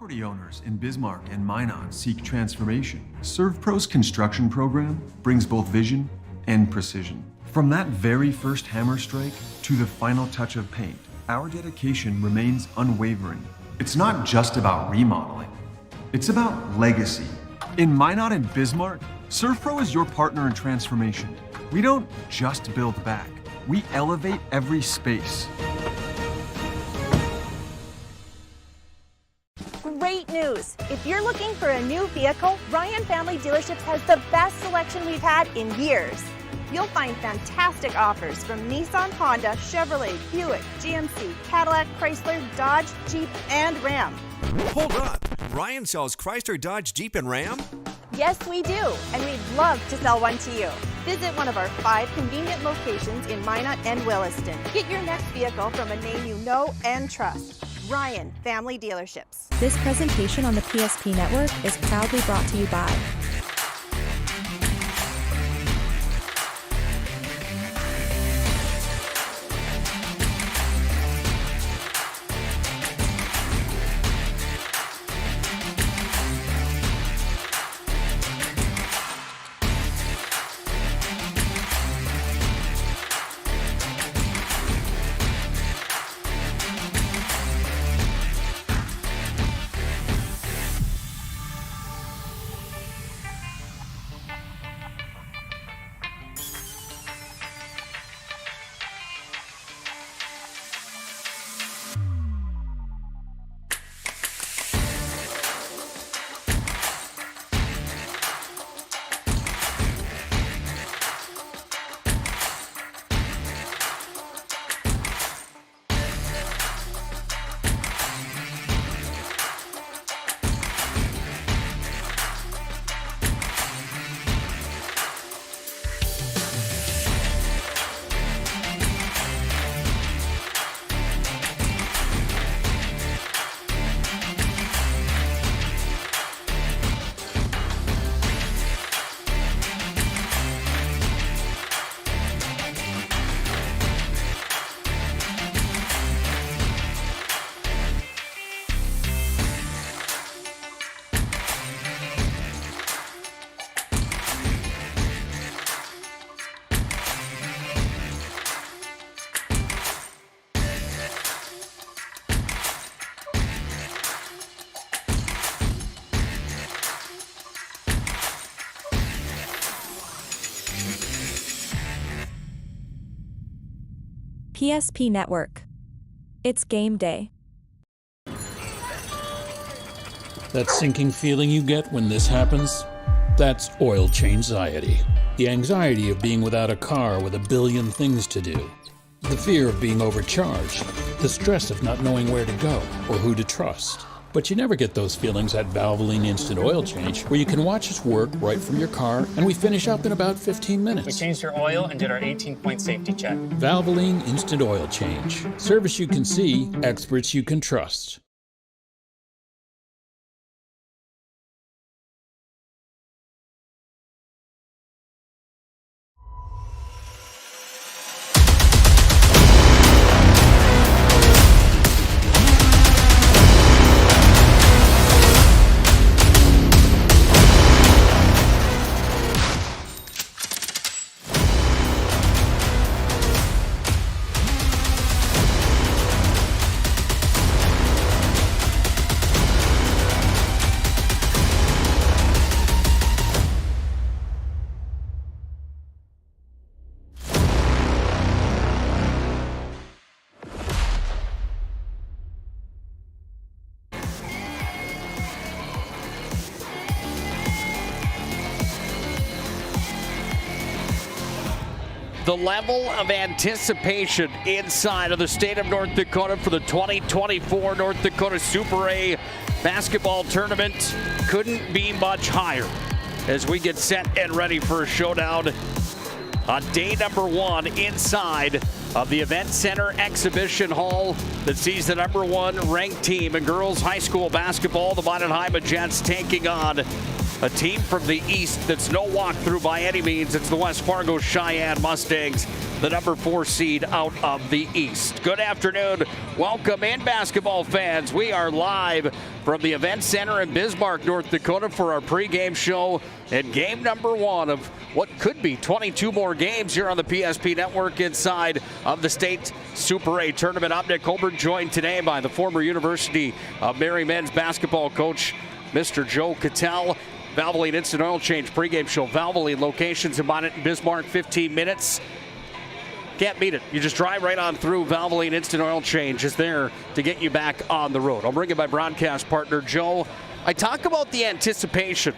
Property owners in Bismarck and Minot seek transformation. ServPro's construction program brings both vision and precision. From that very first hammer strike to the final touch of paint, our dedication remains unwavering. It's not just about remodeling, it's about legacy. In Minot and Bismarck, ServPro is your partner in transformation. We don't just build back, we elevate every space. Great news! If you're looking for a new vehicle, Ryan Family Dealerships has the best selection we've had in years. You'll find fantastic offers from Nissan, Honda, Chevrolet, Buick, GMC, Cadillac, Chrysler, Dodge, Jeep, and Ram. Hold up! Ryan sells Chrysler, Dodge, Jeep, and Ram? Yes, we do, and we'd love to sell one to you. Visit one of our 5 convenient locations in Minot and Williston. Get your next vehicle from a name you know and trust. Ryan Family Dealerships. This presentation on the PSP Network is proudly brought to you by PSP Network. It's game day. That sinking feeling you get when this happens? That's oil change-anxiety. The anxiety of being without a car with a billion things to do. The fear of being overcharged. The stress of not knowing where to go or who to trust. But you never get those feelings at Valvoline Instant Oil Change, where you can watch us work right from your car, and we finish up in about 15 minutes. We changed your oil and did our 18-point safety check. Valvoline Instant Oil Change. Service you can see, experts you can trust. The level of anticipation inside of the state of North Dakota for the 2024 North Dakota Super A basketball tournament couldn't be much higher as we get set and ready for a showdown on day number 1 inside of the Event Center Exhibition Hall that sees the #1 ranked team in girls high school basketball, the Minot Jets, taking on a team from the East that's no walkthrough by any means. It's the West Fargo Cheyenne Mustangs, the number 4 seed out of the East. Good afternoon. Welcome in, basketball fans. We are live from the Event Center in Bismarck, North Dakota for our pregame show and game number 1 of what could be 22 more games here on the PSP Network inside of the state Super A tournament. I'm Nick Colbert, joined today by the former University of Mary men's basketball coach, Mr. Joe Cattell. Valvoline Instant Oil Change pregame show. Valvoline locations in Bonnet and Bismarck, 15 minutes. Can't beat it. You just drive right on through. Valvoline Instant Oil Change is there to get you back on the road. I'll bring in my broadcast partner, Joe. I talk about the anticipation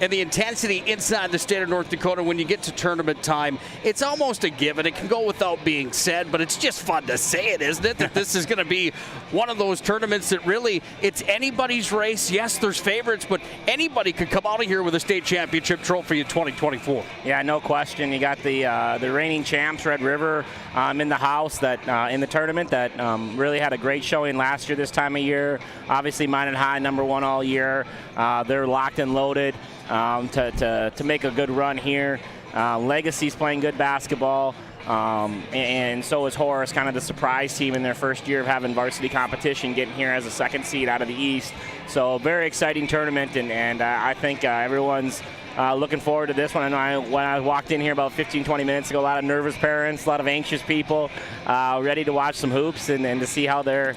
and the intensity inside the state of North Dakota when you get to tournament time. It's almost a given. It can go without being said, but it's just fun to say it, isn't it? That this is going to be one of those tournaments that really, it's anybody's race. Yes, there's favorites, but anybody could come out of here with a state championship trophy in 2024. Yeah, no question. You got the reigning champs, Red River, in the house that in the tournament that really had a great showing last year this time of year. Obviously, Minot High, number 1 all year. They're locked and loaded to make a good run here. Legacy's playing good basketball, and so is Horace, kind of the surprise team in their first year of having varsity competition, getting here as a 2nd seed out of the East. So very exciting tournament, and I think everyone's looking forward to this one. I know when I walked in here about 15-20 minutes ago, a lot of nervous parents, a lot of anxious people, ready to watch some hoops and to see how their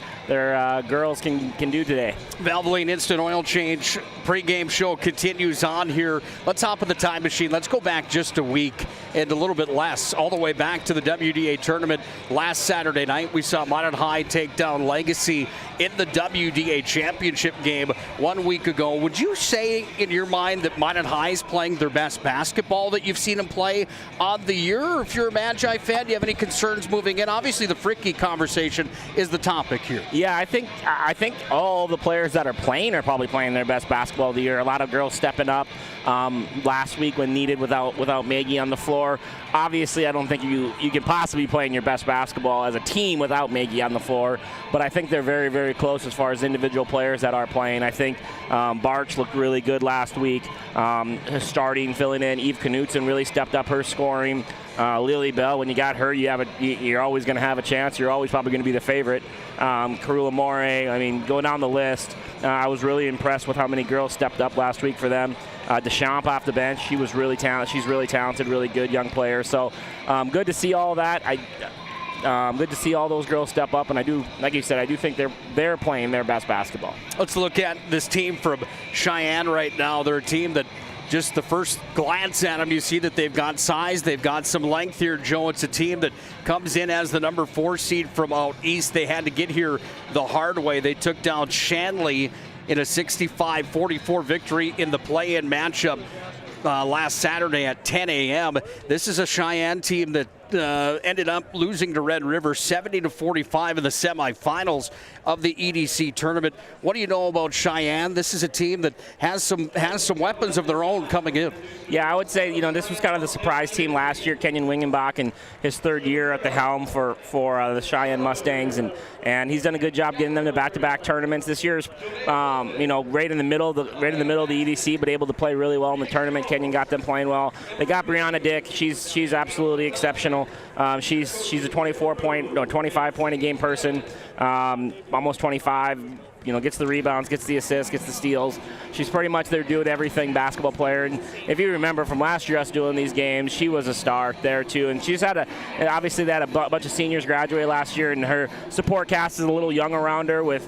girls can do today. Valvoline Instant Oil Change pregame show continues on here. Let's hop in the time machine. Let's go back just a week and a little bit less, all the way back to the WDA tournament last Saturday night. We saw Minot High take down Legacy in the WDA championship game 1 week ago. Would you say in your mind that Minot High is playing their best basketball that you've seen them play on the year? Or if you're a Magi fan, do you have any concerns moving in? Obviously, the Fricky conversation is the topic here. Yeah, I think all the players that are playing are probably playing their best basketball of the year. A lot of girls stepping up last week when needed without Maggie on the floor. Obviously, I don't think you can possibly be playing your best basketball as a team without Maggie on the floor, but I think they're very, very close as far as individual players that are playing. I think Barch looked really good last week, starting, filling in. Eve Knutson really stepped up her scoring. Lily Bell, when you got her, you're always going to have a chance. You're always probably going to be the favorite. Karula More, I mean, going down the list, I was really impressed with how many girls stepped up last week for them. Deschamps off the bench, she was really talented. She's really talented, really good young player. So good to see all that. Good to see all those girls step up, and I do, like you said, I do think they're playing their best basketball. Let's look at this team from Cheyenne right now. They're a team that just the first glance at them, you see that they've got size, they've got some length here, Joe. It's a team that comes in as the number 4 seed from out east. They had to get here the hard way. They took down Shanley in a 65-44 victory in the play-in matchup last Saturday at 10 a.m. This is a Cheyenne team that ended up losing to Red River 70-45 in the semifinals of the EDC tournament. What do you know about Cheyenne? This is a team that has some weapons of their own coming in. Yeah, I would say, this was kind of the surprise team last year. Kenyon Wingenbach in his 3rd year at the helm for the Cheyenne Mustangs, and he's done a good job getting them to back-to-back tournaments. This year's, right in the middle of the EDC, but able to play really well in the tournament. Kenyon got them playing well. They got Brianna Dick. She's absolutely exceptional. She's a 25 point a game person, almost 25. Gets the rebounds, gets the assists, gets the steals. She's pretty much there doing everything basketball player. And if you remember from last year us doing these games, she was a star there too. And she's obviously they had a bunch of seniors graduate last year, and her support cast is a little young around her with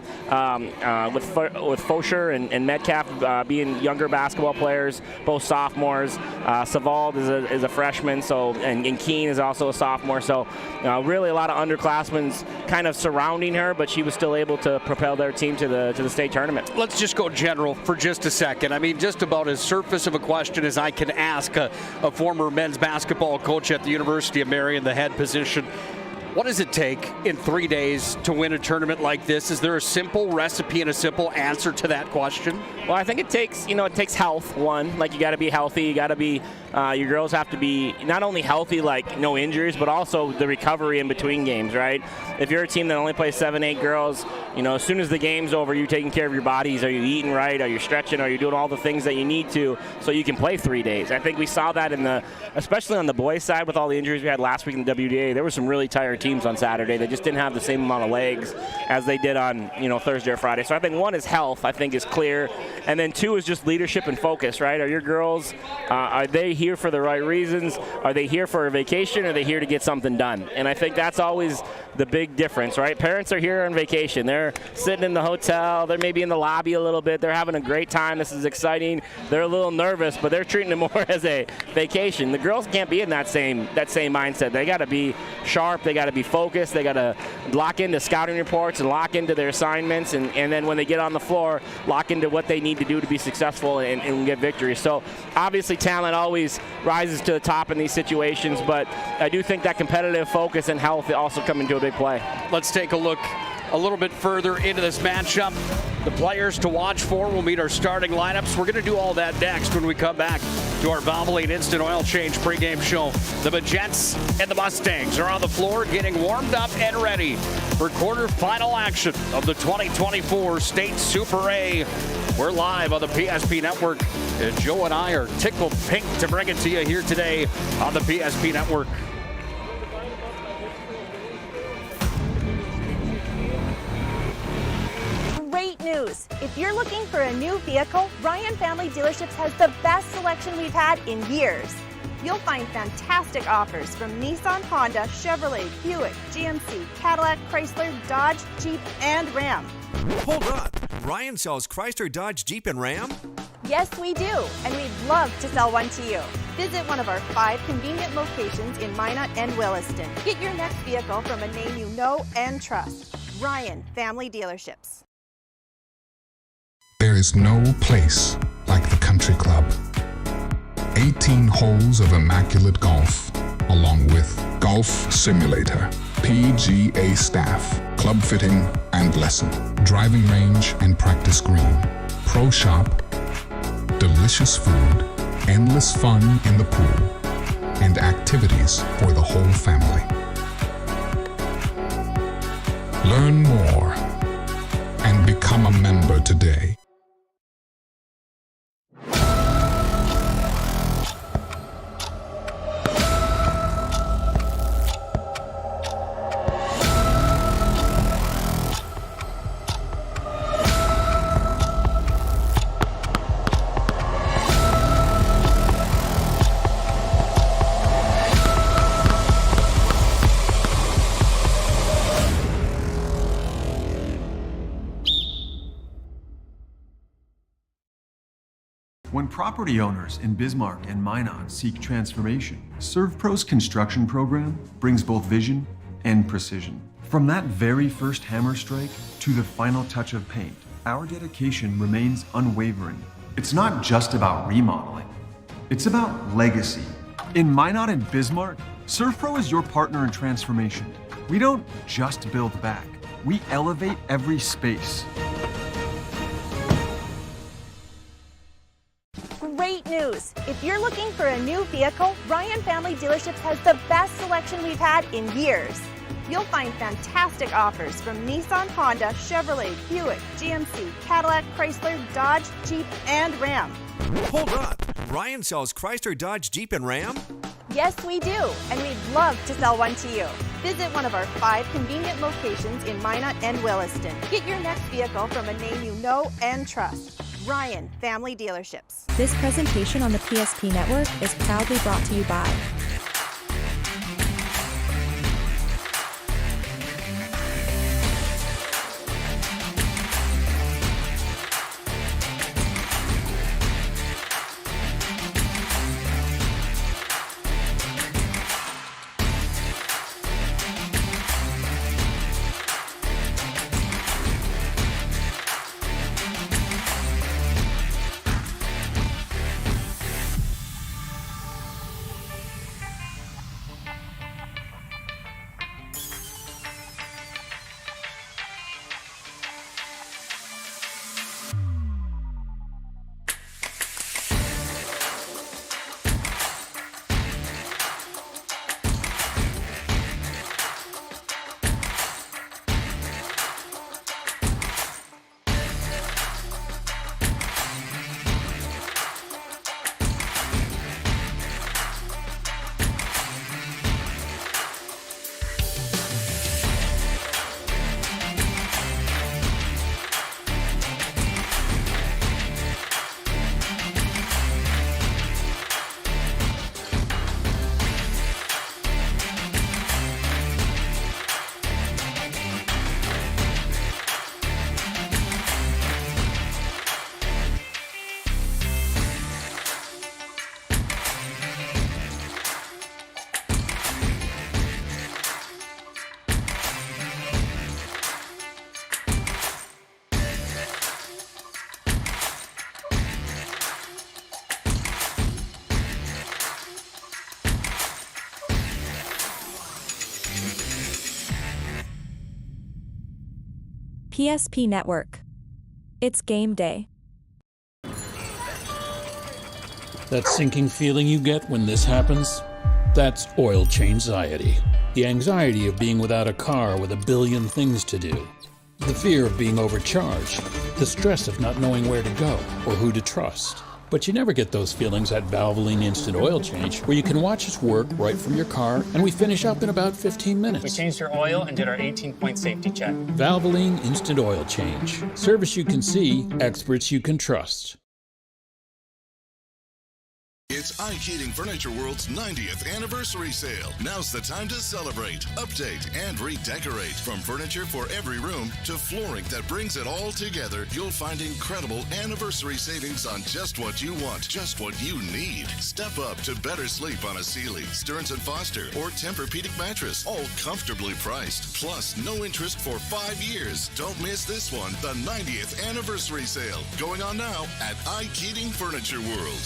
Fosher and Metcalf being younger basketball players, both sophomores. Savald is a freshman, and Keene is also a sophomore. So really a lot of underclassmen kind of surrounding her, but she was still able to propel their team to the state tournament. Let's just go general for just a second. I mean, just about as surface of a question as I can ask a former men's basketball coach at the University of Mary in the head position. What does it take in 3 days to win a tournament like this? Is there a simple recipe and a simple answer to that question? Well, I think it takes health. One, like you got to be healthy. You got to be, your girls have to be not only healthy, like no injuries, but also the recovery in between games, right? If you're a team that only plays 7-8 girls, as soon as the game's over, you're taking care of your bodies. Are you eating right? Are you stretching? Are you doing all the things that you need to so you can play 3 days? I think we saw that especially on the boys' side with all the injuries we had last week in the WDA. There were some really tired teams on Saturday. They just didn't have the same amount of legs as they did on Thursday or Friday. So I think one is health, I think is clear. And then two is just leadership and focus, right? Are your girls, are they here for the right reasons? Are they here for a vacation? Or are they here to get something done? And I think that's always the big difference, right? Parents are here on vacation. They're sitting in the hotel. They're maybe in the lobby a little bit. They're having a great time. This is exciting. They're a little nervous, but they're treating it more as a vacation. The girls can't be in that same mindset. They got to be sharp. They got to be focused. They got to lock into scouting reports and lock into their assignments. And then when they get on the floor, lock into what they need to do to be successful and get victories. So obviously talent always rises to the top in these situations, but I do think that competitive focus and health also come into a big play. Let's take a look a little bit further into this matchup. The players to watch for. We'll meet our starting lineups. We're going to do all that next when we come back to our Valvoline Instant Oil Change pregame show. The Magents and the Mustangs are on the floor getting warmed up and ready for quarterfinal action of the 2024 State Super A. We're live on the PSP Network, and Joe and I are tickled pink to bring it to you here today on the PSP Network. Great news! If you're looking for a new vehicle, Ryan Family Dealerships has the best selection we've had in years. You'll find fantastic offers from Nissan, Honda, Chevrolet, Buick, GMC, Cadillac, Chrysler, Dodge, Jeep, and Ram. Hold on. Ryan sells Chrysler, Dodge, Jeep, and Ram? Yes, we do, and we'd love to sell one to you. Visit one of our 5 convenient locations in Minot and Williston. Get your next vehicle from a name you know and trust. Ryan Family Dealerships. There is no place like the Country Club. 18 holes of immaculate golf, along with golf simulator, PGA staff, club fitting and lesson, driving range and practice green, pro shop, delicious food, endless fun in the pool, and activities for the whole family. Learn more and become a member today. When property owners in Bismarck and Minot seek transformation, ServPro's construction program brings both vision and precision. From that very first hammer strike to the final touch of paint, our dedication remains unwavering. It's not just about remodeling, it's about legacy. In Minot and Bismarck, ServPro is your partner in transformation. We don't just build back, we elevate every space. Great news! If you're looking for a new vehicle, Ryan Family Dealerships has the best selection we've had in years. You'll find fantastic offers from Nissan, Honda, Chevrolet, Buick, GMC, Cadillac, Chrysler, Dodge, Jeep, and Ram. Hold on. Ryan sells Chrysler, Dodge, Jeep, and Ram? Yes, we do, and we'd love to sell one to you. Visit one of our 5 convenient locations in Minot and Williston. Get your next vehicle from a name you know and trust. Ryan Family Dealerships. This presentation on the PSP Network is proudly brought to you by PSP Network. It's game day. That sinking feeling you get when this happens? That's oil change-anxiety. The anxiety of being without a car with a billion things to do. The fear of being overcharged. The stress of not knowing where to go or who to trust. But you never get those feelings at Valvoline Instant Oil Change, where you can watch us work right from your car, and we finish up in about 15 minutes. We changed your oil and did our 18-point safety check. Valvoline Instant Oil Change. Service you can see, experts you can trust. It's iKeating Furniture World's 90th anniversary sale. Now's the time to celebrate, update, and redecorate. From furniture for every room to flooring that brings it all together, you'll find incredible anniversary savings on just what you want, just what you need. Step up to better sleep on a Sealy, Stearns & Foster, or Tempur-Pedic mattress, all comfortably priced. Plus, no interest for 5 years. Don't miss this one, the 90th anniversary sale. Going on now at iKeating Furniture World.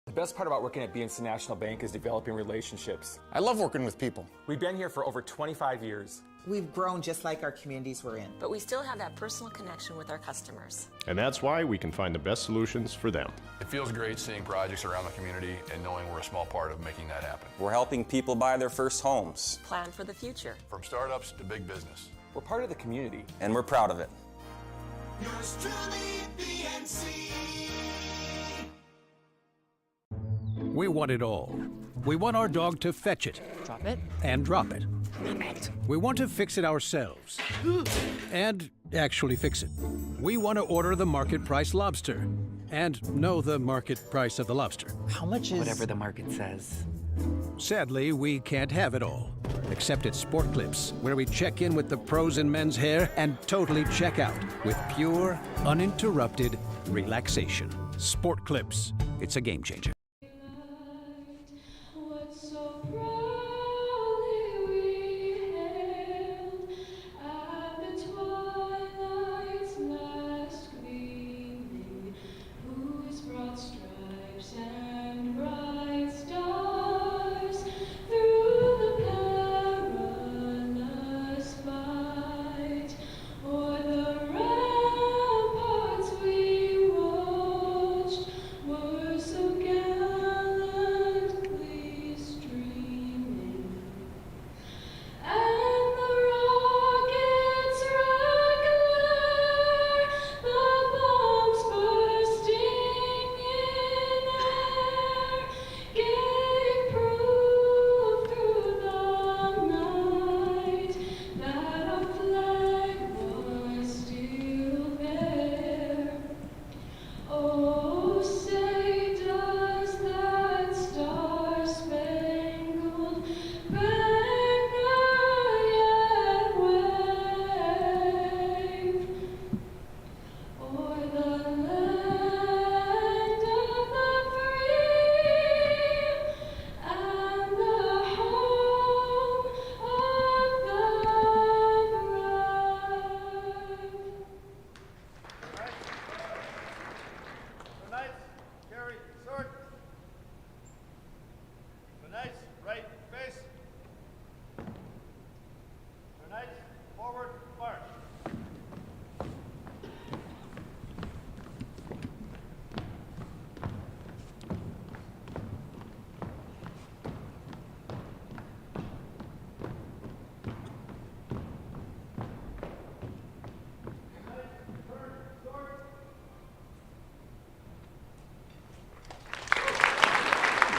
The best part about working at BNC National Bank is developing relationships. I love working with people. We've been here for over 25 years. We've grown just like our communities we're in. But we still have that personal connection with our customers. And that's why we can find the best solutions for them. It feels great seeing projects around the community and knowing we're a small part of making that happen. We're helping people buy their first homes. Plan for the future. From startups to big business. We're part of the community. And we're proud of it. Yours truly, BNC. We want it all. We want our dog to fetch it. Drop it. And drop it. Name it. We want to fix it ourselves. And actually fix it. We want to order the market price lobster. And know the market price of the lobster. How much is... Whatever the market says. Sadly, we can't have it all. Except at Sport Clips, where we check in with the pros in men's hair and totally check out with pure, uninterrupted relaxation. Sport Clips. It's a game changer.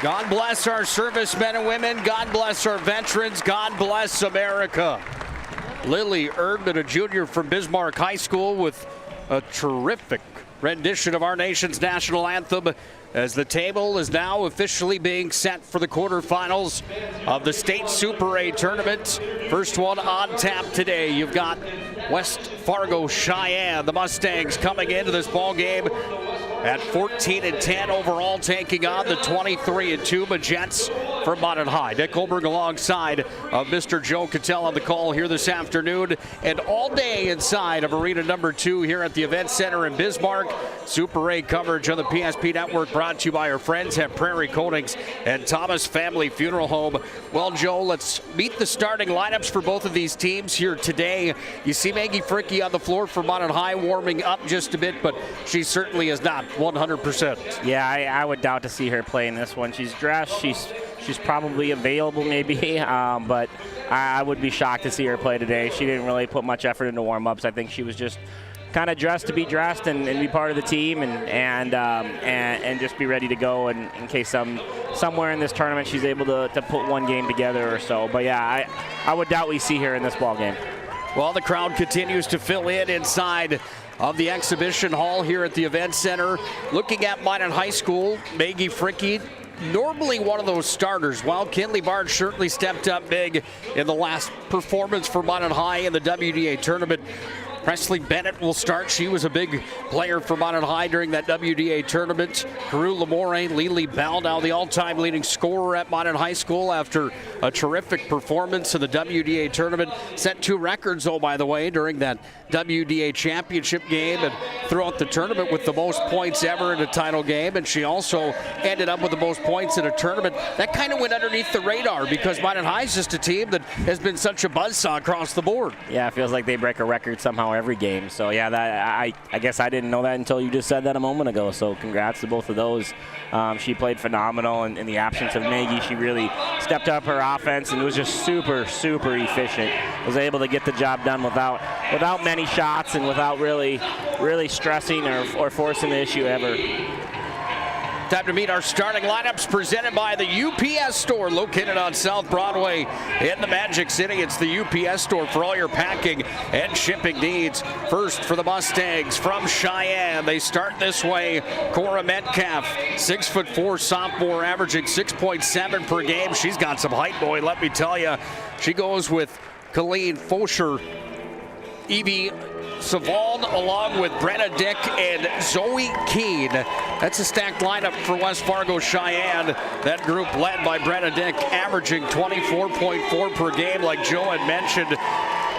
God bless our servicemen and women. God bless our veterans. God bless America. Lily Erdman, a junior from Bismarck High School, with a terrific rendition of our nation's national anthem, as the table is now officially being set for the quarterfinals of the State Super A tournament. First one on tap today. You've got West Fargo Cheyenne, the Mustangs, coming into this ball game at 14-10 overall, taking on the 23-2 Magents from Mountain High. Nick Holberg alongside of Mr. Joe Cattell on the call here this afternoon and all day inside of Arena number 2 here at the Event Center in Bismarck. Super A coverage on the PSP Network brought to you by our friends at Prairie Coatings and Thomas Family Funeral Home. Well, Joe, let's meet the starting lineups for both of these teams here today. You see Maggie Fricke on the floor for Mountain High warming up just a bit, but she certainly is not 100%. Yeah, I would doubt to see her play in this one. She's dressed. She's probably available maybe, but I would be shocked to see her play today. She didn't really put much effort into warm-ups. I think she was just kind of dressed to be dressed and be part of the team and just be ready to go in case somewhere in this tournament she's able to put one game together or so. But yeah, I would doubt we see her in this ball game. Well, the crowd continues to fill in inside of the exhibition hall here at the Event Center. Looking at Minot High School, Maggie Fricke, normally one of those starters. While Kinley Barge certainly stepped up big in the last performance for Minot High in the WDA tournament. Presley Bennett will start. She was a big player for Minot High during that WDA tournament. Carew Lamore, Lily Bell, now the all-time leading scorer at Minot High School after a terrific performance in the WDA tournament. Set 2 records, oh, by the way, during that WDA championship game and throughout the tournament with the most points ever in a title game. And she also ended up with the most points in a tournament. That kind of went underneath the radar because Minot High is just a team that has been such a buzzsaw across the board. Yeah, it feels like they break a record somehow every game. So yeah, that I guess I didn't know that until you just said that a moment ago. So congrats to both of those. She played phenomenal in the absence of Maggie. She really stepped up her offense and was just super efficient. Was able to get the job done without many shots and without really stressing or forcing the issue ever. Time to meet our starting lineups presented by the UPS Store located on South Broadway in the Magic City. It's the UPS Store for all your packing and shipping needs. First for the Mustangs from Cheyenne. They start this way. Cora Metcalf, 6'4" sophomore, averaging 6.7 per game. She's got some height, boy, let me tell you. She goes with Colleen Fosher, Evie Savon, along with Brenna Dick and Zoe Keene. That's a stacked lineup for West Fargo Cheyenne. That group led by Brenna Dick, averaging 24.4 per game, like Joe had mentioned.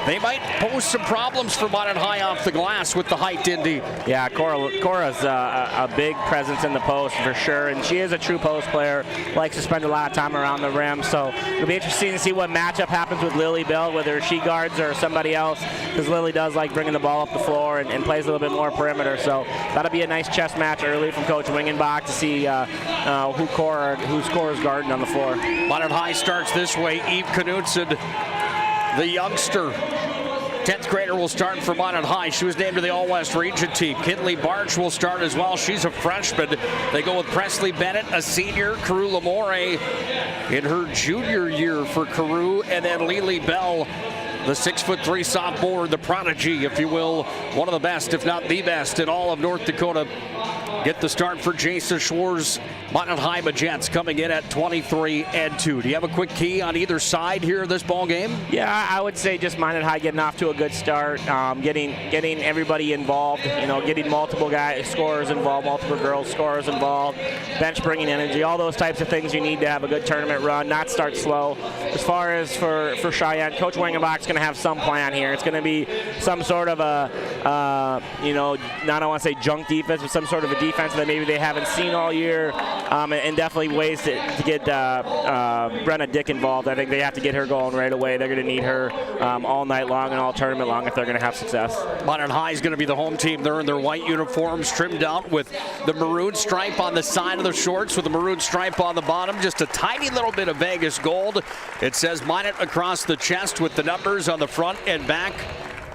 They might pose some problems for Minot High off the glass with the height, Indy. Yeah, Cora's a big presence in the post for sure, and she is a true post player. Likes to spend a lot of time around the rim, so it'll be interesting to see what matchup happens with Lily Bell, whether she guards or somebody else, because Lily does like bringing the ball up the floor and plays a little bit more perimeter. So that'll be a nice chess match early from Coach Wingenbach to see who's Cora's guarding on the floor. Minot High starts this way. Eve Knudsen, the youngster, 10th grader, will start for Minot High. She was named to the All-West Region team. Kinley Barge will start as well. She's a freshman. They go with Presley Bennett, a senior. Carew Lamore in her junior year for Carew. And then Lily Bell, the 6'3" sophomore, the prodigy, if you will. One of the best, if not the best, in all of North Dakota. Get the start for Jason Schwartz. Minot High Magents coming in at 23-2. Do you have a quick key on either side here of this ball game? Yeah, I would say just Minot High getting off to a good start, getting everybody involved, getting multiple guys, scorers involved, multiple girls scorers involved, bench bringing energy, all those types of things you need to have a good tournament run, not start slow. As far as for Cheyenne, Coach Wingenbach's going to have some plan here. It's going to be some sort of a, I don't want to say junk defense, but some sort of a defense that maybe they haven't seen all year, and definitely ways to get Brenna Dick involved. I think they have to get her going right away. They're going to need her all night long and all tournament long if they're going to have success. Minot High is going to be the home team. They're in their white uniforms, trimmed out with the maroon stripe on the side of the shorts with the maroon stripe on the bottom. Just a tiny little bit of Vegas gold. It says Minot across the chest with the numbers on the front and back.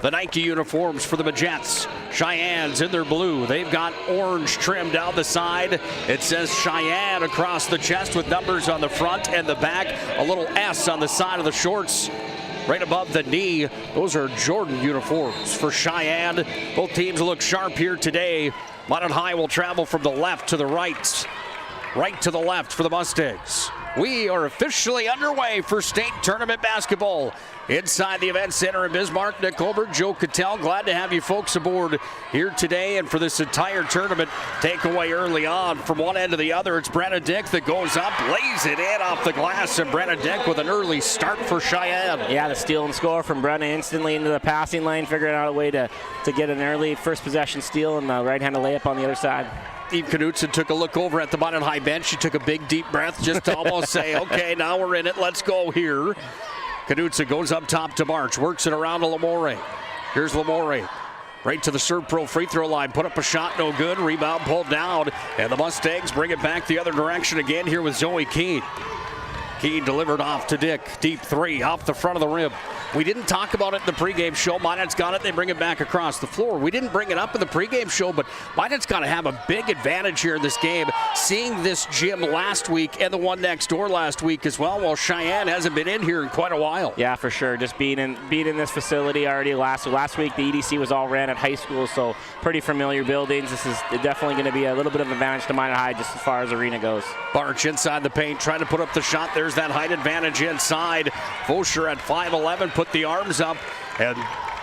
The Nike uniforms for the Magents. Cheyenne's in their blue. They've got orange trim down the side. It says Cheyenne across the chest with numbers on the front and the back. A little S on the side of the shorts right above the knee. Those are Jordan uniforms for Cheyenne. Both teams look sharp here today. Minot High will travel from the left to the right. Right to the left for the Mustangs. We are officially underway for state tournament basketball. Inside the event center in Bismarck, Nick Colbert, Joe Cattell, glad to have you folks aboard here today and for this entire tournament. Takeaway early on from one end to the other. It's Brenna Dick that goes up, lays it in off the glass, and Brenna Dick with an early start for Cheyenne. Yeah, the steal and score from Brenna instantly into the passing lane, figuring out a way to get an early first possession steal and the right-handed layup on the other side. Steve Knutson took a look over at the Mountain High bench. She took a big, deep breath just to almost say, okay, now we're in it. Let's go here. Knutson goes up top to March, works it around to Lamore. Here's Lamore. Right to the Serve Pro free throw line. Put up a shot, no good. Rebound pulled down. And the Mustangs bring it back the other direction again here with Zoe Keene. Keene delivered off to Dick. Deep three off the front of the rim. We didn't talk about it in the pregame show. Minot's got it. They bring it back across the floor. We didn't bring it up in the pregame show, but Minot's got to have a big advantage here in this game. Seeing this gym last week and the one next door last week as well. Well, Cheyenne hasn't been in here in quite a while. Yeah, for sure. Just being in this facility already last week. The EDC was all ran at high school, so pretty familiar buildings. This is definitely going to be a little bit of advantage to Minot High just as far as arena goes. Barch inside the paint, trying to put up the shot. There's that height advantage inside. Fosher at 5'11", put the arms up, and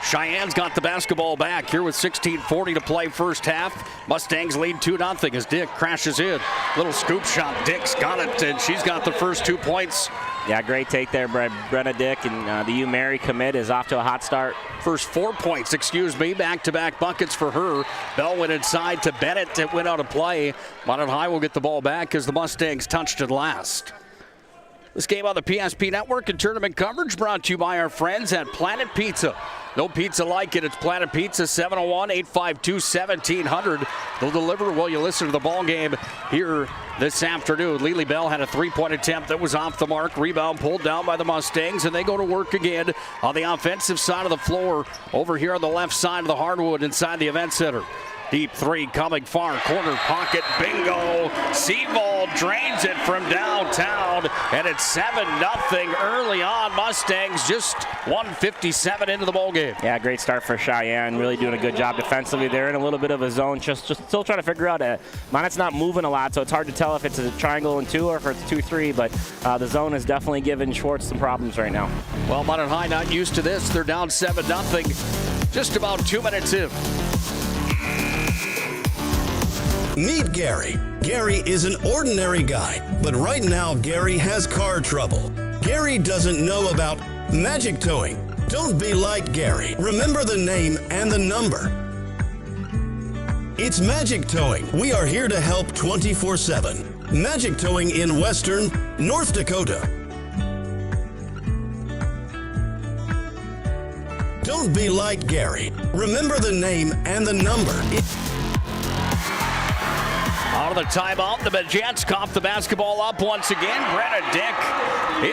Cheyenne's got the basketball back here with 16:40 to play first half. Mustangs lead 2-0 as Dick crashes in. Little scoop shot. Dick's got it, and she's got the first 2 points. Yeah, great take there, Brenna Dick, and the U Mary commit is off to a hot start. First 4 points, back-to-back buckets for her. Bell went inside to Bennett. It went out of play. Mountain High will get the ball back as the Mustangs touched it last. This game on the PSP Network and tournament coverage brought to you by our friends at Planet Pizza. No pizza like it. It's Planet Pizza, 701-852-1700. They'll deliver while you listen to the ball game here this afternoon. Lily Bell had a three-point attempt that was off the mark. Rebound pulled down by the Mustangs, and they go to work again on the offensive side of the floor over here on the left side of the hardwood inside the event center. Deep three coming far corner pocket. Bingo. Seabold drains it from downtown, and it's 7-0 early on. Mustangs just 1:57 into the ball game. Yeah, great start for Cheyenne. Really doing a good job defensively. They're in a little bit of a zone. Just still trying to figure out it. Minot's not moving a lot, so it's hard to tell if it's a triangle and 2 or if it's 2-3. But the zone is definitely giving Schwartz some problems right now. Well, Mountain High not used to this. They're down 7-0. Just about 2 minutes in. Meet Gary. Gary is an ordinary guy, but right now Gary has car trouble. Gary doesn't know about magic towing. Don't be like Gary. Remember the name and the number. It's Magic Towing. We are here to help 24/7. Magic Towing in Western North Dakota. Don't be like Gary. Remember the name and the number. Out of the timeout, the Jets cough the basketball up once again. Brenna Dick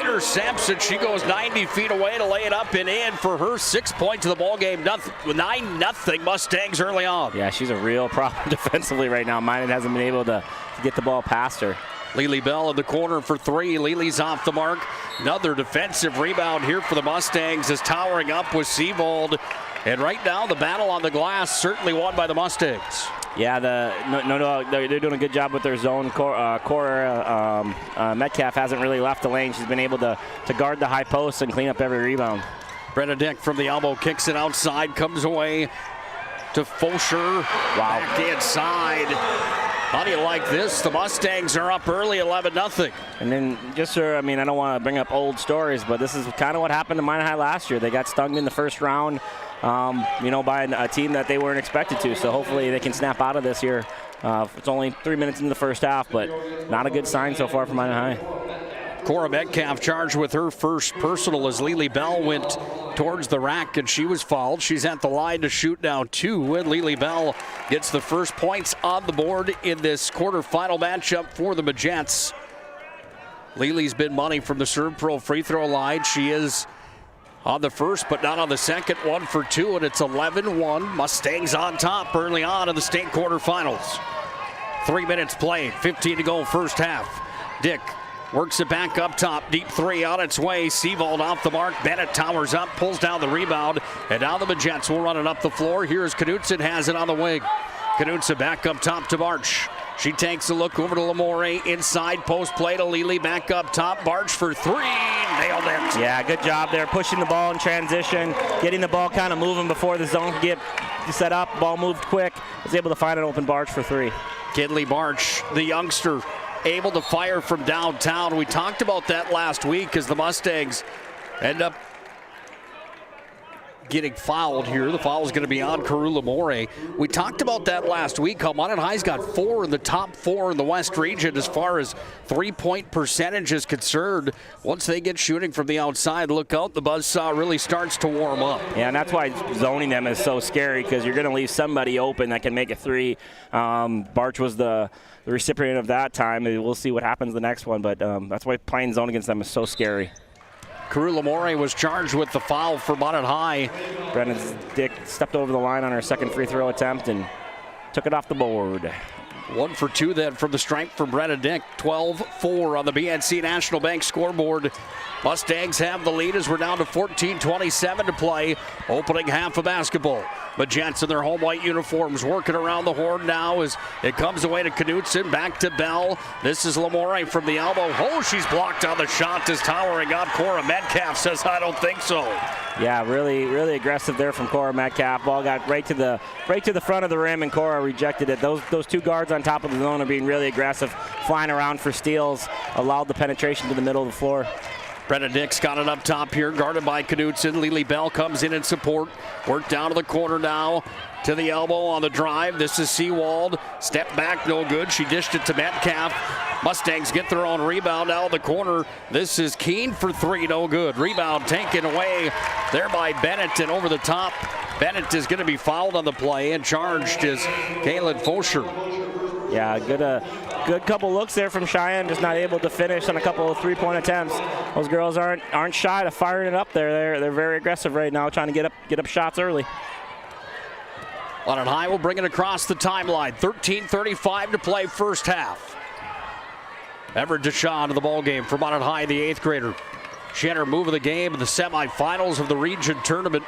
intercepts it. She goes 90 feet away to lay it up and in for her 6 points of the ball game. 9-0 Mustangs early on. Yeah, she's a real problem defensively right now. Minot hasn't been able to get the ball past her. Lily Bell in the corner for 3. Lily's off the mark. Another defensive rebound here for the Mustangs is towering up with Seabold. And right now, the battle on the glass certainly won by the Mustangs. Yeah, they're doing a good job with their zone. Cora Metcalf hasn't really left the lane. She's been able to guard the high post and clean up every rebound. Brenna Dick from the elbow kicks it outside, comes away to Fosher. Wow. Back inside. How do you like this? The Mustangs are up early, 11-0. And then I don't want to bring up old stories, but this is kind of what happened to Minot High last year. They got stung in the first round, by a team that they weren't expected to. So hopefully they can snap out of this here. It's only 3 minutes into the first half, but not a good sign so far for Minot High. Cora Metcalf charged with her first personal as Lily Bell went towards the rack and she was fouled. She's at the line to shoot now 2, and Lily Bell gets the first points on the board in this quarterfinal matchup for the Jets. Lily's been money from the Serve Pro free throw line. She is on the first, but not on the second. 1 for 2, and it's 11-1. Mustangs on top early on in the state quarterfinals. 3 minutes played, 15 to go first half. Dick works it back up top. Deep three on its way. Seabold off the mark. Bennett towers up, pulls down the rebound, and now the Jets will run it up the floor. Here's Knutson, has it on the wing. Knutson back up top to March. She takes a look over to Lamore. Inside post play to Lely. Back up top. Barge for three. Nailed it. Yeah, good job there. Pushing the ball in transition. Getting the ball kind of moving before the zone get set up. Ball moved quick. Was able to find an open Barge for three. Kinley Barge, the youngster, able to fire from downtown. We talked about that last week as the Mustangs end up getting fouled here. The foul is going to be on Carew Lamore. We talked about that last week. How Mountain High's got 4 in the top 4 in the West region as far as three-point percentage is concerned. Once they get shooting from the outside, look out, the buzzsaw really starts to warm up. Yeah, and that's why zoning them is so scary, because you're going to leave somebody open that can make a three. Barch was the recipient of that time. We'll see what happens the next one, but that's why playing zone against them is so scary. Carew Lamore was charged with the foul for Mountain High. Brennan Dick stepped over the line on her second free throw attempt and took it off the board. 1 for 2 then from the stripe for Brennan Dick. 12-4 on the BNC National Bank scoreboard. Mustangs have the lead as we're down to 14:27 to play. Opening half of basketball. The Jets in their home white uniforms working around the horn now as it comes away to Knutson. Back to Bell. This is Lamore from the elbow. Oh, she's blocked on the shot as towering up. Cora Metcalf says, I don't think so. Yeah, really, really aggressive there from Cora Metcalf. Ball got right to the front of the rim, and Cora rejected it. Those two guards on top of the zone are being really aggressive, flying around for steals, allowed the penetration to the middle of the floor. Brennan Dick's got it up top here, guarded by Knutson. Lily Bell comes in support. Work down to the corner now. To the elbow on the drive. This is Seawald. Step back, no good. She dished it to Metcalf. Mustangs get their own rebound out of the corner. This is Keene for three, no good. Rebound taken away there by Bennett, and over the top. Bennett is going to be fouled on the play, and charged is Kaylin Fosher. Yeah, good couple looks there from Cheyenne, just not able to finish on a couple of three-point attempts. Those girls aren't shy to firing it up there. They're very aggressive right now, trying to get up shots early. Mountain High will bring it across the timeline. 13:35 to play first half. Everett Deshawn to the ball game for Mountain High, the 8th grader. She had her move of the game in the semifinals of the region tournament.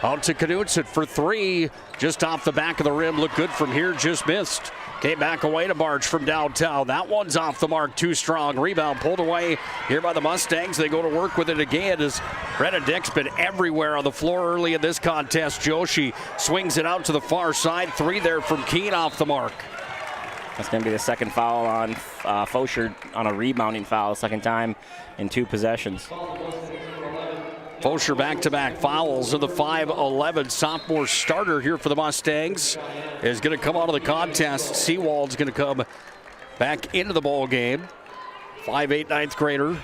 Out to Knutson for three, just off the back of the rim. Looked good from here, just missed. Came back away to Barge from downtown. That one's off the mark, too strong. Rebound pulled away here by the Mustangs. They go to work with it again as Brennan Dick's been everywhere on the floor early in this contest. Joshi swings it out to the far side. Three there from Keene, off the mark. That's going to be the second foul on Fosher on a rebounding foul, second time in 2 possessions. Fosher back-to-back fouls, and the 5'11" sophomore starter here for the Mustangs is going to come out of the contest. Seawald's going to come back into the ball game. 5'8", 9th grader.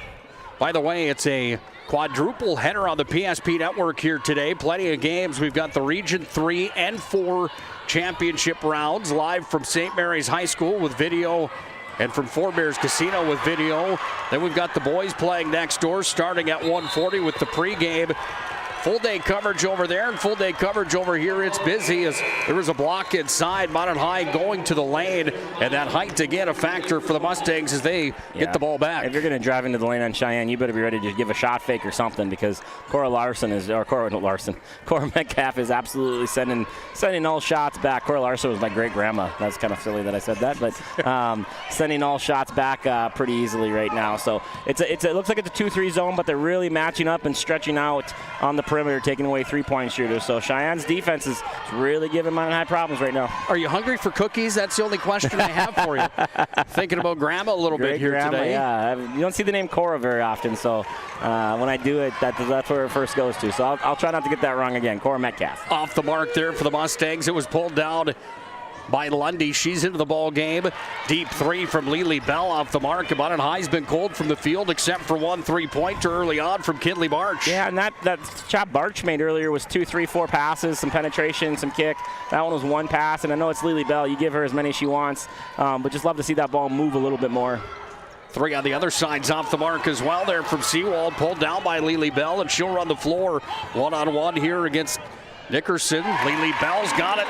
By the way, it's a quadruple header on the PSP network here today. Plenty of games. We've got the Region 3 and 4 championship rounds live from St. Mary's High School with video, and from Four Bears Casino with video. Then we've got the boys playing next door, starting at 1:40 with the pregame. Full day coverage over there and full day coverage over here. It's busy as there was a block inside. Mountain High going to the lane, and that height again a factor for the Mustangs as they get the ball back. If you're going to drive into the lane on Cheyenne, you better be ready to give a shot fake or something, because Cora Metcalf is absolutely sending all shots back. Cora Larson was my great grandma. That's kind of silly that I said that, but sending all shots back pretty easily right now. So it looks like it's a 2-3 zone, but they're really matching up and stretching out on the perimeter, taking away three-point shooters. So Cheyenne's defense is really giving Mountain High problems right now. Are you hungry for cookies? That's the only question I have for you. Thinking about Grandma a little bit here today. Yeah, you don't see the name Cora very often, so when I do it, that's where it first goes to. So I'll try not to get that wrong again. Cora Metcalf. Off the mark there for the Mustangs. It was pulled down by Lundy. She's into the ball game. Deep three from Lily Bell, off the mark. Mountain High's been cold from the field except for one three-pointer early on from Kinley Barch. Yeah, and that shot Barch made earlier was 2, 3, 4 passes, some penetration, some kick. That one was 1 pass, and I know it's Lily Bell. You give her as many as she wants, but just love to see that ball move a little bit more. Three on the other side's off the mark as well there from Seawald, pulled down by Lily Bell, and she'll run the floor one-on-one here against Nickerson. Lily Bell's got it.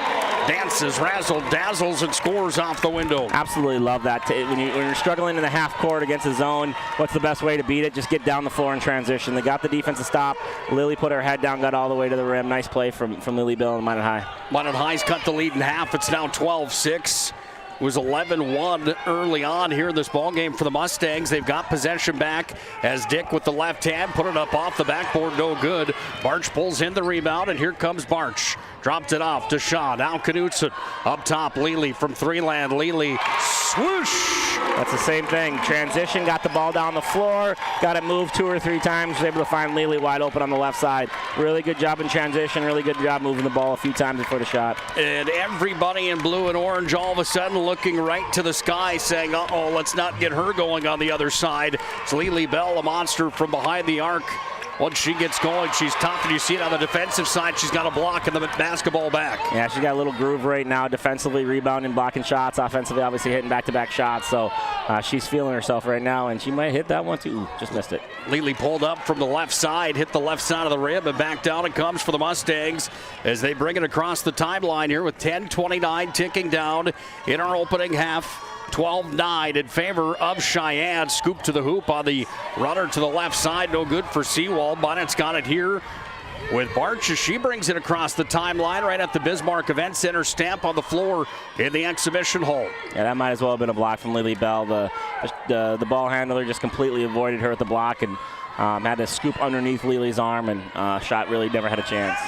Dances, razzle, dazzles, and scores off the window. Absolutely love that. When you're struggling in the half court against a zone, what's the best way to beat it? Just get down the floor in transition. They got the defense to stop. Lily put her head down, got all the way to the rim. Nice play from Lily Bell and Mountain High. Mountain High's cut the lead in half. It's now 12-6. It was 11-1 early on here in this ball game for the Mustangs. They've got possession back as Dick with the left hand put it up off the backboard, no good. Barch pulls in the rebound, and here comes Barch. Dropped it off to Shaw. Now Knutson up top. Lely from three-land. Lely swoosh. That's the same thing. Transition, got the ball down the floor, got it moved 2 or 3 times, was able to find Lely wide open on the left side. Really good job in transition, really good job moving the ball a few times before the shot. And everybody in blue and orange all of a sudden looking right to the sky saying, uh-oh, let's not get her going on the other side. It's Lely Bell, a monster from behind the arc. Once she gets going, she's tough, and you see it on the defensive side. She's got a block and the basketball back. Yeah, she's got a little groove right now, defensively, rebounding, blocking shots, offensively, obviously hitting back-to-back shots. So she's feeling herself right now, and she might hit that one too. Ooh, just missed it. Lely pulled up from the left side, hit the left side of the rim, and back down it comes for the Mustangs as they bring it across the timeline here with 10:29 ticking down in our opening half. 12-9 in favor of Cheyenne. Scoop to the hoop on the runner to the left side. No good for Seawald. Bonnet's got it here with Barch as she brings it across the timeline right at the Bismarck Event Center. Stamp on the floor in the exhibition hole. Yeah, that might as well have been a block from Lily Bell. The ball handler just completely avoided her at the block and had to scoop underneath Lily's arm, and shot really never had a chance.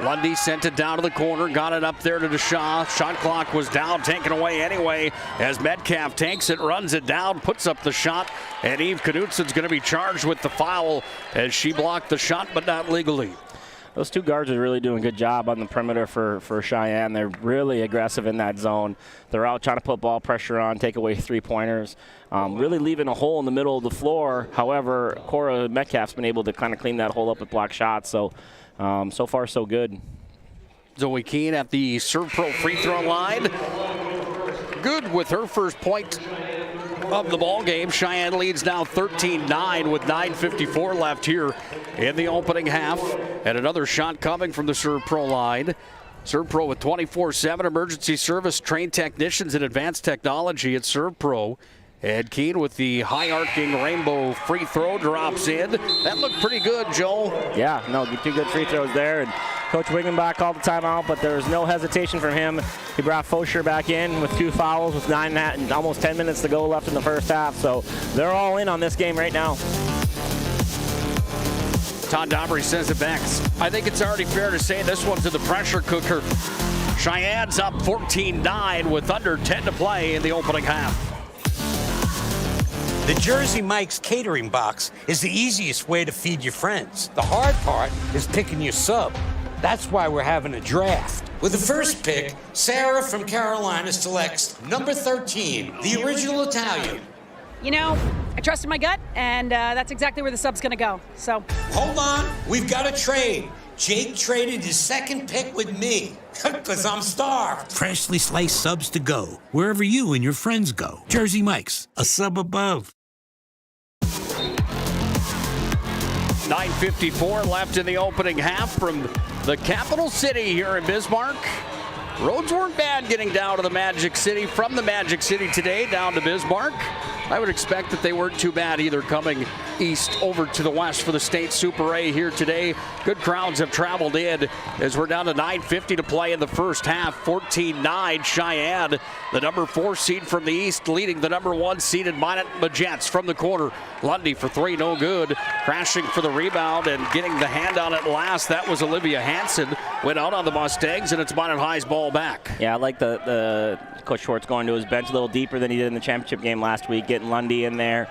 Lundy sent it down to the corner, got it up there to DeShaw. Shot clock was down, taken away anyway as Metcalf takes it, runs it down, puts up the shot, and Eve Knutson's going to be charged with the foul as she blocked the shot, but not legally. Those two guards are really doing a good job on the perimeter for Cheyenne. They're really aggressive in that zone. They're out trying to put ball pressure on, take away three-pointers, really leaving a hole in the middle of the floor. However, Cora Metcalf's been able to kind of clean that hole up with block shots, so so far so good. Zoe Keene at the ServPro free throw line. Good with her first point of the ball game. Cheyenne leads now 13-9 with 9:54 left here in the opening half. And another shot coming from the ServPro line. ServPro with 24/7 emergency service, trained technicians and advanced technology at ServPro. And Keene with the high arcing rainbow free throw drops in. That looked pretty good, Joel. Yeah, no, 2 good free throws there. And Coach Wiggenbach called the timeout, but there was no hesitation from him. He brought Fosher back in with 2 fouls with almost 10 minutes to go left in the first half. So they're all in on this game right now. Todd Dobry says it back. I think it's already fair to say this one's in the pressure cooker. Cheyenne's up 14-9 with under 10 to play in the opening half. The Jersey Mike's catering box is the easiest way to feed your friends. The hard part is picking your sub. That's why we're having a draft. With the first pick, Sarah from Carolina selects number 13, the original Italian. You know, I trusted my gut, and that's exactly where the sub's going to go. So Hold on, we've got a trade. Jake traded his second pick with me, because I'm starved. Freshly sliced subs to go, wherever you and your friends go. Jersey Mike's, a sub above. 9:54 left in the opening half from the capital city here in Bismarck. Roads weren't bad getting down to the Magic City from the Magic City today down to Bismarck. I would expect that they weren't too bad either coming east over to the west for the state Super A here today. Good crowds have traveled in as we're down to 9:50 to play in the first half. 14-9 Cheyenne, the number 4 seed from the east, leading the number 1 seeded Minot Majets from the corner. Lundy for 3, no good. Crashing for the rebound and getting the hand on it last. That was Olivia Hansen. Went out on the Mustangs, and it's Minot High's ball back. Yeah, I like the Coach Schwartz going to his bench a little deeper than he did in the championship game last week, getting Lundy in there,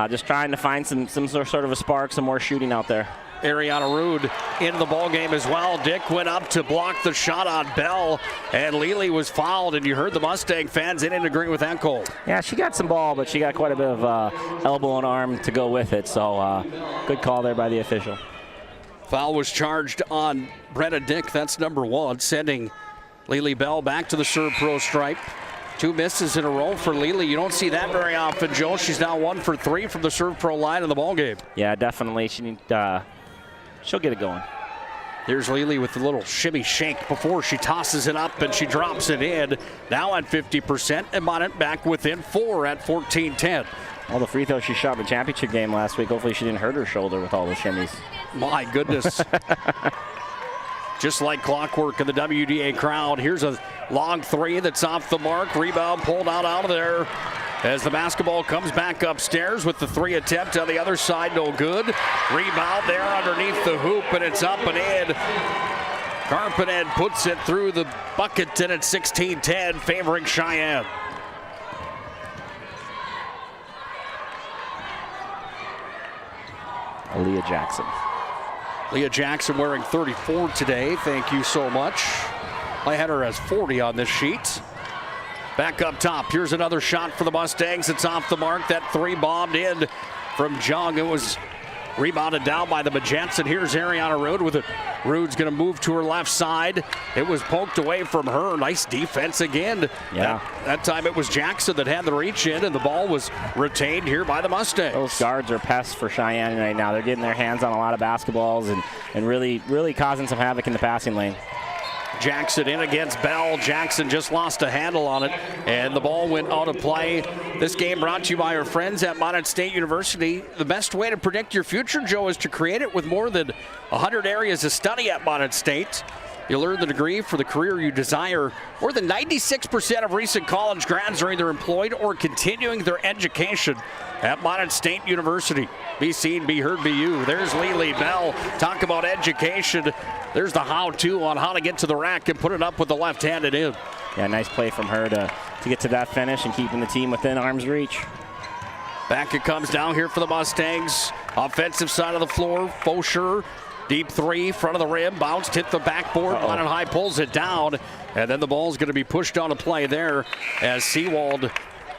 just trying to find some sort of a spark, some more shooting out there. Ariana Rude into the ball game as well. Dick went up to block the shot on Bell, and Lely was fouled, and you heard the Mustang fans. They didn't agree with that call. Yeah, she got some ball, but she got quite a bit of elbow and arm to go with it, so good call there by the official. Foul was charged on Brenna Dick. That's number 1, sending Lely Bell back to the ServPro stripe. 2 misses in a row for Lely. You don't see that very often, Joe. She's now 1 for 3 from the ServPro line in the ball game. Yeah, definitely. She'll get it going. Here's Lely with the little shimmy shake before she tosses it up and she drops it in. Now at 50%, and Bonnet back within 4 at 14-10. All the free throws she shot in the championship game last week. Hopefully she didn't hurt her shoulder with all the shimmies. My goodness. just like clockwork in the WDA crowd. Here's a long three that's off the mark. Rebound pulled out of there as the basketball comes back upstairs with the three attempt on the other side. No good. Rebound there underneath the hoop, and it's up and in. Carpenet puts it through the bucket, and it's 16-10, favoring Cheyenne. Leah Jackson. Leah Jackson wearing 34 today. Thank you so much. I had her as 40 on this sheet. Back up top. Here's another shot for the Mustangs. It's off the mark. That three bombed in from Jung. It was rebounded down by the Magents. And here's Ariana Rude with it. Rude's going to move to her left side. It was poked away from her. Nice defense again. Yeah. That time it was Jackson that had the reach in, and the ball was retained here by the Mustangs. Those guards are pests for Cheyenne right now. They're getting their hands on a lot of basketballs and really causing some havoc in the passing lane. Jackson in against Bell. Jackson just lost a handle on it, and the ball went out of play. This game brought to you by our friends at Monmouth State University. The best way to predict your future, Joe, is to create it with more than 100 areas of study at Monmouth State. You'll earn the degree for the career you desire. More than 96% of recent college grads are either employed or continuing their education at Monmouth State University. Be seen, be heard, be you. There's Lily Bell. Talk about education. There's the how-to on how to get to the rack and put it up with the left-handed in. Yeah, nice play from her to get to that finish and keeping the team within arm's reach. Back it comes down here for the Mustangs. Offensive side of the floor, Faucher. Deep three, front of the rim, bounced, hit the backboard. Monmouth High pulls it down, and then the ball's going to be pushed on a play there as Seawald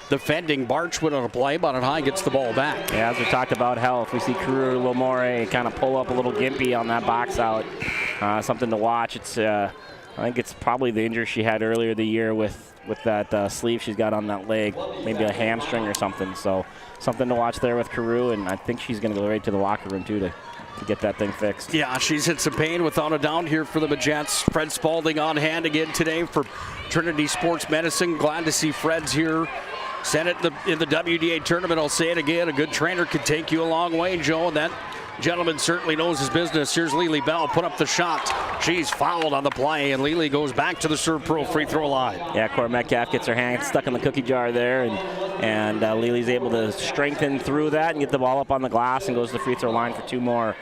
defending Barch went on a play. Monmouth High gets the ball back. Yeah, as we talked about health, we see Carew Lamore kind of pull up a little gimpy on that box out. Something to watch. It's I think it's probably the injury she had earlier the year with that sleeve she's got on that leg, maybe a hamstring or something. So something to watch there with Carew, and I think she's going to go right to the locker room too to get that thing fixed. Yeah, she's hit some pain without a doubt here for the Magents. Fred Spalding on hand again today for Trinity Sports Medicine. Glad to see Fred's here. Said it in the WDA tournament. I'll say it again. A good trainer can take you a long way, Joe, and that gentleman certainly knows his business. Here's Lily Bell, put up the shot. She's fouled on the play, and Lily goes back to the Serve Pro free throw line. Yeah, Cora Metcalf gets her hand stuck in the cookie jar there, and Lily's able to strengthen through that and get the ball up on the glass and goes to the free throw line for two more.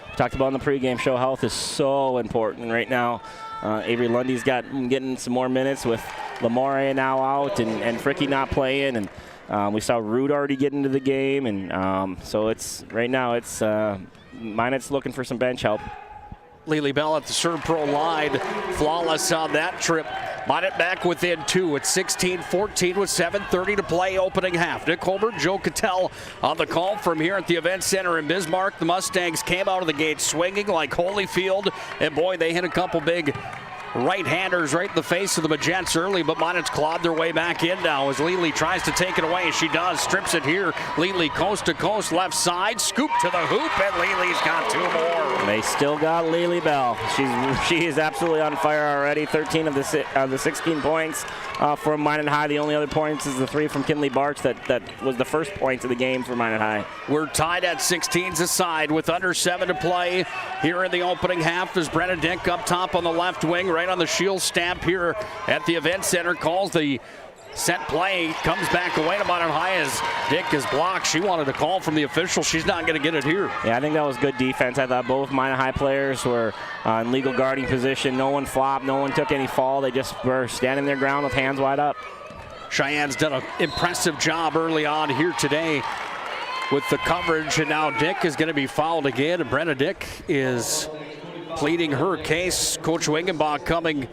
We talked about in the pregame show, health is so important right now. Avery Lundy's getting some more minutes with Lamore now out and Fricky not playing, and we saw Rude already get into the game, and so it's right now it's Minot's looking for some bench help. Lily Bell at the Serve Pro line, flawless on that trip. Minot back within two. It's 16-14 with 7:30 to play opening half. Nick Holbert, Joe Cattell on the call from here at the Event Center in Bismarck. The Mustangs came out of the gate swinging like Holyfield, and boy, they hit a couple big right-handers right in the face of the Magents early, but Minot's clawed their way back in now as Lily tries to take it away. She does, strips it here. Lily coast to coast, left side, scoop to the hoop, and Lily's got two more. They still got Lily Bell. She is absolutely on fire already. 13 of the 16 points from Minot High. The only other points is the three from Kinley Barch that was the first point of the game for Minot High. We're tied at 16s aside with under 7 to play here in the opening half as Brenna Dick up top on the left wing, right on the shield stamp here at the Event Center, calls the set play, comes back away to Monmouth High as Dick is blocked. She wanted a call from the official. She's not going to get it here. Yeah, I think that was good defense. I thought both Monmouth High players were in legal guarding position. No one flopped. No one took any fall. They just were standing their ground with hands wide up. Cheyenne's done an impressive job early on here today with the coverage, and now Dick is going to be fouled again, and Brenna Dick is pleading her case. Coach Wingenbach coming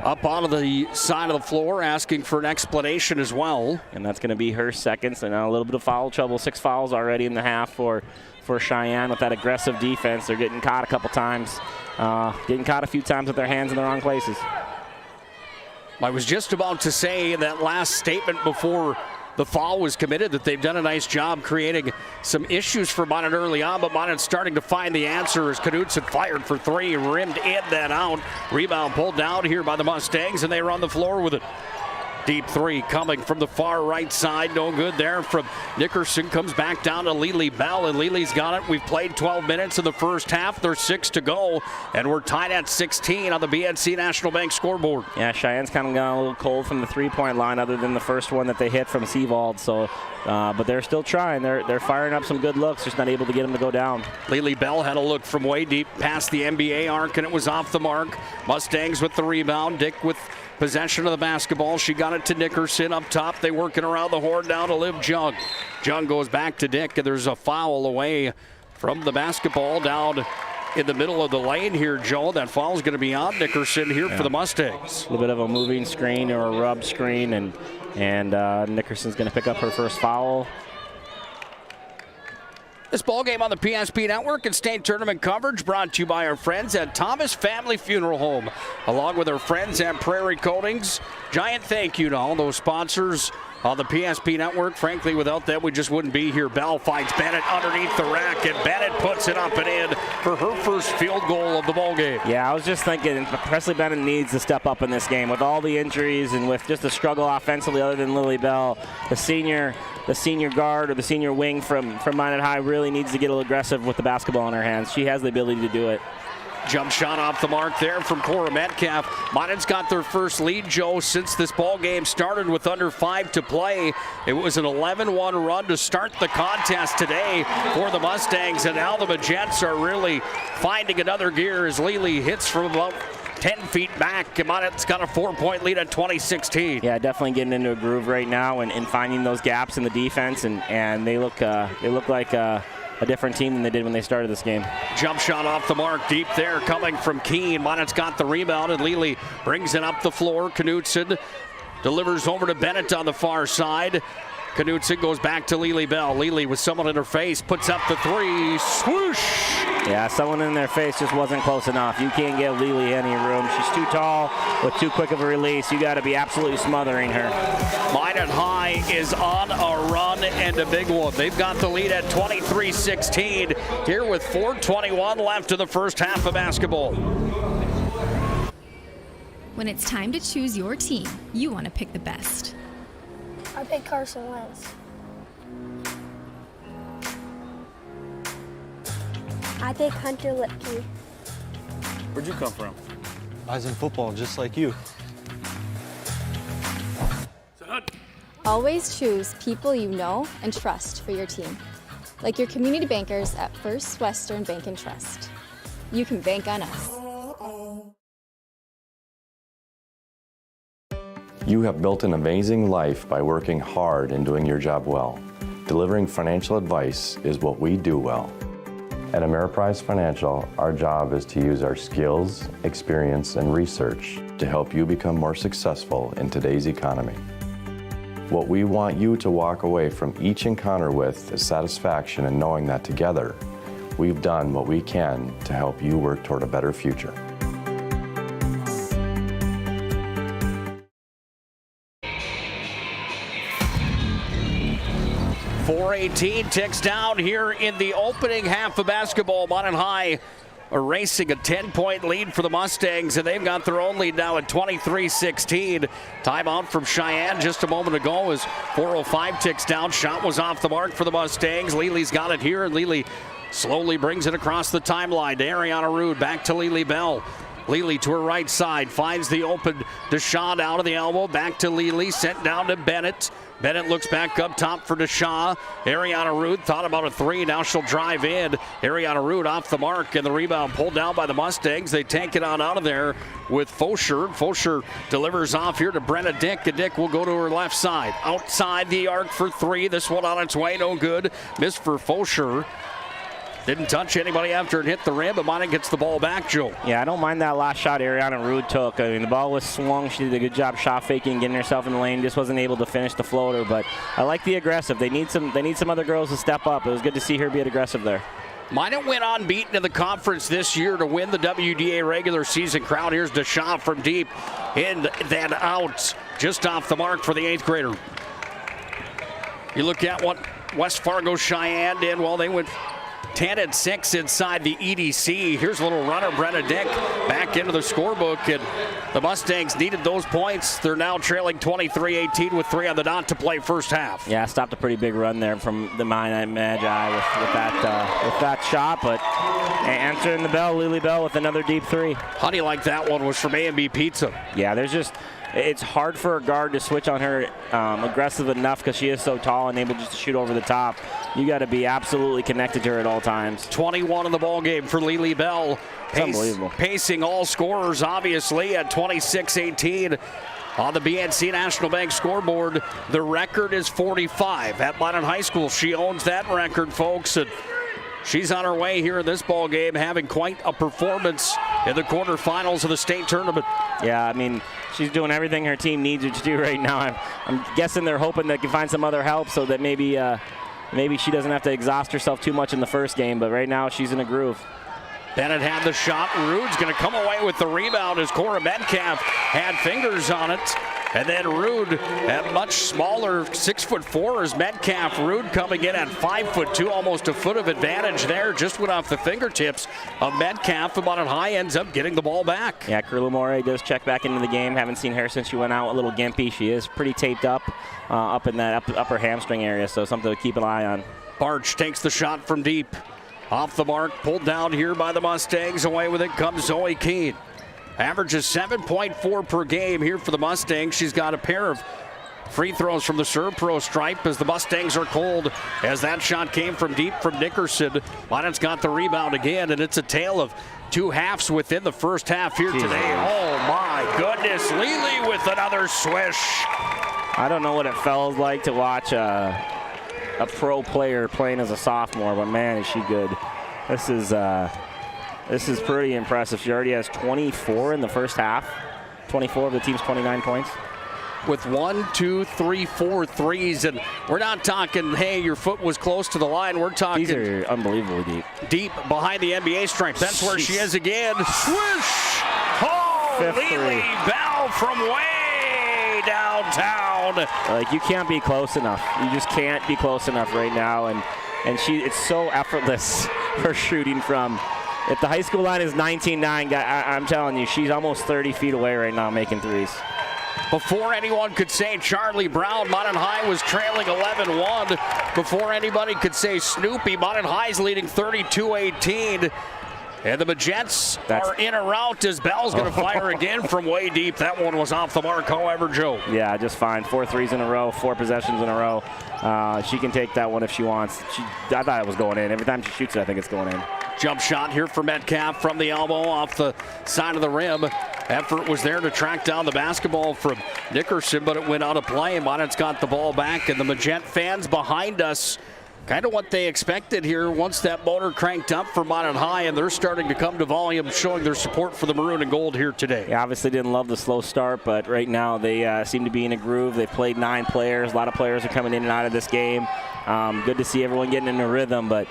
up onto the side of the floor asking for an explanation as well. And that's going to be her second, so now a little bit of foul trouble. 6 fouls already in the half for Cheyenne with that aggressive defense. They're getting caught a couple times, getting caught a few times with their hands in the wrong places. I was just about to say in that last statement before the foul was committed that they've done a nice job creating some issues for Monmouth early on, but Monmouth's starting to find the answer as Knudsen fired for 3, rimmed in, then out. Rebound pulled down here by the Mustangs, and they run the floor with it. Deep three coming from the far right side. No good there from Nickerson. Comes back down to Lily Bell, and Lily's got it. We've played 12 minutes in the first half. There's 6 to go, and we're tied at 16 on the BNC National Bank scoreboard. Yeah, Cheyenne's kind of gone a little cold from the three-point line other than the first one that they hit from Seavold. So, but they're still trying. They're firing up some good looks, just not able to get them to go down. Lily Bell had a look from way deep past the NBA arc, and it was off the mark. Mustangs with the rebound. Dick with possession of the basketball. She got it to Nickerson up top. They working around the horn down to Liv Jung. Jung goes back to Dick, and there's a foul away from the basketball down in the middle of the lane here, Joe. That foul is going to be on Nickerson here for the Mustangs. A little bit of a moving screen or a rub screen, and Nickerson's going to pick up her first foul. This ballgame on the PSP Network and state tournament coverage brought to you by our friends at Thomas Family Funeral Home, along with our friends at Prairie Coatings. Giant thank you to all those sponsors on the PSP Network. Frankly, without them, we just wouldn't be here. Bell finds Bennett underneath the rack, and Bennett puts it up and in for her first field goal of the ballgame. Yeah, I was just thinking Presley Bennett needs to step up in this game with all the injuries and with just the struggle offensively other than Lily Bell. The senior guard or the senior wing from Minot High really needs to get a little aggressive with the basketball in her hands. She has the ability to do it. Jump shot off the mark there from Cora Metcalf. Minot's got their first lead, Joe, since this ball game started with under 5 to play. It was an 11-1 run to start the contest today for the Mustangs, and now the Magents are really finding another gear as Lely hits from about 10 feet back. Minot's got a 4-point lead at 2016. Yeah, definitely getting into a groove right now and finding those gaps in the defense, and they look like a different team than they did when they started this game. Jump shot off the mark deep there coming from Keene. Minot's got the rebound, and Lely brings it up the floor. Knutson delivers over to Bennett on the far side. Knutson goes back to Lily Bell. Lily with someone in her face puts up the three. Swoosh! Yeah, someone in their face just wasn't close enough. You can't give Lily any room. She's too tall with too quick of a release. You got to be absolutely smothering her. Minot High is on a run, and a big one. They've got the lead at 23-16 here with 4:21 left in the first half of basketball. When it's time to choose your team, you want to pick the best. I picked Carson Wentz. I picked Hunter Lipke. Where'd you come from? I was in football, just like you. Always choose people you know and trust for your team, like your community bankers at First Western Bank and Trust. You can bank on us. You have built an amazing life by working hard and doing your job well. Delivering financial advice is what we do well. At Ameriprise Financial, our job is to use our skills, experience, and research to help you become more successful in today's economy. What we want you to walk away from each encounter with is satisfaction in knowing that together, we've done what we can to help you work toward a better future. .418 ticks down here in the opening half of basketball. Minot High erasing a 10-point lead for the Mustangs, and they've got their own lead now at 23-16. Timeout from Cheyenne just a moment ago as 4:05 ticks down. Shot was off the mark for the Mustangs. Lely's got it here, and Lely slowly brings it across the timeline to Ariana Rude. Back to Lily Bell. Lely to her right side, finds the open Deshaw out of the elbow. Back to Lely, sent down to Bennett. Bennett looks back up top for Deshaw. Ariana Rude thought about a three. Now she'll drive in. Ariana Rude off the mark, and the rebound pulled down by the Mustangs. They tank it on out of there with Fosher. Fosher delivers off here to Brenna Dick, and Dick will go to her left side. Outside the arc for three. This one on its way, no good. Missed for Fosher. Didn't touch anybody after it hit the rim, but Minot gets the ball back, Joe. Yeah, I don't mind that last shot Ariana Rude took. I mean, the ball was swung. She did a good job shot faking, getting herself in the lane. Just wasn't able to finish the floater, but I like the aggressive. They need some other girls to step up. It was good to see her be aggressive there. Minot went unbeaten in the conference this year to win the WDA regular season crown. Here's Deshaw from deep, in, then out. Just off the mark for the 8th grader. You look at what West Fargo Cheyenne did. Well, they went 10-6 inside the EDC. Here's a little runner, Brenna Dick, back into the scorebook, and the Mustangs needed those points. They're now trailing 23-18 with 3 on the dot to play first half. Yeah, stopped a pretty big run there from the Magi with that shot, but answering the bell, Lily Bell with another deep 3. How do you like that one? Was from A&B Pizza. Yeah, it's hard for a guard to switch on her aggressive enough because she is so tall and able just to shoot over the top. You got to be absolutely connected to her at all times. 21 in the ball game for Lily Bell. Unbelievable. Pacing all scorers, obviously, at 26-18. On the BNC National Bank scoreboard, the record is 45 at London High School. She owns that record, folks, and she's on her way here in this ball game, having quite a performance in the quarterfinals of the state tournament. Yeah, I mean, she's doing everything her team needs her to do right now. I'm guessing they're hoping they can find some other help so that maybe she doesn't have to exhaust herself too much in the first game, but right now she's in a groove. Bennett had the shot. Rude's going to come away with the rebound as Cora Metcalf had fingers on it. And then Rude at much smaller, 6'4" as Metcalf. Rude coming in at 5'2", almost a foot of advantage there. Just went off the fingertips of Metcalf. Mount High ends up getting the ball back. Yeah, Carla Moray does check back into the game. Haven't seen her since she went out a little gimpy. She is pretty taped up in that upper hamstring area, so something to keep an eye on. Barch takes the shot from deep. Off the mark, pulled down here by the Mustangs. Away with it comes Zoe Keene. Averages 7.4 per game here for the Mustangs. She's got a pair of free throws from the Serve Pro stripe as the Mustangs are cold. As that shot came from deep from Nickerson. Lonnet's got the rebound again, and it's a tale of 2 halves within the first half here today. Oh my goodness, Lely with another swish. I don't know what it felt like to watch a pro player playing as a sophomore, but man, is she good. This is pretty impressive. She already has 24 in the first half. 24 of the team's 29 points. With 1, 2, 3, 4 threes, and we're not talking, hey, your foot was close to the line. We're talking. These are unbelievably deep. Deep behind the NBA stripe. That's where she is again. Swish! Oh, Lily Bell from way downtown. Like, you can't be close enough. You just can't be close enough right now, and it's so effortless her shooting from. If the high school line is 19-9, I'm telling you, she's almost 30 feet away right now making threes. Before anyone could say Charlie Brown, Mountain High was trailing 11-1. Before anybody could say Snoopy, Mountain High's leading 32-18. And the Magents are in or out as Bell's going to fire again from way deep. That one was off the mark, however, Joe. Yeah, just fine. 4 threes in a row, 4 possessions in a row. She can take that one if she wants. I thought it was going in. Every time she shoots it, I think it's going in. Jump shot here for Metcalf from the elbow off the side of the rim. Effort was there to track down the basketball from Nickerson, but it went out of play. Monet's got the ball back, and the Magent fans behind us, kind of what they expected here once that motor cranked up for Mountain High, and they're starting to come to volume, showing their support for the maroon and gold here today. Yeah, obviously didn't love the slow start, but right now they seem to be in a groove. They've played 9 players. A lot of players are coming in and out of this game. Good to see everyone getting in a rhythm, but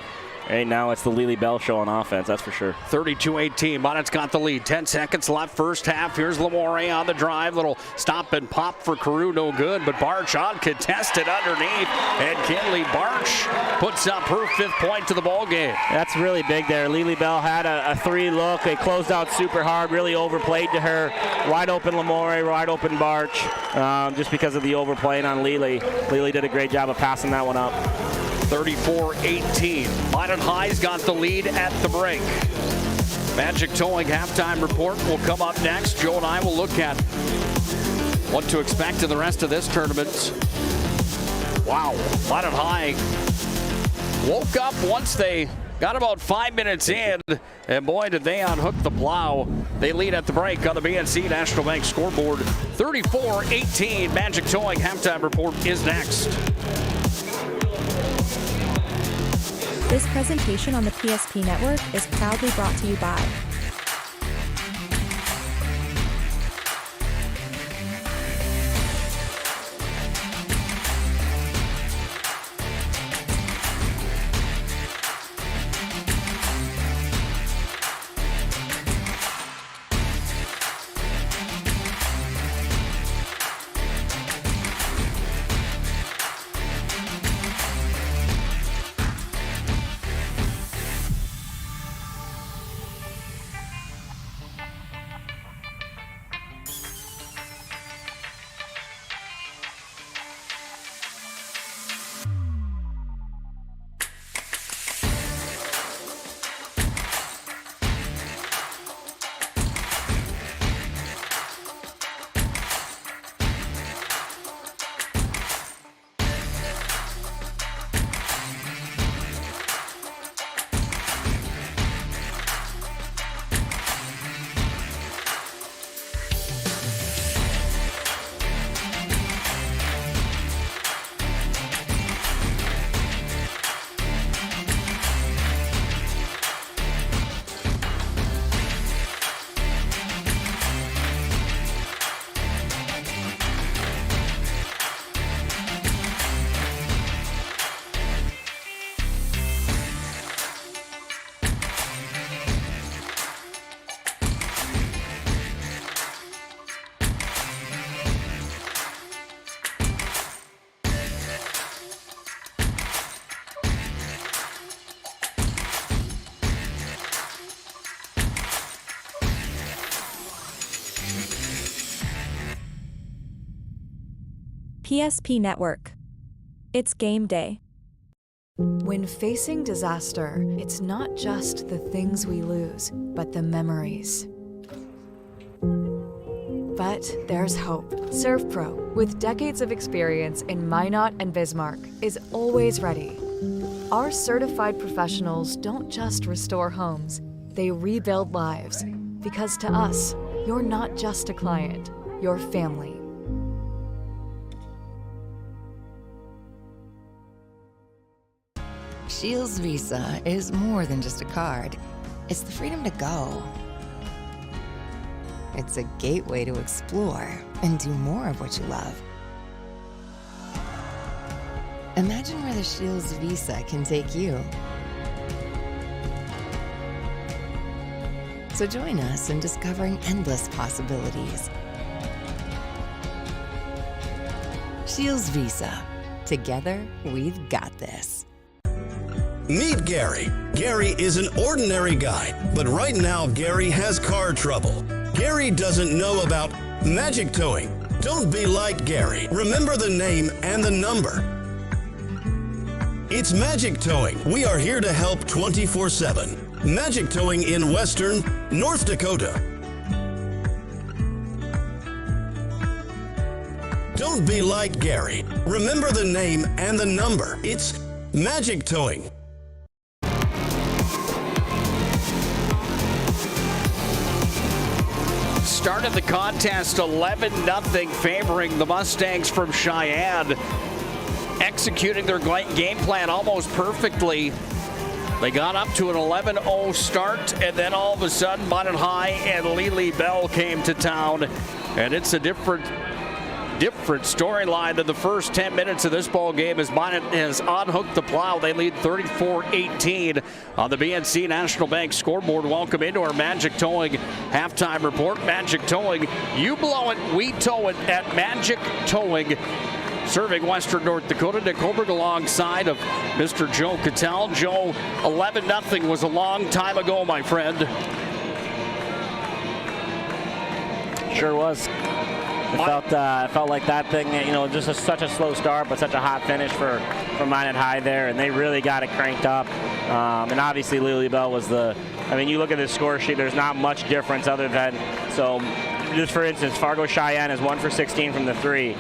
right now it's the Lily Bell show on offense, that's for sure. 32-18, Monet's got the lead. 10 seconds left first half. Here's Lamore on the drive. Little stop and pop for Carew, no good, but Barch uncontested underneath, and Kinley Barch puts up her 5th point to the ball game. That's really big there. Lily Bell had a 3 look. They closed out super hard, really overplayed to her. Wide open Lamore, wide open Barch, just because of the overplaying on Lily. Lily did a great job of passing that one up. 34-18. Mountain High's got the lead at the break. Magic Towing halftime report will come up next. Joe and I will look at what to expect in the rest of this tournament. Wow, Mountain High woke up once they got about 5 minutes in, and boy, did they unhook the plow. They lead at the break on the BNC National Bank scoreboard. 34-18. Magic Towing halftime report is next. This presentation on the PSP Network is proudly brought to you by PSP Network. It's game day. When facing disaster, it's not just the things we lose, but the memories. But there's hope. ServPro, with decades of experience in Minot and Bismarck, is always ready. Our certified professionals don't just restore homes, they rebuild lives. Because to us, you're not just a client, you're family. Shields Visa is more than just a card. It's the freedom to go. It's a gateway to explore and do more of what you love. Imagine where the Shields Visa can take you. So join us in discovering endless possibilities. Shields Visa. Together, we've got this. Meet Gary. Gary is an ordinary guy, but right now Gary has car trouble. Gary doesn't know about magic towing. Don't be like Gary. Remember the name and the number. It's Magic Towing. We are here to help 24/7. Magic Towing in Western North Dakota. Don't be like Gary. Remember the name and the number. It's Magic Towing. Started the contest 11-0, favoring the Mustangs from Cheyenne. Executing their game plan almost perfectly. They got up to an 11-0 start, and then all of a sudden, Minot High and Lily Bell came to town, and it's a different storyline than the first 10 minutes of this ball game as Minot has unhooked the plow. They lead 34-18 on the BNC National Bank scoreboard. Welcome into our Magic Towing halftime report. Magic Towing, you blow it, we tow it at Magic Towing. Serving Western North Dakota, Nick Holberg alongside of Mr. Joe Cattell. Joe, 11-0 was a long time ago, my friend. Sure was. It felt like that thing, just such a slow start, but such a hot finish for Minot High there, and they really got it cranked up. And obviously Lily Bell was you look at the score sheet, there's not much difference other than, just for instance, Fargo Cheyenne is 1 for 16 from the 3.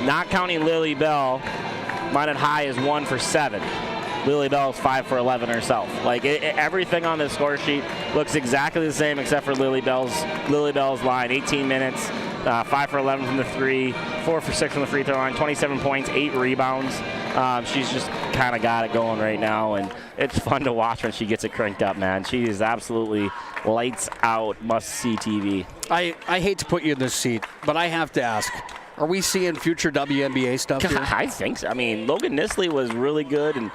Not counting Lily Bell, Minot High is 1 for 7. Lily Bell is 5 for 11 herself. Everything on the score sheet looks exactly the same except for Lily Bell's line. 18 minutes, 5 for 11 from the 3, 4 for 6 from the free throw line, 27 points, 8 rebounds. She's just kind of got it going right now, and it's fun to watch when she gets it cranked up, man. She is absolutely lights out, must-see TV. I hate to put you in this seat, but I have to ask. Are we seeing future WNBA stuff here? I think so. Logan Nisley was really good and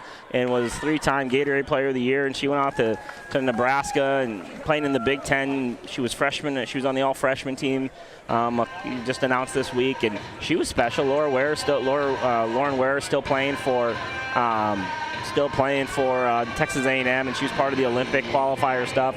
was 3-time Gatorade Player of the Year, and she went out to Nebraska and playing in the Big Ten. She was freshman. She was on the all-freshman team just announced this week, and she was special. Lauren Ware is still playing for Texas A&M, and she was part of the Olympic qualifier stuff.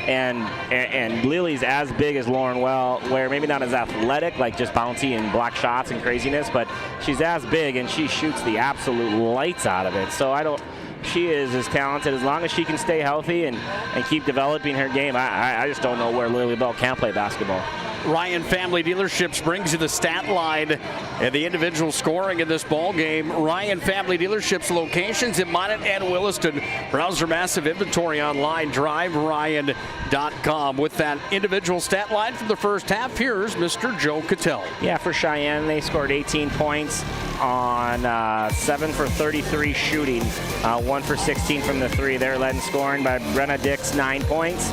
And Lily's as big as Lauren Ware, maybe not as athletic, like just bouncy and block shots and craziness, but she's as big, and she shoots the absolute lights out of it. So she is as talented as long as she can stay healthy and keep developing her game. I just don't know where Lily Bell can't play basketball. Ryan Family Dealerships brings you the stat line and the individual scoring in this ball game. Ryan Family Dealerships locations in Minot and Williston. Browse their massive inventory online, driveryan.com. With that individual stat line from the first half, here's Mr. Joe Cattell. Yeah, for Cheyenne, they scored 18 points on 7 for 33 shooting, 1 for 16 from the 3. They're led in scoring by Brenna Dix, 9 points,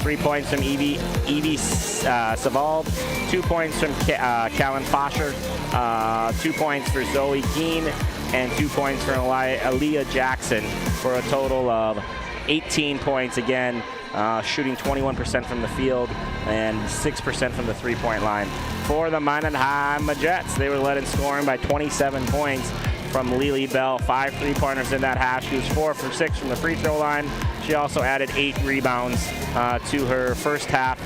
3 points from Evie Savald, 2 points from Callan Fosher, 2 points for Zoe Keene, and 2 points from Aaliyah Jackson for a total of 18 points again, shooting 21% from the field and 6% from the three-point line. For the Minot High Majettes, they were led in scoring by 27 points from Lily Bell, 5 three-pointers in that half. She was 4 for 6 from the free throw line. She also added 8 rebounds to her first half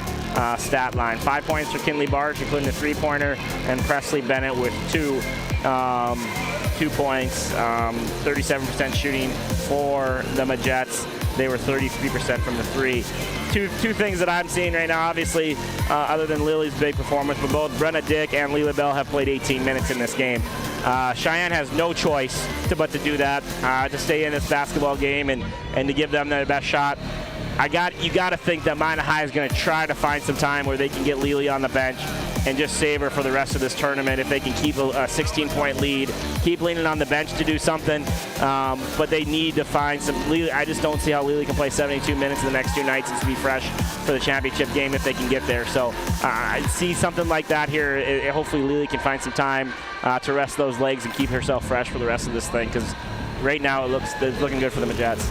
stat line. 5 points for Kinley Barge, including the three-pointer, and Presley Bennett with 2 2 points, 37% shooting for the Majets. They were 33% from the three. Two things that I'm seeing right now, obviously, other than Lily's big performance, but both Brenna Dick and Leela Bell have played 18 minutes in this game. Cheyenne has no choice but to do that, to stay in this basketball game and to give them their best shot. You got to think that Minot High is going to try to find some time where they can get Lily on the bench and just save her for the rest of this tournament if they can keep a 16-point lead, keep leaning on the bench to do something. But they need to find some. Lily, I just don't see how Lily can play 72 minutes in the next 2 nights and to be fresh for the championship game if they can get there. So I see something like that here. Hopefully Lily can find some time to rest those legs and keep herself fresh for the rest of this thing, because right now it's looking good for the Majets.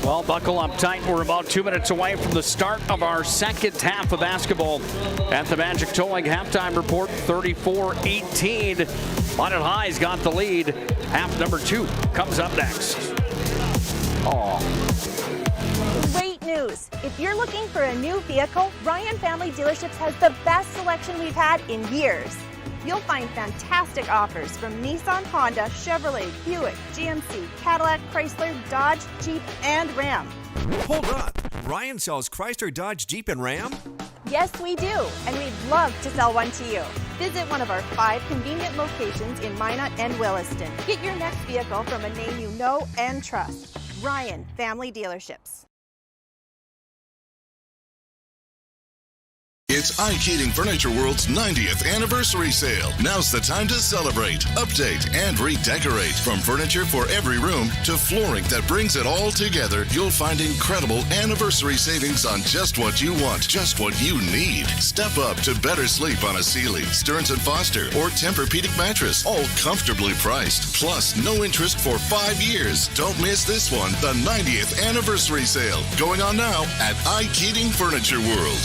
Well, buckle up tight. We're about 2 minutes away from the start of our second half of basketball at the Magic Towing halftime report. 34-18. Minot High's got the lead. Half number 2 comes up next. Great news. If you're looking for a new vehicle, Ryan Family Dealerships has the best selection we've had in years. You'll find fantastic offers from Nissan, Honda, Chevrolet, Buick, GMC, Cadillac, Chrysler, Dodge, Jeep, and Ram. Hold up. Ryan sells Chrysler, Dodge, Jeep, and Ram? Yes, we do, and we'd love to sell one to you. Visit one of our 5 convenient locations in Minot and Williston. Get your next vehicle from a name you know and trust. Ryan Family Dealerships. It's Ike Heating Furniture World's 90th anniversary sale. Now's the time to celebrate, update, and redecorate. From furniture for every room to flooring that brings it all together, you'll find incredible anniversary savings on just what you want, just what you need. Step up to better sleep on a Sealy, Stearns & Foster, or Tempur-Pedic mattress, all comfortably priced. Plus, no interest for 5 years. Don't miss this one, the 90th anniversary sale. Going on now at Ike Heating Furniture World.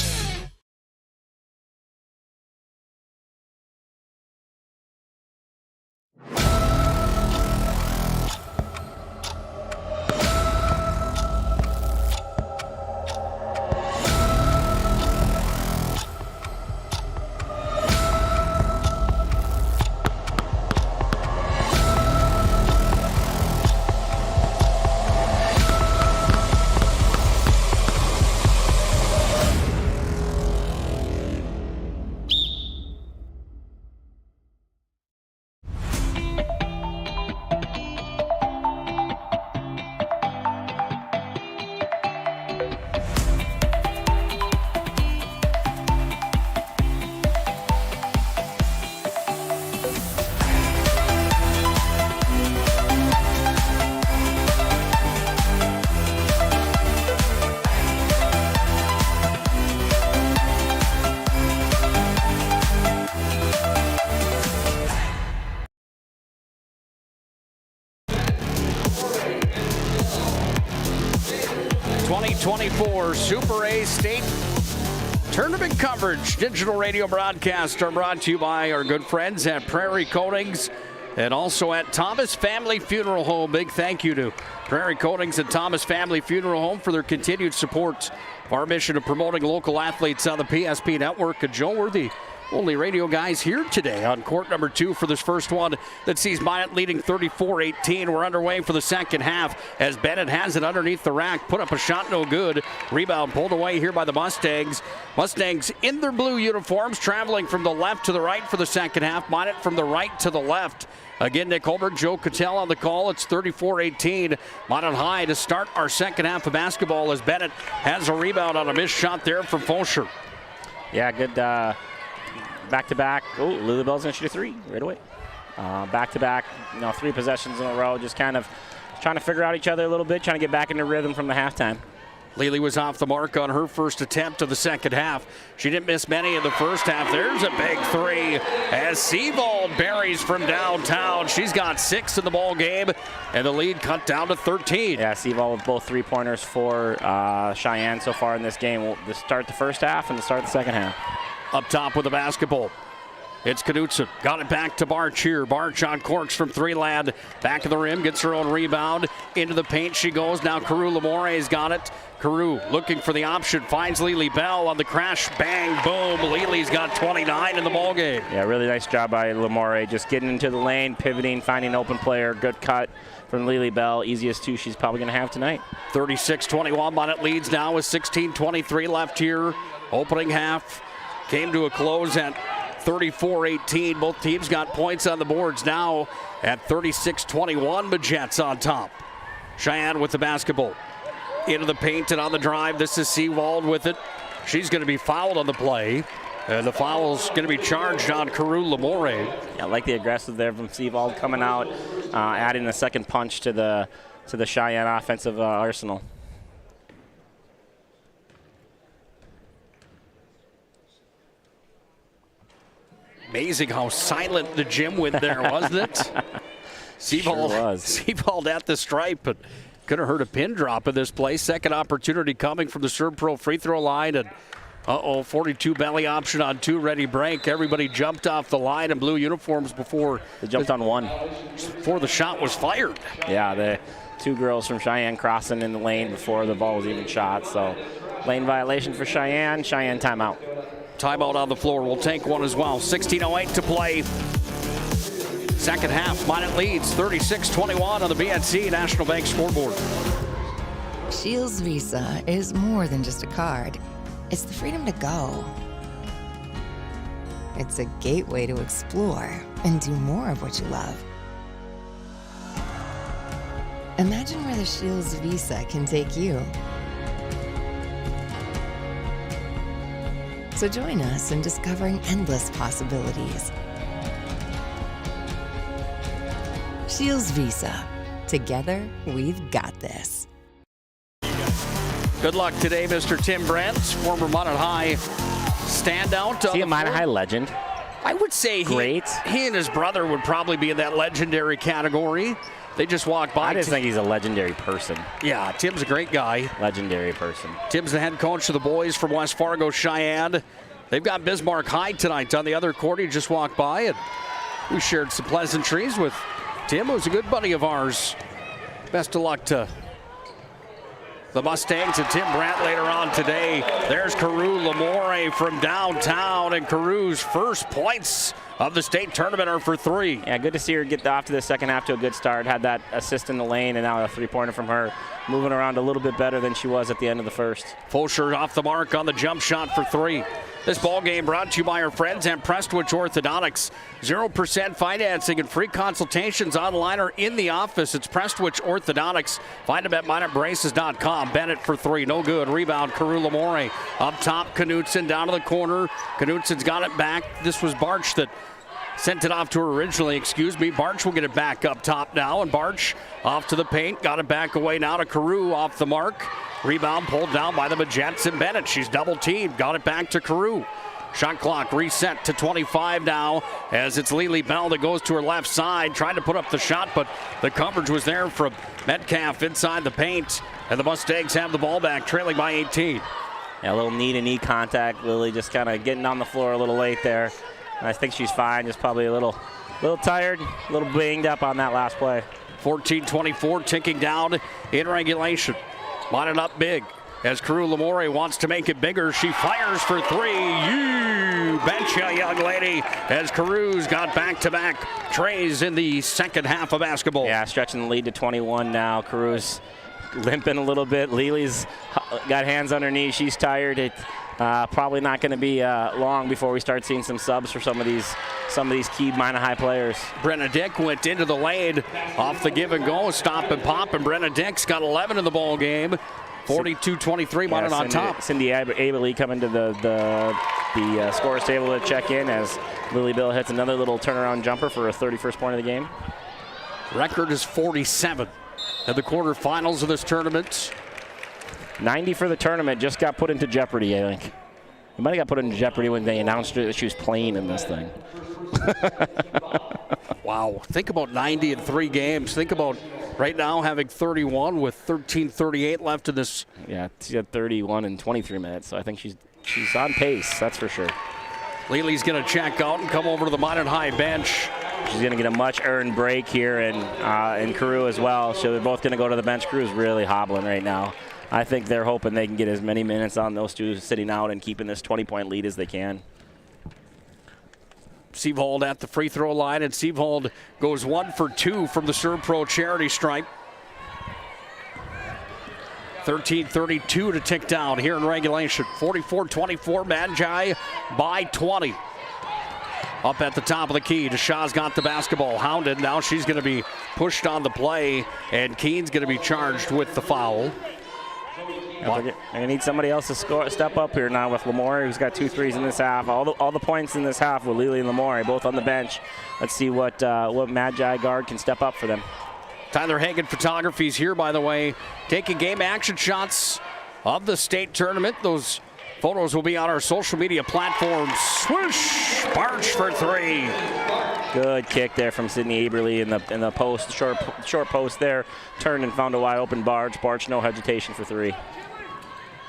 Super A State Tournament coverage. Digital radio broadcasts are brought to you by our good friends at Prairie Coatings and also at Thomas Family Funeral Home. Big thank you to Prairie Coatings and Thomas Family Funeral Home for their continued support of our mission of promoting local athletes on the PSP network. And Joe, we're the only radio guys here today on court number 2 for this first one that sees Minot leading 34-18. We're underway for the second half as Bennett has it underneath the rack. Put up a shot, no good. Rebound pulled away here by the Mustangs. Mustangs in their blue uniforms, traveling from the left to the right for the second half. Minot from the right to the left. Again, Nick Holbert, Joe Cattell on the call. It's 34-18. Minot High to start our second half of basketball as Bennett has a rebound on a missed shot there from Fosher. Yeah, good back-to-back. Oh, Lily Bell's going to shoot a 3 right away. Back-to-back, 3 possessions in a row. Just kind of trying to figure out each other a little bit, trying to get back into rhythm from the halftime. Lily was off the mark on her first attempt of the second half. She didn't miss many in the first half. There's a big 3 as Seavold buries from downtown. She's got 6 in the ball game, and the lead cut down to 13. Yeah, Seavold with both 3-pointers for Cheyenne so far in this game. We'll start the first half and the start the second half. Up top with the basketball. It's Knutson. Got it back to Barch here. Barch on corks from three land. Back of the rim. Gets her own rebound. Into the paint she goes. Now Carew Lamore's got it. Carew looking for the option. Finds Lily Bell on the crash. Bang, boom. Lily's got 29 in the ballgame. Yeah, really nice job by Lamore. Just getting into the lane, pivoting, finding an open player. Good cut from Lily Bell. Easiest two she's probably going to have tonight. 36-21. Bonnet leads now with 16:23 left here. Opening half came to a close at 34-18. Both teams got points on the boards now at 36-21. The Jets on top. Cheyenne with the basketball. Into the paint and on the drive. This is Seawald with it. She's going to be fouled on the play. And the foul's going to be charged on Carew Lamore. Yeah, I like the aggressive there from Seawald coming out, adding a second punch to the Cheyenne offensive arsenal. Amazing how silent the gym went there, wasn't it? Seawald at the stripe, but could have heard a pin drop in this play. Second opportunity coming from the ServPro free throw line. And 42 belly option on two, ready break. Everybody jumped off the line in blue uniforms before. They jumped on one. Before the shot was fired. Yeah, the two girls from Cheyenne crossing in the lane before the ball was even shot. So lane violation for Cheyenne. Cheyenne timeout. Timeout on the floor. We'll take one as well. 16:08 to play. Second half. Bonnet leads 36-21 on the BNC National Bank scoreboard. Shields Visa is more than just a card. It's the freedom to go. It's a gateway to explore and do more of what you love. Imagine where the Shields Visa can take you. So join us in discovering endless possibilities. Shields Visa. Together, we've got this. Good luck today, Mr. Tim Brent, former Minot High standout. Is he a Minot High legend? I would say he and his brother would probably be in that legendary category. They just walked by. I just think he's a legendary person. Yeah, Tim's a great guy. Legendary person. Tim's the head coach of the boys from West Fargo Cheyenne. They've got Bismarck High tonight on the other court. He just walked by, and we shared some pleasantries with Tim, who's a good buddy of ours. Best of luck to the Mustangs and Tim Brandt later on today. There's Carew Lamore from downtown, and Carew's first points of the state tournament are for three. Yeah, good to see her get off to the second half to a good start. Had that assist in the lane, and now a three-pointer from her. Moving around a little bit better than she was at the end of the first. Fulsher off the mark on the jump shot for three. This ball game brought to you by our friends at Prestwich Orthodontics. 0% financing and free consultations online or in the office. It's Prestwich Orthodontics. Find them at minotbraces.com. Bennett for three, no good. Rebound, Carew Lamore. Up top, Knutson down to the corner. Knutson's got it back. This was Barch that sent it off to her originally, Barch will get it back up top now, and Barch off to the paint. Got it back away now to Carew off the mark. Rebound pulled down by the Majets and Bennett. She's double teamed. Got it back to Carew. Shot clock reset to 25 now as it's Lily Bell that goes to her left side, trying to put up the shot, but the coverage was there from Metcalf inside the paint, and the Mustangs have the ball back, trailing by 18. Yeah, a little knee-to-knee contact. Lily just kind of getting on the floor a little late there. I think she's fine, just probably a little tired, a little banged up on that last play. 14-24, ticking down in regulation. Mounted up big as Carew Lamore wants to make it bigger. She fires for three. You betcha, young lady, as Carew's got back-to-back trays in the second half of basketball. Yeah, stretching the lead to 21 now. Carew's limping a little bit. Lily's got hands on her knees. She's tired. Probably not going to be long before we start seeing some subs for some of these key Minot High players. Brenna Dick went into the lane off the give and go, stop and pop, and Brenna Dick's got 11 in the ball game. 42-23, Minot on top. Cindy Aberle coming to the scorer's table to check in as Lily Bell hits another little turnaround jumper for her 31st point of the game. Record is 47 at the quarterfinals of this tournament. 90 for the tournament, just got put into jeopardy, I think. It might have got put into jeopardy when they announced that she was playing in this thing. Wow, think about 90 in 3 games. Think about right now having 31 with 13:38 left in this. Yeah, she had 31 in 23 minutes, so I think she's on pace, that's for sure. Lely's going to check out and come over to the Minot High bench. She's going to get a much-earned break here, and Carew as well. So they're both going to go to the bench. Carew's really hobbling right now. I think they're hoping they can get as many minutes on those two sitting out and keeping this 20-point lead as they can. Sievhold at the free throw line, and Sievhold goes 1 for 2 from the Serve Pro charity stripe. 13:32 to tick down here in regulation. 44-24, Magi by 20. Up at the top of the key, Deshaw's got the basketball, hounded. Now she's going to be pushed on the play, and Keene's going to be charged with the foul. They need somebody else to step up here now with Lamore, who's got 2 threes in this half. All the points in this half with Lily and Lamore, both on the bench. Let's see what Magi guard can step up for them. Tyler Hagan Photography's here, by the way, taking game action shots of the state tournament. Those photos will be on our social media platforms. Swoosh! Barch for 3. Good kick there from Sydney Eberly in the post, short post there. Turned and found a wide open Barch. Barch, no hesitation for 3.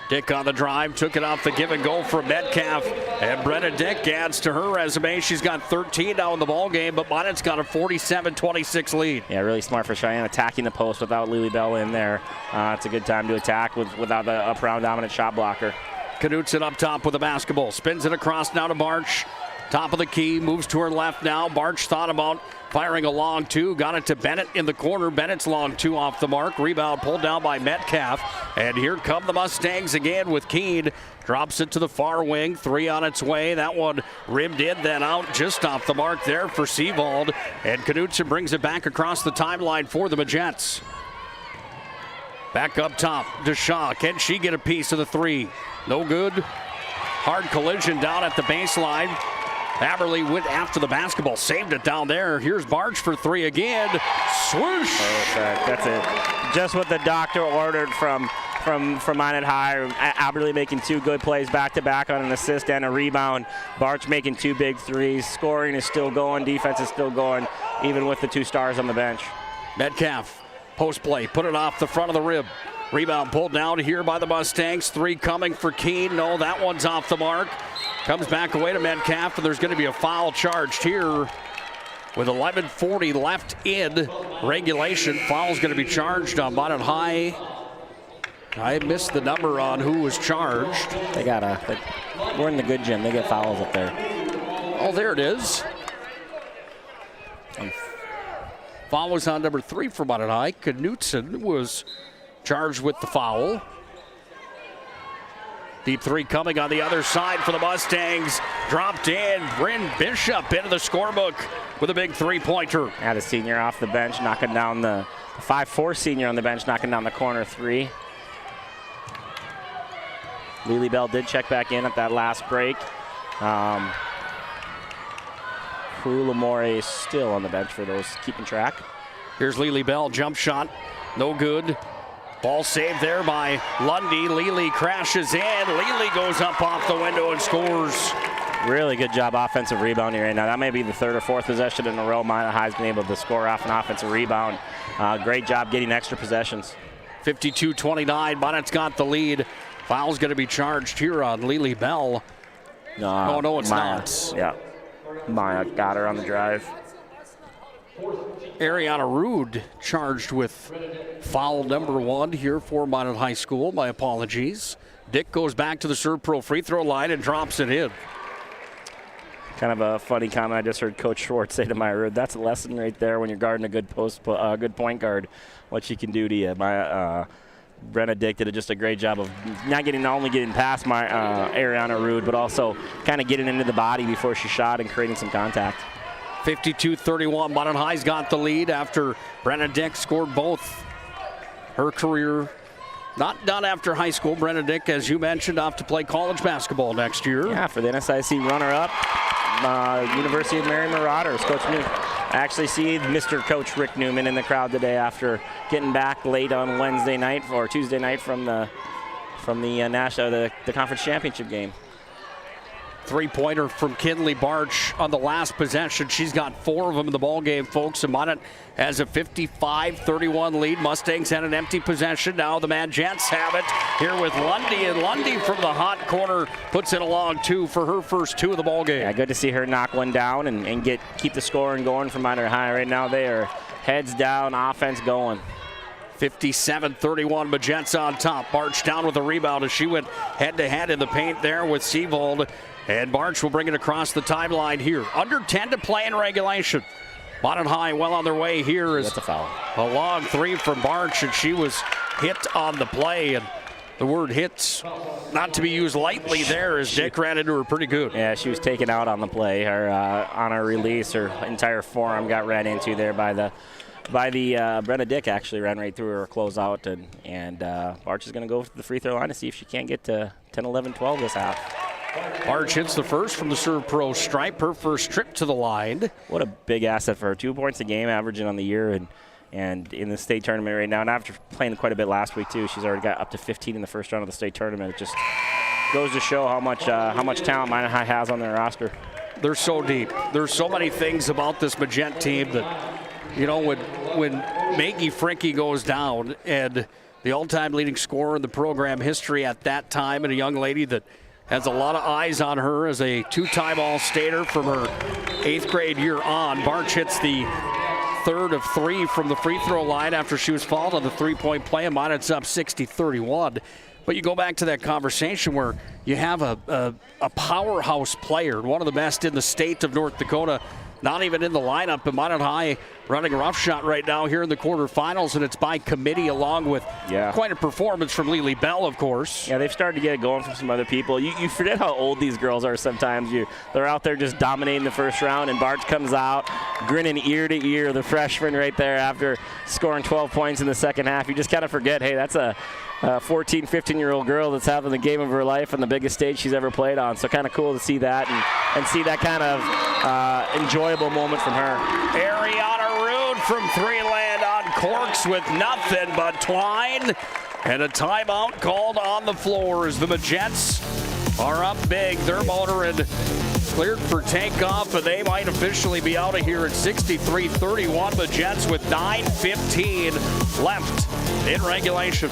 Dick on the drive, took it off the give and go from Metcalf. And Brenna Dick adds to her resume. She's got 13 now in the ball game, but Minot's got a 47-26 lead. Yeah, really smart for Cheyenne, attacking the post without Lily Bell in there. It's a good time to attack without the up-round dominant shot blocker. Knutson up top with the basketball. Spins it across now to Barch. Top of the key, moves to her left now. Barch thought about firing a long 2. Got it to Bennett in the corner. Bennett's long 2 off the mark. Rebound pulled down by Metcalf. And here come the Mustangs again with Keene. Drops it to the far wing. 3 on its way. That one rimmed in, then out just off the mark there for Sievald. And Knutson brings it back across the timeline for the Majettes. Back up top, Deshaw. Can she get a piece of the 3? No good. Hard collision down at the baseline. Haberly went after the basketball, saved it down there. Here's Barch for 3 again. Swoosh! Perfect. That's it. Just what the doctor ordered from Minot High. Haberly making 2 good plays back-to-back on an assist and a rebound. Barch making 2 big threes. Scoring is still going. Defense is still going, even with the 2 stars on the bench. Metcalf, post play, put it off the front of the rib. Rebound pulled down here by the Mustangs. 3 coming for Keene. No, that one's off the mark. Comes back away to Metcalf, and there's going to be a foul charged here with 11:40 left in regulation. Foul's going to be charged on Minot High. I missed the number on who was charged. We're in the good gym. They get fouls up there. Oh, there it is. Foul was on number 3 for Minot High. Knutson was charged with the foul. Deep 3 coming on the other side for the Mustangs. Dropped in. Bryn Bishop into the scorebook with a big 3-pointer. Had a senior off the bench, knocking down the 5'4" senior on the bench, knocking down the corner 3. Lily Bell did check back in at that last break. Crew Lamore is still on the bench for those keeping track. Here's Lily Bell, jump shot, no good. Ball saved there by Lundy. Lely crashes in. Lely goes up off the window and scores. Really good job offensive rebounding right now. That may be the 3rd or 4th possession in a row Minot High's been able to score off an offensive rebound. Great job getting extra possessions. 52-29, Minot's got the lead. Foul's going to be charged here on Lily Bell. No, it's not. Yeah, Minot got her on the drive. Ariana Rude charged with foul number 1 here for Minot High School. My apologies. Dick goes back to the Serve Pro free throw line and drops it in. Kind of a funny comment I just heard Coach Schwartz say to Maya Rude. That's a lesson right there when you're guarding a good good point guard, what she can do to you. Brenna Dick did just a great job of not only getting past Ariana Rude, but also kind of getting into the body before she shot and creating some contact. 52-31, Minot High's got the lead after Brenna Dick scored both her career. Not done after high school. Brenna Dick, as you mentioned, off to play college basketball next year. Yeah, for the NSIC runner-up, University of Mary Marauders. Coach Newman. I actually see Mr. Coach Rick Newman in the crowd today after getting back late on Wednesday night or Tuesday night from the conference championship game. Three-pointer from Kinley Barch on the last possession. She's got 4 of them in the ballgame, folks. And Minot has a 55-31 lead. Mustangs had an empty possession. Now the Mad Jets have it here with Lundy. And Lundy from the hot corner puts it along 2 for her first 2 of the ballgame. Yeah, good to see her knock one down and keep the scoring going for Minot High. Right now they are heads down, offense going. 57-31, Magents on top. Barch down with a rebound as she went head-to-head in the paint there with Seavold. And Barch will bring it across the timeline here. Under 10 to play in regulation. Minot High well on their way here. That's a foul. A long 3 from Barch, and she was hit on the play. And the word hits not to be used lightly there as Dick ran into her pretty good. Yeah, she was taken out on the play. Her on her release, her entire forearm got ran into there by the Brenna Dick actually ran right through her closeout, and Barch is going to go to the free throw line to see if she can't get to 10, 11, 12 this half. Barch hits the first from the Serve Pro stripe, her first trip to the line. What a big asset for her. 2 points a game averaging on the year, and in the state tournament right now. And after playing quite a bit last week too, she's already got up to 15 in the first round of the state tournament. It just goes to show how much talent Minot High has on their roster. They're so deep. There's so many things about this Magent team that, you know, when Maggie Franke goes down, and the all-time leading scorer in the program history at that time, and a young lady that has a lot of eyes on her as a 2-time All-Stater from her 8th grade year on. Barch hits the 3rd of 3 from the free throw line after she was fouled on the 3-point play, and Minot's up 60-31. But you go back to that conversation where you have a powerhouse player, one of the best in the state of North Dakota, not even in the lineup, but Minot High running a rough shot right now here in the quarterfinals, and it's by committee along with quite a performance from Lily Bell, of course. Yeah, they've started to get it going from some other people. You forget how old these girls are sometimes. They're out there just dominating the first round, and Barch comes out grinning ear to ear, the freshman right there after scoring 12 points in the second half. You just kind of forget, hey, that's a 14, 15-year-old girl that's having the game of her life on the biggest stage she's ever played on. So kind of cool to see that and see that kind of enjoyable moment from her. Ariana Rude from 3 land on corks with nothing but twine. And a timeout called on the floor as the Magents are up big. Their motor and cleared for takeoff, and they might officially be out of here at 63-31. Magents with 9:15 left in regulation.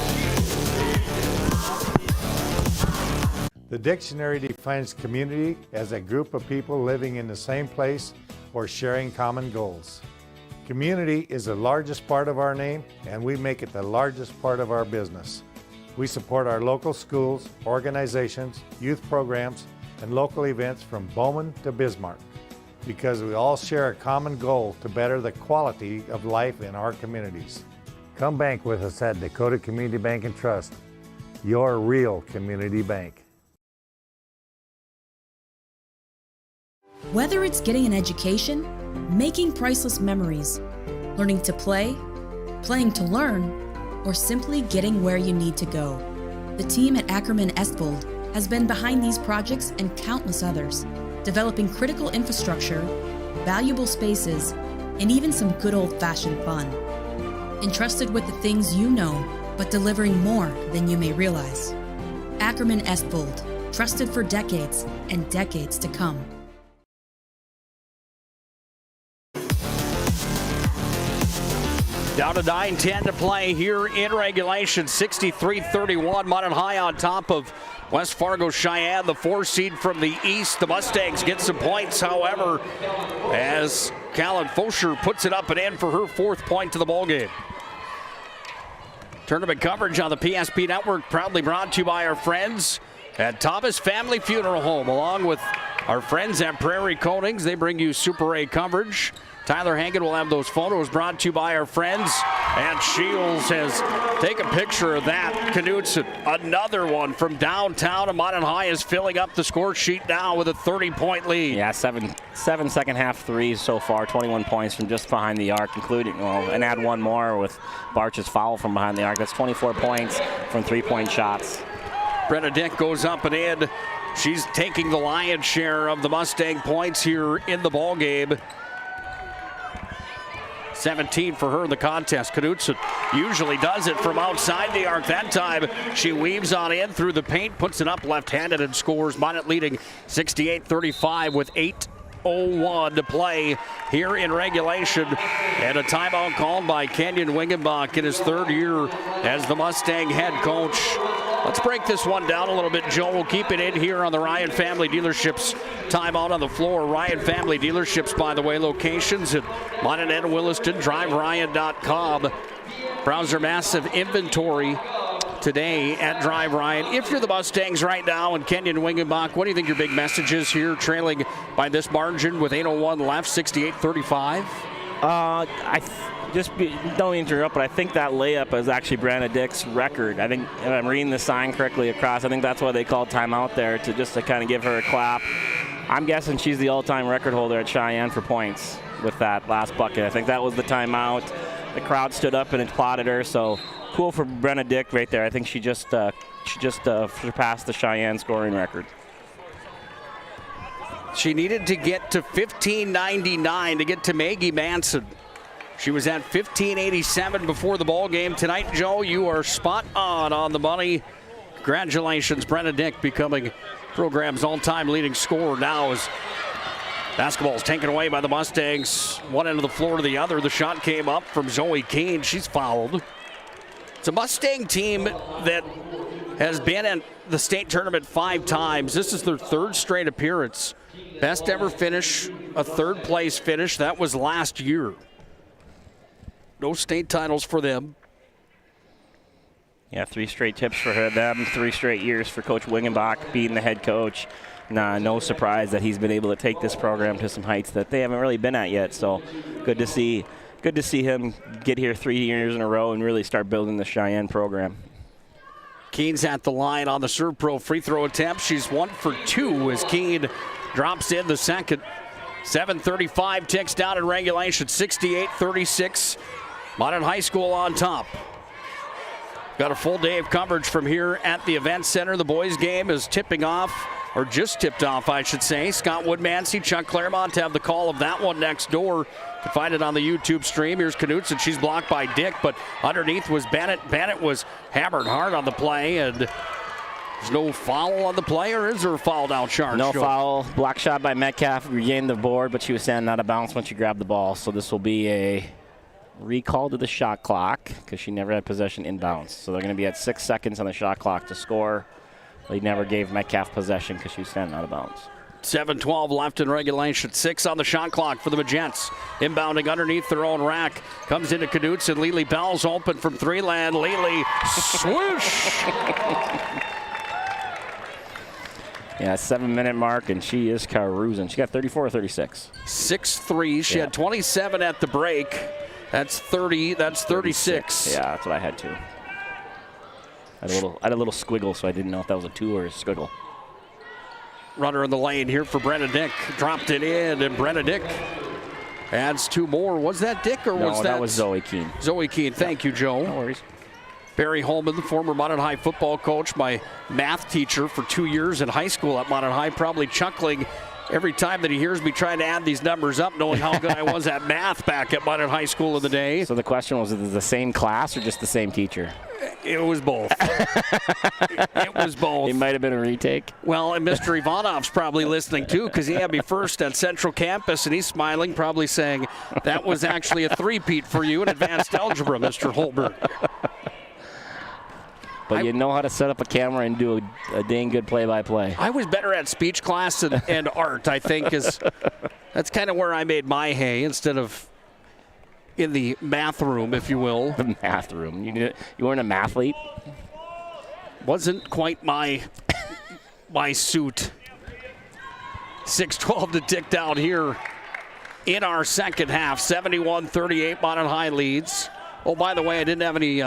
The dictionary defines community as a group of people living in the same place or sharing common goals. Community is the largest part of our name, and we make it the largest part of our business. We support our local schools, organizations, youth programs, and local events from Bowman to Bismarck, because we all share a common goal to better the quality of life in our communities. Come bank with us at Dakota Community Bank and Trust, your real community bank. Whether it's getting an education, making priceless memories, learning to play, playing to learn, or simply getting where you need to go, the team at Ackerman Estvold has been behind these projects and countless others, developing critical infrastructure, valuable spaces, and even some good old-fashioned fun. Entrusted with the things you know, but delivering more than you may realize. Ackerman Estvold, trusted for decades and decades to come. Down to 9:10 to play here in regulation. 63-31. Minot High on top of West Fargo Cheyenne, the 4 seed from the east. The Mustangs get some points, however, as Callan Fosher puts it up and in for her 4th point to the ballgame. Tournament coverage on the PSP Network, proudly brought to you by our friends at Thomas Family Funeral Home, along with our friends at Prairie Coatings. They bring you Super A coverage. Tyler Hagen will have those photos brought to you by our friends at Shields. Take a picture of that. Knutson, another one from downtown, and Minot High is filling up the score sheet now with a 30-point lead. Yeah, seven second half threes so far, 21 points from just behind the arc, including, and add one more with Barch's foul from behind the arc. That's 24 points from 3-point shots. Brenna Dick goes up and in. She's taking the lion's share of the Mustang points here in the ballgame. 17 for her in the contest. Knudsen usually does it from outside the arc. That time she weaves on in through the paint, puts it up left-handed and scores. Minot leading 68-35 with 8:01 to play here in regulation. And a timeout called by Kenyon Wingenbach in his third year as the Mustang head coach. Let's break this one down a little bit, Joe. We'll keep it in here on the Ryan Family Dealerships timeout on the floor. Ryan Family Dealerships, by the way, locations at Minot and Williston. DriveRyan.com. Browse their massive inventory today at Drive Ryan. If you're the Mustangs right now and Kenyon Wingenbach, what do you think your big message is here, trailing by this margin with 8:01 left, 68-35? Don't interrupt, but I think that layup is actually Brenna Dick's record. I think, if I'm reading the sign correctly across, I think that's why they called timeout there, to kind of give her a clap. I'm guessing she's the all-time record holder at Cheyenne for points with that last bucket. I think that was the timeout. The crowd stood up and applauded her, so cool for Brenna Dick right there. I think she just surpassed the Cheyenne scoring record. She needed to get to 1599 to get to Maggie Manson. She was at 1587 before the ball game tonight. Joe, you are spot on the money. Congratulations, Brenna Dick, becoming program's all-time leading scorer now as basketball is taken away by the Mustangs. One end of the floor to the other. The shot came up from Zoe Keane. She's fouled. It's a Mustang team that has been in the state tournament 5 times. This is their 3rd straight appearance. Best ever finish, a 3rd place finish. That was last year. No state titles for them. Yeah, 3 straight tips for them, 3 straight years for Coach Wingenbach being the head coach. No surprise that he's been able to take this program to some heights that they haven't really been at yet. So good to see him get here 3 years in a row and really start building the Cheyenne program. Keane's at the line on the Serve Pro free throw attempt. She's 1 for 2 as Keane drops in the second. 7:35 ticks down in regulation, 68-36. Minot High School on top. Got a full day of coverage from here at the Event Center. The boys game is tipping off, or just tipped off, I should say. Scott Woodmansey, Chuck Claremont have the call of that one next door. You can find it on the YouTube stream. Here's Knudsen. She's blocked by Dick, but underneath was Bennett. Bennett was hammered hard on the play, and there's no foul on the play, or is there a foul down charge? No foul. Block shot by Metcalf. Regained the board, but she was standing out of bounds when she grabbed the ball. So this will be a recall to the shot clock because she never had possession inbounds. So they're going to be at 6 seconds on the shot clock to score. They never gave Metcalf possession because she was standing out of bounds. 7:12 left in regulation. 6 on the shot clock for the Magents. Inbounding underneath their own rack. Comes into Knudsen. Lely Bell's open from 3 land. Lely, swoosh! Yeah, 7-minute mark, and she is cruising. She got 34 or 36. 6 She had 27 at the break. That's 30. That's 36. Yeah, that's what I had too. I had a little squiggle, so I didn't know if that was a 2 or a squiggle. Runner in the lane here for Brenna Dick. Dropped it in, and Brenna Dick adds 2 more. Was that Dick, or was that? No, that was Zoe Keane. Zoe Keane. Thank you, Joe. No worries. Barry Holman, the former Minot High football coach, my math teacher for 2 years in high school at Minot High, probably chuckling every time that he hears me trying to add these numbers up, knowing how good I was at math back at Minot High School in the day. So the question was, is it the same class or just the same teacher? It was both. It was both. It might have been a retake. Well, and Mr. Ivanov's probably listening too, because he had me first at Central Campus, and he's smiling, probably saying, that was actually a three-peat for you in advanced algebra, Mr. Holberg. But you know how to set up a camera and do a dang good play-by-play. I was better at speech class and art, I think. That's kind of where I made my hay instead of in the math room, if you will. The math room. You weren't a mathlete? Wasn't quite my suit. 6:12 to tick down here in our second half. 71-38, Minot High leads. Oh, by the way, I didn't have any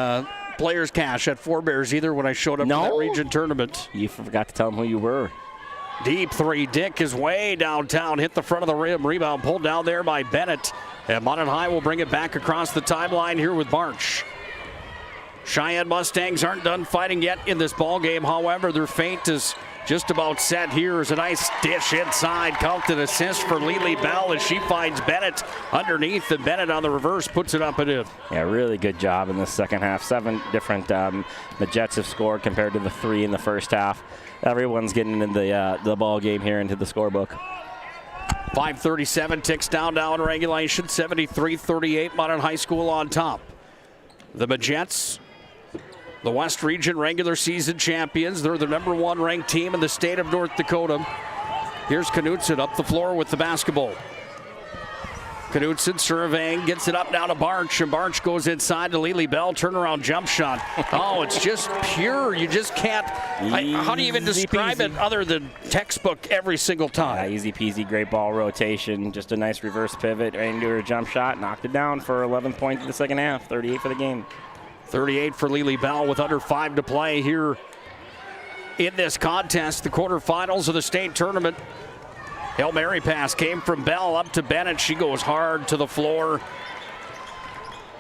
players cash at Forebears either when I showed up to that region tournament. You forgot to tell them who you were. Deep 3. Dick is way downtown. Hit the front of the rim. Rebound pulled down there by Bennett. And Minot High will bring it back across the timeline here with March. Cheyenne Mustangs aren't done fighting yet in this ball game. However, their fate is just about set. Here is a nice dish inside. Counted assist for Lily Bell as she finds Bennett underneath, and Bennett on the reverse puts it up and in. Yeah, really good job in the second half. 7 different the Jets have scored compared to the 3 in the first half. Everyone's getting in the ball game here into the scorebook. 5:37 ticks down in regulation. 73-38, Modern High School on top. The Majets, the West Region regular season champions. They're the #1 ranked team in the state of North Dakota. Here's Knutson up the floor with the basketball. Knutson surveying, gets it up now to Barch, and Barch goes inside to Lily Bell. Turnaround jump shot. Oh, it's just pure. You just can't. How do you even describe it other than textbook every single time? Easy peasy, great ball rotation. Just a nice reverse pivot into her jump shot. Knocked it down for 11 points in the second half. 38 for the game. 38 for Lily Bell with under 5 to play here in this contest. The quarterfinals of the state tournament. Hail Mary pass came from Bell up to Bennett. She goes hard to the floor.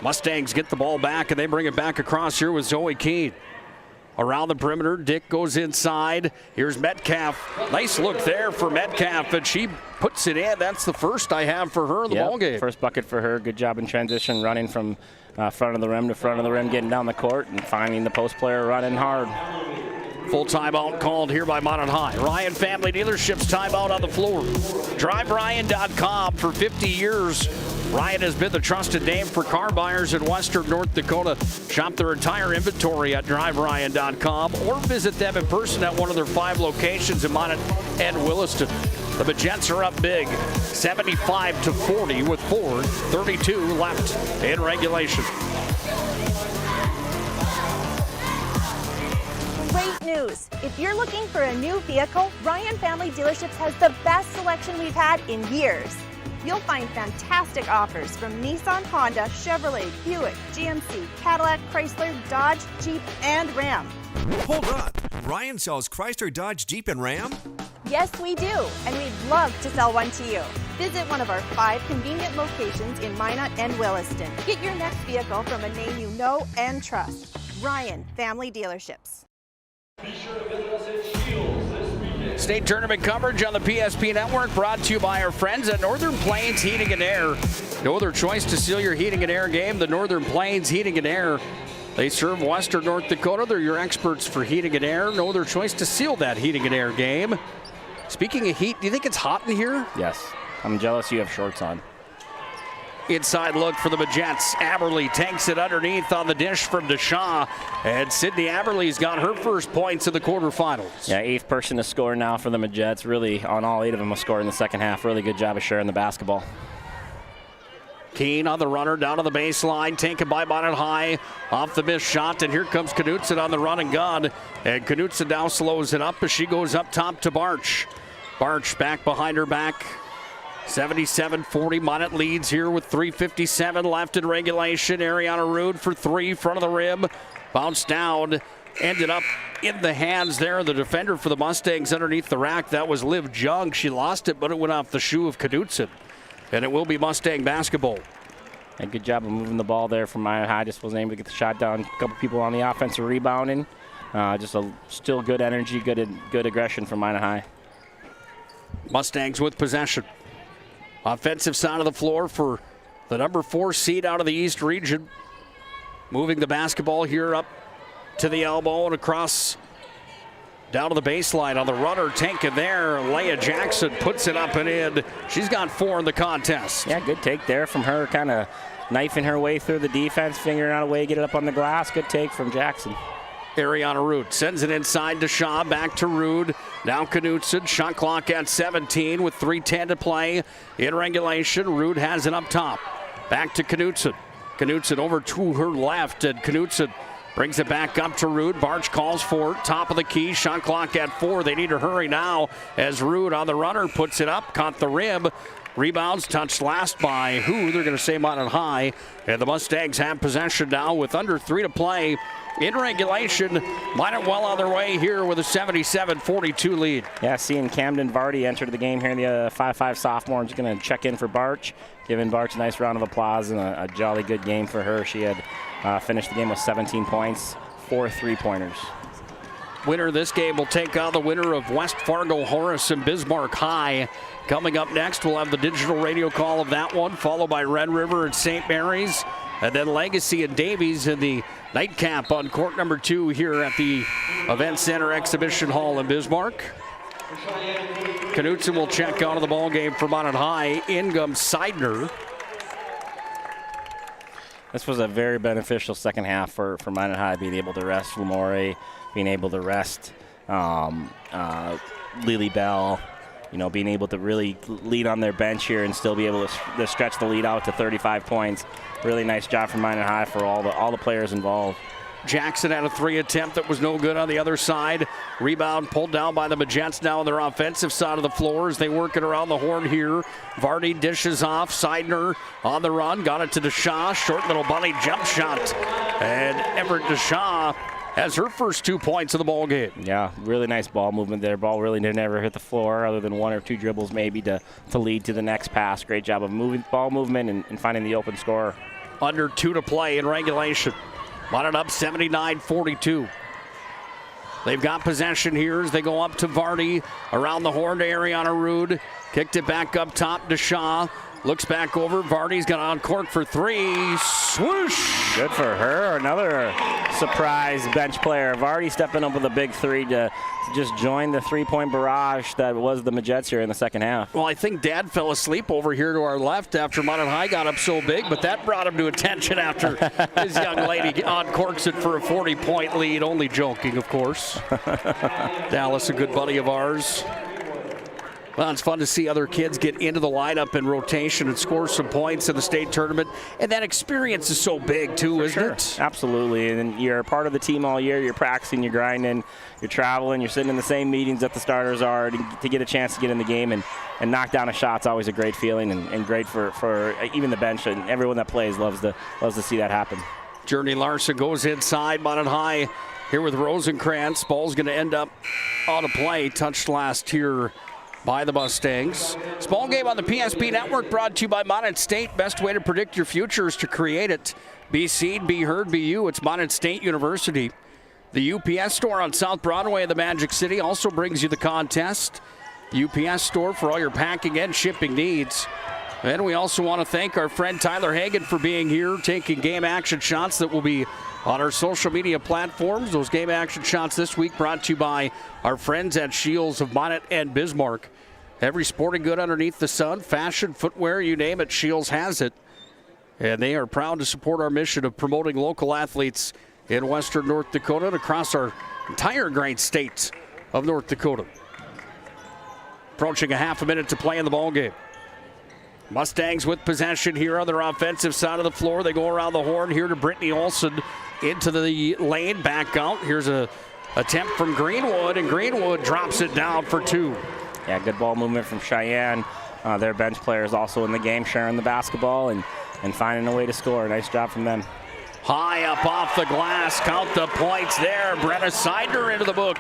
Mustangs get the ball back, and they bring it back across here with Zoe Keene. Around the perimeter, Dick goes inside. Here's Metcalf. Nice look there for Metcalf, and she puts it in. That's the first I have for her in the ballgame. First bucket for her. Good job in transition, running from front of the rim to front of the rim, getting down the court, and finding the post player running hard. Full timeout called here by Modern High. Ryan Family Dealerships timeout on the floor. DriveRyan.com for 50 years. Ryan has been the trusted name for car buyers in Western North Dakota. Shop their entire inventory at DriveRyan.com or visit them in person at one of their 5 locations in Monmouth and Williston. The Majets are up big, 75-40 with 4:32 left in regulation. Great news! If you're looking for a new vehicle, Ryan Family Dealerships has the best selection we've had in years. You'll find fantastic offers from Nissan, Honda, Chevrolet, Buick, GMC, Cadillac, Chrysler, Dodge, Jeep, and Ram. Hold on. Ryan sells Chrysler, Dodge, Jeep, and Ram? Yes, we do, and we'd love to sell one to you. Visit one of our 5 convenient locations in Minot and Williston. Get your next vehicle from a name you know and trust. Ryan Family Dealerships. State tournament coverage on the PSP Network brought to you by our friends at Northern Plains Heating and Air. No other choice to seal your heating and air game than Northern Plains Heating and Air. They serve Western North Dakota. They're your experts for heating and air. No other choice to seal that heating and air game. Speaking of heat, do you think it's hot in here? Yes. I'm jealous you have shorts on. Inside look for the Majets. Aberly takes it underneath on the dish from DeShaw. And Sydney Aberly's got her first points in the quarterfinals. Yeah, 8th person to score now for the Majets. Really, on all 8 of them, will score in the second half. Really good job of sharing the basketball. Keene on the runner, down to the baseline, taken by Bonnet High, off the missed shot, and here comes Knutson on the run and gun. And Knutson now slows it up as she goes up top to Barch. Barch back behind her back. 77-40, Monmouth leads here with 3:57 left in regulation. Ariana Rude for 3, front of the rim. Bounced down, ended up in the hands there of the defender for the Mustangs underneath the rack. That was Liv Jung. She lost it, but it went off the shoe of Knutson. And it will be Mustang basketball. And good job of moving the ball there from Minot High. Just wasn't able to get the shot down. A couple people on the offensive rebounding. Still good energy, good aggression from Minot High. Mustangs with possession. Offensive side of the floor for the number 4 seed out of the East region. Moving the basketball here up to the elbow and across down to the baseline on the runner. Take it there. Leia Jackson puts it up and in. She's got 4 in the contest. Yeah, good take there from her, kind of knifing her way through the defense, figuring out a way to get it up on the glass. Good take from Jackson. Ariana Rude sends it inside to Shaw, back to Rude. Now Knutson, shot clock at 17 with 3:10 to play in regulation. Rude has it up top. Back to Knutson. Knutson over to her left, and Knutson brings it back up to Rude. Barch calls for it. Top of the key, shot clock at 4. They need to hurry now as Rude on the runner puts it up, caught the rim. Rebounds touched last by who? They're going to say Mountain High. And the Mustangs have possession now with under 3 to play in regulation. Minot well on their way here with a 77-42 lead. Yeah, seeing Camden Vardy enter the game here, the 5'5 sophomore. I'm just going to check in for Barch. Giving Barch a nice round of applause and a jolly good game for her. She had finished the game with 17 points, 4 3-pointers. winner of this game will take on the winner of West Fargo, Horace, and Bismarck High. Coming up next, we'll have the digital radio call of that one, followed by Red River and St. Mary's, and then Legacy and Davies in the nightcap on court number 2 here at the Event Center Exhibition Hall in Bismarck. Knutson will check out of the ball game for Mountain High. Ingam Seidner. This was a very beneficial second half for Mountain High, being able to rest Lamore, being able to rest Lily Bell, being able to really lead on their bench here and still be able to stretch the lead out to 35 points. Really nice job from Mountain High for all the players involved. Jackson had a 3 attempt that was no good on the other side. Rebound pulled down by the Magents now on their offensive side of the floor as they work it around the horn here. Vardy dishes off. Seidner on the run. Got it to Deshaw. Short little bunny jump shot. And Everett Deshaw has her first 2 points of the ball game. Yeah, really nice ball movement there. Ball really didn't ever hit the floor other than 1 or 2 dribbles maybe to lead to the next pass. Great job of ball movement and finding the open scorer. Under 2 to play in regulation. Mounted up 79-42. They've got possession here as they go up to Vardy. Around the horn to Ariana Rude. Kicked it back up top to Shaw. Looks back over. Vardy's got on court for 3. Swoosh! Good for her. Another surprise bench player. Vardy stepping up with a big 3 to just join the 3-point barrage that was the Magets here in the second half. Well, I think Dad fell asleep over here to our left after Mountain High got up so big, but that brought him to attention after his young lady uncorks it for a 40-point lead. Only joking, of course. Dallas, a good buddy of ours. Well, it's fun to see other kids get into the lineup in rotation and score some points in the state tournament. And that experience is so big, too, isn't it? Absolutely. And you're part of the team all year. You're practicing, you're grinding, you're traveling, you're sitting in the same meetings that the starters are to get a chance to get in the game and knock down a shot's always a great feeling and great for even the bench. And everyone that plays loves to see that happen. Journey Larson goes inside. Mountain High here with Rosenkrantz. Ball's going to end up on a play. Touched last here by the Mustangs. Small game on the PSP Network brought to you by Mountain State. Best way to predict your future is to create it. Be seen, be heard, be you. It's Mountain State University. The UPS store on South Broadway in the Magic City also brings you the contest. UPS store for all your packing and shipping needs. And we also want to thank our friend Tyler Hagan for being here, taking game action shots that will be on our social media platforms. Those game action shots this week brought to you by our friends at Shields of Monnett and Bismarck. Every sporting good underneath the sun, fashion, footwear, you name it, Shields has it. And they are proud to support our mission of promoting local athletes in western North Dakota and across our entire great state of North Dakota. Approaching a half a minute to play in the ball game. Mustangs with possession here on their offensive side of the floor. They go around the horn here to Brittany Olson into the lane, back out. Here's a attempt from Greenwood, and Greenwood drops it down for 2. Yeah, good ball movement from Cheyenne. Their bench players also in the game, sharing the basketball and finding a way to score. Nice job from them. High up off the glass, count the points there. Brenna Seidner into the book.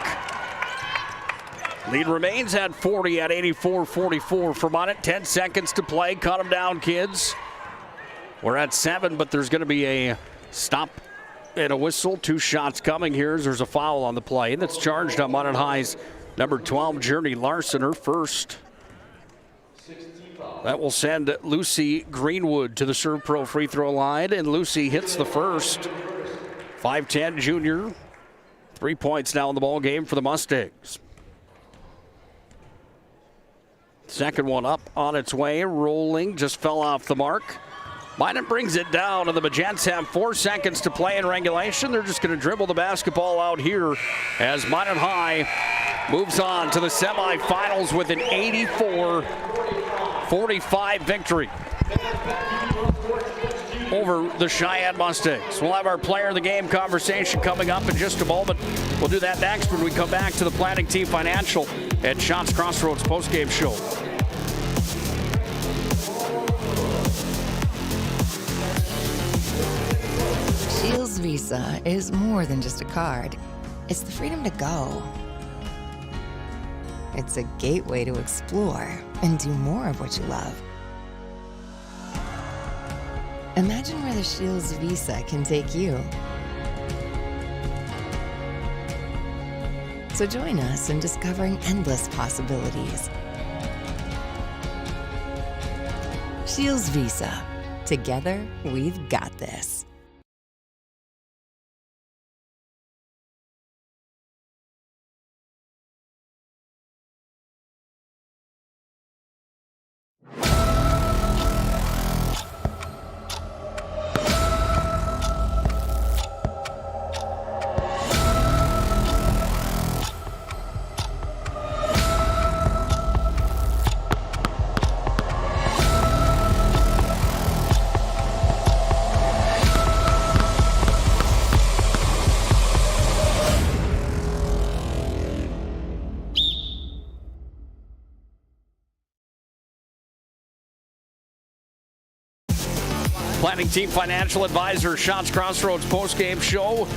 Lead remains at 40 at 84-44 for Monnett. 10 seconds to play. Cut them down, kids. We're at 7, but there's going to be a stop and a whistle. 2 shots coming here. There's a foul on the play, and that's charged on Mountain High's number 12, Journey Larson, her first. That will send Lucy Greenwood to the Serve Pro free throw line, and Lucy hits the first. 5'10" junior. 3 points now in the ball game for the Mustangs. Second one up on its way, rolling, just fell off the mark. Minot brings it down, and the Magents have 4 seconds to play in regulation. They're just going to dribble the basketball out here as Minot High moves on to the semifinals with an 84-45 victory over the Cheyenne Mustangs. We'll have our player of the game conversation coming up in just a moment. We'll do that next when we come back to the Planning Team Financial at Shots Crossroads postgame show. Shields Visa is more than just a card. It's the freedom to go. It's a gateway to explore and do more of what you love. Imagine where the Shields Visa can take you. So join us in discovering endless possibilities. Shields Visa. Together, we've got this. Planning Team Financial Advisor, Shots Crossroads postgame show.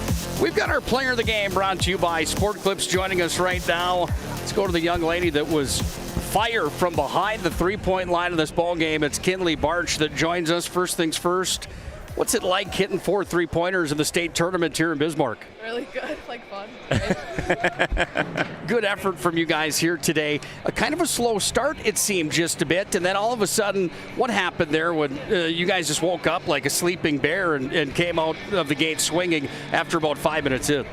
We've got our player of the game brought to you by Sport Clips joining us right now. Let's go to the young lady that was fire from behind the three-point line of this ball game. It's Kinley Barch that joins us. First things first, what's it like hitting 4 3-pointers in the state tournament here in Bismarck? Really good, like fun. Good effort from you guys here today. A kind of a slow start, it seemed, just a bit, and then all of a sudden, what happened there when you guys just woke up like a sleeping bear and came out of the gate swinging after about 5 minutes in?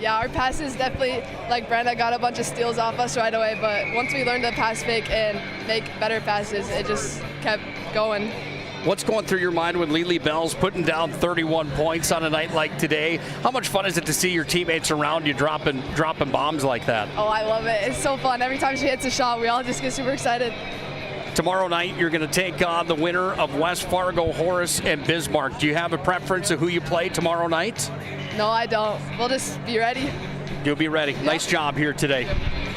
Yeah, our passes definitely, like Brenda got a bunch of steals off us right away, but once we learned to pass fake and make better passes, it just kept going. What's going through your mind when Lily Bell's putting down 31 points on a night like today? How much fun is it to see your teammates around you dropping bombs like that? Oh, I love it. It's so fun. Every time she hits a shot, we all just get super excited. Tomorrow night, you're going to take on the winner of West Fargo, Horace, and Bismarck. Do you have a preference of who you play tomorrow night? No, I don't. We'll just be ready. You'll be ready. Yep. Nice job here today.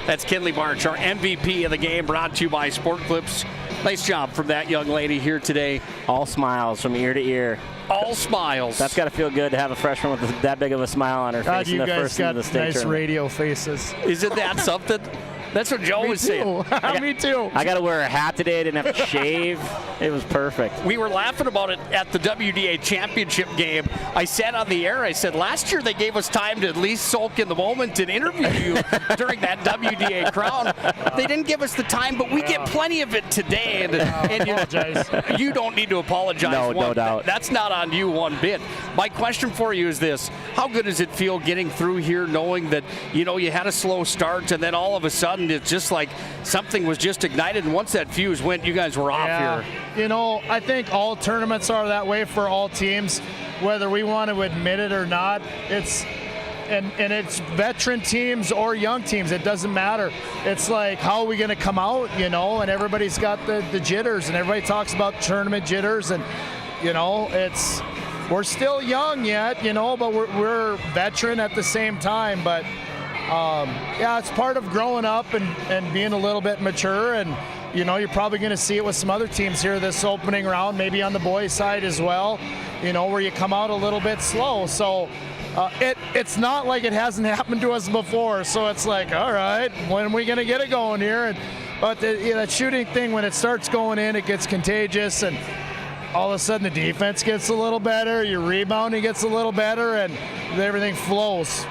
That's Kinley Barch, our MVP of the game, brought to you by Sport Clips. Nice job from that young lady here today. All smiles from ear to ear. All smiles. That's got to feel good to have a freshman with that big of a smile on her face in the first of the state nice tournament. Radio faces. Isn't that something? That's what Joe was saying. Me too. I got to wear a hat today. I didn't have to shave. It was perfect. We were laughing about it at the WDA championship game. I said on the air, I said, last year they gave us time to at least soak in the moment and interview you during that WDA crown. They didn't give us the time, but we get plenty of it today. And you don't need to apologize. No doubt. That's not on you one bit. My question for you is this. How good does it feel getting through here knowing that, you had a slow start and then all of a sudden it's just like something was just ignited, and once that fuse went, you guys were off here. I think all tournaments are that way for all teams, whether we want to admit it or not. It's veteran teams or young teams, it doesn't matter. It's like, how are we going to come out, and everybody's got the jitters, and everybody talks about tournament jitters, and we're still young yet, but we're veteran at the same time. But it's part of growing up and being a little bit mature, and you're probably going to see it with some other teams here this opening round, maybe on the boys' side as well, where you come out a little bit slow. So it's not like it hasn't happened to us before. So it's like, all right, when are we going to get it going here? But that shooting thing, when it starts going in, it gets contagious, and all of a sudden the defense gets a little better, your rebounding gets a little better, and everything flows,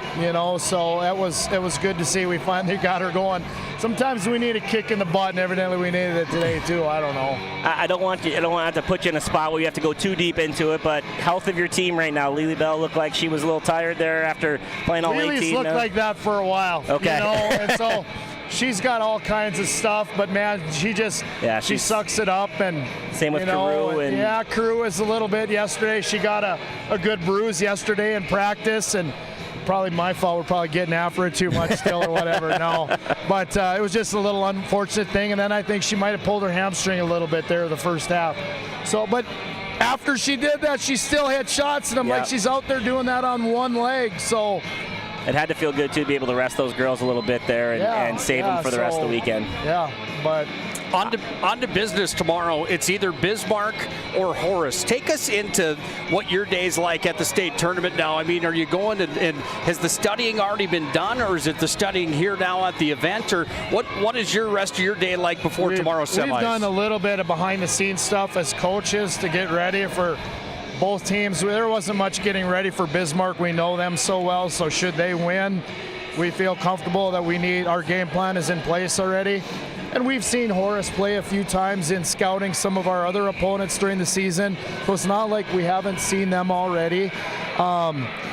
so it was good to see we finally got her going. Sometimes we need a kick in the butt, and evidently we needed it today too. I don't know. I don't want to put you in a spot where you have to go too deep into it, but health of your team right now. Lily Bell looked like she was a little tired there after playing all 18. Lily's looked like that for a while. Okay. And so she's got all kinds of stuff, but man, she sucks it up. And same with Carew. Carew is a little bit yesterday. She got a good bruise yesterday in practice, and probably my fault. We're probably getting after it too much still or whatever. No, but it was just a little unfortunate thing. And then I think she might have pulled her hamstring a little bit there the first half. So, but after she did that, she still had shots, and I'm like, she's out there doing that on one leg. So it had to feel good to be able to rest those girls a little bit there and save them for the rest of the weekend. Yeah, but on to business tomorrow. It's either Bismarck or Horace. Take us into what your day's like at the state tournament now. I mean, are you going and has the studying already been done, or is it the studying here now at the event, or what is your rest of your day like before tomorrow's semis? We've done a little bit of behind-the-scenes stuff as coaches to get ready for both teams. There wasn't much getting ready for Bismarck. We know them so well, so should they win, we feel comfortable that our game plan is in place already. And we've seen Horace play a few times in scouting some of our other opponents during the season, so it's not like we haven't seen them already.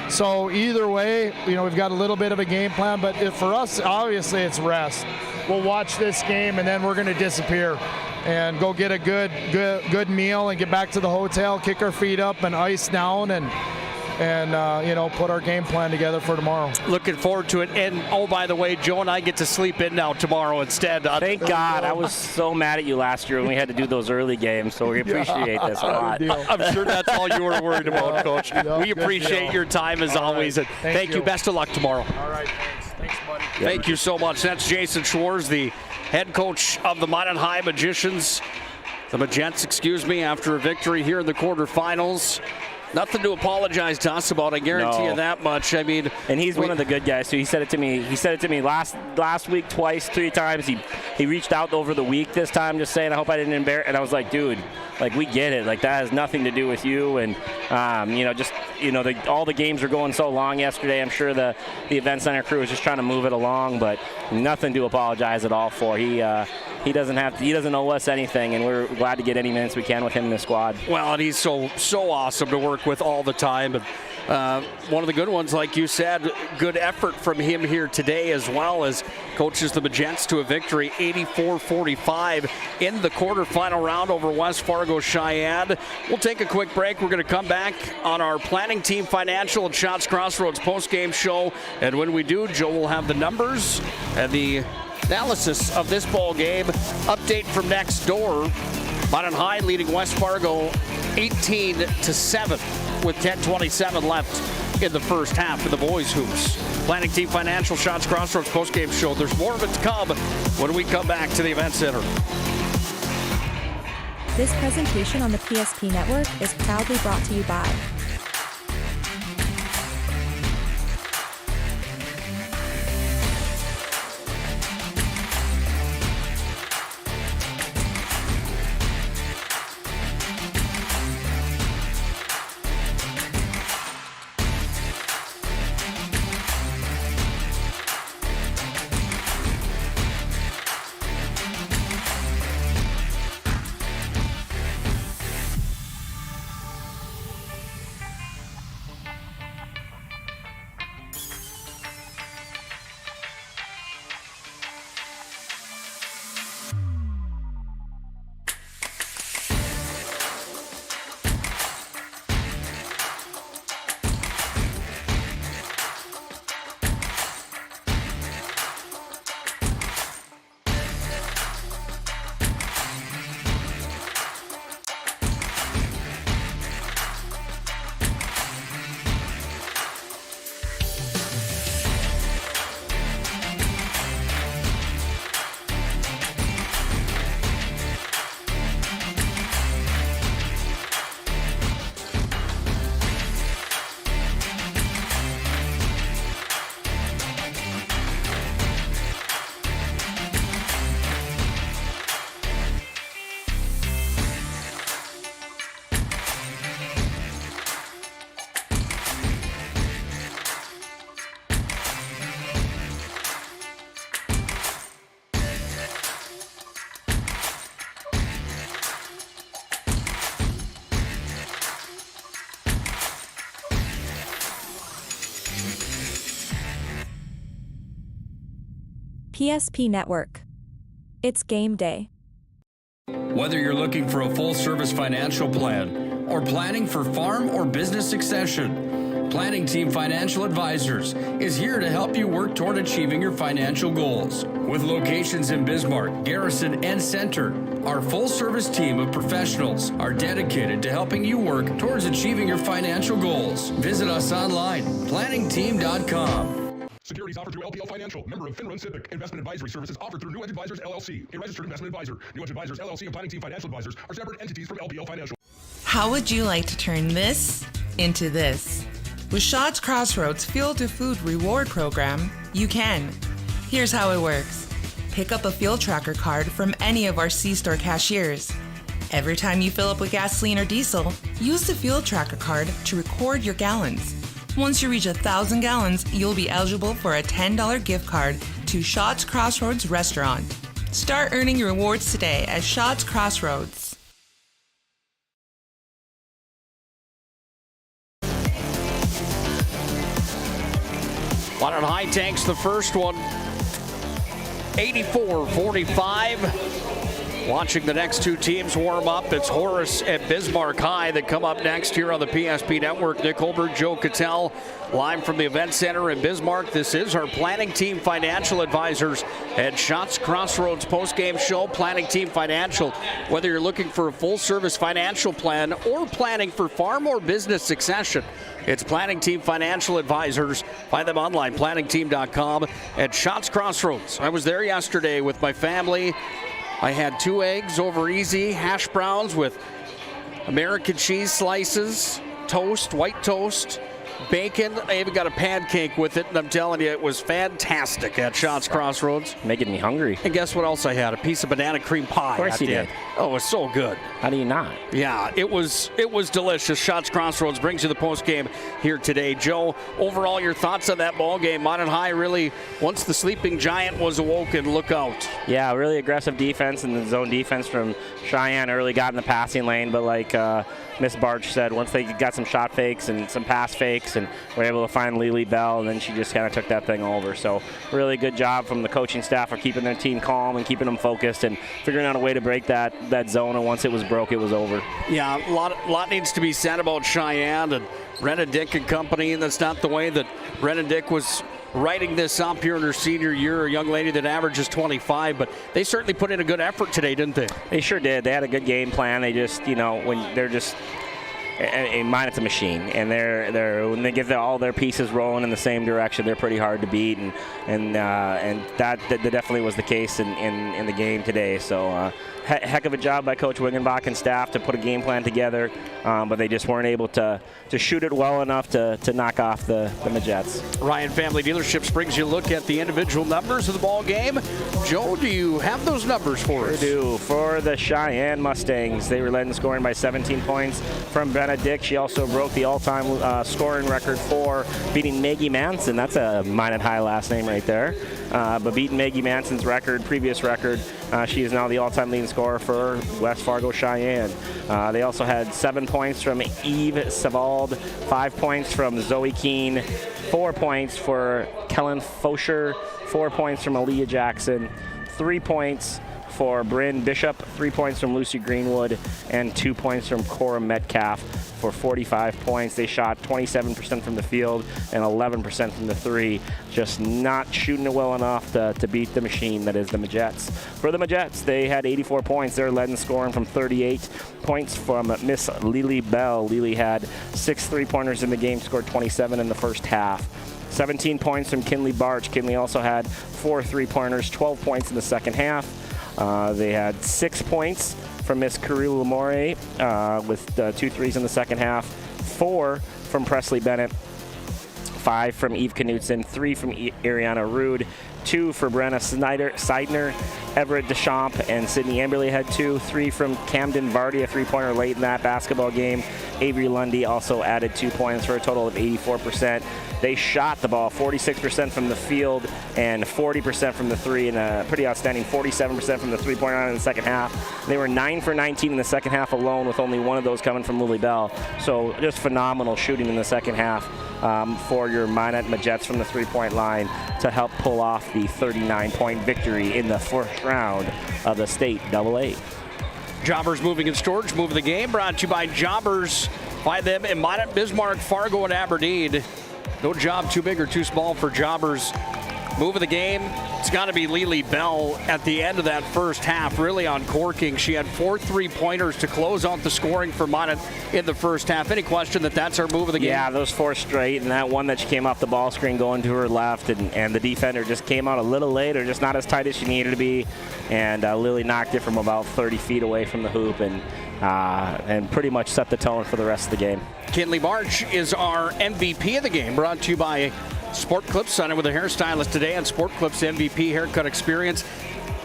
So either way, we've got a little bit of a game plan, but for us, obviously, it's rest. We'll watch this game, and then we're going to disappear and go get a good meal and get back to the hotel, kick our feet up and ice down, and put our game plan together for tomorrow. Looking forward to it. And, oh, by the way, Joe and I get to sleep in now tomorrow instead. Thank God. I was so mad at you last year when we had to do those early games, so we appreciate this a lot. I'm sure that's all you were worried about, Coach. We appreciate your time as always. And thank you. Best of luck tomorrow. All right, thanks. Thanks, buddy. Thank you so much. That's Jason Schwartz, the head coach of the Minot High Magents, after a victory here in the quarterfinals. Nothing to apologize to us about. I guarantee you that much. I mean, and he's one of the good guys too. He said it to me. Last week, twice, 3 times. He reached out over the week this time, just saying, I hope I didn't embarrass. And I was like, dude, like, we get it. Like, that has nothing to do with you. And all the games were going so long yesterday. I'm sure the event center crew was just trying to move it along, but nothing to apologize at all for. He doesn't owe us anything, and we're glad to get any minutes we can with him in the squad. Well, and he's so awesome to work with all the time. And one of the good ones, like you said, good effort from him here today, as well as coaches the Magents to a victory 84-45 in the quarterfinal round over West Fargo Cheyenne. We'll take a quick break. We're going to come back on our Planning Team Financial and Shots Crossroads postgame show. And when we do, Joe will have the numbers and the analysis of this ball game. Update from next door. Minot High leading West Fargo 18-7 with 10:27 left in the first half of the boys' hoops. Planning Team Financial Shots Crossroads postgame show. There's more of it to come when we come back to the event center. This presentation on the PSP Network is proudly brought to you by PSP Network. It's game day. Whether you're looking for a full-service financial plan or planning for farm or business succession, Planning Team Financial Advisors is here to help you work toward achieving your financial goals. With locations in Bismarck, Garrison, and Center, our full-service team of professionals are dedicated to helping you work towards achieving your financial goals. Visit us online, planningteam.com. Securities offered through LPL Financial, member of Finrun Civic. Investment advisory services offered through New Edge Advisors LLC, a registered investment advisor. New Edge Advisors LLC and Planning Team Financial Advisors are separate entities from LPL Financial. How would you like to turn this into this? With Shots Crossroads Fuel to Food Reward Program, you can. Here's how it works. Pick up a fuel tracker card from any of our C-store cashiers. Every time you fill up with gasoline or diesel, use the fuel tracker card to record your gallons. Once you reach 1,000 gallons, you'll be eligible for a $10 gift card to Shots Crossroads Restaurant. Start earning your rewards today at Shots Crossroads. Monmouth High takes the first one, 84-45. Watching the next two teams warm up, it's Horace and Bismarck High that come up next here on the PSP Network. Nick Holberg, Joe Cattell, live from the Event Center in Bismarck. This is our Planning Team Financial Advisors at Shots Crossroads postgame show. Planning Team Financial, whether you're looking for a full-service financial plan or planning for farm or business succession, it's Planning Team Financial Advisors. Find them online, planningteam.com at Shots Crossroads. I was there yesterday with my family. I had 2 eggs over easy, hash browns with American cheese slices, toast, white toast, bacon. I even got a pancake with it, and I'm telling you, it was fantastic at Shots Crossroads. Making me hungry. And guess what else I had? A piece of banana cream pie. Of course you did. Oh, it was so good. How do you not? Yeah, it was delicious. Shots Crossroads brings you the post game here today. Joe, overall, your thoughts on that ball game? Monmouth High really, once the sleeping giant was awoken, look out. Yeah, really aggressive defense and the zone defense from Cheyenne early got in the passing lane, but like Miss Barch said, once they got some shot fakes and some pass fakes and were able to find Lily Bell, and then she just kind of took that thing over. So really good job from the coaching staff for keeping their team calm and keeping them focused and figuring out a way to break that zone, and once it was broke, it was over. Yeah, a lot needs to be said about Cheyenne and Brenna Dick and company, and that's not the way that Brenna Dick was writing this up here in her senior year, a young lady that averages 25, but they certainly put in a good effort today, didn't they? They sure did. They had a good game plan. They just, when they're just Minot's a machine, and they're when they get all their pieces rolling in the same direction, they're pretty hard to beat, and that definitely was the case in the game today. So heck of a job by Coach Wigenbach and staff to put a game plan together, but they just weren't able to shoot it well enough to knock off the Majets. Ryan Family Dealerships brings you a look at the individual numbers of the ball game. Joe, do you have those numbers for us? I do. For the Cheyenne Mustangs, they were led in scoring by 17 points from Brenna Dick. She also broke the all-time scoring record for beating Maggie Manson. That's a Minot High last name right there. But beating Maggie Manson's previous record, she is now the all-time leading scorer for West Fargo Cheyenne. They also had 7 points from Eve Savald, 5 points from Zoe Keene, 4 points for Kellen Fosher, 4 points from Aaliyah Jackson, 3 points for Bryn Bishop, 3 points from Lucy Greenwood, and 2 points from Cora Metcalf for 45 points. They shot 27% from the field and 11% from the three, just not shooting it well enough to beat the machine that is the Majets. For the Majets, they had 84 points. They're led in scoring from 38 points from Miss Lily Bell. Lily had 6 3-pointers in the game, scored 27 in the first half. 17 points from Kinley Barch. Kinley also had 4 3-pointers, 12 points in the second half. They had 6 points from Miss Kirill Lamore with 2 threes in the second half, 4 from Presley Bennett, 5 from Eve Knutson, 3 from Ariana Rude, 2 for Brenna Seidner, Everett Deschamps, and Sydney Amberley had 2, 3 from Camden Vardy, a 3-pointer late in that basketball game. Avery Lundy also added 2 points for a total of 84%. They shot the ball 46% from the field and 40% from the three, and a pretty outstanding 47% from the three-point line in the second half. They were 9 for 19 in the second half alone, with only 1 of those coming from Lily Bell. So just phenomenal shooting in the second half for your Minot Majets from the three-point line to help pull off the 39-point victory in the first round of the state AA. Jobbers Moving and Storage, move of the game, brought to you by Jobbers. Find them in Minot, Bismarck, Fargo, and Aberdeen. No job too big or too small for Jobbers. Move of the game, it's got to be Lily Bell at the end of that first half, really uncorking. She had 4 3-pointers to close out the scoring for Minot in the first half. Any question that that's our move of the game? Yeah, those 4 straight, and that one that she came off the ball screen going to her left, and the defender just came out a little late, or just not as tight as she needed to be, and Lily knocked it from about 30 feet away from the hoop, and pretty much set the tone for the rest of the game. Kinley March is our MVP of the game, brought to you by Sport Clips. Sign in with a hairstylist today on Sport Clips MVP Haircut Experience.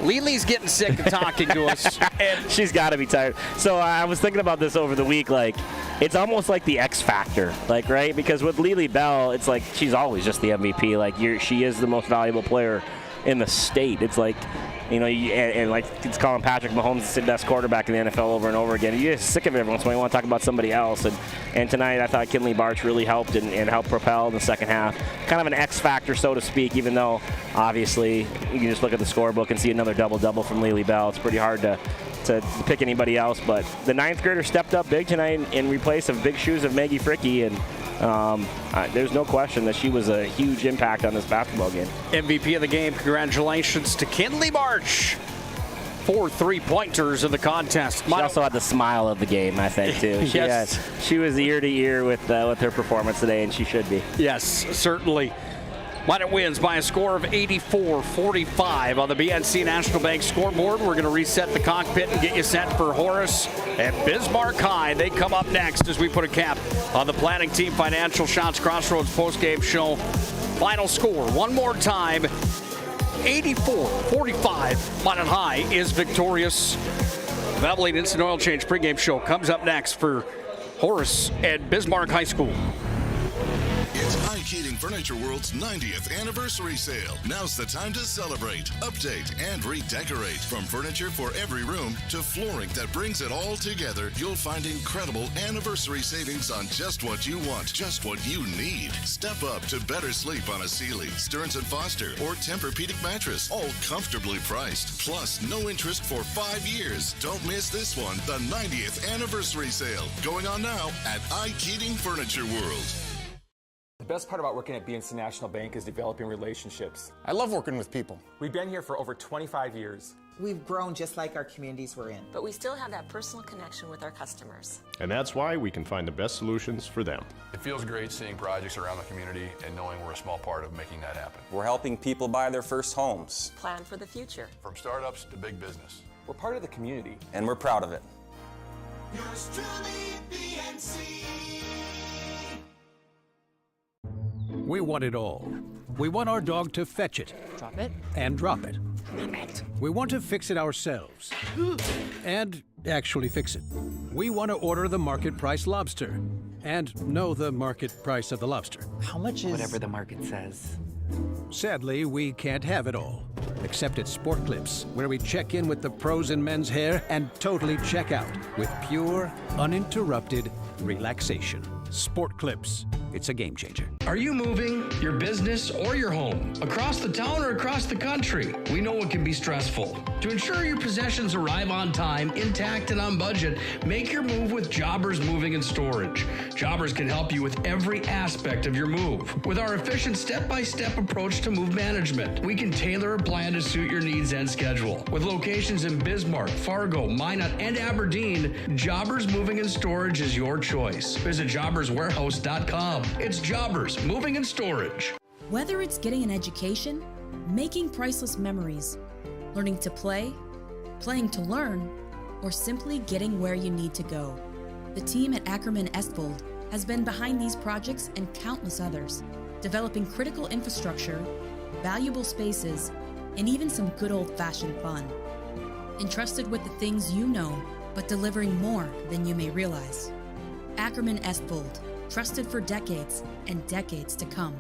Lily's getting sick of talking to us. And she's got to be tired. So I was thinking about this over the week. Like, it's almost like the X factor, like, right? Because with Lily Bell, it's like she's always just the MVP. Like, she is the most valuable player in the state. It's like, you know, and like it's calling Patrick Mahomes the best quarterback in the NFL over and over again. You get sick of it every once in a while. You want to talk about somebody else. And tonight I thought Kinley Barch really helped and helped propel in the second half. Kind of an X factor, so to speak, even though obviously you can just look at the scorebook and see another double-double from Lily Bell. It's pretty hard to pick anybody else. But the ninth grader stepped up big tonight in replace of big shoes of Maggie Fricky, and there's no question that she was a huge impact on this basketball game. MVP of the game, congratulations to Kinley Barch. 4 3-pointers in the contest. She also had the smile of the game, I think, too. Yes. She was ear to ear with her performance today, and she should be. Yes, certainly. Minot wins by a score of 84-45 on the BNC National Bank scoreboard. We're going to reset the cockpit and get you set for Horace and Bismarck High. They come up next as we put a cap on the Planning Team Financial Shots Crossroads postgame show. Final score, one more time, 84-45. Minot High is victorious. Valvoline Instant Oil Change pregame show comes up next for Horace and Bismarck High School. It's Ike Heating Furniture World's 90th anniversary sale. Now's the time to celebrate, update, and redecorate. From furniture for every room to flooring that brings it all together, you'll find incredible anniversary savings on just what you want, just what you need. Step up to better sleep on a Sealy, Stearns & Foster, or Tempur-Pedic mattress, all comfortably priced. Plus, no interest for 5 years. Don't miss this one, the 90th anniversary sale, going on now at Ike Heating Furniture World. The best part about working at BNC National Bank is developing relationships. I love working with people. We've been here for over 25 years. We've grown just like our communities we're in. But we still have that personal connection with our customers. And that's why we can find the best solutions for them. It feels great seeing projects around the community and knowing we're a small part of making that happen. We're helping people buy their first homes. Plan for the future. From startups to big business. We're part of the community. And we're proud of it. Yours truly, BNC. We want it all. We want our dog to fetch it. Drop it. And drop it. Name it. We want to fix it ourselves. And actually fix it. We want to order the market price lobster. And know the market price of the lobster. How much is... Whatever the market says. Sadly, we can't have it all. Except at Sport Clips, where we check in with the pros in men's hair and totally check out with pure, uninterrupted relaxation. Sport Clips. It's a game changer. Are you moving your business or your home across the town or across the country? We know it can be stressful. To ensure your possessions arrive on time, intact, and on budget, make your move with Jobbers Moving and Storage. Jobbers can help you with every aspect of your move. With our efficient step-by-step approach to move management, we can tailor a plan to suit your needs and schedule. With locations in Bismarck, Fargo, Minot, and Aberdeen, Jobbers Moving and Storage is your choice. Visit jobberswarehouse.com. It's Jobbers Moving and Storage. Whether it's getting an education, making priceless memories, learning to play, playing to learn, or simply getting where you need to go, the team at Ackerman Estvold has been behind these projects and countless others, developing critical infrastructure, valuable spaces, and even some good old-fashioned fun. Entrusted with the things you know, but delivering more than you may realize. Ackerman Estvold, trusted for decades and decades to come.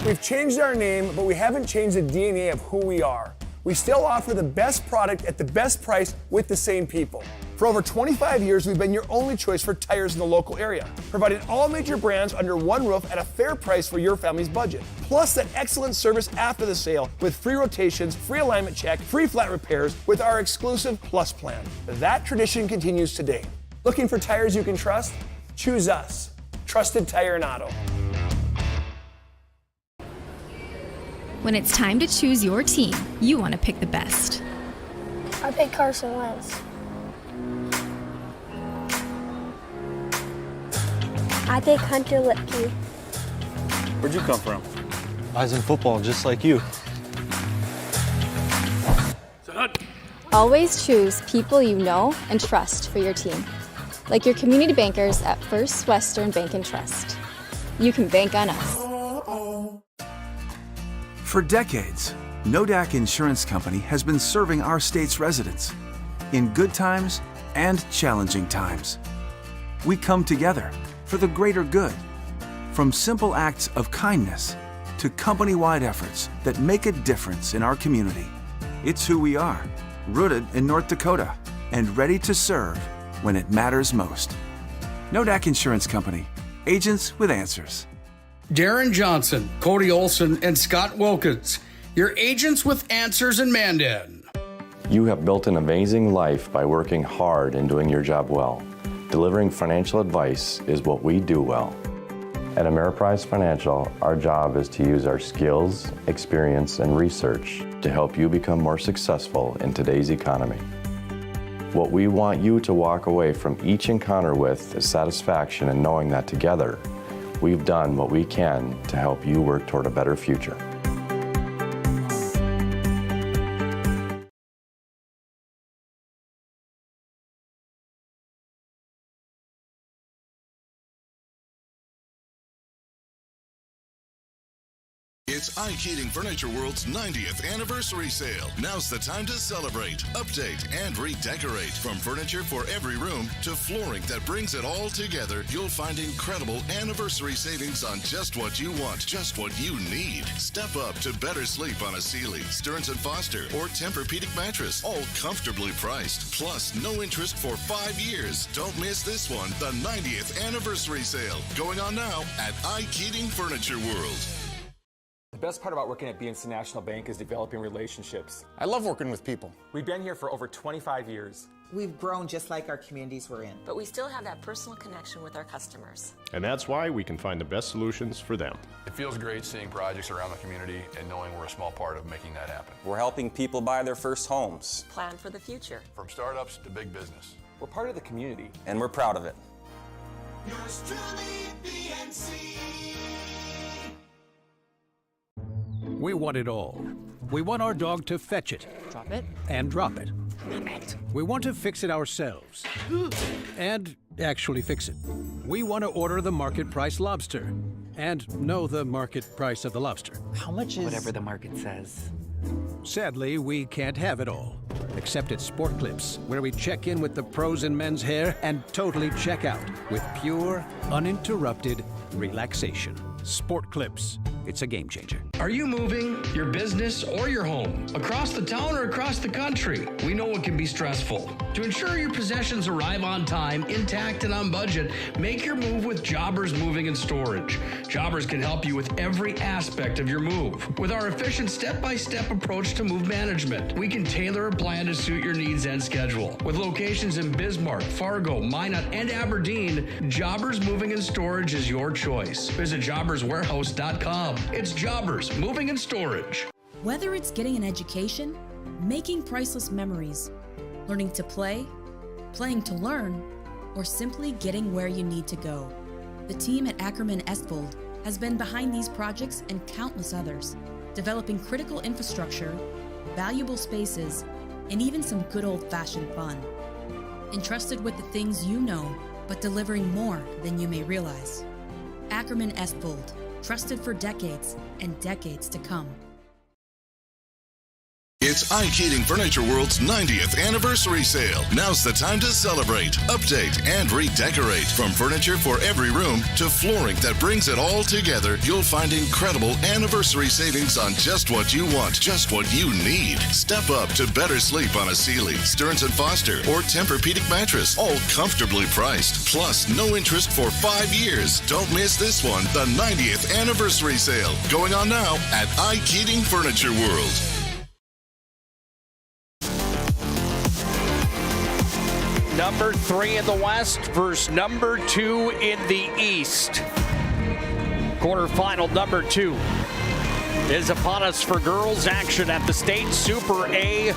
We've changed our name, but we haven't changed the DNA of who we are. We still offer the best product at the best price with the same people. For over 25 years, we've been your only choice for tires in the local area, providing all major brands under one roof at a fair price for your family's budget. Plus that excellent service after the sale with free rotations, free alignment check, free flat repairs with our exclusive Plus plan. That tradition continues today. Looking for tires you can trust? Choose us. Trusted Tire and Auto. When it's time to choose your team, you want to pick the best. I pick Carson Wentz. I pick Hunter Lipke. Where'd you come from? I was in football, just like you. Always choose people you know and trust for your team, like your community bankers at First Western Bank and Trust. You can bank on us. For decades, Nodak Insurance Company has been serving our state's residents in good times and challenging times. We come together for the greater good, from simple acts of kindness to company-wide efforts that make a difference in our community. It's who we are, rooted in North Dakota and ready to serve when it matters most. Nodak Insurance Company, agents with answers. Darren Johnson, Cody Olson, and Scott Wilkins, your agents with answers in Mandan. You have built an amazing life by working hard and doing your job well. Delivering financial advice is what we do well. At Ameriprise Financial, our job is to use our skills, experience, and research to help you become more successful in today's economy. What we want you to walk away from each encounter with is satisfaction in knowing that together, we've done what we can to help you work toward a better future. It's Ike Heating Furniture World's 90th anniversary sale. Now's the time to celebrate, update, and redecorate. From furniture for every room to flooring that brings it all together, you'll find incredible anniversary savings on just what you want, just what you need. Step up to better sleep on a Sealy, Stearns & Foster, or Tempur-Pedic mattress, all comfortably priced. Plus, no interest for 5 years. Don't miss this one, the 90th anniversary sale. Going on now at Ike Heating Furniture World. The best part about working at BNC National Bank is developing relationships. I love working with people. We've been here for over 25 years. We've grown just like our communities we're in. But we still have that personal connection with our customers. And that's why we can find the best solutions for them. It feels great seeing projects around the community and knowing we're a small part of making that happen. We're helping people buy their first homes. Plan for the future. From startups to big business. We're part of the community. And we're proud of it. Yours truly, BNC. We want it all. We want our dog to fetch it. Drop it. And drop it. Name it. We want to fix it ourselves. And actually fix it. We want to order the market price lobster. And know the market price of the lobster. How much is... Whatever the market says. Sadly, we can't have it all. Except at Sport Clips, where we check in with the pros in men's hair and totally check out with pure, uninterrupted relaxation. Sport Clips. It's a game changer. Are you moving your business or your home across the town or across the country? We know it can be stressful. To ensure your possessions arrive on time, intact, and on budget, make your move with Jobbers Moving and Storage. Jobbers can help you with every aspect of your move. With our efficient step-by-step approach to move management, we can tailor a plan to suit your needs and schedule. With locations in Bismarck, Fargo, Minot, and Aberdeen, Jobbers Moving and Storage is your choice. Visit jobberswarehouse.com. It's Jobbers Moving and Storage. Whether it's getting an education, making priceless memories, learning to play, playing to learn, or simply getting where you need to go, the team at Ackerman Estvold has been behind these projects and countless others, developing critical infrastructure, valuable spaces, and even some good old-fashioned fun. Entrusted with the things you know, but delivering more than you may realize. Ackerman Estvold. Trusted for decades and decades to come. It's Ike Heating Furniture World's 90th anniversary sale. Now's the time to celebrate, update, and redecorate. From furniture for every room to flooring that brings it all together, you'll find incredible anniversary savings on just what you want, just what you need. Step up to better sleep on a Sealy, Stearns & Foster, or Tempur-Pedic mattress, all comfortably priced. Plus, no interest for 5 years. Don't miss this one, the 90th anniversary sale, going on now at Ike Heating Furniture World. Number 3 in the West versus number 2 in the East. Quarterfinal number 2 is upon us for girls action at the State Super A.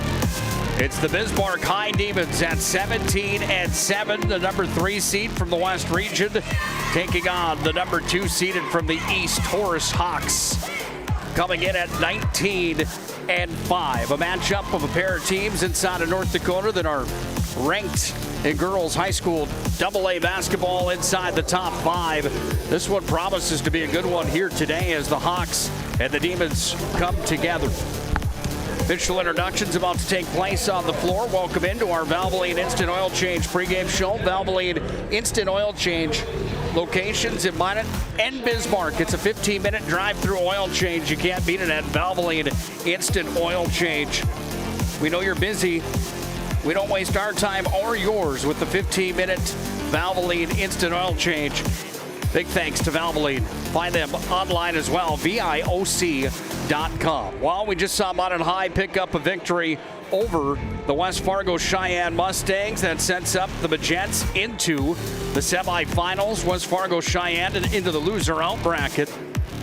It's the Bismarck High Demons at 17-7, the number 3 seed from the West region, taking on the number 2 seeded from the East, Horace Hawks, coming in at 19-5. A matchup of a pair of teams inside of North Dakota that are ranked in girls high school AA basketball inside the top 5. This one promises to be a good one here today as the Hawks and the Demons come together. Official introductions about to take place on the floor. Welcome into our Valvoline Instant Oil Change pregame show. Valvoline Instant Oil Change locations in Minot and Bismarck. It's a 15-minute drive-through oil change. You can't beat it at Valvoline Instant Oil Change. We know you're busy. We don't waste our time or yours with the 15-minute Valvoline Instant Oil Change. Big thanks to Valvoline. Find them online as well, VIOC.com. Well, we just saw Minot High pick up a victory over the West Fargo Cheyenne Mustangs. That sets up the Magents into the semifinals. West Fargo Cheyenne into the loser-out bracket.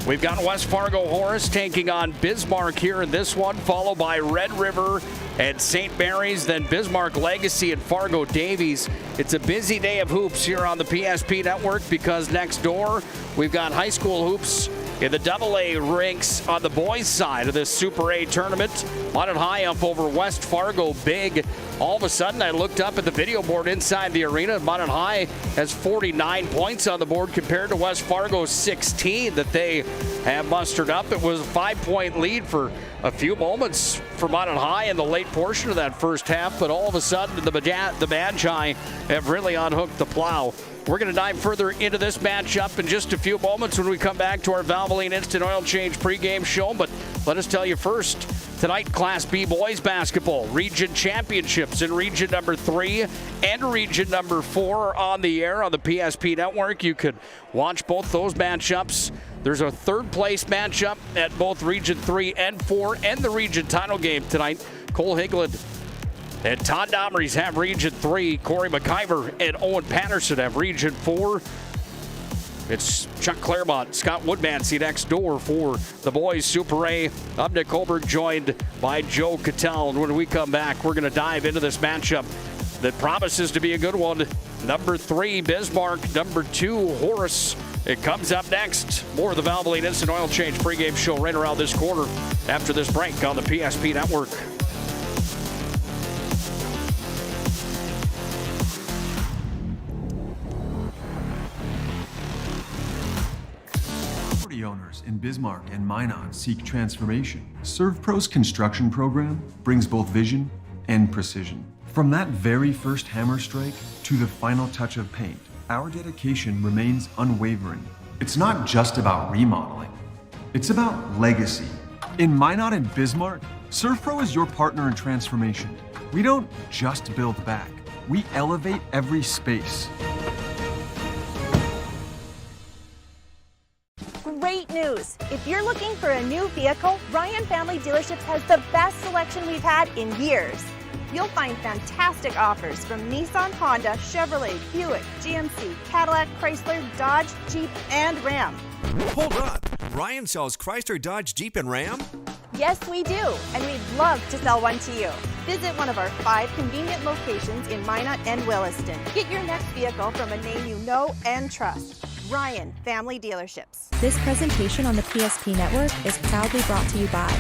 We've got West Fargo Horace taking on Bismarck here in this one, followed by Red River and St. Mary's, then Bismarck Legacy and Fargo Davies. It's a busy day of hoops here on the PSP Network because next door we've got high school hoops in the AA ranks on the boys' side of this Super A tournament. Minot High up over West Fargo big. All of a sudden, I looked up at the video board inside the arena. Minot High has 49 points on the board compared to West Fargo's 16 that they have mustered up. It was a 5-point lead for a few moments for Minot High in the late portion of that first half, but all of a sudden, the Magi have really unhooked the plow. We're going to dive further into this matchup in just a few moments when we come back to our Valvoline Instant Oil Change pregame show. But let us tell you first, tonight, Class B boys basketball region championships in region number 3 and region number 4 are on the air on the PSP Network. You could watch both those matchups. There's a third place matchup at both region 3 and 4 and the region title game tonight. Cole Higland and Todd Domrys have Region 3. Corey McIver and Owen Patterson have Region 4. It's Chuck Claremont, Scott Woodmansey next door for the boys Super A. I'm Nick Holberg, joined by Joe Cattell. And when we come back, we're going to dive into this matchup that promises to be a good one. Number 3, Bismarck. Number 2, Horace. It comes up next. More of the Valvoline Instant Oil Change pregame show right around this corner after this break on the PSP Network. Owners in Bismarck and Minot seek transformation. ServPro's construction program brings both vision and precision. From that very first hammer strike to the final touch of paint, our dedication remains unwavering. It's not just about remodeling, it's about legacy. In Minot and Bismarck, ServPro is your partner in transformation. We don't just build back, we elevate every space. Great news! If you're looking for a new vehicle, Ryan Family Dealerships has the best selection we've had in years. You'll find fantastic offers from Nissan, Honda, Chevrolet, Buick, GMC, Cadillac, Chrysler, Dodge, Jeep, and Ram. Hold on! Ryan sells Chrysler, Dodge, Jeep, and Ram? Yes, we do, and we'd love to sell one to you. Visit one of our 5 convenient locations in Minot and Williston. Get your next vehicle from a name you know and trust. Ryan Family Dealerships. This presentation on the PSP Network is proudly brought to you by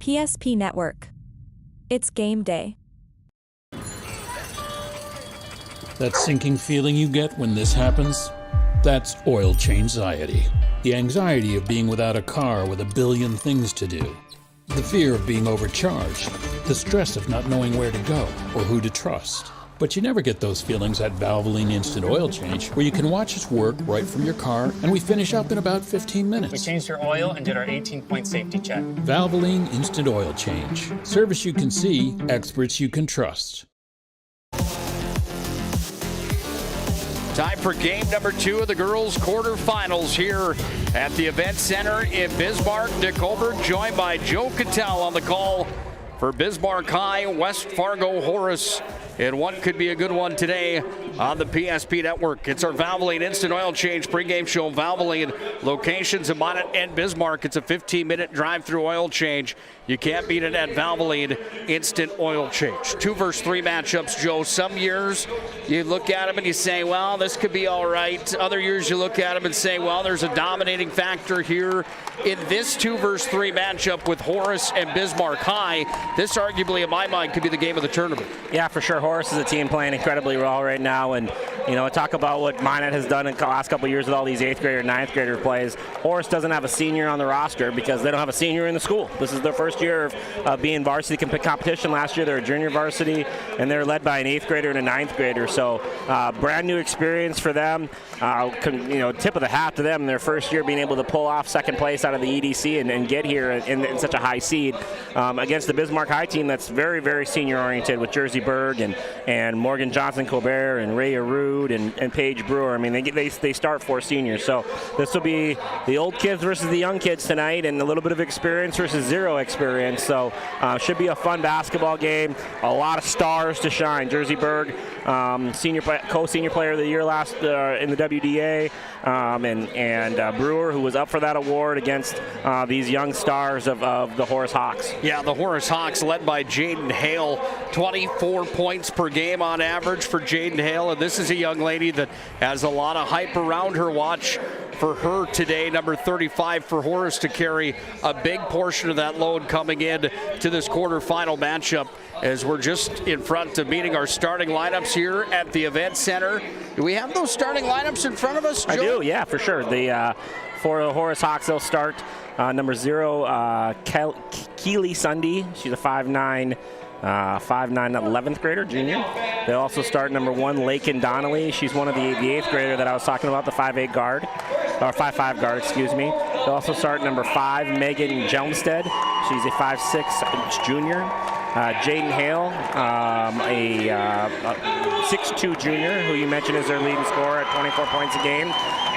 PSP Network. It's game day. That sinking feeling you get when this happens? That's oil change anxiety. The anxiety of being without a car with a billion things to do. The fear of being overcharged. The stress of not knowing where to go or who to trust. But you never get those feelings at Valvoline Instant Oil Change, where you can watch us work right from your car, and we finish up in about 15 minutes. We changed your oil and did our 18-point safety check. Valvoline Instant Oil Change. Service you can see, experts you can trust. Time for game number 2 of the girls' quarterfinals here at the Event Center in Bismarck. Dick Holbert joined by Joe Cattell on the call for Bismarck High, West Fargo, Horace. And one could be a good one today on the PSP Network. It's our Valvoline Instant Oil Change pregame show. Valvoline locations in Minot and Bismarck. It's a 15-minute drive-through oil change. You can't beat it at Valvoline Instant Oil Change. 2 versus 3 matchups, Joe. Some years you look at them and you say, well, this could be all right. Other years you look at them and say, well, there's a dominating factor here. In this 2 versus 3 matchup with Horace and Bismarck High, this arguably, in my mind, could be the game of the tournament. Yeah, for sure. Horace is a team playing incredibly well right now, and talk about what Minot has done in the last couple of years with all these 8th grader, 9th grader plays. Horace doesn't have a senior on the roster because they don't have a senior in the school. This is their first year of being varsity competition. Last year they were junior varsity, and they're led by an 8th grader and a 9th grader. So brand new experience for them. Tip of the hat to them. Their first year being able to pull off second place out of the EDC and get here in such a high seed against the Bismarck High team that's very, very senior oriented with Jersey Berg and Morgan Johnson Colbert and Ray Arude and Paige Brewer. I mean, they start 4 seniors. So this will be the old kids versus the young kids tonight, and a little bit of experience versus 0 experience. So should be a fun basketball game. A lot of stars to shine. Jersey Berg, co-senior player of the year last in the WDA, and Brewer, who was up for that award against these young stars of the Horace Hawks. Yeah, the Horace Hawks led by Jaden Hale, 24 points per game on average for Jaden Hale, and this is a young lady that has a lot of hype around her. Watch for her today, number 35 for Horace, to carry a big portion of that load coming in to this quarterfinal matchup, as we're just in front of meeting our starting lineups here at the Event Center. Do we have those starting lineups in front of us, Joe? I do, yeah, for sure. For the Horace Hawks, they'll start number 0, Keely Sunday. She's a 5'9", 11th grader, junior. They also start number 1, Lakin Donnelly. She's one of the 8th grader that I was talking about, the 5'8 guard, or 5'5 guard, excuse me. They also start number 5, Megan Jelmstead. She's a 5'6 junior. Jaden Hale, a 6'2 junior, who you mentioned is their leading scorer at 24 points a game.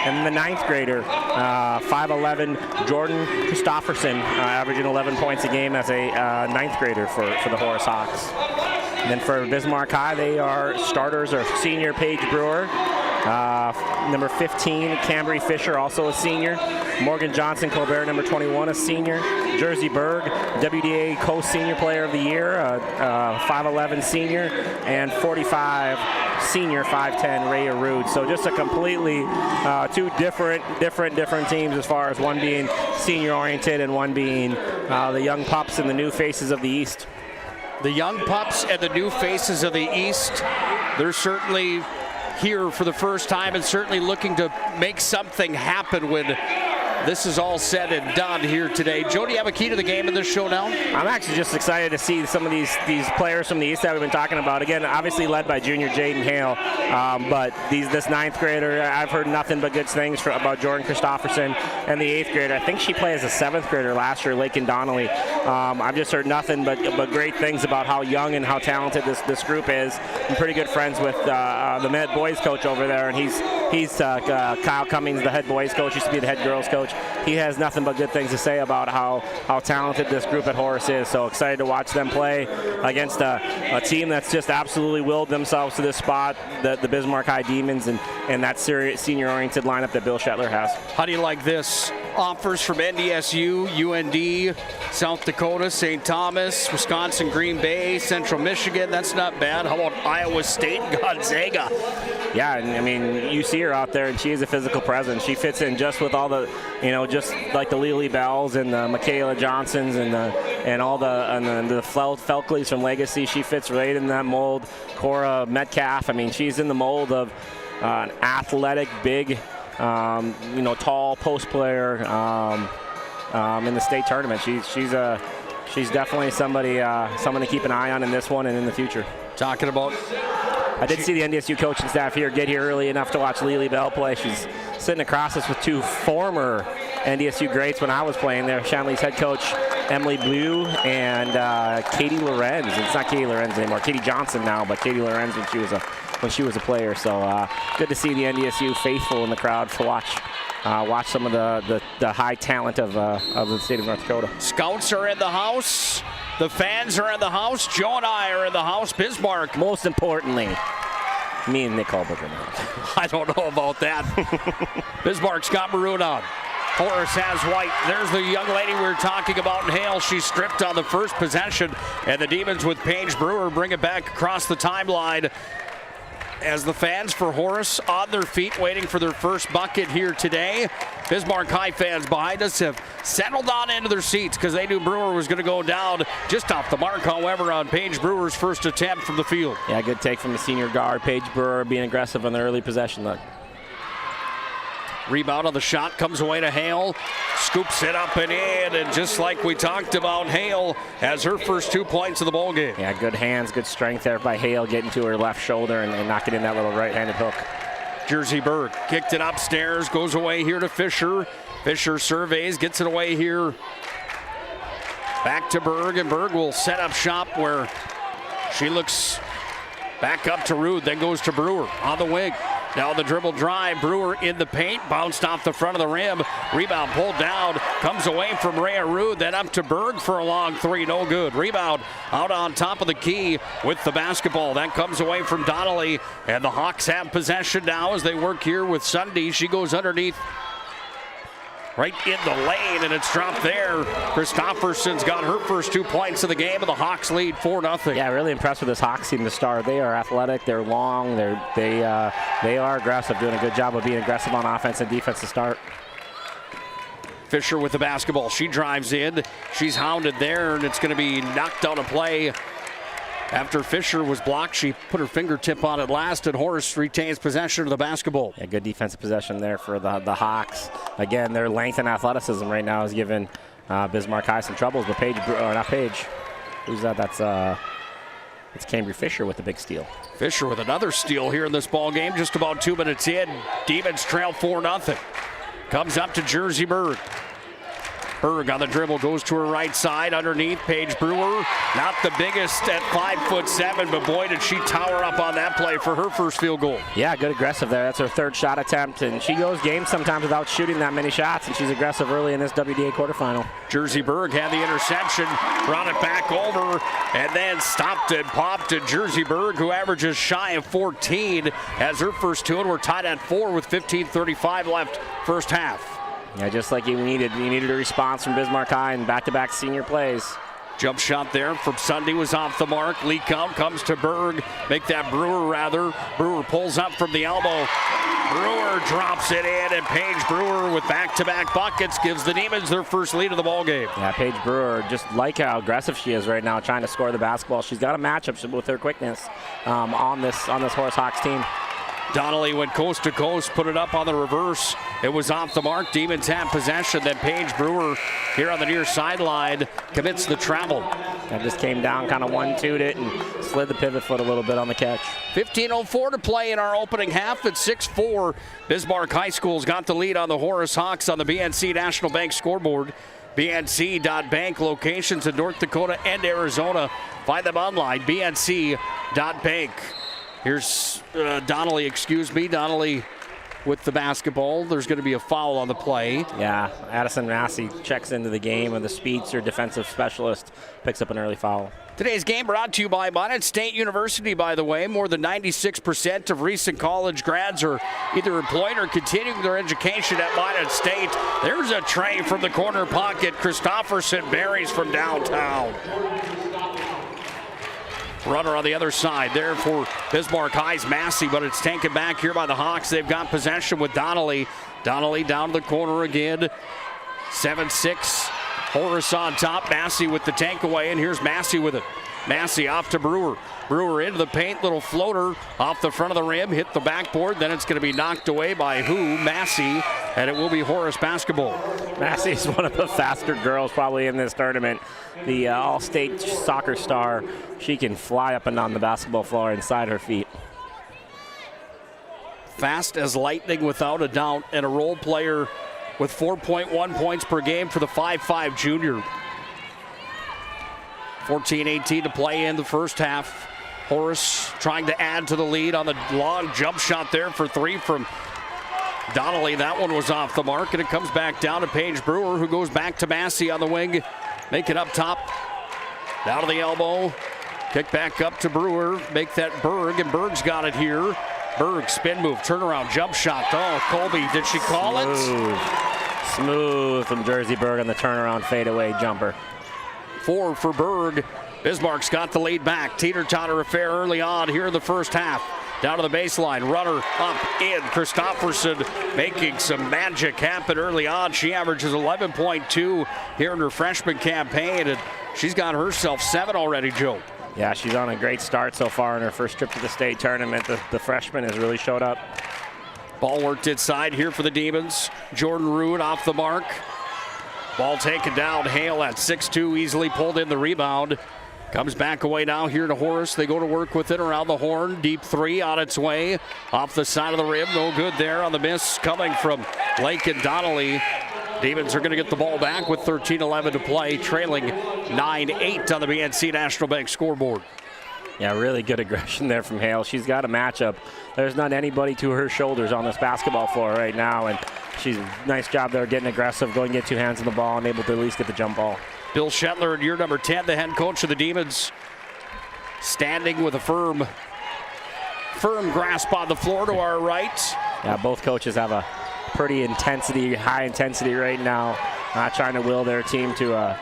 And the 9th grader, 5'11", Jordan Christofferson, averaging 11 points a game as a 9th grader for the Horace Hawks. And then for Bismarck High, they are starters are senior Paige Brewer, number 15, Cambry Fisher, also a senior. Morgan Johnson Colbert, number 21, a senior. Jersey Berg, WDA co-senior player of the year, 5'11 senior, and 45 senior 5'10 Ray Arude. So just a completely 2 different teams, as far as one being senior oriented and one being the young pups and the new faces of the East. The young pups and the new faces of the East, they're certainly here for the first time and certainly looking to make something happen when this is all said and done here today. Joe, do you have a key to the game in this show now? I'm actually just excited to see some of these players from the East that we've been talking about. Again, obviously led by junior Jaden Hale, but this 9th grader, I've heard nothing but good things about Jordan Christofferson, and the 8th grader. I think she played as a 7th grader last year, Lakin Donnelly. I've just heard nothing but great things about how young and how talented this group is. I'm pretty good friends with the head boys coach over there, and he's Kyle Cummings, the head boys coach, used to be the head girls coach. He has nothing but good things to say about how talented this group at Horace is. So excited to watch them play against a team that's just absolutely willed themselves to this spot, the Bismarck High Demons, and that senior-oriented lineup that Bill Shetler has. How do you like this? Offers from NDSU, UND, South Dakota, St. Thomas, Wisconsin, Green Bay, Central Michigan. That's not bad. How about Iowa State, Gonzaga? Yeah, and I mean, you see her out there, and she is a physical presence. She fits in just with all the just like the Lily Bells and the Michaela Johnsons and all the Felkleys from Legacy. She fits right in that mold. Cora Metcalf, I mean, she's in the mold of an athletic, big, tall post player in the state tournament. She's definitely someone to keep an eye on in this one and in the future. Talking about, I did see the NDSU coaching staff here get here early enough to watch Lily Bell play. She's sitting across us with two former NDSU greats when I was playing there. Shanley's head coach Emily Blue and Katie Lorenz. It's not Katie Lorenz anymore. Katie Johnson now, but Katie Lorenz when she was a player. So good to see the NDSU faithful in the crowd to watch some of the high talent of the state of North Dakota. Scouts are in the house. The fans are in the house. Joe and I are in the house. Bismarck. Most importantly, me and Nick Holbrook are in the house. I don't know about that. Bismarck's got maroon on. Horace has white. There's the young lady we were talking about in Hale. She's stripped on the first possession. And the Demons with Paige Brewer bring it back across the timeline. As the fans for Horace on their feet waiting for their first bucket here today. Bismarck High fans behind us have settled on into their seats because they knew Brewer was going to go down just off the mark, however, on Paige Brewer's first attempt from the field. Yeah, good take from the senior guard. Paige Brewer being aggressive on the early possession look. Rebound on the shot comes away to Hale. Scoops it up and in, and just like we talked about, Hale has her first 2 points of the ball game. Yeah, good hands, good strength there by Hale, getting to her left shoulder and knocking in that little right-handed hook. Jersey Berg kicked it upstairs, goes away here to Fisher. Fisher surveys, gets it away here. Back to Berg, and Berg will set up shop where she looks back up to Rude, then goes to Brewer on the wing. Now the dribble drive, Brewer in the paint, bounced off the front of the rim. Rebound pulled down, comes away from Rhea Rude, then up to Berg for a long three, no good. Rebound out on top of the key with the basketball. That comes away from Donnelly, and the Hawks have possession now as they work here with Sunday. She goes underneath right in the lane, and it's dropped there. Christofferson's got her first 2 points of the game, and the Hawks lead 4-0. Yeah, really impressed with this Hawks team to start. They are athletic, they're long, they are aggressive, doing a good job of being aggressive on offense and defense to start. Fisher with the basketball. She drives in. She's hounded there, and it's going to be knocked out of play. After Fisher was blocked, she put her fingertip on it last, and Horace retains possession of the basketball. Yeah, good defensive possession there for the Hawks. Again, their length and athleticism right now is giving Bismarck High some troubles, but not Paige. Who's that? It's Cambry Fisher with the big steal. Fisher with another steal here in this ball game, just about 2 minutes in. Demons trail 4-0. Comes up to Jersey Berg. Berg on the dribble, goes to her right side, underneath Paige Brewer. Not the biggest at 5'7", but boy did she tower up on that play for her first field goal. Yeah, good aggressive there. That's her third shot attempt, and she goes games sometimes without shooting that many shots, and she's aggressive early in this WDA quarterfinal. Jersey Berg had the interception, brought it back over, and then stopped and popped to Jersey Berg, who averages shy of 14, has her first two, and we're tied at 4 with 15:35 left first half. Yeah, just like you needed a response from Bismarck High and back-to-back senior plays. Jump shot there from Sunday was off the mark. Lead count comes to Berg. Make that Brewer rather. Brewer pulls up from the elbow. Brewer drops it in, and Paige Brewer with back-to-back buckets gives the Demons their first lead of the ball game. Yeah, Paige Brewer, just like how aggressive she is right now, trying to score the basketball. She's got a matchup with her quickness on this Horace Hawks team. Donnelly went coast to coast, put it up on the reverse. It was off the mark. Demons have possession. Then Paige Brewer here on the near sideline commits the travel. And just came down, kind of 1-2'd it, and slid the pivot foot a little bit on the catch. 15:04 to play in our opening half at 6-4. Bismarck High School's got the lead on the Horace Hawks on the BNC National Bank scoreboard. BNC.bank, locations in North Dakota and Arizona. Find them online, bnc.bank. Here's Donnelly, Donnelly with the basketball. There's going to be a foul on the play. Yeah, Addison Massey checks into the game, and the Speedster defensive specialist picks up an early foul. Today's game brought to you by Minot State University, by the way. More than 96% of recent college grads are either employed or continuing their education at Minot State. There's a tray from the corner pocket. Christofferson buries from downtown. Runner on the other side there for Bismarck High's Massey, but it's taken back here by the Hawks. They've got possession with Donnelly. Donnelly down to the corner again. 7-6. Horace on top. Massey with the tank away, and here's Massey with it. Massey off to Brewer. Brewer into the paint, little floater off the front of the rim, hit the backboard. Then it's going to be knocked away by who? Massey, and it will be Horace basketball. Massey's one of the faster girls probably in this tournament. The all-state soccer star. She can fly up and down the basketball floor inside her feet. Fast as lightning without a doubt, and a role player with 4.1 points per game for the 5'5 junior. 14-18 to play in the first half. Horace trying to add to the lead on the long jump shot there for three from Donnelly. That one was off the mark, and it comes back down to Paige Brewer, who goes back to Massey on the wing. Make it up top. Down to the elbow. Kick back up to Brewer. Make that Berg, and Berg's got it here. Berg, spin move, turnaround, jump shot. Oh, Colby, did she call it? Smooth from Jersey Berg on the turnaround fadeaway jumper. 4 for Berg. Bismarck's got the lead back. Teeter-totter affair early on here in the first half. Down to the baseline, runner up in. Christopherson making some magic happen early on. She averages 11.2 here in her freshman campaign, and she's got herself 7 already, Joe. Yeah, she's on a great start so far in her first trip to the state tournament. The freshman has really showed up. Ball worked inside here for the Demons. Jordan Rood off the mark. Ball taken down. Hale at 6'2", easily pulled in the rebound. Comes back away now here to Horace. They go to work with it around the horn. Deep three on its way. Off the side of the rim. No good there on the miss coming from Lake and Donnelly. Demons are going to get the ball back with 13-11 to play, trailing 9-8 on the BNC National Bank scoreboard. Yeah, really good aggression there from Hale. She's got a matchup. There's not anybody to her shoulders on this basketball floor right now, and she's nice job there getting aggressive, going to get 2 hands on the ball and able to at least get the jump ball. Bill Shetler in year number 10, the head coach of the Demons, standing with a firm grasp on the floor to our right. Yeah, both coaches have a pretty high intensity right now, trying to will their team to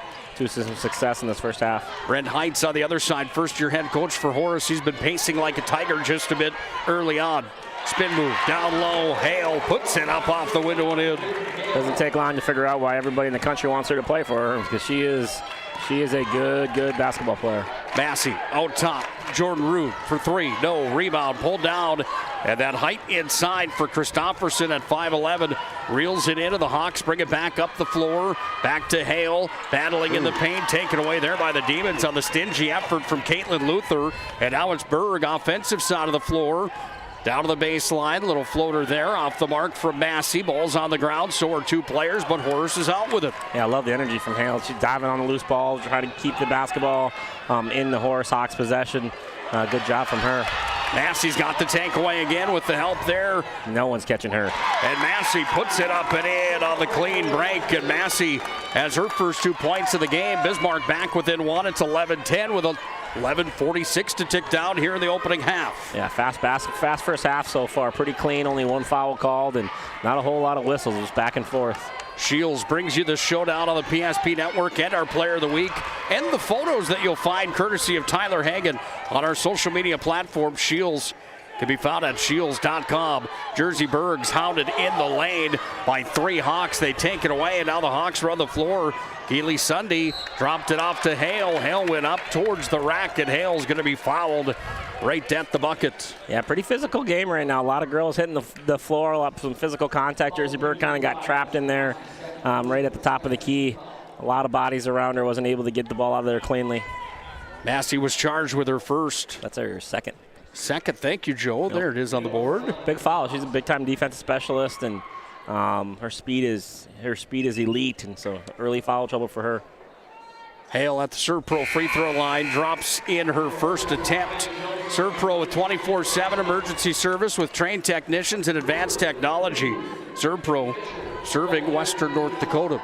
some success in this first half. Brent Heitz on the other side, first-year head coach for Horace. He's been pacing like a tiger just a bit early on. Spin move, down low, Hale puts it up off the window and in. Doesn't take long to figure out why everybody in the country wants her to play for her, because she is a good basketball player. Massey out top, Jordan Rood for 3, no, rebound, pulled down, and that height inside for Christopherson at 5'11", reels it into the Hawks, bring it back up the floor, back to Hale, battling in the paint, taken away there by the Demons on the stingy effort from Caitlin Luther, and now it's Berg, offensive side of the floor. Down to the baseline, little floater there, off the mark from Massey. Ball's on the ground, so are 2 players, but Horace is out with it. Yeah, I love the energy from Hale. She's diving on the loose ball, trying to keep the basketball in the Horace Hawks possession. Good job from her. Massey's got the tank away again with the help there. No one's catching her. And Massey puts it up and in on the clean break, and Massey has her first 2 points of the game. Bismarck back within 1. It's 11-10 with 11:46 to tick down here in the opening half. Yeah, fast first half so far. Pretty clean, only 1 foul called, and not a whole lot of whistles, just back and forth. Shields brings you the showdown on the PSP Network and our Player of the Week and the photos that you'll find courtesy of Tyler Hagan on our social media platform. Shields can be found at shields.com. Jersey Berg's hounded in the lane by 3 Hawks. They take it away, and now the Hawks run the floor. Keely Sunday dropped it off to Hale. Hale went up towards the rack, and Hale's going to be fouled right at the bucket. Yeah, pretty physical game right now. A lot of girls hitting the floor, some physical contact. Jersey Berg kind of got trapped in there right at the top of the key. A lot of bodies around her, wasn't able to get the ball out of there cleanly. Massey was charged with her first. That's her second. Thank you, Joe. Yep. There it is on the board. Big foul. She's a big-time defensive specialist, and her speed is elite, and so early foul trouble for her. Hale at the ServPro free throw line, drops in her first attempt. ServPro with 24/7 emergency service with trained technicians and advanced technology. ServPro serving Western North Dakota.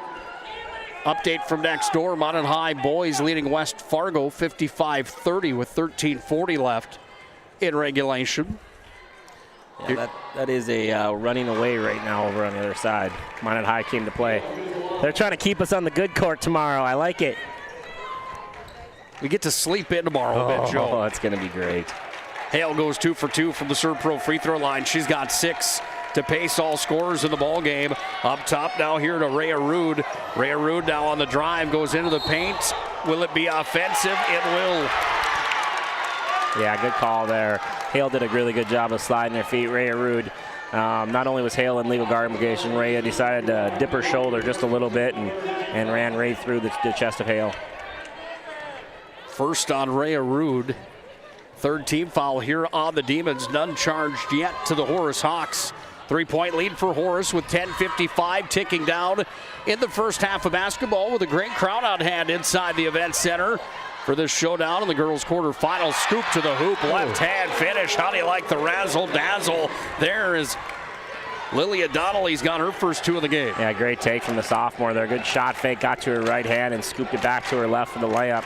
Update from next door, Mountain High boys leading West Fargo 55-30 with 13:40 left in regulation. Yeah, that is a running away right now over on the other side. Mountain High came to play. They're trying to keep us on the good court tomorrow. I like it. We get to sleep in tomorrow a bit, Joe. Oh, it's going to be great. Hale goes 2 for 2 from the Serve Pro free throw line. She's got 6 to pace all scorers in the ball game. Up top now here to Rhea Rude. Rhea Rude now on the drive, goes into the paint. Will it be offensive? It will. Yeah, good call there. Hale did a really good job of sliding their feet. Rhea Rude, not only was Hale in legal guard obligation, Rhea decided to dip her shoulder just a little bit and ran right through the chest of Hale. First on Rhea Rude. Third team foul here on the Demons. None charged yet to the Horace Hawks. 3-point lead for Horace with 10:55 ticking down in the first half of basketball with a great crowd on hand inside the event center for this showdown in the girls' quarterfinals. Scoop to the hoop, left hand finish. How do you like the razzle dazzle? There is Lilia Donnelly's got her first 2 of the game. Yeah, great take from the sophomore there. Good shot fake, got to her right hand and scooped it back to her left for the layup.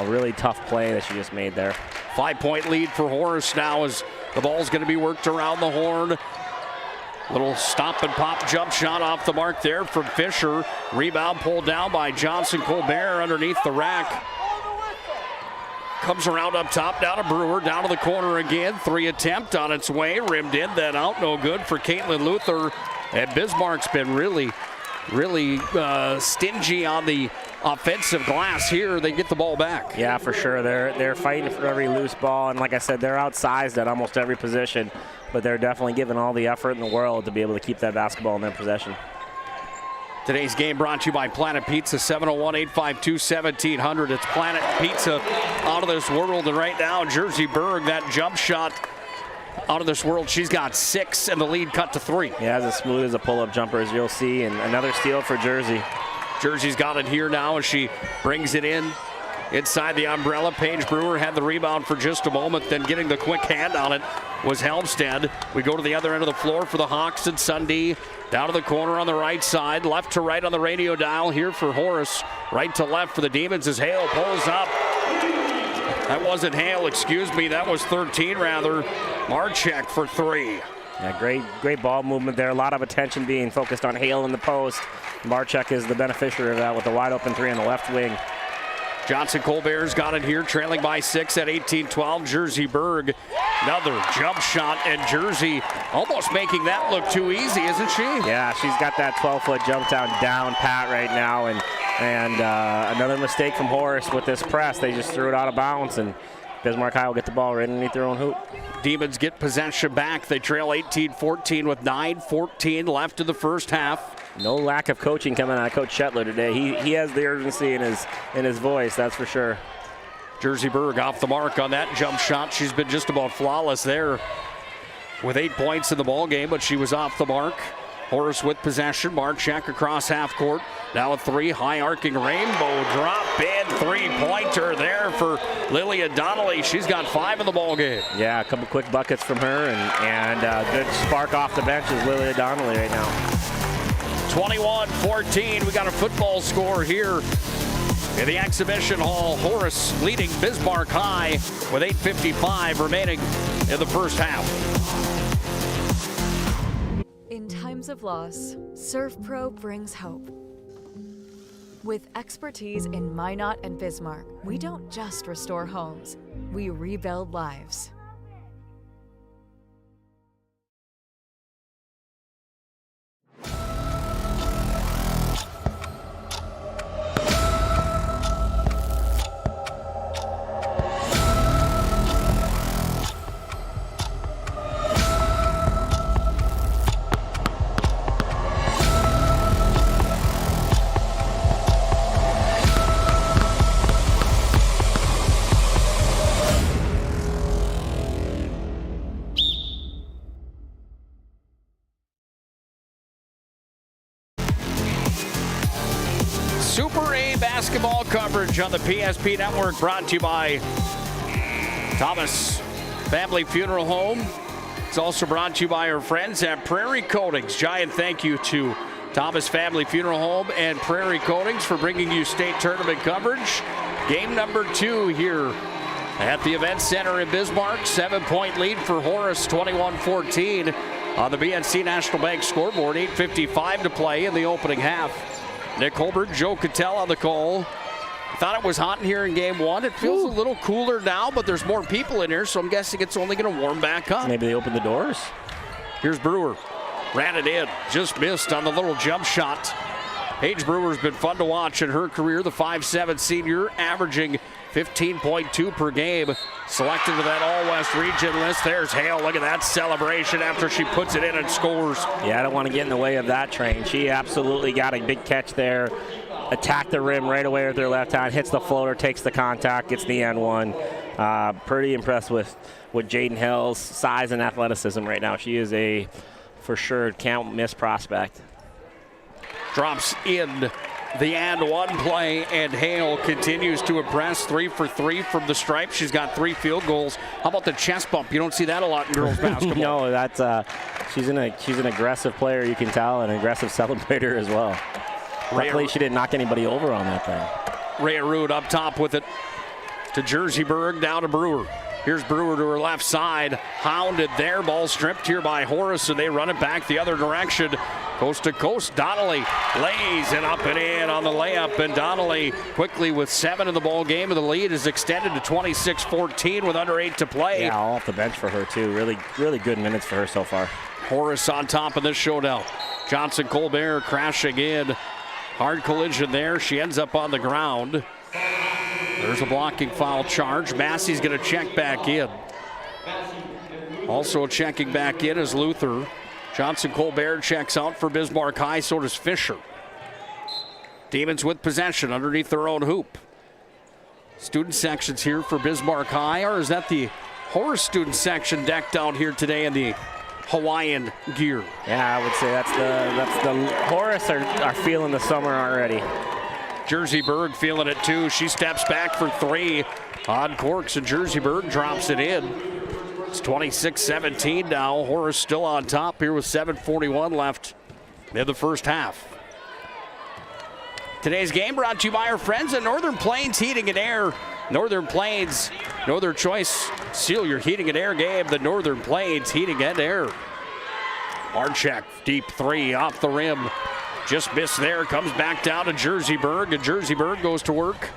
Really tough play that she just made there. 5-point lead for Horace now as the ball's going to be worked around the horn. Little stop and pop jump shot off the mark there from Fisher. Rebound pulled down by Johnson Colbert underneath the rack. Comes around up top, down to Brewer, down to the corner again. 3 attempt on its way, rimmed in, then out, no good for Caitlin Luther. And Bismarck's been really stingy on the offensive glass here. They get the ball back. Yeah, for sure. They're fighting for every loose ball, and like I said, they're outsized at almost every position, but they're definitely giving all the effort in the world to be able to keep that basketball in their possession. Today's game brought to you by Planet Pizza, 701-852-1700. It's Planet Pizza out of this world, and right now, Jersey Berg, that jump shot out of this world. She's got 6, and the lead cut to 3. Yeah, as smooth as a pull-up jumper as you'll see, and another steal for Jersey. Jersey's got it here now as she brings it in inside the umbrella. Paige Brewer had the rebound for just a moment, then getting the quick hand on it was Helmstead. We go to the other end of the floor for the Hawks and Sundee. Down to the corner on the right side, left to right on the radio dial here for Horace. Right to left for the Demons as Hale pulls up. That wasn't Hale, excuse me, that was 13 rather. Marchek for 3. Yeah, great ball movement there. A lot of attention being focused on Hale in the post. Marchek is the beneficiary of that with a wide open 3 on the left wing. Johnson Colbert's got it here, trailing by 6 at 18-12. Jersey Berg, another jump shot, and Jersey almost making that look too easy, isn't she? Yeah, she's got that 12-foot jump down pat right now, and another mistake from Horace with this press. They just threw it out of bounds, and Bismarck High will get the ball right underneath their own hoop. Demons get possession back. They trail 18-14 with 9:14 left in the first half. No lack of coaching coming out of Coach Shetler today. He has the urgency in his voice, that's for sure. Jersey Berg off the mark on that jump shot. She's been just about flawless there with 8 points in the ball game, but she was off the mark. Horace with possession. Marchek across half court. Now a 3, high arcing rainbow drop in 3-pointer there for Lilia Donnelly. She's got 5 in the ball game. Yeah, a couple quick buckets from her, and good spark off the bench is Lilia Donnelly right now. 21-14. We got a football score here in the exhibition hall. Horace leading Bismarck High with 8:55 remaining in the first half. In times of loss, Serve Pro brings hope. With expertise in Minot and Bismarck, we don't just restore homes, we rebuild lives. Super A basketball coverage on the PSP Network, brought to you by Thomas Family Funeral Home. It's also brought to you by our friends at Prairie Coatings. Giant thank you to Thomas Family Funeral Home and Prairie Coatings for bringing you state tournament coverage. Game number 2 here at the Event Center in Bismarck. 7-point lead for Horace, 21-14 on the BNC National Bank scoreboard. 8:55 to play in the opening half. Nick Holbert, Joe Cattell on the call. Thought it was hot in here in game one. It feels a little cooler now, but there's more people in here, so I'm guessing it's only going to warm back up. Maybe they opened the doors. Here's Brewer. Ran it in. Just missed on the little jump shot. Paige Brewer's been fun to watch in her career. The 5'7" senior, averaging 15.2 per game. Selected to that All-West region list. There's Hale. Look at that celebration after she puts it in and scores. Yeah, I don't want to get in the way of that train. She absolutely got a big catch there. Attacked the rim right away with her left hand. Hits the floater, takes the contact, gets the N1. Pretty impressed with Jaden Hale's size and athleticism right now. She is a, for sure, can't miss prospect. Drops in the and one play, and Hale continues to impress. 3 for 3 from the stripe. She's got 3 field goals. How about the chest bump? You don't see that a lot in girls basketball. No, that's she's an aggressive player, you can tell, an aggressive celebrator as well. Luckily, she didn't knock anybody over on that thing. Rhea Rood up top with it to Jerseyburg, down to Brewer. Here's Brewer to her left side. Hounded there. Ball stripped here by Horace, and they run it back the other direction. Coast to coast. Donnelly lays it up and in on the layup. And Donnelly quickly with 7 in the ball game. And the lead is extended to 26-14 with under 8 to play. Yeah, all off the bench for her, too. Really, really good minutes for her so far. Horace on top of this showdown. Johnson Colbert crashing in. Hard collision there. She ends up on the ground. There's a blocking foul charge. Massey's going to check back in. Also checking back in is Luther. Johnson Colbert checks out for Bismarck High, so does Fisher. Demons with possession underneath their own hoop. Student sections here for Bismarck High, or is that the Horace student section decked out here today in the Hawaiian gear? Yeah, I would say that's the Horace are feeling the summer already. Jerseyburg feeling it too. She steps back for 3 on corks, and Jerseyburg drops it in. It's 26-17 now. Horace still on top here with 7:41 left in the first half. Today's game brought to you by our friends at Northern Plains Heating and Air. Northern Plains, no other choice. Seal your heating and air game. The Northern Plains Heating and Air. Marchek, deep 3 off the rim. Just missed there, comes back down to Jerseyburg, and Jerseyburg goes to work.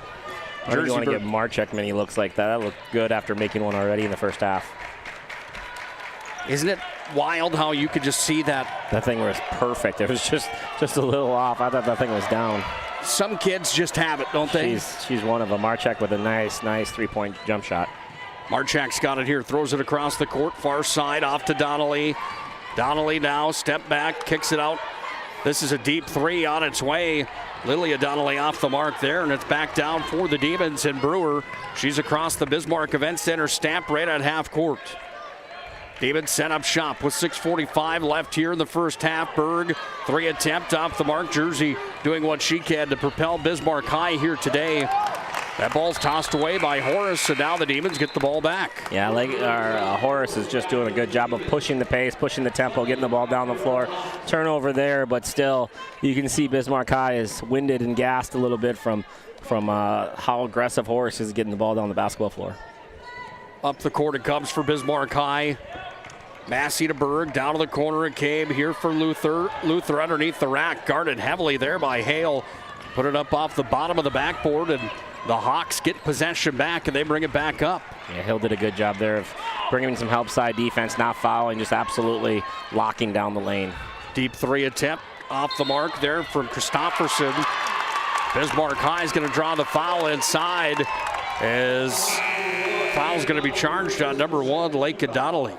I don't want to give Marchek many looks like that. That looked good after making one already in the first half. Isn't it wild how you could just see that? That thing was perfect. It was just a little off. I thought that thing was down. Some kids just have it, don't they? She's one of them. Marchek with a nice 3-point jump shot. Marchek's got it here, throws it across the court, far side, off to Donnelly. Donnelly now, step back, kicks it out. This is a deep 3 on its way. Lilia Donnelly off the mark there, and it's back down for the Demons and Brewer. She's across the Bismarck Event Center, stamped right at half court. Demons set up shop with 6:45 left here in the first half. Berg, 3 attempt off the mark. Jersey doing what she can to propel Bismarck High here today. That ball's tossed away by Horace, so now the Demons get the ball back. Yeah, Horace is just doing a good job of pushing the pace, pushing the tempo, getting the ball down the floor. Turnover there, but still, you can see Bismarck High is winded and gassed a little bit from how aggressive Horace is getting the ball down the basketball floor. Up the court it comes for Bismarck High. Massey to Berg, down to the corner it came here for Luther. Luther underneath the rack, guarded heavily there by Hale. Put it up off the bottom of the backboard, and the Hawks get possession back, and they bring it back up. Yeah, Hill did a good job there of bringing some help side defense, not fouling, just absolutely locking down the lane. Deep 3 attempt off the mark there from Christopherson. Bismarck High is going to draw the foul inside, as foul's going to be charged on number 1, Lakin Donnelly.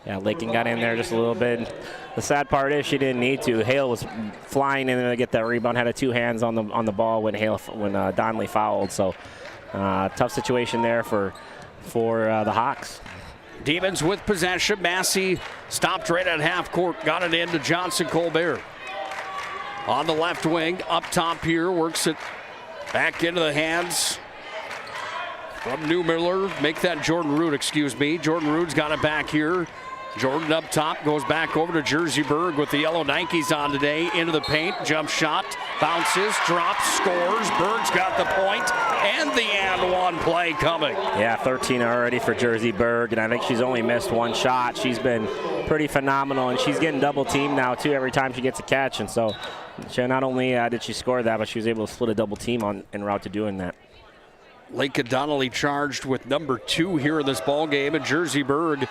Yeah, Lakin got in there just a little bit. The sad part is she didn't need to. Hale was flying in there to get that rebound. Had 2 hands on the ball when Donnelly fouled. So tough situation there for the Hawks. Demons with possession. Massey stopped right at half court. Got it into Johnson Colbert. On the left wing, up top here, works it back into the hands from Newmiller. Make that Jordan Rood, excuse me. Jordan Rood's got it back here. Jordan up top, goes back over to Jerseyburg with the yellow Nikes on today. Into the paint, jump shot, bounces, drops, scores. Berg's got the point, and the and one play coming. Yeah, 13 already for Jerseyburg, and I think she's only missed 1 shot. She's been pretty phenomenal, and she's getting double teamed now too every time she gets a catch. And so, not only did she score that, but she was able to split a double team en route to doing that. Lincoln Donnelly charged with number 2 here in this ball game, and Jersey Berg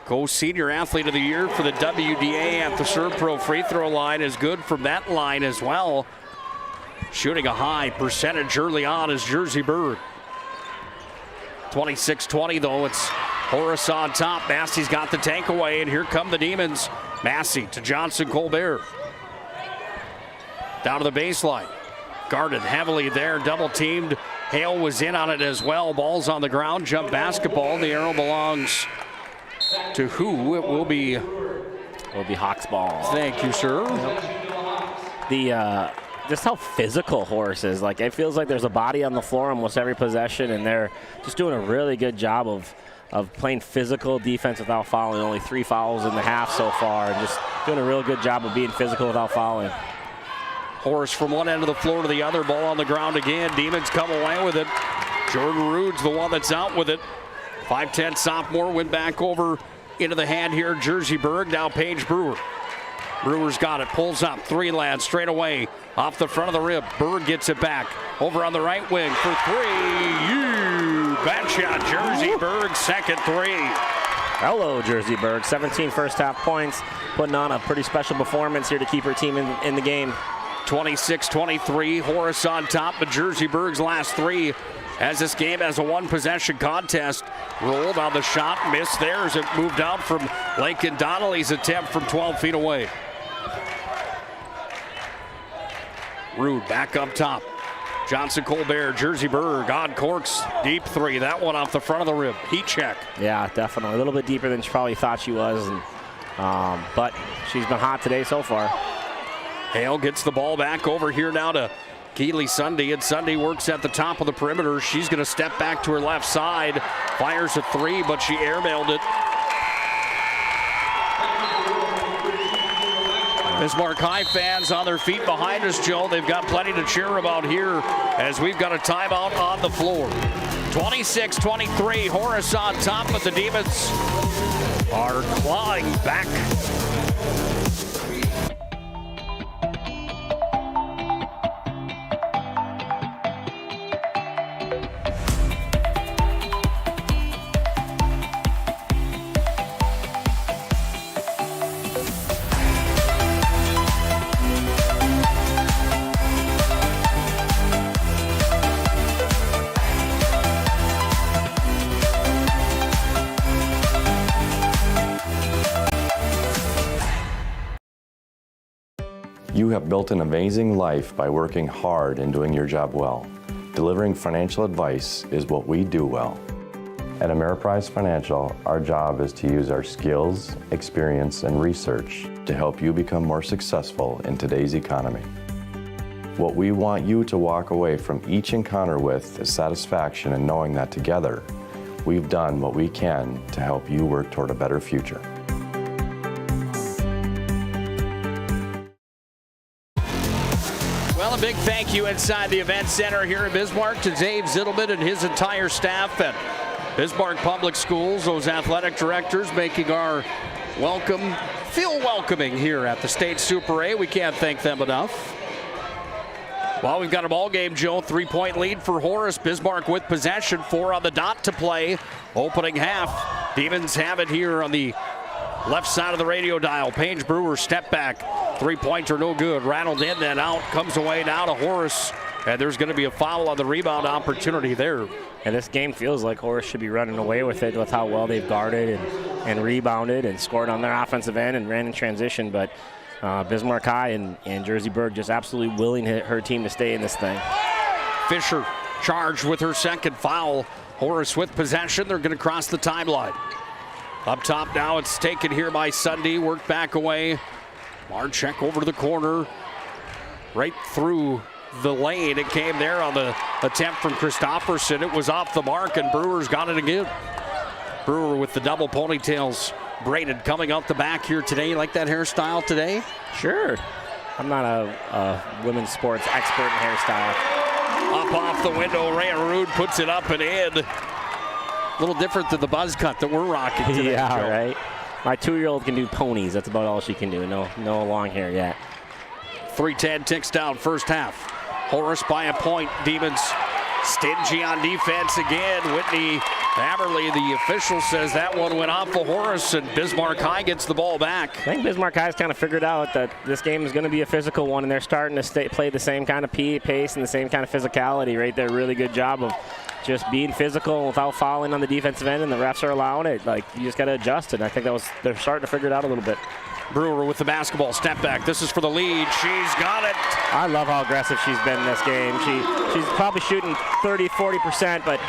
co-senior athlete of the year for the WDA at the Serve Pro free throw line is good from that line as well. Shooting a high percentage early on is Jersey Berg. 26-20 though, it's Horace on top. Massey's got the tank away, and here come the Demons. Massey to Johnson Colbert. Down to the baseline. Guarded heavily there, double teamed. Hale was in on it as well. Ball's on the ground, jump basketball. The arrow belongs to who? It will be Hawks ball. Thank you, sir. The just how physical Horace is. Like, it feels like there's a body on the floor almost every possession, and they're just doing a really good job of playing physical defense without fouling. Only 3 fouls in the half so far, and just doing a real good job of being physical without fouling. Horace from one end of the floor to the other. Ball on the ground again. Demons come away with it. Jordan Rude's the one that's out with it. 5'10" sophomore went back over into the hand here. Jersey Berg, now Paige Brewer. Brewer's got it, pulls up, 3 lads straight away off the front of the rim. Berg gets it back over on the right wing for 3. You betcha. Jersey Berg, second 3. Hello, Jersey Berg. 17 first half points, putting on a pretty special performance here to keep her team in the game. 26-23, Horace on top, but Jersey Berg's last 3 as this game has a 1-possession contest. Rolled on the shot, missed there as it moved out from Lincoln Donnelly's attempt from 12 feet away. Rude back up top. Johnson Colbert, Jersey Berg, odd corks, deep 3. That one off the front of the rim. Heat check. Yeah, definitely. A little bit deeper than she probably thought she was, but she's been hot today so far. Hale gets the ball back over here now to Keely Sunday, and Sunday works at the top of the perimeter. She's going to step back to her left side, fires a 3, but she airmailed it. Bismarck High fans on their feet behind us, Joe. They've got plenty to cheer about here as we've got a timeout on the floor. 26-23, Horace on top, but the Demons are clawing back. You have built an amazing life by working hard and doing your job well. Delivering financial advice is what we do well. At Ameriprise Financial, our job is to use our skills, experience, and research to help you become more successful in today's economy. What we want you to walk away from each encounter with is satisfaction in knowing that together, we've done what we can to help you work toward a better future. Well, a big thank you inside the event center here in Bismarck to Dave Zittelman and his entire staff at Bismarck Public Schools, those athletic directors making our welcome feel welcoming here at the State Super A. We can't thank them enough. Well, we've got a ball game, Joe. 3-point lead for Horace. Bismarck with possession, 4 on the dot to play. Opening half. Demons have it here on the left side of the radio dial. Paige Brewer, step back. 3-pointer, no good. Rattled in, then out. Comes away now to Horace. And there's going to be a foul on the rebound opportunity there. And this game feels like Horace should be running away with it with how well they've guarded and rebounded and scored on their offensive end and ran in transition. But Bismarck High and Jersey Berg just absolutely willing her team to stay in this thing. Fisher charged with her second foul. Horace with possession. They're going to cross the timeline. Up top now, it's taken here by Sunday. Worked back away. Marchek over to the corner. Right through the lane. It came there on the attempt from Christofferson. It was off the mark, and Brewer's got it again. Brewer with the double ponytails braided coming out the back here today. You like that hairstyle today? Sure. I'm not a women's sports expert in hairstyle. Up off the window, Rhea Rude puts it up and in. A little different than the buzz cut that we're rocking today. Yeah, Joe. right. My 2-year-old can do ponies. That's about all she can do. No long hair yet. 3:10 ticks down first half. Horace by a point. Demons Stingy on defense again. Whitney Hammerly, the official, says that one went off of Horace, and Bismarck High gets the ball back. I think Bismarck High's kind of figured out that this game is going to be a physical one, and they're starting to play the same kind of pace and the same kind of physicality right there. Really good job of just being physical without fouling on the defensive end, and the refs are allowing it. Like, you just got to adjust it. I think they're starting to figure it out a little bit. Brewer with the basketball, step back. This is for the lead. She's got it. I love how aggressive she's been in this game. She's probably shooting 30-40%, but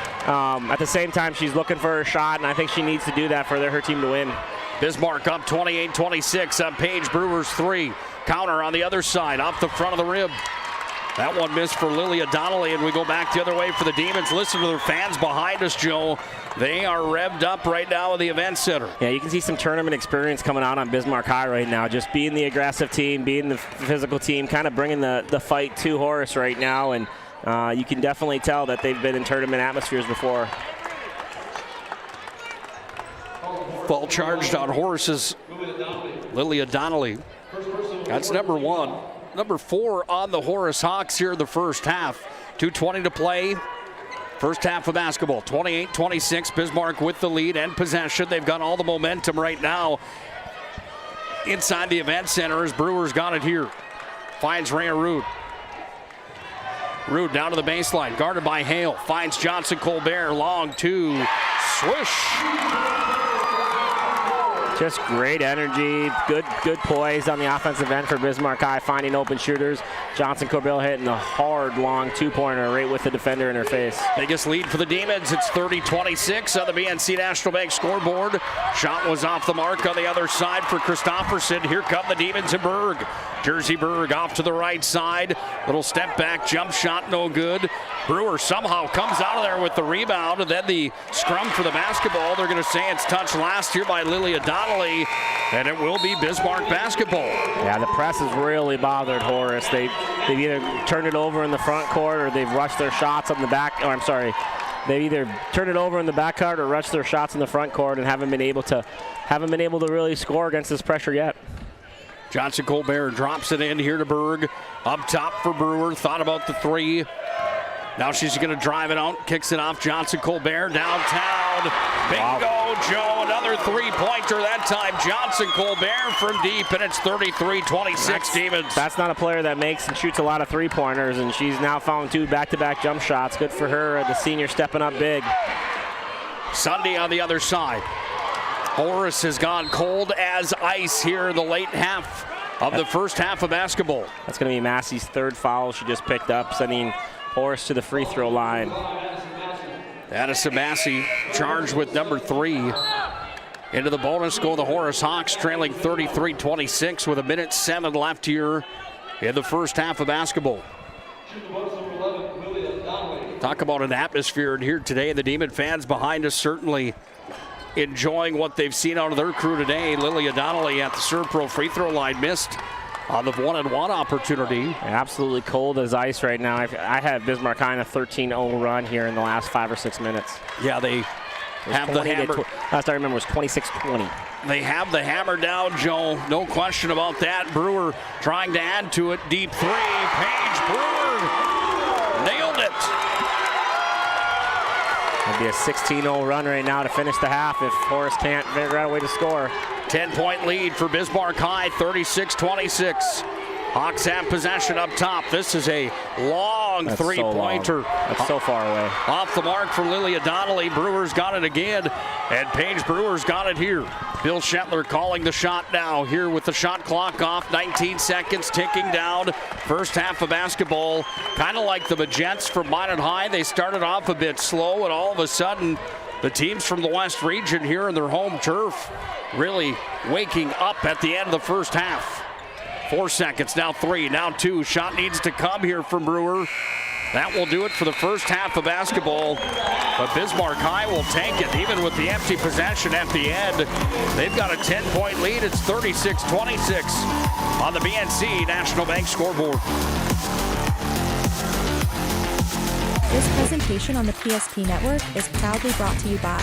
at the same time, she's looking for her shot, and I think she needs to do that for her team to win. Bismarck up 28-26 on Paige Brewer's three. Counter on the other side, off the front of the rim. That one missed for Lilia Donnelly, and we go back the other way for the Demons. Listen to their fans behind us, Joe. They are revved up right now in the event center. Yeah, you can see some tournament experience coming out on Bismarck High right now. Just being the aggressive team, being the physical team, kind of bringing the fight to Horace right now. And you can definitely tell that they've been in tournament atmospheres before. Ball charged on Horace's Lilia Donnelly. That's number one. Number 4 on the Horace Hawks here in the first half. 2:20 to play. First half of basketball. 28-26. Bismarck with the lead and possession. They've got all the momentum right now inside the event center as Brewers got it here. Finds Rhea Rude. Rude down to the baseline. Guarded by Hale. Finds Johnson Colbert. Long two. Swish. Just great energy, good poise on the offensive end for Bismarck High, finding open shooters. Johnson Colbert hitting a hard, long two-pointer right with the defender in her face. Biggest lead for the Demons. It's 30-26 on the BNC National Bank scoreboard. Shot was off the mark on the other side for Christofferson. Here come the Demons in Berg. Jersey Berg off to the right side. Little step back, jump shot, no good. Brewer somehow comes out of there with the rebound, and then the scrum for the basketball. They're going to say it's touched last year by Lilia Donnelly, and it will be Bismarck basketball. Yeah, the press has really bothered Horace. They've either turned it over in the front court or they've rushed their shots on the back. Oh, I'm sorry. They've either turned it over in the back court or rushed their shots in the front court and haven't been able to really score against this pressure yet. Johnson Colbert drops it in here to Berg. Up top for Brewer. Thought about the three. Now she's going to drive it out. Kicks it off. Johnson Colbert downtown. Bingo, wow. Joe. Another three-pointer. That time Johnson Colbert from deep, and it's 33-26 Demons. That's not a player that makes and shoots a lot of three-pointers, and she's now found 2 back-to-back jump shots. Good for her. The senior stepping up big. Sunday on the other side. Horace has gone cold as ice here in the late half of the first half of basketball. That's going to be Massey's 3rd foul she just picked up, sending Horace to the free throw line. Addison Massey charged with number 3. Into the bonus go the Horace Hawks, trailing 33-26 with 1:07 left here in the first half of basketball. Talk about an atmosphere in here today. The Demon fans behind us certainly enjoying what they've seen out of their crew today. Lilia Donnelly at the Serve Pro free throw line missed on the 1-and-1 opportunity. Absolutely cold as ice right now. I had Bismarck High in a 13-0 run here in the last 5 or 6 minutes. Yeah, they have the hammer. Last I remember was 26-20. They have the hammer down, Joe. No question about that. Brewer trying to add to it. Deep three. Paige Brewer nailed it. It'll be a 16-0 run right now to finish the half if Horace can't figure out a way to score. 10-point lead for Bismarck High, 36-26. Hawks have possession up top. This is a long three-pointer. That's so far away. Off the mark for Lilia Donnelly. Brewer's got it again, and Paige Brewer's got it here. Bill Shetler calling the shot now here with the shot clock off. 19 seconds ticking down. First half of basketball, kind of like the Magents from Minot High. They started off a bit slow, and all of a sudden, the teams from the West region here in their home turf really waking up at the end of the first half. 4 seconds, now 3, now 2. Shot needs to come here from Brewer. That will do it for the first half of basketball. But Bismarck High will take it, even with the empty possession at the end. They've got a 10-point lead. It's 36-26 on the BNC National Bank scoreboard. This presentation on the PSP Network is proudly brought to you by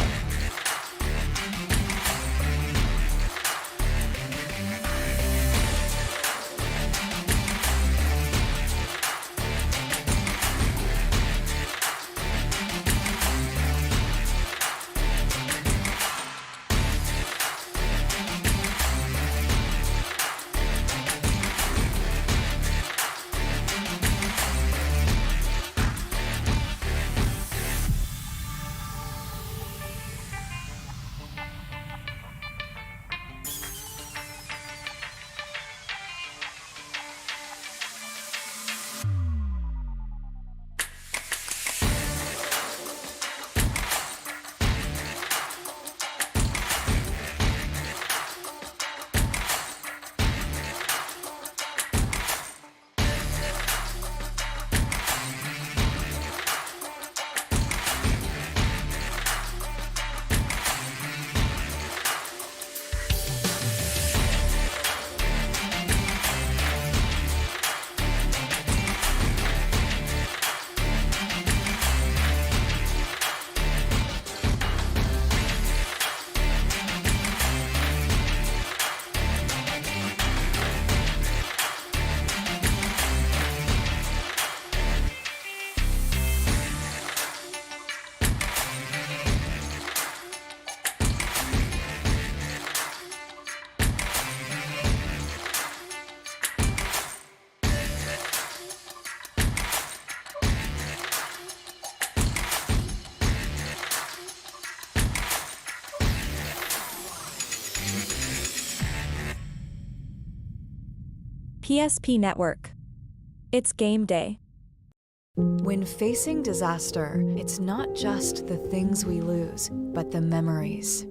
PSP Network. It's game day. When facing disaster, it's not just the things we lose, but the memories.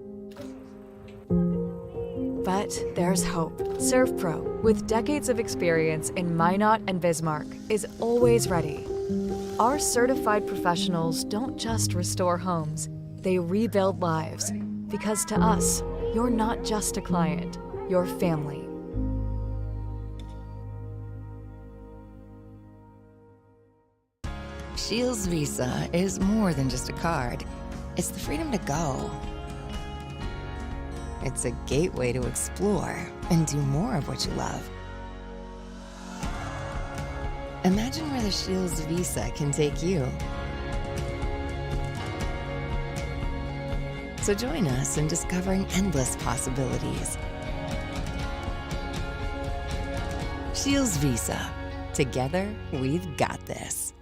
But there's hope. ServPro, with decades of experience in Minot and Bismarck, is always ready. Our certified professionals don't just restore homes, they rebuild lives. Because to us, you're not just a client, you're family. Shields Visa is more than just a card. It's the freedom to go. It's a gateway to explore and do more of what you love. Imagine where the Shields Visa can take you. So join us in discovering endless possibilities. Shields Visa. Together, we've got this.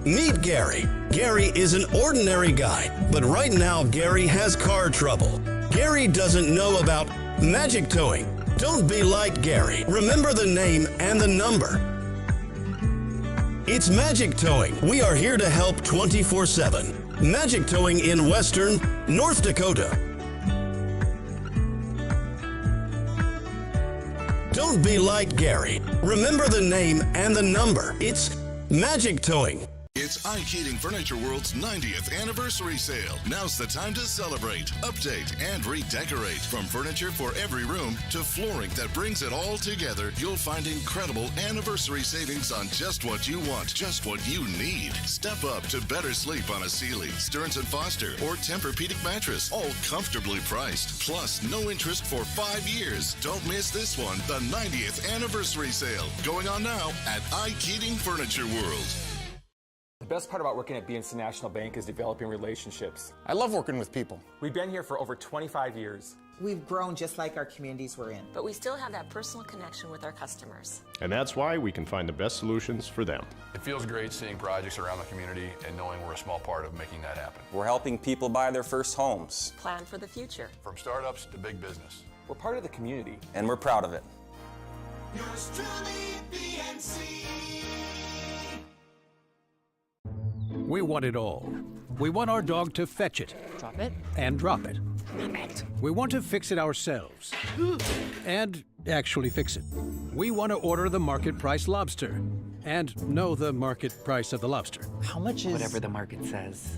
Meet Gary. Gary is an ordinary guy, but right now Gary has car trouble. Gary doesn't know about magic towing. Don't be like Gary. Remember the name and the number. It's Magic Towing. We are here to help 24/7. Magic Towing in Western North Dakota. Don't be like Gary. Remember the name and the number. It's Magic Towing. It's Ike Heating Furniture World's 90th anniversary sale. Now's the time to celebrate, update, and redecorate. From furniture for every room to flooring that brings it all together, you'll find incredible anniversary savings on just what you want, just what you need. Step up to better sleep on a Sealy, Stearns & Foster, or Tempur-Pedic mattress, all comfortably priced. Plus, no interest for 5 years. Don't miss this one, the 90th anniversary sale, going on now at Ike Heating Furniture World. The best part about working at BNC National Bank is developing relationships. I love working with people. We've been here for over 25 years. We've grown just like our communities we're in. But we still have that personal connection with our customers. And that's why we can find the best solutions for them. It feels great seeing projects around the community and knowing we're a small part of making that happen. We're helping people buy their first homes. Plan for the future. From startups to big business. We're part of the community. And we're proud of it. Yours truly, BNC. We want it all. We want our dog to fetch it. Drop it. And drop it. Name it. We want to fix it ourselves. And actually fix it. We want to order the market price lobster. And know the market price of the lobster. How much is... Whatever the market says.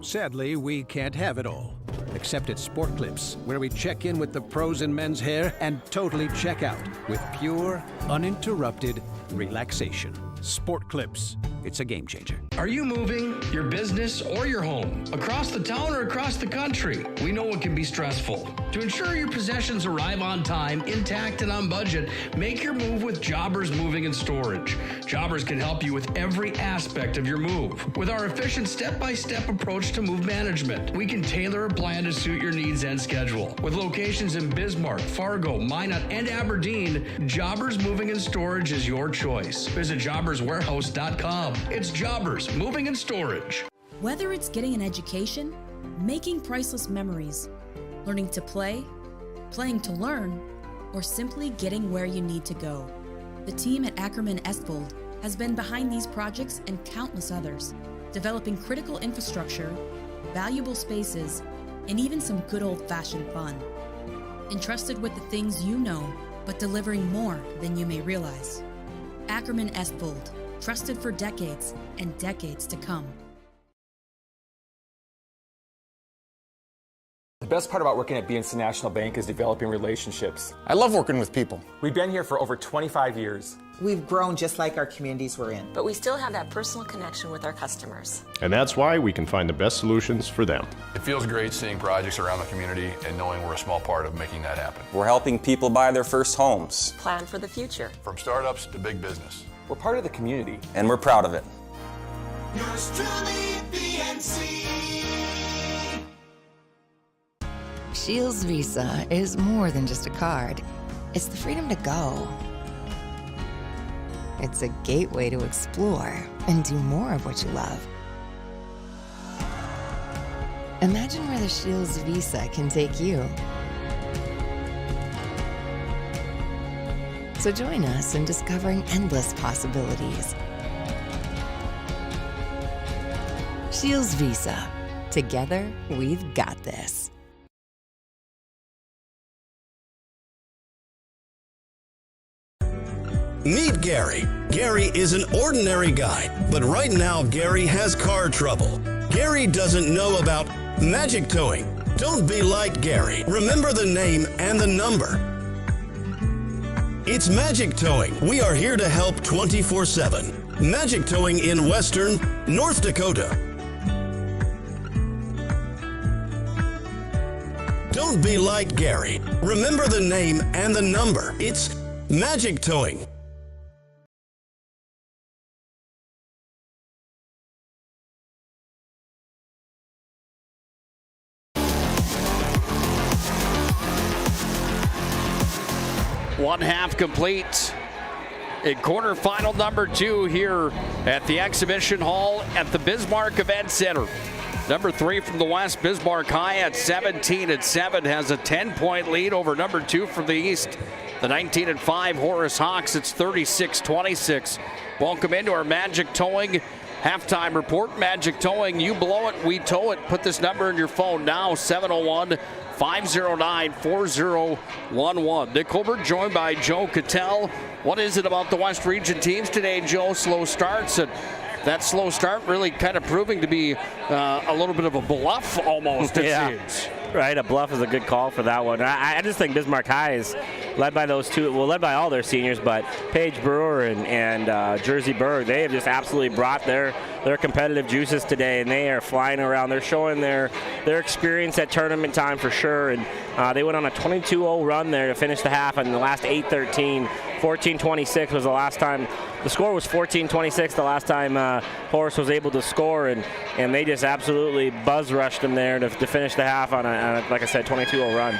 Sadly, we can't have it all. Except at Sport Clips, where we check in with the pros in men's hair and totally check out with pure, uninterrupted relaxation. Sport Clips. It's a game changer. Are you moving your business or your home across the town or across the country? We know it can be stressful. To ensure your possessions arrive on time, intact, and on budget, make your move with Jobbers Moving and Storage. Jobbers can help you with every aspect of your move. With our efficient step-by-step approach to move management, we can tailor a plan to suit your needs and schedule. With locations in Bismarck, Fargo, Minot, and Aberdeen, Jobbers Moving and Storage is your choice. Visit jobberswarehouse.com. It's Jobbers Moving and Storage. Whether it's getting an education, making priceless memories, learning to play, playing to learn, or simply getting where you need to go, the team at Ackerman Estvold has been behind these projects and countless others, developing critical infrastructure, valuable spaces, and even some good old-fashioned fun. Entrusted with the things you know, but delivering more than you may realize. Ackerman Estvold, trusted for decades and decades to come. The best part about working at BNC National Bank is developing relationships. I love working with people. We've been here for over 25 years. We've grown just like our communities we're in. But we still have that personal connection with our customers. And that's why we can find the best solutions for them. It feels great seeing projects around the community and knowing we're a small part of making that happen. We're helping people buy their first homes. Plan for the future. From startups to big business. We're part of the community. And we're proud of it. Yours truly, BNC. Shields Visa is more than just a card. It's the freedom to go. It's a gateway to explore and do more of what you love. Imagine where the Shields Visa can take you. So join us in discovering endless possibilities. Shields Visa. Together, we've got this. Meet Gary. Gary is an ordinary guy, but right now Gary has car trouble. Gary doesn't know about magic towing. Don't be like Gary. Remember the name and the number. It's Magic Towing. We are here to help 24/7. Magic Towing in Western North Dakota. Don't be like Gary. Remember the name and the number. It's Magic Towing. One half complete in quarterfinal number 2 here at the Exhibition Hall at the Bismarck Event Center. Number 3 from the West, Bismarck High at 17-7 has a 10-point lead over number 2 from the East. The 19-5 Horace Hawks, it's 36-26. Welcome into our Magic Towing halftime report. Magic Towing, you blow it, we tow it. Put this number in your phone now, 701-509-4011. Nick Colbert joined by Joe Cattell. What is it about the West Region teams today, Joe? Slow starts, and that slow start really kind of proving to be a little bit of a bluff almost, it seems. Right, a bluff is a good call for that one. I just think Bismarck High is led by those two, well, led by all their seniors, but Paige Brewer and Jersey Berg, they have just absolutely brought their competitive juices today, and they are flying around. They're showing their experience at tournament time for sure, and they went on a 22-0 run there to finish the half in the last 8-13. 14-26 was the last time. The score was 14-26 the last time Horace was able to score, and they just absolutely buzz rushed them there to finish the half on a, like I said, 22-0 run.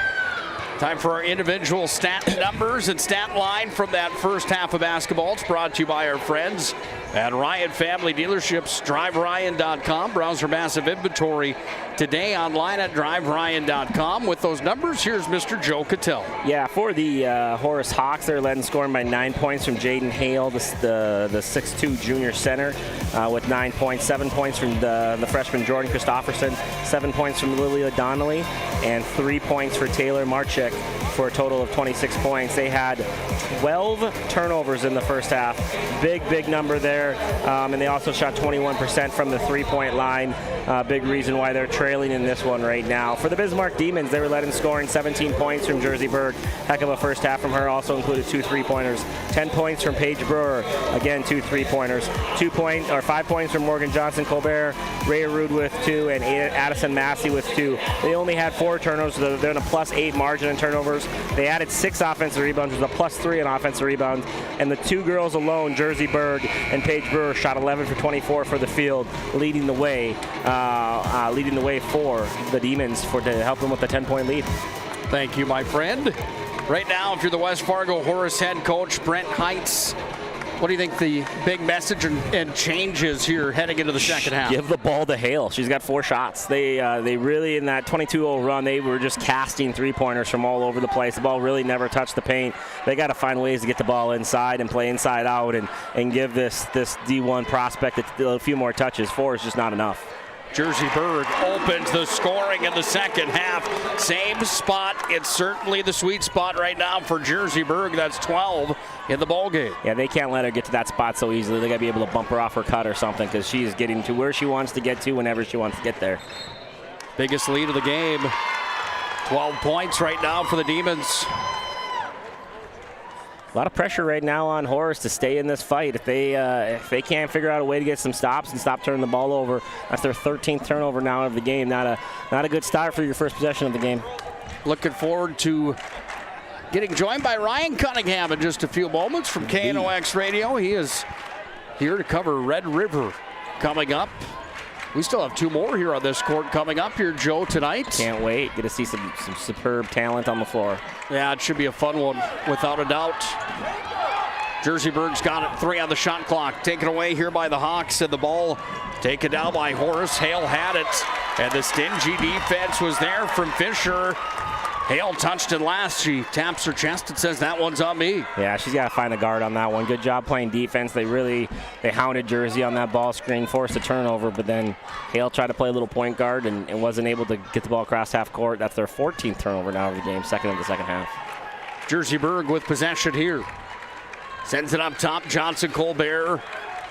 Time for our individual stat numbers and stat line from that first half of basketball. It's brought to you by our friends at Ryan Family Dealerships. DriveRyan.com. Browse our massive inventory today online at DriveRyan.com. With those numbers, here's Mr. Joe Cattell. Yeah, for the Horace Hawks, they're led in scoring by 9 points from Jaden Hale, the 6'2 junior center, with 9 points. 7 points from the freshman Jordan Christofferson, 7 points from Lilia Donnelly, and 3 points for Taylor Marchek for a total of 26 points. They had 12 turnovers in the first half. Big number there. And they also shot 21% from the three-point line. Big reason why they're trailing in this one right now. For the Bismarck Demons, they were led in scoring 17 points from Jersey Berg. Heck of a first half from her. Also included 2 3-pointers. 10 points from Paige Brewer. Again, 2 3-pointers. 5 points from Morgan Johnson Colbert. Rhea Rude with 2, and Addison Massey with 2. They only had 4 turnovers. They're in a +8 margin in turnovers. They added 6 offensive rebounds with a +3 in offensive rebounds. And the 2 girls alone, Jersey Berg and Paige Brewer, shot 11 for 24 for the field, leading the way for the Demons to help them with the 10-point lead. Thank you, my friend. Right now, if you're the West Fargo Horace head coach, Brent Heitz, what do you think the big message and changes here heading into the second half? Give the ball to Hale. She's got 4 shots. They really, in that 22-0 run, they were just casting 3-pointers from all over the place. The ball really never touched the paint. They got to find ways to get the ball inside and play inside out and give this D1 prospect a few more touches. 4 is just not enough. Jersey Berg opens the scoring in the second half. Same spot. It's certainly the sweet spot right now for Jersey Berg. That's 12 in the ballgame. Yeah, they can't let her get to that spot so easily. They got to be able to bump her off her cut or something, because she is getting to where she wants to get to whenever she wants to get there. Biggest lead of the game. 12 points right now for the Demons. A lot of pressure right now on Horace to stay in this fight. If they can't figure out a way to get some stops and stop turning the ball over, that's their 13th turnover now of the game. Not a good start for your first possession of the game. Looking forward to getting joined by Ryan Cunningham in just a few moments from KNOX Radio. He is here to cover Red River coming up. We still have 2 more here on this court coming up here, Joe, tonight. Can't wait. Get to see some superb talent on the floor. Yeah, it should be a fun one, without a doubt. Jersey Berg's got it. 3 on the shot clock. Taken away here by the Hawks, and the ball taken down by Horace. Hale had it, and the stingy defense was there from Fisher. Hale touched it last. She taps her chest and says, that one's on me. Yeah, she's got to find the guard on that one. Good job playing defense. They hounded Jersey on that ball screen, forced a turnover, but then Hale tried to play a little point guard and wasn't able to get the ball across half court. That's their 14th turnover now of the game, second of the second half. Jerseyburg with possession here. Sends it up top. Johnson Colbert.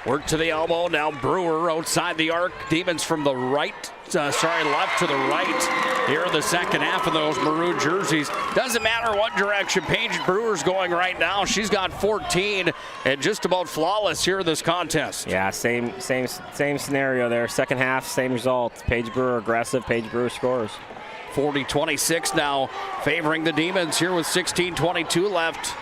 Work to the elbow. Now Brewer outside the arc. Demons from the left to the right here in the second half of those maroon jerseys. Doesn't matter what direction Paige Brewer's going right now. She's got 14 and just about flawless here in this contest. Yeah, same scenario there. Second half, same result. Paige Brewer aggressive. Paige Brewer scores. 40-26 now, favoring the Demons here with 16:22 left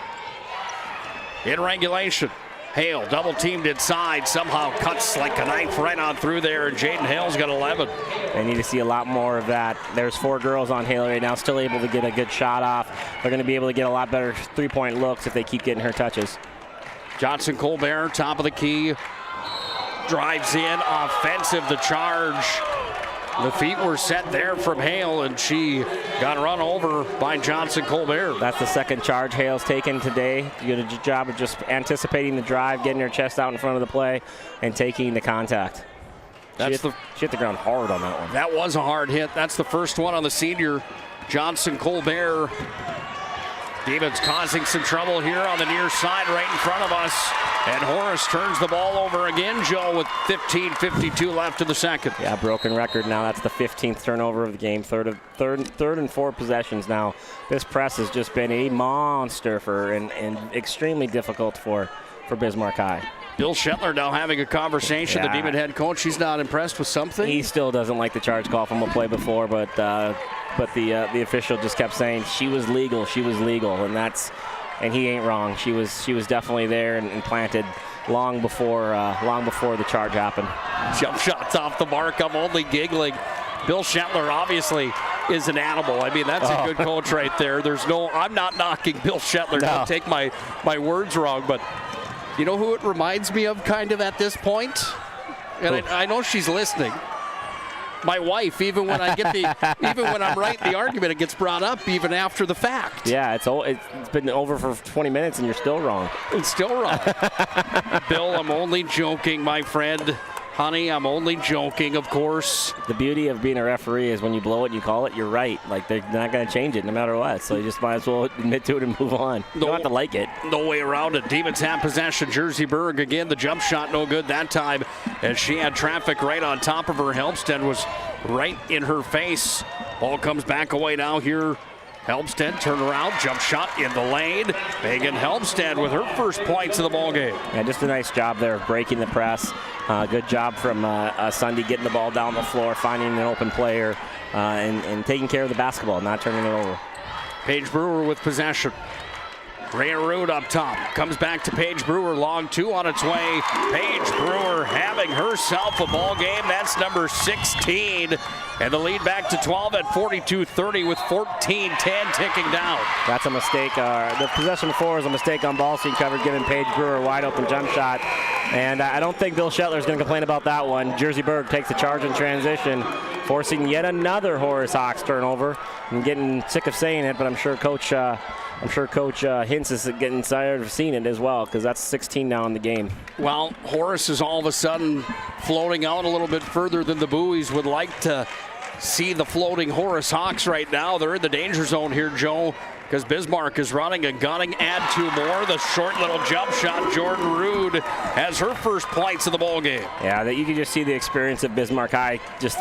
in regulation. Hale double teamed inside, somehow cuts like a knife right on through there, and Jaden Hale's got 11. They need to see a lot more of that. There's 4 girls on Hale right now, still able to get a good shot off. They're going to be able to get a lot better three-point looks if they keep getting her touches. Johnson Colbert, top of the key, drives in, offensive, the charge. The feet were set there from Hale, and she got run over by Johnson Colbert. That's the second charge Hale's taken today. You did a good job of just anticipating the drive, getting her chest out in front of the play, and taking the contact. She hit the ground hard on that one. That was a hard hit. That's the first one on the senior, Johnson Colbert. Demons causing some trouble here on the near side right in front of us. And Horace turns the ball over again, Joe, with 15:52 left in the second. Yeah, broken record now. That's the 15th turnover of the game. Third and 4 possessions now. This press has just been a monster and extremely difficult for Bismarck High. Bill Shetler now having a conversation. Yeah. The Demon head coach, he's not impressed with something. He still doesn't like the charge call from a play before, but the official just kept saying she was legal, and he ain't wrong. She was definitely there and planted long before the charge happened. Jump shots off the mark. I'm only giggling. Bill Shetler obviously is an animal. I mean, that's a good coach right there. I'm not knocking Bill Shetler. No. Don't take my words wrong, but you know who it reminds me of kind of at this point? And I know she's listening. My wife, even when I'm right in the argument, it gets brought up even after the fact. Yeah, it's been over for 20 minutes and you're still wrong. It's still wrong. Bill, I'm only joking, my friend. Honey, I'm only joking, of course. The beauty of being a referee is when you blow it and you call it, you're right. Like, they're not going to change it no matter what. So you just might as well admit to it and move on. You don't have to like it. No way around it. Demons have possession. Jerseyburg again. The jump shot no good that time as she had traffic right on top of her. Helmstead was right in her face. Ball comes back away now here. Helmstead turn around, jump shot in the lane. Megan Helmstead with her first points of the ball game. Yeah, just a nice job there of breaking the press. Good job from Sunday getting the ball down the floor, finding an open player, and taking care of the basketball, not turning it over. Paige Brewer with possession. Rhea Rood up top. Comes back to Paige Brewer. Long 2 on its way. Paige Brewer having herself a ball game. That's number 16. And the lead back to 12 at 42-30 with 14-10 ticking down. That's a mistake. The possession before is a mistake on ball screen coverage, giving Paige Brewer a wide open jump shot. And I don't think Bill Shetler is going to complain about that one. Jerseyburg takes the charge in transition, forcing yet another Horace Hawks turnover. I'm getting sick of saying it, but I'm sure Coach Hintz is getting tired of seeing it as well, because that's 16 now in the game. Well, Horace is all of a sudden floating out a little bit further than the Buoys would like to see the floating Horace Hawks right now. They're in the danger zone here, Joe, because Bismarck is running and gunning. Add 2 more. The short little jump shot. Jordan Rood has her first points of the ball game. Yeah, that you can just see the experience of Bismarck High just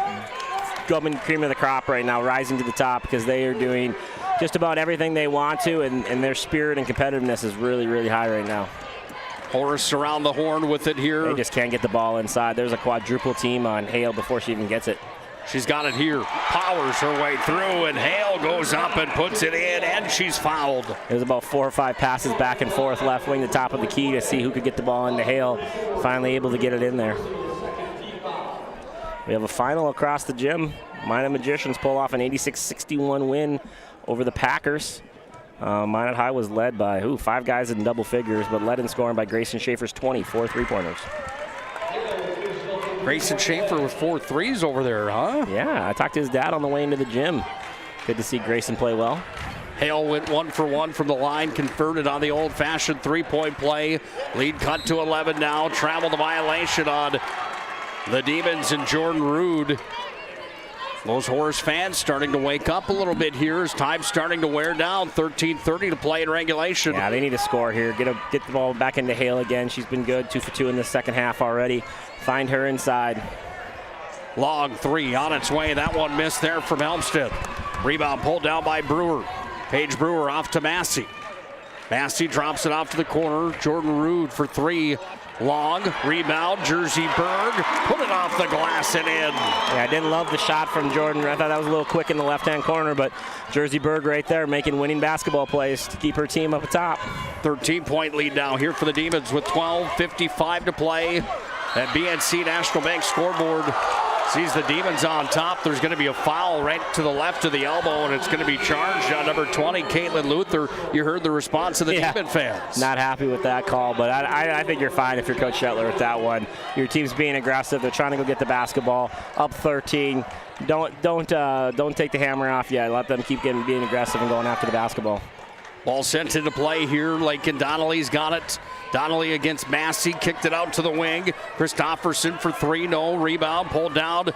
coming cream of the crop right now, rising to the top, because they are doing just about everything they want to, and their spirit and competitiveness is really, really high right now. Horace around the horn with it here. They just can't get the ball inside. There's a quadruple team on Hale before she even gets it. She's got it here. Powers her way through, and Hale goes up and puts it in, and she's fouled. There's about 4 or 5 passes back and forth, left wing, the top of the key to see who could get the ball into Hale. Finally able to get it in there. We have a final across the gym. Minot Magicians pull off an 86-61 win over the Packers. Minot High was led by 5 guys in double figures, but led in scoring by Grayson Schaefer's 24 3-pointers. Grayson Schaefer with 4 threes over there, huh? Yeah, I talked to his dad on the way into the gym. Good to see Grayson play well. Hale went 1 for 1 from the line, converted on the old-fashioned three-point play. Lead cut to 11 now. Travel the violation on the Demons and Jordan Rude. Those Horace fans starting to wake up a little bit here as time's starting to wear down. 13:30 to play in regulation. Yeah, they need to score here. Get the ball back into Hale again. She's been good, 2 for 2 in the second half already. Find her inside. Long three on its way. That one missed there from Helmstead. Rebound pulled down by Brewer. Paige Brewer off to Massey. Massey drops it off to the corner. Jordan Rude for three. Long rebound. Jersey Berg put it off the glass and in. Yeah, I didn't love the shot from Jordan. I thought that was a little quick in the left-hand corner, but Jersey Berg right there making winning basketball plays to keep her team up atop. 13-point lead now here for the Demons with 12:55 to play. That BNC National Bank scoreboard sees the Demons on top. There's going to be a foul right to the left of the elbow, and it's going to be charged on number 20, Caitlin Luther. You heard the response of the Demon fans. Not happy with that call, but I think you're fine if you're Coach Shetler with that one. Your team's being aggressive. They're trying to go get the basketball. Up 13. Don't take the hammer off yet. Let them keep being aggressive and going after the basketball. Ball sent into play here. Lakin Donnelly's got it. Donnelly against Massey, kicked it out to the wing. Christofferson for three, no. Rebound pulled down.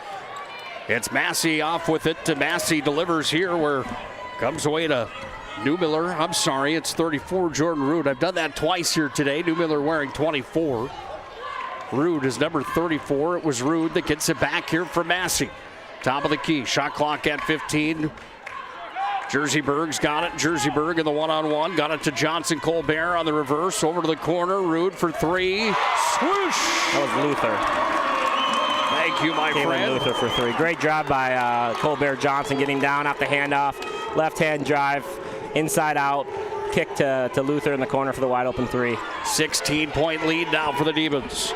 It's Massey off with it. Massey delivers here where comes away to Newmiller. I'm sorry, it's 34, Jordan Rude. I've done that twice here today. Newmiller wearing 24. Rude is number 34. It was Rude that gets it back here from Massey. Top of the key, shot clock at 15. Jersey Berg's got it. Jersey Berg in the one-on-one. Got it to Johnson Colbert on the reverse. Over to the corner. Rude for three. Swoosh! That was Luther. Thank you, my friend. Luther for three. Great job by Colbert Johnson getting down off the handoff. Left-hand drive, inside out. Kick to Luther in the corner for the wide-open three. 16-point lead now for the Demons.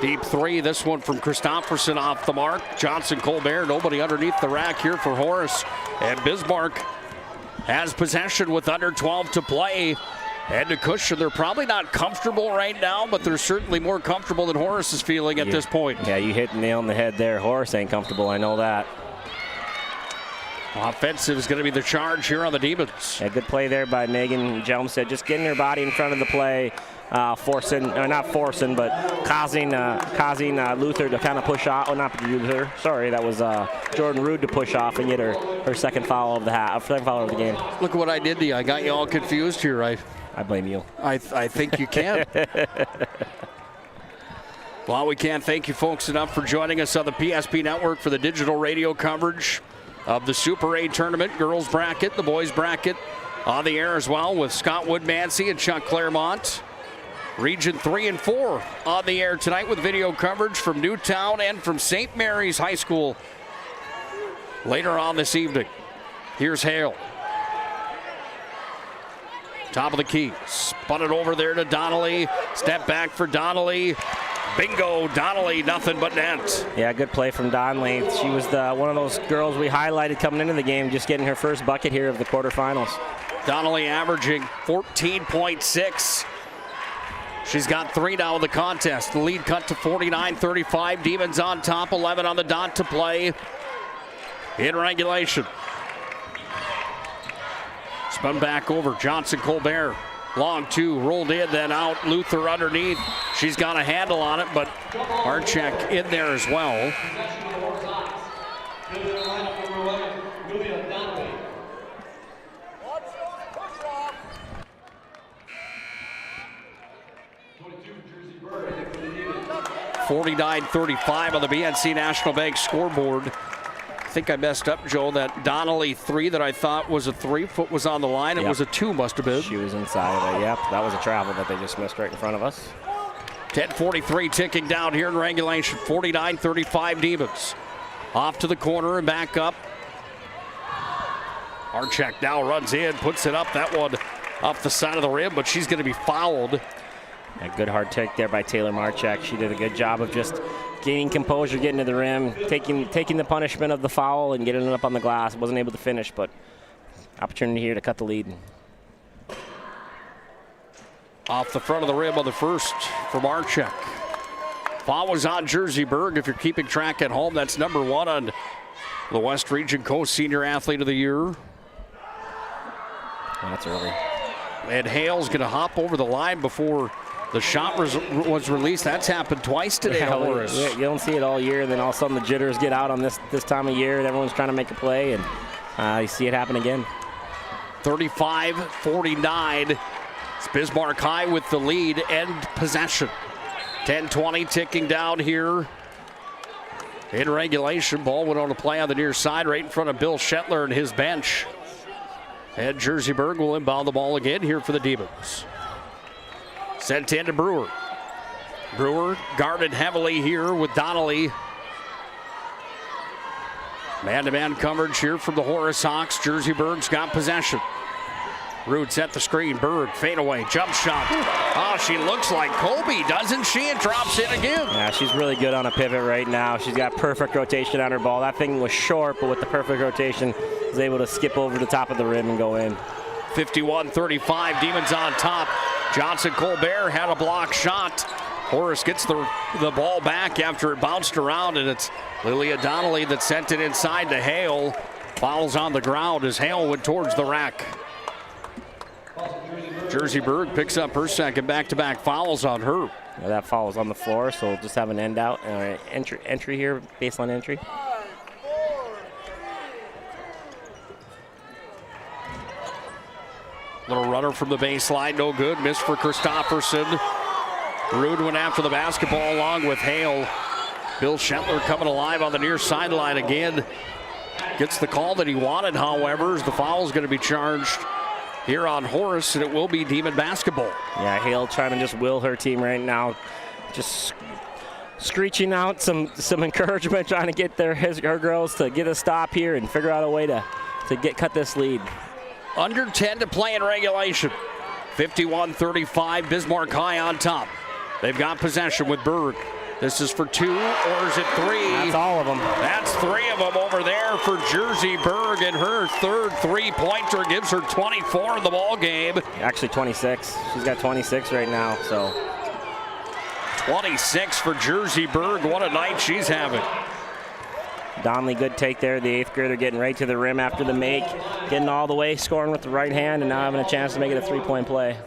Deep three. This one from Christofferson off the mark. Johnson Colbert, nobody underneath the rack here for Horace. And Bismarck has possession with under 12 to play. And to Cushion, they're probably not comfortable right now, but they're certainly more comfortable than Horace is feeling at this point. Yeah, you hit the nail on the head there. Horace ain't comfortable, I know that. Offensive is going to be the charge here on the Demons. Yeah, good play there by Megan Jelmstead, just getting her body in front of the play. Not forcing, but causing Luther to kind of push off. Oh, not Luther. Sorry, that was Jordan Rude to push off and get her second foul of the second foul of the game. Look at what I did to you. I got you all confused here. I blame you. I think you can. Well, we can't thank you folks enough for joining us on the PSP Network for the digital radio coverage of the Super A tournament, girls bracket, the boys bracket on the air as well with Scott Woodmansey and Chuck Claremont. Region 3 and 4 on the air tonight with video coverage from Newtown and from St. Mary's High School later on this evening. Here's Hale. Top of the key. Spun it over there to Donnelly. Step back for Donnelly. Bingo, Donnelly, nothing but net. Yeah, good play from Donnelly. She was one of those girls we highlighted coming into the game, just getting her first bucket here of the quarterfinals. Donnelly averaging 14.6. She's got three now in the contest. The lead cut to 49-35. Demons on top, 11 on the dot to play in regulation. Spun back over, Johnson Colbert. Long two, rolled in, then out. Luther underneath. She's got a handle on it, but Archek in there as well. $49-35 on the BNC National Bank scoreboard. I think I messed up, Joe. That Donnelly three that I thought was a 3-foot was on the line. It was a 2, must have been. She was inside of it, yep. That was a travel that they just missed right in front of us. 10:43 ticking down here in regulation. 49-35 Demons. Off to the corner and back up. Archek now runs in, puts it up. That one off the side of the rim, but she's going to be fouled. A good hard take there by Taylor Marchek. She did a good job of just gaining composure, getting to the rim, taking the punishment of the foul and getting it up on the glass. Wasn't able to finish, but opportunity here to cut the lead. Off the front of the rim on the first for Marchek. Foul was on Jersey Berg. If you're keeping track at home, that's number 1 on the West Region Coast Senior Athlete of the Year. That's early. And Hale's going to hop over the line before the shot was released. That's happened twice today, Horace. You don't see it all year, and then all of a sudden the jitters get out on this time of year, and everyone's trying to make a play, and you see it happen again. 35-49. It's Bismarck High with the lead and possession. 10-20 ticking down here in regulation. Ball went on a play on the near side right in front of Bill Shetler and his bench. And Jerseyburg will inbound the ball again here for the Demons. Sent in to Brewer. Brewer guarded heavily here with Donnelly. Man-to-man coverage here from the Horace Hawks. Jerseyburg's got possession. Roots at the screen. Berg, fadeaway, jump shot. Oh, she looks like Colby, doesn't she? It drops in again. Yeah, she's really good on a pivot right now. She's got perfect rotation on her ball. That thing was short, but with the perfect rotation, was able to skip over the top of the rim and go in. 51-35, Demons on top. Johnson Colbert had a block shot. Horace gets the ball back after it bounced around, and it's Lilia Donnelly that sent it inside to Hale. Fouls on the ground as Hale went towards the rack. Jerseyburg picks up her second back-to-back fouls on her. Yeah, that foul is on the floor, so we'll just have an end out, entry here, baseline entry. Little runner from the baseline, no good. Missed for Christofferson. Rude went after the basketball along with Hale. Bill Shetler coming alive on the near sideline again. Gets the call that he wanted, however, as the foul is going to be charged here on Horace, and it will be Demon basketball. Yeah, Hale trying to just will her team right now. Just screeching out some encouragement, trying to get her girls to get a stop here and figure out a way to cut this lead. Under 10 to play in regulation. 51-35, Bismarck High on top. They've got possession with Berg. This is for two, or is it three? That's all of them. That's three of them over there for Jerseyburg, and her third three-pointer gives her 24 in the ball game. Actually 26. She's got 26 right now, so. 26 for Jerseyburg. What a night she's having. Donnelly, good take there. The eighth grader getting right to the rim after the make, getting all the way, scoring with the right hand, and now having a chance to make it a three-point play.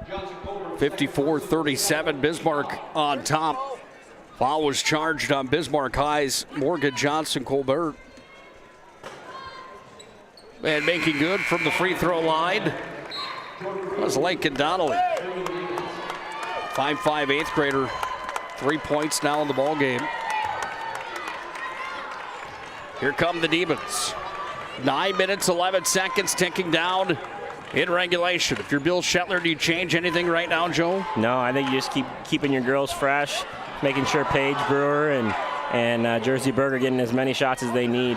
54-37, Bismarck on top. Foul was charged on Bismarck High's Morgan Johnson Colbert. And making good from the free throw line was Lincoln Donnelly. 5'5", eighth grader. 3 points now in the ball game. Here come the Demons. 9 minutes, 11 seconds ticking down in regulation. If you're Bill Shetler, do you change anything right now, Joe? No, I think you just keep keeping your girls fresh, making sure Paige Brewer and Jerseyburg are getting as many shots as they need.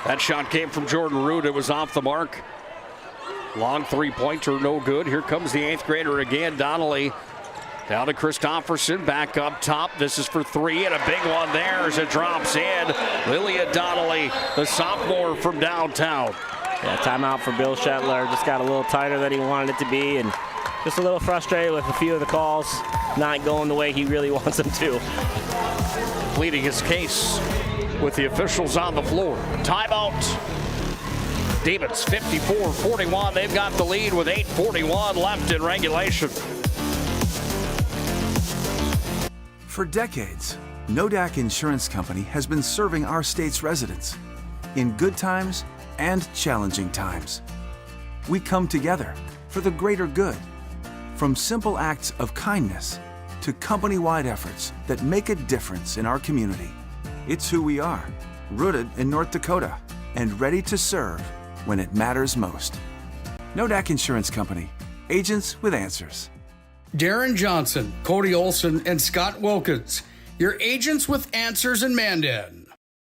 That shot came from Jordan Root. It was off the mark. Long three-pointer, no good. Here comes the eighth grader again. Donnelly down to Christofferson, back up top. This is for three, and a big one there as it drops in. Lilia Donnelly, the sophomore from downtown. Yeah, timeout for Bill Shetler. Just got a little tighter than he wanted it to be, and just a little frustrated with a few of the calls not going the way he really wants them to. Pleading his case with the officials on the floor. Timeout. Demons 54-41. They've got the lead with 8:41 left in regulation. For decades, Nodak Insurance Company has been serving our state's residents in good times and challenging times. We come together for the greater good, from simple acts of kindness to company-wide efforts that make a difference in our community. It's who we are, rooted in North Dakota and ready to serve when it matters most. Nodak Insurance Company, agents with answers. Darren Johnson, Cody Olson, and Scott Wilkins, your agents with answers in Mandan.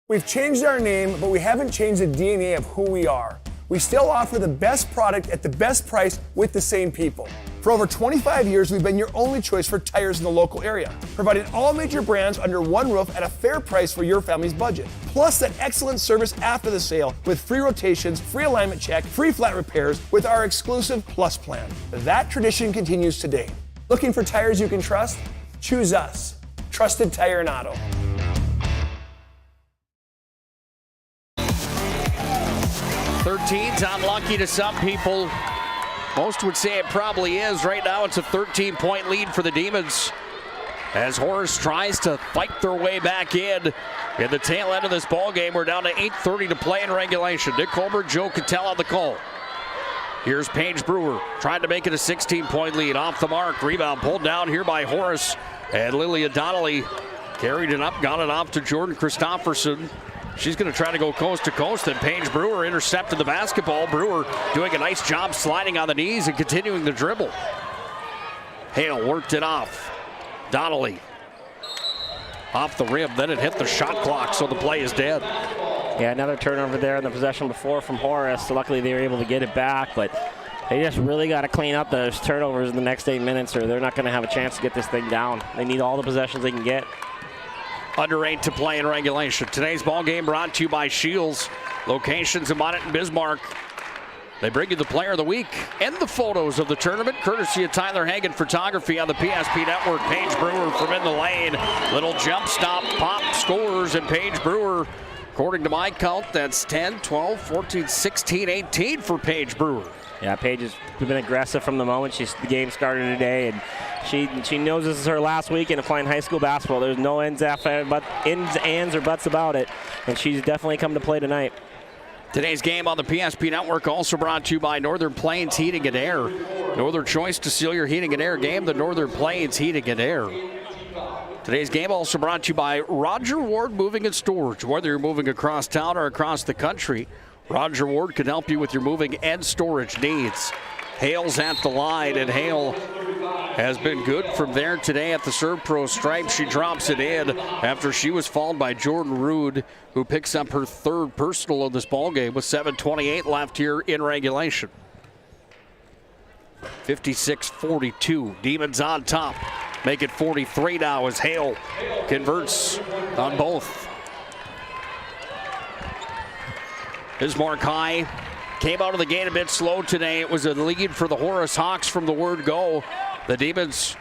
We've changed our name, but we haven't changed the DNA of who we are. We still offer the best product at the best price with the same people. For over 25 years, we've been your only choice for tires in the local area, providing all major brands under one roof at a fair price for your family's budget. Plus that excellent service after the sale with free rotations, free alignment check, free flat repairs with our exclusive Plus plan. That tradition continues today. Looking for tires you can trust? Choose us. Trusted Tire and Auto. Thirteen's unlucky to some people. Most would say it probably is. Right now it's a 13-point lead for the Demons as Horace tries to fight their way back in the tail end of this ball game. We're down to 8:30 to play in regulation. Nick Colbert, Joe Cattell on the call. Here's Paige Brewer trying to make it a 16-point lead. Off the mark, rebound pulled down here by Horace. And Lilia Donnelly carried it up, got it off to Jordan Christofferson. She's going to try to go coast to coast, and Paige Brewer intercepted the basketball. Brewer doing a nice job sliding on the knees and continuing the dribble. Hale worked it off. Donnelly off the rim, then it hit the shot clock, so the play is dead. Yeah, another turnover there in the possession before from Horace. So luckily they were able to get it back, but they just really got to clean up those turnovers in the next 8 minutes, or they're not going to have a chance to get this thing down. They need all the possessions they can get. Under 8 to play in regulation. Today's ball game brought to you by Shields. Locations in Monmouth and Bismarck. They bring you the player of the week and the photos of the tournament, courtesy of Tyler Hagen Photography on the PSP Network. Paige Brewer from in the lane. Little jump stop, pop, scores, and Paige Brewer, according to my count, that's 10, 12, 14, 16, 18 for Paige Brewer. Yeah, Paige has been aggressive from the moment the game started today, and she knows this is her last weekend of playing high school basketball. There's no ands, ands, or buts about it, and she's definitely come to play tonight. Today's game on the PSP Network also brought to you by Northern Plains Heating and Air. No other choice to seal your heating and air game than Northern Plains Heating and Air. Today's game also brought to you by Roger Ward Moving and Storage. Whether you're moving across town or across the country, Roger Ward can help you with your moving and storage needs. Hale's at the line, and Hale has been good from there today at the Serve Pro stripe. She drops it in after she was fouled by Jordan Rude, who picks up her third personal of this ball game with 7:28 left here in regulation. 56-42. Demons on top. Make it 43 now as Hale converts on both. Bismarck High came out of the gate a bit slow today. It was a lead for the Horace Hawks from the word go. The Demons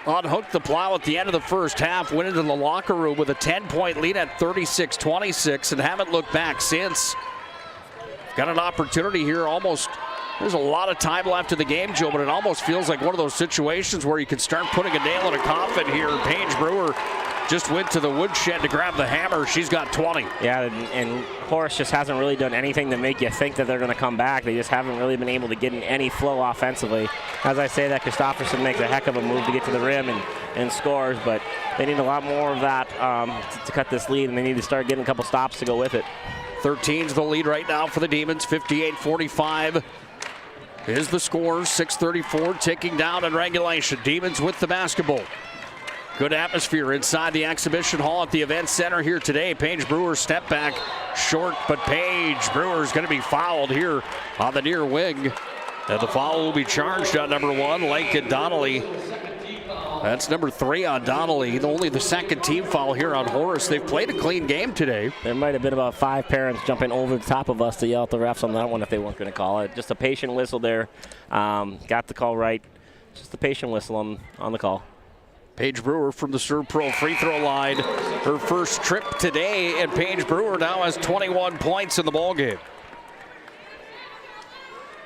unhooked the plow at the end of the first half, went into the locker room with a 10-point lead at 36-26 and haven't looked back since. Got an opportunity here almost. There's a lot of time left in the game, Joe, but it almost feels like one of those situations where you can start putting a nail in a coffin here. Paige Brewer just went to the woodshed to grab the hammer. She's got 20. Yeah, and Horace just hasn't really done anything to make you think that they're going to come back. They just haven't really been able to get in any flow offensively. As I say that, Christofferson makes a heck of a move to get to the rim and scores, but they need a lot more of that to cut this lead, and they need to start getting a couple stops to go with it. 13's the lead right now for the Demons, 58-45. Is the score, 6:34 ticking down in regulation. Demons with the basketball. Good atmosphere inside the exhibition hall at the event center here today. Paige Brewer step back short, but Paige Brewer's going to be fouled here on the near wing. And the foul will be charged on number 1, Lakin Donnelly. That's number 3 on Donnelly. Only the second team foul here on Horace. They've played a clean game today. There might have been about 5 parents jumping over the top of us to yell at the refs on that one if they weren't going to call it. Just a patient whistle there. Got the call right. Just a patient whistle on the call. Paige Brewer from the Serve Pro free throw line. Her first trip today, and Paige Brewer now has 21 points in the ballgame.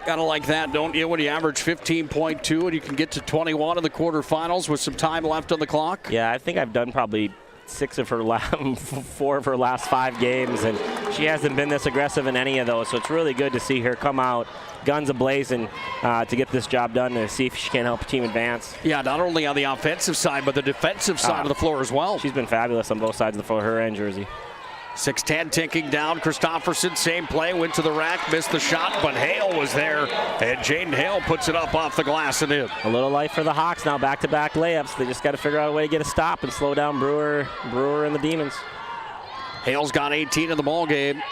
Gotta like that, don't you, when you average 15.2 and you can get to 21 in the quarterfinals with some time left on the clock? Yeah, I think I've done probably 4 of her last 5 games, and she hasn't been this aggressive in any of those, so it's really good to see her come out guns a-blazing to get this job done and see if she can help the team advance. Yeah, not only on the offensive side, but the defensive side of the floor as well. She's been fabulous on both sides of the floor, her and Jersey. 6:10 ticking down. Christofferson, same play, went to the rack, missed the shot, but Hale was there, and Jaden Hale puts it up off the glass and in. A little life for the Hawks now, back-to-back layups. They just got to figure out a way to get a stop and slow down Brewer and the Demons. Hale's got 18 in the ball game.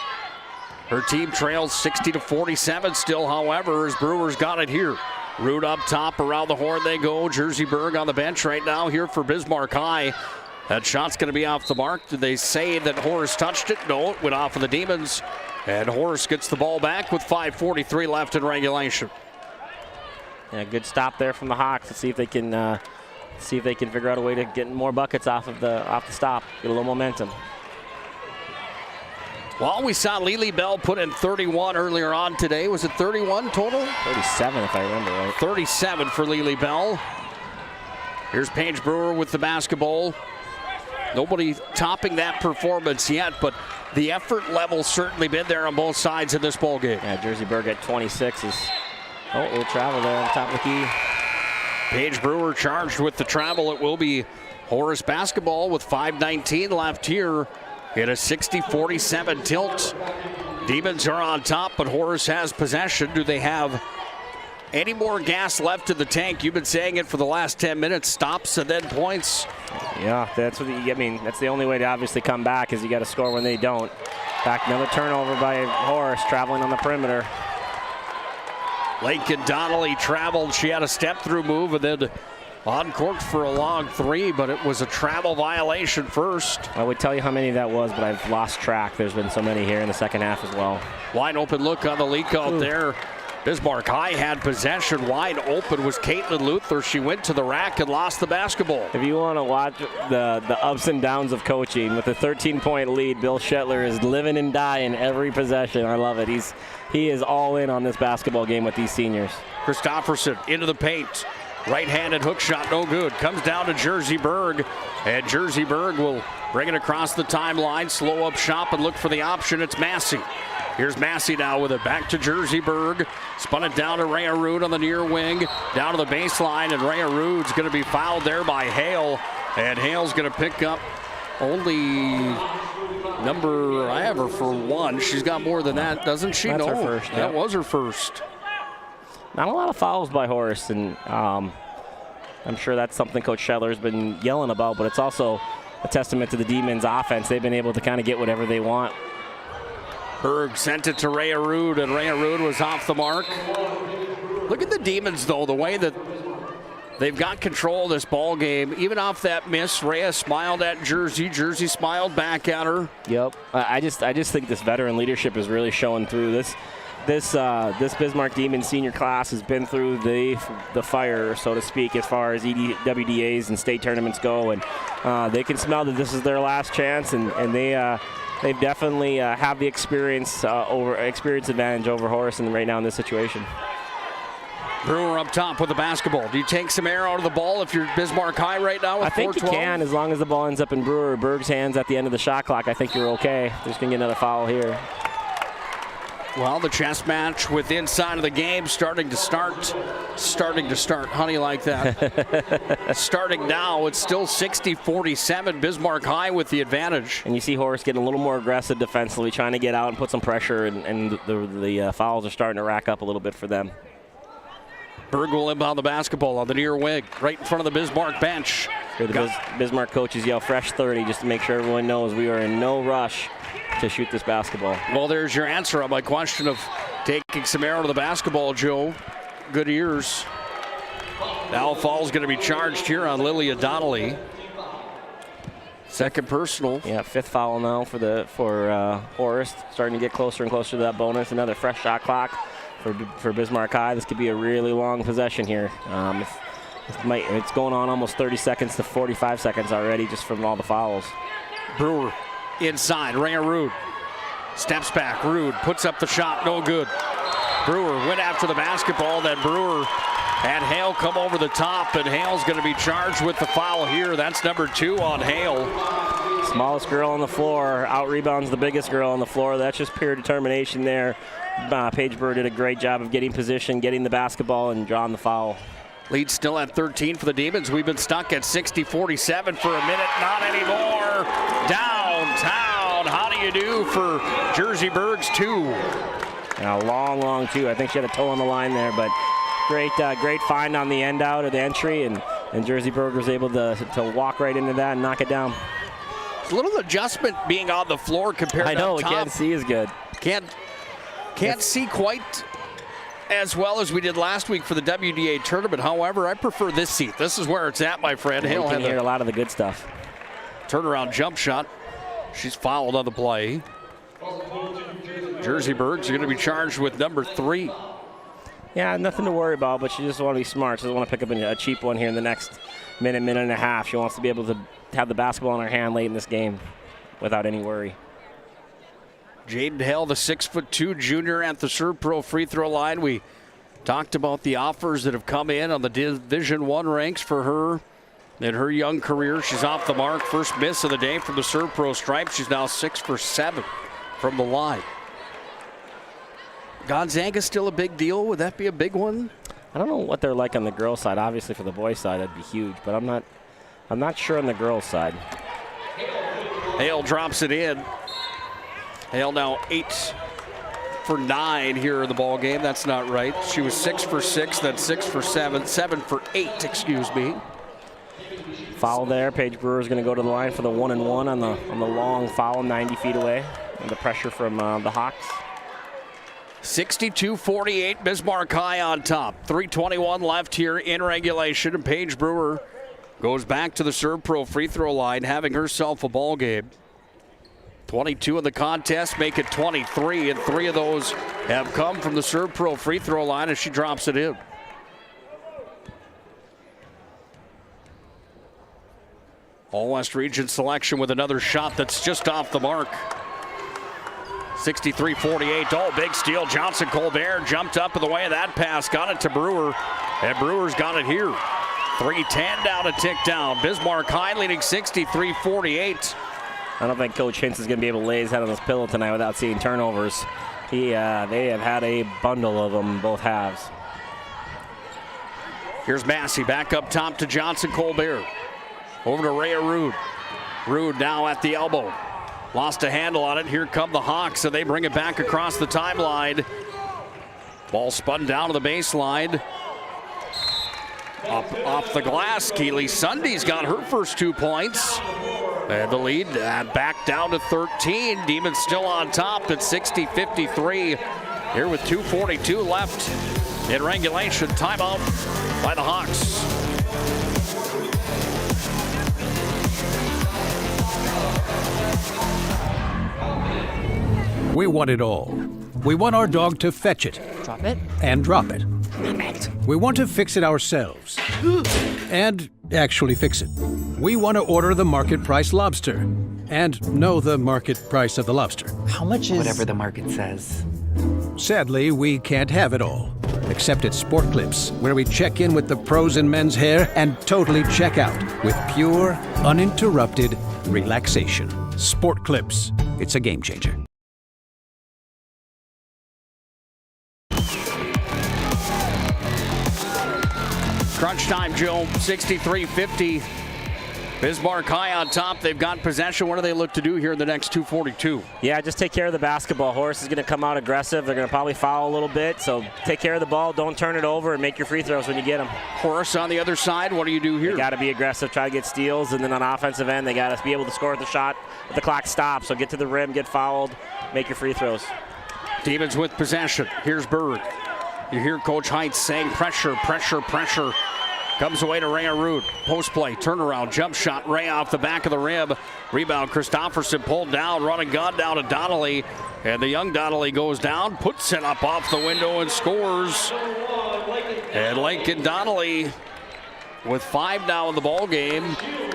Her team trails 60-47 still, however, as Brewer's got it here. Rude up top, around the horn they go. Jersey Berg on the bench right now here for Bismarck High. That shot's going to be off the mark. Did they say that Horace touched it? No, it went off of the Demons. And Horace gets the ball back with 5:43 left in regulation. Yeah, good stop there from the Hawks to see if they can figure out a way to get more buckets off the stop, get a little momentum. Well, we saw Lily Bell put in 31 earlier on today. Was it 31 total? 37 if I remember right. 37 for Lily Bell. Here's Paige Brewer with the basketball. Nobody topping that performance yet, but the effort level's certainly been there on both sides of this ball game. Yeah, Jersey Berg at 26 is, a little travel there on top of the key. Paige Brewer charged with the travel. It will be Horace basketball with 5:19 left here in a 60-47 tilt. Demons are on top, but Horace has possession. Do they have any more gas left in the tank? You've been saying it for the last 10 minutes. Stops and then points. Yeah, that's the only way to obviously come back is you got to score when they don't. Back, another turnover by Horace traveling on the perimeter. Lincoln Donnelly traveled. She had a step-through move and then on court for a long three, but it was a travel violation first. I would tell you how many that was, but I've lost track. There's been so many here in the second half as well. Wide open look on the leak out there. Bismarck High had possession. Wide open was Caitlin Luther. She went to the rack and lost the basketball. If you want to watch the ups and downs of coaching, with a 13-point lead, Bill Shetler is living and dying every possession. I love it. He is all in on this basketball game with these seniors. Christofferson into the paint. Right-handed hook shot, no good. Comes down to Jersey Berg, and Jersey Berg will bring it across the timeline, slow up shop and look for the option. It's Massey. Here's Massey now with it back to Jersey Berg. Spun it down to Rhea Rude on the near wing, down to the baseline, and Rhea Rude's going to be fouled there by Hale, and Hale's going to pick up only number, I have her for 1. She's got more than that, doesn't she? That's no, her first. That was her first. Not a lot of fouls by Horace, and I'm sure that's something Coach Shetler's been yelling about, but it's also a testament to the Demons' offense. They've been able to kind of get whatever they want. Berg sent it to Rhea Rude, and Rhea Rude was off the mark. Look at the Demons, though, the way that they've got control of this ball game. Even off that miss, Rhea smiled at Jersey. Jersey smiled back at her. Yep. I just think this veteran leadership is really showing through. This Bismarck Demons senior class has been through the fire, so to speak, as far as WDAs and state tournaments go, and they can smell that this is their last chance, and they definitely have the experience advantage over Horace right now in this situation. Brewer up top with the basketball. Do you take some air out of the ball if you're Bismarck High right now with 4:12? I think you can, as long as the ball ends up in Brewer or Berg's hands at the end of the shot clock. I think you're okay. There's going to get another foul here. Well, the chess match with inside of the game starting to start. How do you like that? Starting now, it's still 60-47. Bismarck High with the advantage. And you see Horace getting a little more aggressive defensively, trying to get out and put some pressure, and the fouls are starting to rack up a little bit for them. Berg will inbound the basketball on the near wing, right in front of the Bismarck bench. Here the Bismarck coaches yell fresh 30 just to make sure everyone knows we are in no rush to shoot this basketball. Well, there's your answer on my question of taking some air out of the basketball, Joe. Good ears. Now foul's going to be charged here on Lilia Donnelly. Second personal. Yeah, fifth foul now for Horace. Starting to get closer and closer to that bonus. Another fresh shot clock for Bismarck High. This could be a really long possession here. It's going on almost 30 seconds to 45 seconds already just from all the fouls. Brewer inside, Rhea Rude steps back, Rude puts up the shot, no good. Brewer went after the basketball, then Brewer had Hale come over the top, and Hale's going to be charged with the foul here. That's number 2 on Hale. Smallest girl on the floor, out-rebounds the biggest girl on the floor. That's just pure determination there. Paige Brewer did a great job of getting position, getting the basketball, and drawing the foul. Lead still at 13 for the Demons. We've been stuck at 60-47 for a minute. Not anymore. Downtown. How do you do for Jersey Berg's 2? And a long 2. I think she had a toe on the line there, but great find on the end out of the entry, and Jersey Berg was able to walk right into that and knock it down. It's a little adjustment being on the floor compared to top. I know, can't see as good. Can't see quite as well as we did last week for the WDA tournament. However, I prefer this seat. This is where it's at, my friend. You can hear a lot of the good stuff. Turnaround jump shot. She's fouled on the play. Jersey Berg's going to be charged with number 3. Yeah, nothing to worry about, but she just want to be smart. She doesn't want to pick up a cheap one here in the next minute and a half. She wants to be able to have the basketball in her hand late in this game without any worry. Jaden Hale, the 6'2" junior at the Serve Pro free throw line. We talked about the offers that have come in on the Division I ranks for her in her young career. She's off the mark. First miss of the day from the Serve Pro stripe. She's now 6 for 7 from the line. Gonzaga still a big deal? Would that be a big one? I don't know what they're like on the girls' side. Obviously, for the boys' side, that'd be huge. But I'm not sure on the girls' side. Hale drops it in. Hale now 8 for 9 here in the ball game. That's not right. She was 6 for 6, then 6 for 7, 7 for 8. Excuse me. Foul there. Paige Brewer's going to go to the line for the 1-and-1 on the long foul, 90 feet away. And the pressure from the Hawks. 62-48, Bismarck High on top. 3:21 left here in regulation, and Paige Brewer goes back to the Serve Pro free throw line, having herself a ball game. 22 in the contest, make it 23, and 3 of those have come from the Serve Pro free throw line as she drops it in. All West Region selection with another shot that's just off the mark. 63-48. Oh, big steal. Johnson Colbert jumped up in the way of that pass. Got it to Brewer. And Brewer's got it here. 3:10 down to tick down. Bismarck High leading 63-48. I don't think Coach Hintz is going to be able to lay his head on his pillow tonight without seeing turnovers. They have had a bundle of them both halves. Here's Massey back up top to Johnson Colbert. Over to Rhea Rude. Rude now at the elbow. Lost a handle on it. Here come the Hawks, and they bring it back across the timeline. Ball spun down to the baseline. Up off the glass. Keely Sunday's got her first 2 points. And the lead back down to 13. Demons still on top at 60-53. Here with 2:42 left in regulation. Timeout by the Hawks. We want it all. We want our dog to fetch it. Drop it. And drop it. Drop it. We want to fix it ourselves. And actually fix it. We want to order the market price lobster. And know the market price of the lobster. How much is... Whatever the market says. Sadly, we can't have it all. Except at Sport Clips, where we check in with the pros in men's hair and totally check out with pure, uninterrupted relaxation. Sport Clips. It's a game changer. Crunch time, Joe. 63-50. Bismarck High on top. They've got possession. What do they look to do here in the next 2:42? Yeah, just take care of the basketball. Horace is going to come out aggressive. They're going to probably foul a little bit. So take care of the ball. Don't turn it over and make your free throws when you get them. Horace on the other side. What do you do here? They got to be aggressive. Try to get steals. And then on offensive end, they got to be able to score at the shot. But the clock stops. So get to the rim, get fouled, make your free throws. Demons with possession. Here's Berg. You hear Coach Heitz saying pressure, pressure, pressure. Comes away to Rhea Rude. Post play, turnaround, jump shot. Ray off the back of the rim. Rebound, Christofferson pulled down, running gun down to Donnelly. And the young Donnelly goes down, puts it up off the window and scores. And Lincoln Donnelly with 5 now in the ball game.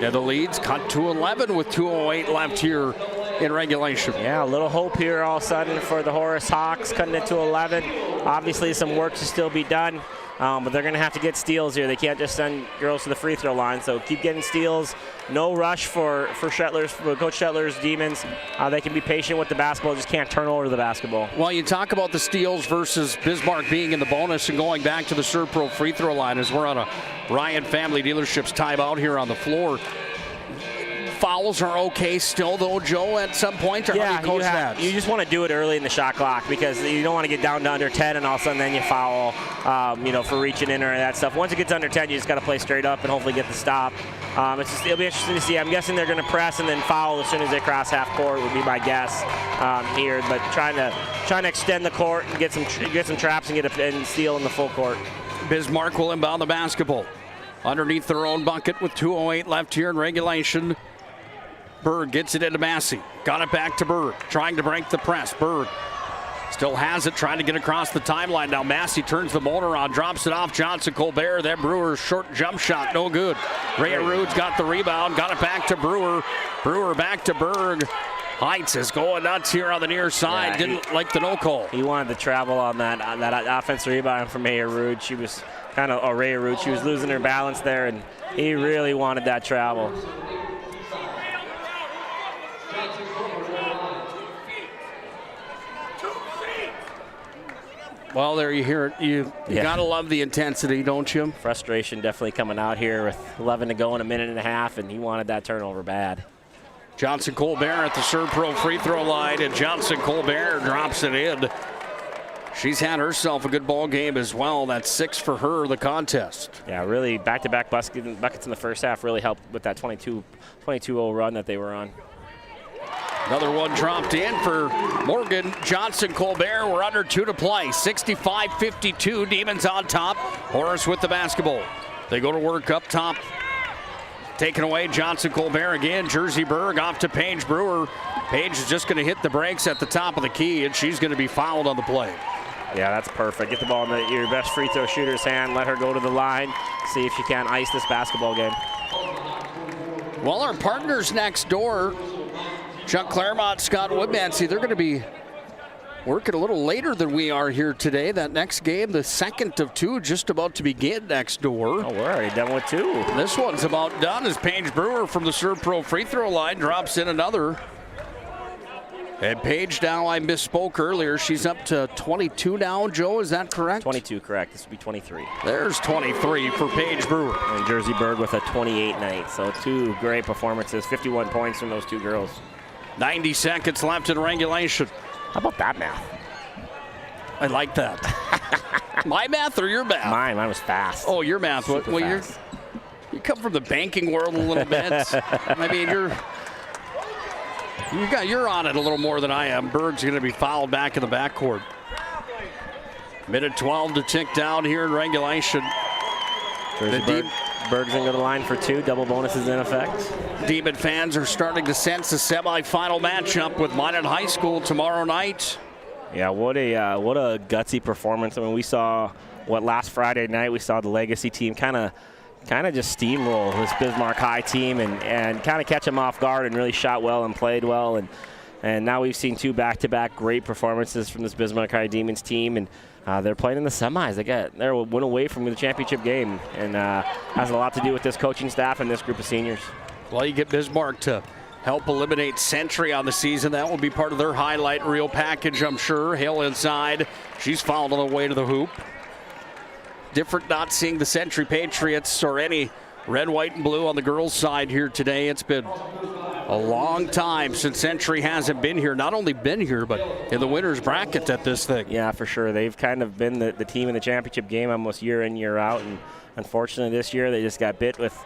And the lead's cut to 11 with 2:08 left here in regulation. Yeah, a little hope here all of a sudden for the Horace Hawks, cutting it to 11. Obviously some work to still be done. But they're going to have to get steals here. They can't just send girls to the free throw line. So keep getting steals. No rush for Shetler's, for Coach Shetler's Demons. They can be patient with the basketball, just can't turn over the basketball. Well, you talk about the steals versus Bismarck being in the bonus and going back to the Serve Pro free throw line as we're on a Ryan Family Dealerships timeout here on the floor. Fouls are okay still, though, Joe, at some point? Or how do you coach that? You just want to do it early in the shot clock because you don't want to get down to under 10 and all of a sudden then you foul, for reaching in or that stuff. Once it gets under 10, you just got to play straight up and hopefully get the stop. It'll be interesting to see. I'm guessing they're going to press and then foul as soon as they cross half court would be my guess here. But trying to extend the court and get some traps and steal in the full court. Bismarck will inbound the basketball underneath their own bucket with 2:08 left here in regulation. Berg gets it into Massey. Got it back to Berg. Trying to break the press. Berg still has it. Trying to get across the timeline. Now Massey turns the motor on. Drops it off Johnson Colbert. Then Brewer's short jump shot. No good. Rhea Rude's got the rebound. Got it back to Brewer. Brewer back to Berg. Heights is going nuts here on the near side. Yeah, Didn't like the no call. He wanted to travel on that offensive rebound from Aya Rude. She was Rhea Rude. She was losing her balance there, and he really wanted that travel. Well, there you hear it. You gotta love the intensity, don't you? Frustration definitely coming out here with 11 to go in a minute and a half, and he wanted that turnover bad. Johnson Colbert at the Serve Pro free throw line, and Johnson Colbert drops it in. She's had herself a good ball game as well. That's 6 for her, the contest. Yeah, really back-to-back buckets in the first half really helped with that 22-0 run that they were on. Another one dropped in for Morgan. Johnson Colbert, we're under 2 to play. 65-52, Demons on top. Horace with the basketball. They go to work up top. Taken away, Johnson Colbert again. Jersey Berg off to Paige Brewer. Paige is just going to hit the brakes at the top of the key, and she's going to be fouled on the play. Yeah, that's perfect. Get the ball in your best free throw shooter's hand. Let her go to the line. See if she can ice this basketball game. Well, our partners next door, Chuck Claremont, Scott Woodmansey, they're going to be working a little later than we are here today. That next game, the second of 2, just about to begin next door. Oh, we're already done with 2. This one's about done as Paige Brewer from the Serve Pro free throw line drops in another. And Paige now, I misspoke earlier. She's up to 22 now, Joe, is that correct? 22, correct. This would be 23. There's 23 for Paige Brewer. And Jersey Berg with a 28 night. So 2 great performances, 51 points from those 2 girls. 90 seconds left in regulation. How about that math? I like that. My math or your math? Mine was fast. Oh, your math. Well, fast. You come from the banking world a little bit. I mean, you're on it a little more than I am. Berg's going to be fouled back in the backcourt. Minute 12 to tick down here in regulation. Berg's going to go to the line for 2. Double bonuses in effect. Demon fans are starting to sense a semifinal matchup with Minot High School tomorrow night. Yeah, what a gutsy performance. I mean, we saw last Friday night we saw the Legacy team kind of just steamroll this Bismarck High team and kind of catch them off guard and really shot well and played well. And now we've seen 2 back-to-back great performances from this Bismarck High Demons team, and they're playing in the semis. They're a win away from the championship game, and has a lot to do with this coaching staff and this group of seniors. Well, you get Bismarck to help eliminate Century on the season. That will be part of their highlight reel package, I'm sure. Hill inside. She's fouled on the way to the hoop. Different not seeing the Century Patriots or any red, white, and blue on the girls' side here today. It's been a long time since Century hasn't been here. Not only been here, but in the winner's bracket at this thing. Yeah, for sure. They've kind of been the team in the championship game almost year in, year out. And unfortunately this year they just got bit with,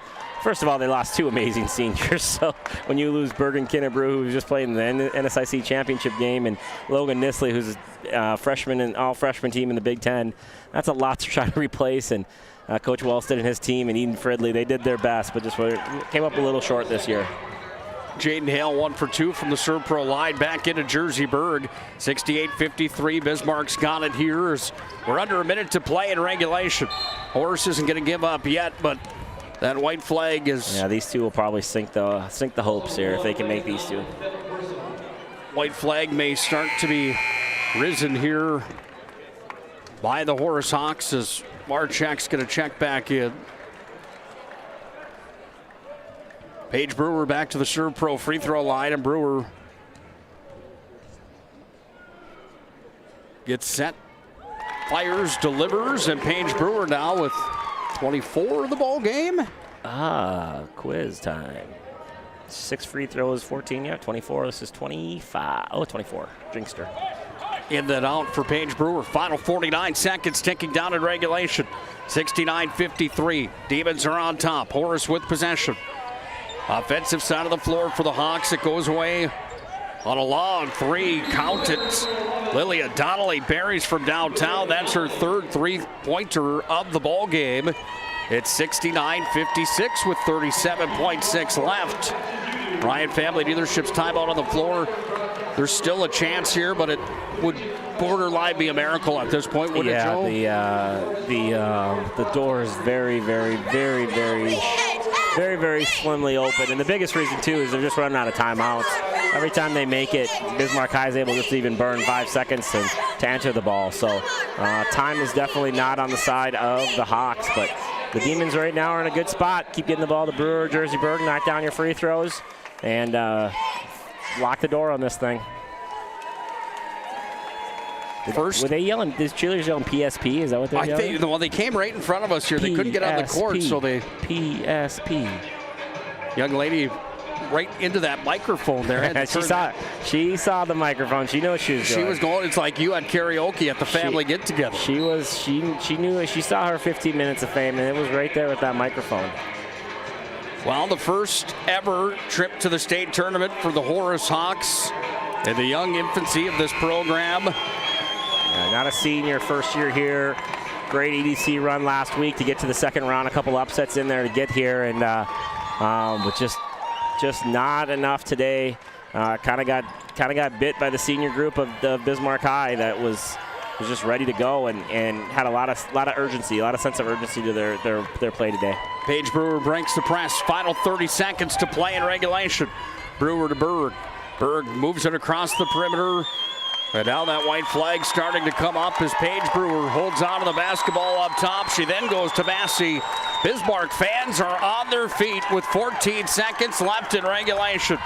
first of all, they lost 2 amazing seniors. So when you lose Bergen Kinnebrew, who's just playing the NSIC championship game, and Logan Nisley, who's a freshman and all-freshman team in the Big Ten, that's a lot to try to replace. And Coach Wellstead and his team and Eden Fridley, they did their best, but just came up a little short this year. Jaden Hale 1 for 2 from the Serve Pro line. Back into Jersey Berg. 68-53. Bismarck's got it here as we're under a minute to play in regulation. Horace isn't going to give up yet, but that white flag is... Yeah, these 2 will probably sink the hopes here if they can make these 2. White flag may start to be risen here by the Horace Hawks as Marchek's going to check back in. Paige Brewer back to the Serve Pro free throw line, and Brewer gets set, fires, delivers, and Paige Brewer now with 24 of the ball game. Quiz time. 6 free throws, 14, yeah, 24. This is 25. Oh, 24. Drinkster. In that out for Paige Brewer. Final 49 seconds ticking down in regulation. 69-53. Demons are on top. Horace with possession. Offensive side of the floor for the Hawks. It goes away on a long 3. Count it. Lilia Donnelly buries from downtown. That's her 3rd three-pointer of the ball game. It's 69-56 with 37.6 left. Ryan Family Dealership's timeout on the floor. There's still a chance here, but it would borderline be a miracle at this point, wouldn't it, Joe? The door is very, very, very, very, very, very slimly open. And the biggest reason, too, is they're just running out of timeouts. every time they make it, Bismarck High is able just to even burn 5 seconds to answer the ball. So time is definitely not on the side of the Hawks, but the Demons right now are in a good spot. Keep getting the ball to Brewer, Jersey Berg, knock down your free throws, and lock the door on this thing. First, were they yelling? These cheerleaders yelling PSP? Is that what they're yelling? Well, they came right in front of us here. They couldn't get on the court, so they PSP. Young lady, right into that microphone there. She saw the microphone. She knew what she was doing. She was going. It's like you had karaoke at the family get together. She knew. She saw her 15 minutes of fame, and it was right there with that microphone. Well, the first ever trip to the state tournament for the Horace Hawks in the young infancy of this program. Not a senior, first year here. Great EDC run last week to get to the second round. A couple upsets in there to get here, and but just not enough today. Kind of got bit by the senior group of the Bismarck High that was just ready to go and had a lot of urgency, a lot of sense of urgency to their play today. Paige Brewer breaks the press. Final 30 seconds to play in regulation. Brewer to Berg. Berg moves it across the perimeter. And now that white flag starting to come up as Paige Brewer holds on to the basketball up top. She then goes to Massey. Bismarck fans are on their feet with 14 seconds left in regulation.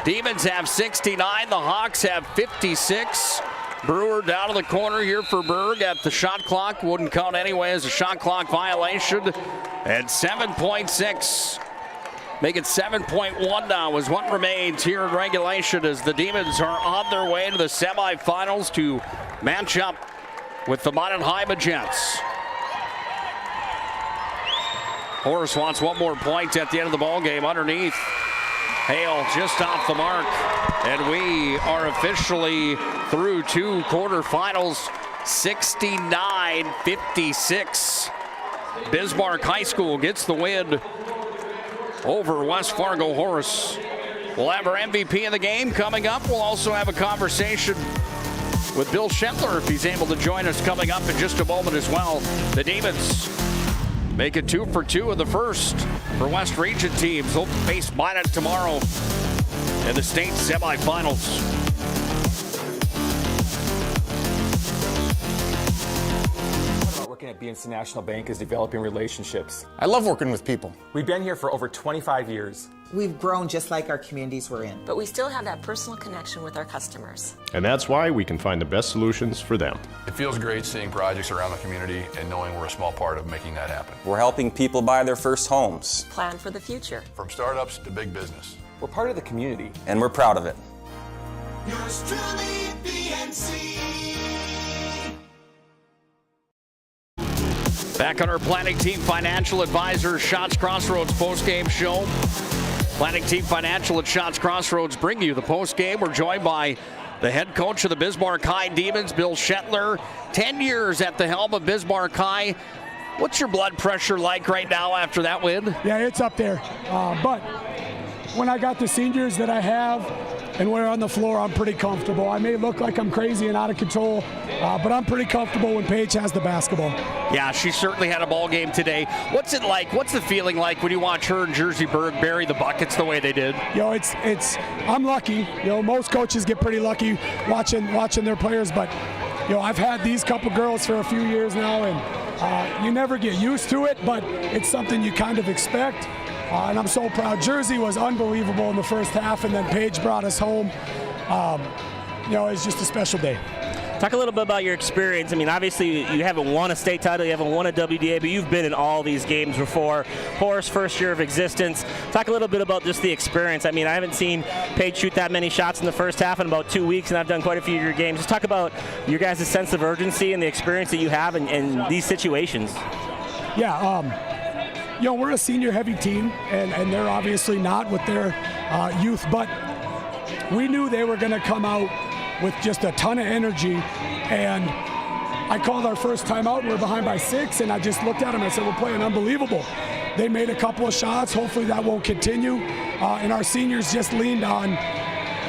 Demons have 69, the Hawks have 56. Brewer down to the corner here for Berg at the shot clock. Wouldn't count anyway as a shot clock violation. And 7.6. Make it 7.1 now is what remains here in regulation as the Demons are on their way to the semifinals to match up with the Minot High Magents. Horace wants one more point at the end of the ball game underneath. Hale just off the mark, and we are officially through two quarterfinals, 69-56. Bismarck High School gets the win over West Fargo Horace. We'll have our MVP of the game coming up. We'll also have a conversation with Bill Schentler if he's able to join us coming up in just a moment as well. The Demons make it 2 for 2 in the first for West Region teams. They'll face Minot tomorrow in the state semifinals. Working at BNC National Bank is developing relationships. I love working with people. We've been here for over 25 years. We've grown just like our communities we're in. But we still have that personal connection with our customers. And that's why we can find the best solutions for them. It feels great seeing projects around the community and knowing we're a small part of making that happen. We're helping people buy their first homes. Plan for the future. From startups to big business. We're part of the community. And we're proud of it. Yours truly, BNC. Back on our Planning Team Financial Advisors Shots Crossroads postgame show. Planning Team Financial at Shots Crossroads bring you the postgame. We're joined by the head coach of the Bismarck High Demons, Bill Schentler. 10 years at the helm of Bismarck High. What's your blood pressure like right now after that win? Yeah, it's up there. But when I got the seniors that I have and we're on the floor, I'm pretty comfortable. I may look like I'm crazy and out of control, but I'm pretty comfortable when Paige has the basketball. Yeah, she certainly had a ball game today. What's it like? What's the feeling like when you watch her and Jersey Berg bury the buckets the way they did? I'm lucky. Most coaches get pretty lucky watching their players, but I've had these couple girls for a few years now, and you never get used to it, but it's something you kind of expect. And I'm so proud. Jersey was unbelievable in the first half, and then Paige brought us home. It's just a special day. Talk a little bit about your experience. I mean, obviously you haven't won a state title, you haven't won a WDA, but you've been in all these games before. Horace, first year of existence. Talk a little bit about just the experience. I mean, I haven't seen Paige shoot that many shots in the first half in about 2 weeks, and I've done quite a few of your games. Just talk about your guys' sense of urgency and the experience that you have in these situations. Yeah, we're a senior-heavy team, and they're obviously not with their youth, but we knew they were going to come out with just a ton of energy, and I called our first timeout, and we're behind by 6, and I just looked at them and I said, we're playing unbelievable. They made a couple of shots. Hopefully that won't continue, and our seniors just leaned on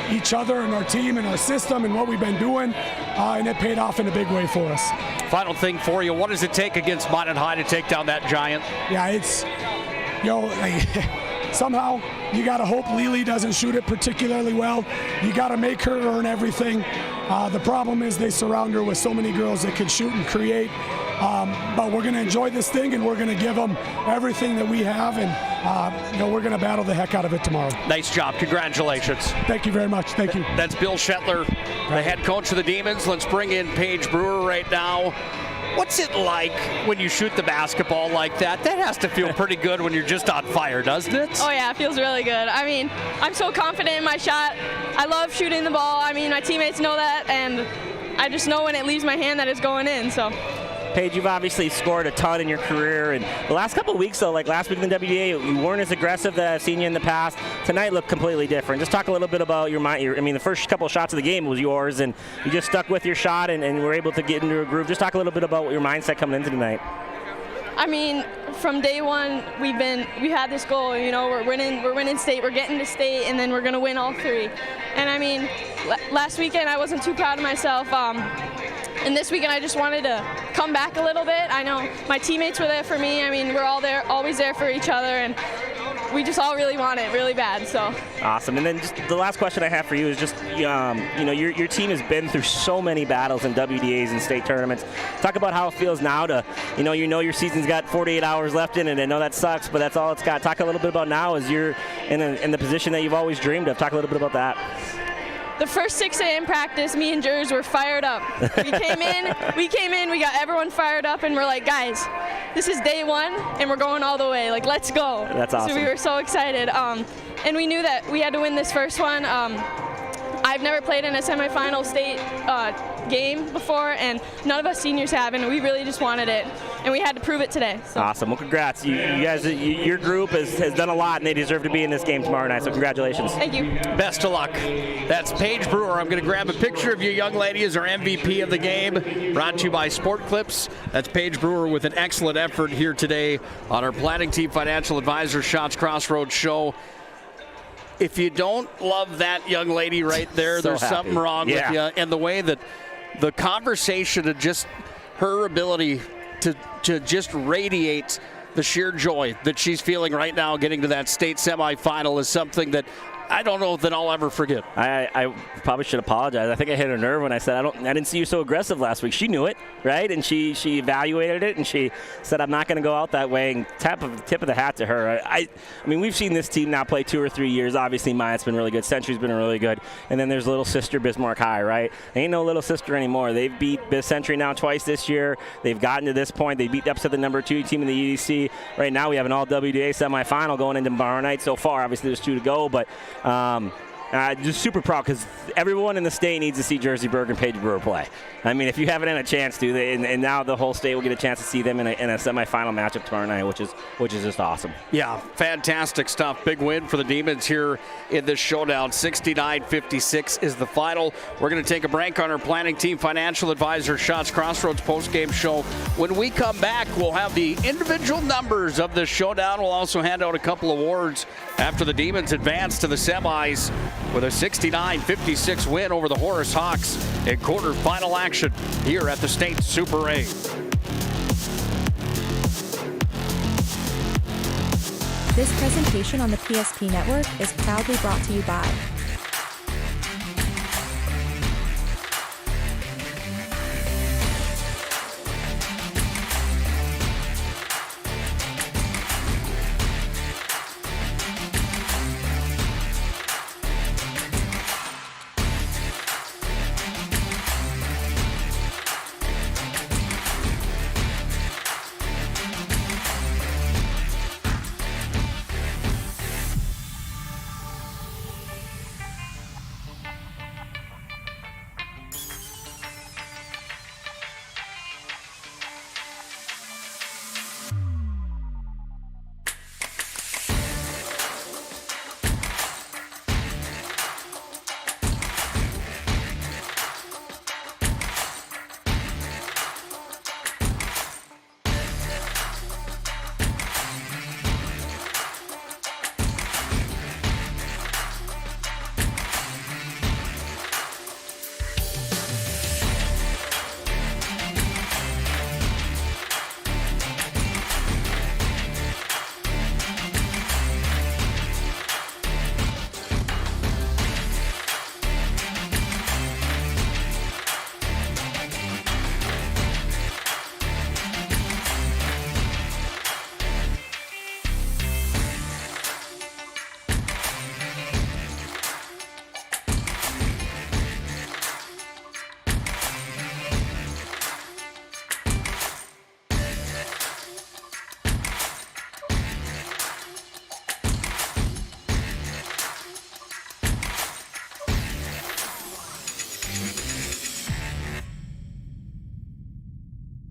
each other and our team and our system and what we've been doing, and it paid off in a big way for us. Final thing for you, what does it take against Minot High to take down that giant? Yeah, it's, somehow you got to hope Lily doesn't shoot it particularly well. You got to make her earn everything. The problem is they surround her with so many girls that can shoot and create. But we're going to enjoy this thing, and we're going to give them everything that we have, and we're going to battle the heck out of it tomorrow. Nice job. Congratulations. Thank you very much. Thank you. That's Bill Shetler, the head coach of the Demons. Let's bring in Paige Brewer right now. What's it like when you shoot the basketball like that? That has to feel pretty good when you're just on fire, doesn't it? Oh, yeah, it feels really good. I mean, I'm so confident in my shot. I love shooting the ball. I mean, my teammates know that, and I just know when it leaves my hand that it's going in, so. Paige, you've obviously scored a ton in your career, and the last couple of weeks, though, like last week in the WDA, you weren't as aggressive that I've seen you in the past. Tonight looked completely different. Just talk a little bit about your mind. I mean, the first couple of shots of the game was yours, and you just stuck with your shot and were able to get into a groove. Just talk a little bit about your mindset coming into tonight. I mean, from day one, we had this goal. We're winning state, we're getting to state, and then we're gonna win all three. And I mean, last weekend I wasn't too proud of myself. And this weekend I just wanted to come back a little bit. I know my teammates were there for me. I mean, we're all there, always there for each other, and we just all really want it really bad. So awesome. And then just the last question I have for you is just, your team has been through so many battles in WDAs and state tournaments. Talk about how it feels now to, your season's got 48 hours left in it. I know that sucks, but that's all it's got. Talk a little bit about now as you're in the position that you've always dreamed of. Talk a little bit about that. The first 6 a.m. practice, me and Jers were fired up. We came in, we got everyone fired up, and we're like, guys, this is day one, and we're going all the way. Like, let's go. That's awesome. So we were so excited. And we knew that we had to win this first one. I've never played in a semifinal state game before, and none of us seniors have, and we really just wanted it, and we had to prove it today. So. Awesome. Well, congrats. You guys, your group has done a lot, and they deserve to be in this game tomorrow night, so congratulations. Thank you. Best of luck. That's Paige Brewer. I'm going to grab a picture of you young lady as our MVP of the game, brought to you by Sport Clips. That's Paige Brewer with an excellent effort here today on our Planning Team Financial Advisor Shots Crossroads show. If you don't love that young lady right there, so there's happy. something wrong with you. And the way that the conversation and just her ability to just radiate the sheer joy that she's feeling right now getting to that state semifinal is something that I don't know that I'll ever forget. I probably should apologize. I think I hit a nerve when I said I didn't see you so aggressive last week. She knew it, right? And she evaluated it, and she said, I'm not going to go out that way. And tip of the hat to her. I mean, we've seen this team now play 2 or 3 years. Obviously, Maya's been really good. Century's been really good. And then there's little sister Bismarck High, right? Ain't no little sister anymore. They've beat Century now twice this year. They've gotten to this point. They beat upset the number 2 team in the EDC. Right now, we have an all-WDA semifinal going into tomorrow night so far. Obviously, there's 2 to go, but just super proud because everyone in the state needs to see Jersey Berg and Paige Brewer play. I mean, if you haven't had a chance to, and now the whole state will get a chance to see them in a semifinal matchup tomorrow night, which is just awesome. Yeah, fantastic stuff. Big win for the Demons here in this showdown. 69-56 is the final. We're going to take a break on our Planning Team Financial Advisor Shots Crossroads postgame show. When we come back, we'll have the individual numbers of this showdown. We'll also hand out a couple awards after the Demons advance to the semis with a 69-56 win over the Horace Hawks in quarterfinal action here at the State Super A. This presentation on the PSP Network is proudly brought to you by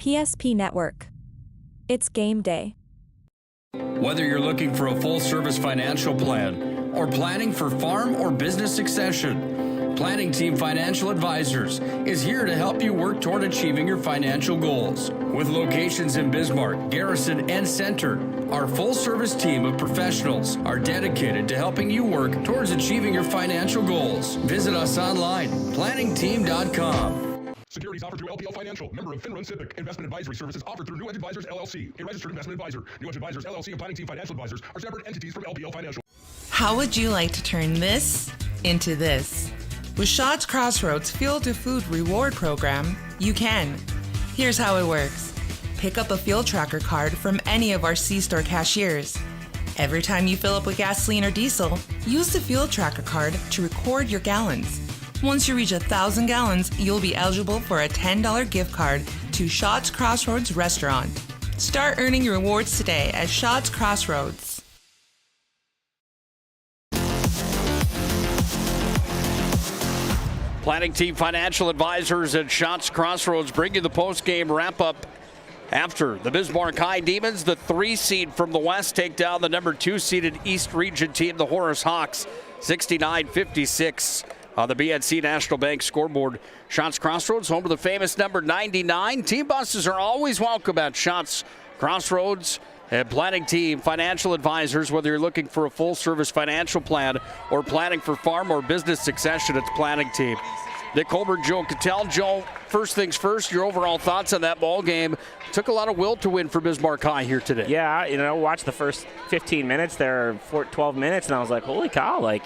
PSP Network. It's game day. Whether you're looking for a full-service financial plan or planning for farm or business succession, Planning Team Financial Advisors is here to help you work toward achieving your financial goals. With locations in Bismarck, Garrison, and Center, our full-service team of professionals are dedicated to helping you work towards achieving your financial goals. Visit us online, planningteam.com. Securities offered through LPL Financial, member of FINRA and SIPC. Investment advisory services offered through New Edge Advisors, LLC, a registered investment advisor. New Edge Advisors, LLC, and Planning Team Financial Advisors are separate entities from LPL Financial. How would you like to turn this into this? With Shots Crossroads Fuel to Food Reward Program, you can. Here's how it works. Pick up a fuel tracker card from any of our C-Store cashiers. Every time you fill up with gasoline or diesel, use the fuel tracker card to record your gallons. Once you reach 1,000 gallons, you'll be eligible for a $10 gift card to Shots Crossroads Restaurant. Start earning your rewards today at Shots Crossroads. Planning Team Financial Advisors at Shots Crossroads bring you the post-game wrap-up after the Bismarck High Demons, the 3 seed from the West, take down the number 2 seeded East Region team, the Horace Hawks, 69-56. On the BNC National Bank scoreboard. Shots Crossroads, home to the famous number 99. Team buses are always welcome at Shots Crossroads and Planning Team Financial Advisors. Whether you're looking for a full-service financial plan or planning for farm or business succession, it's Planning Team. Nick Colbert, Joe Cattell. Joe, first things first, your overall thoughts on that ball game. Took a lot of will to win for Bismarck High here today. Yeah, watched the first 15 minutes there, 12 minutes, and I was like, holy cow,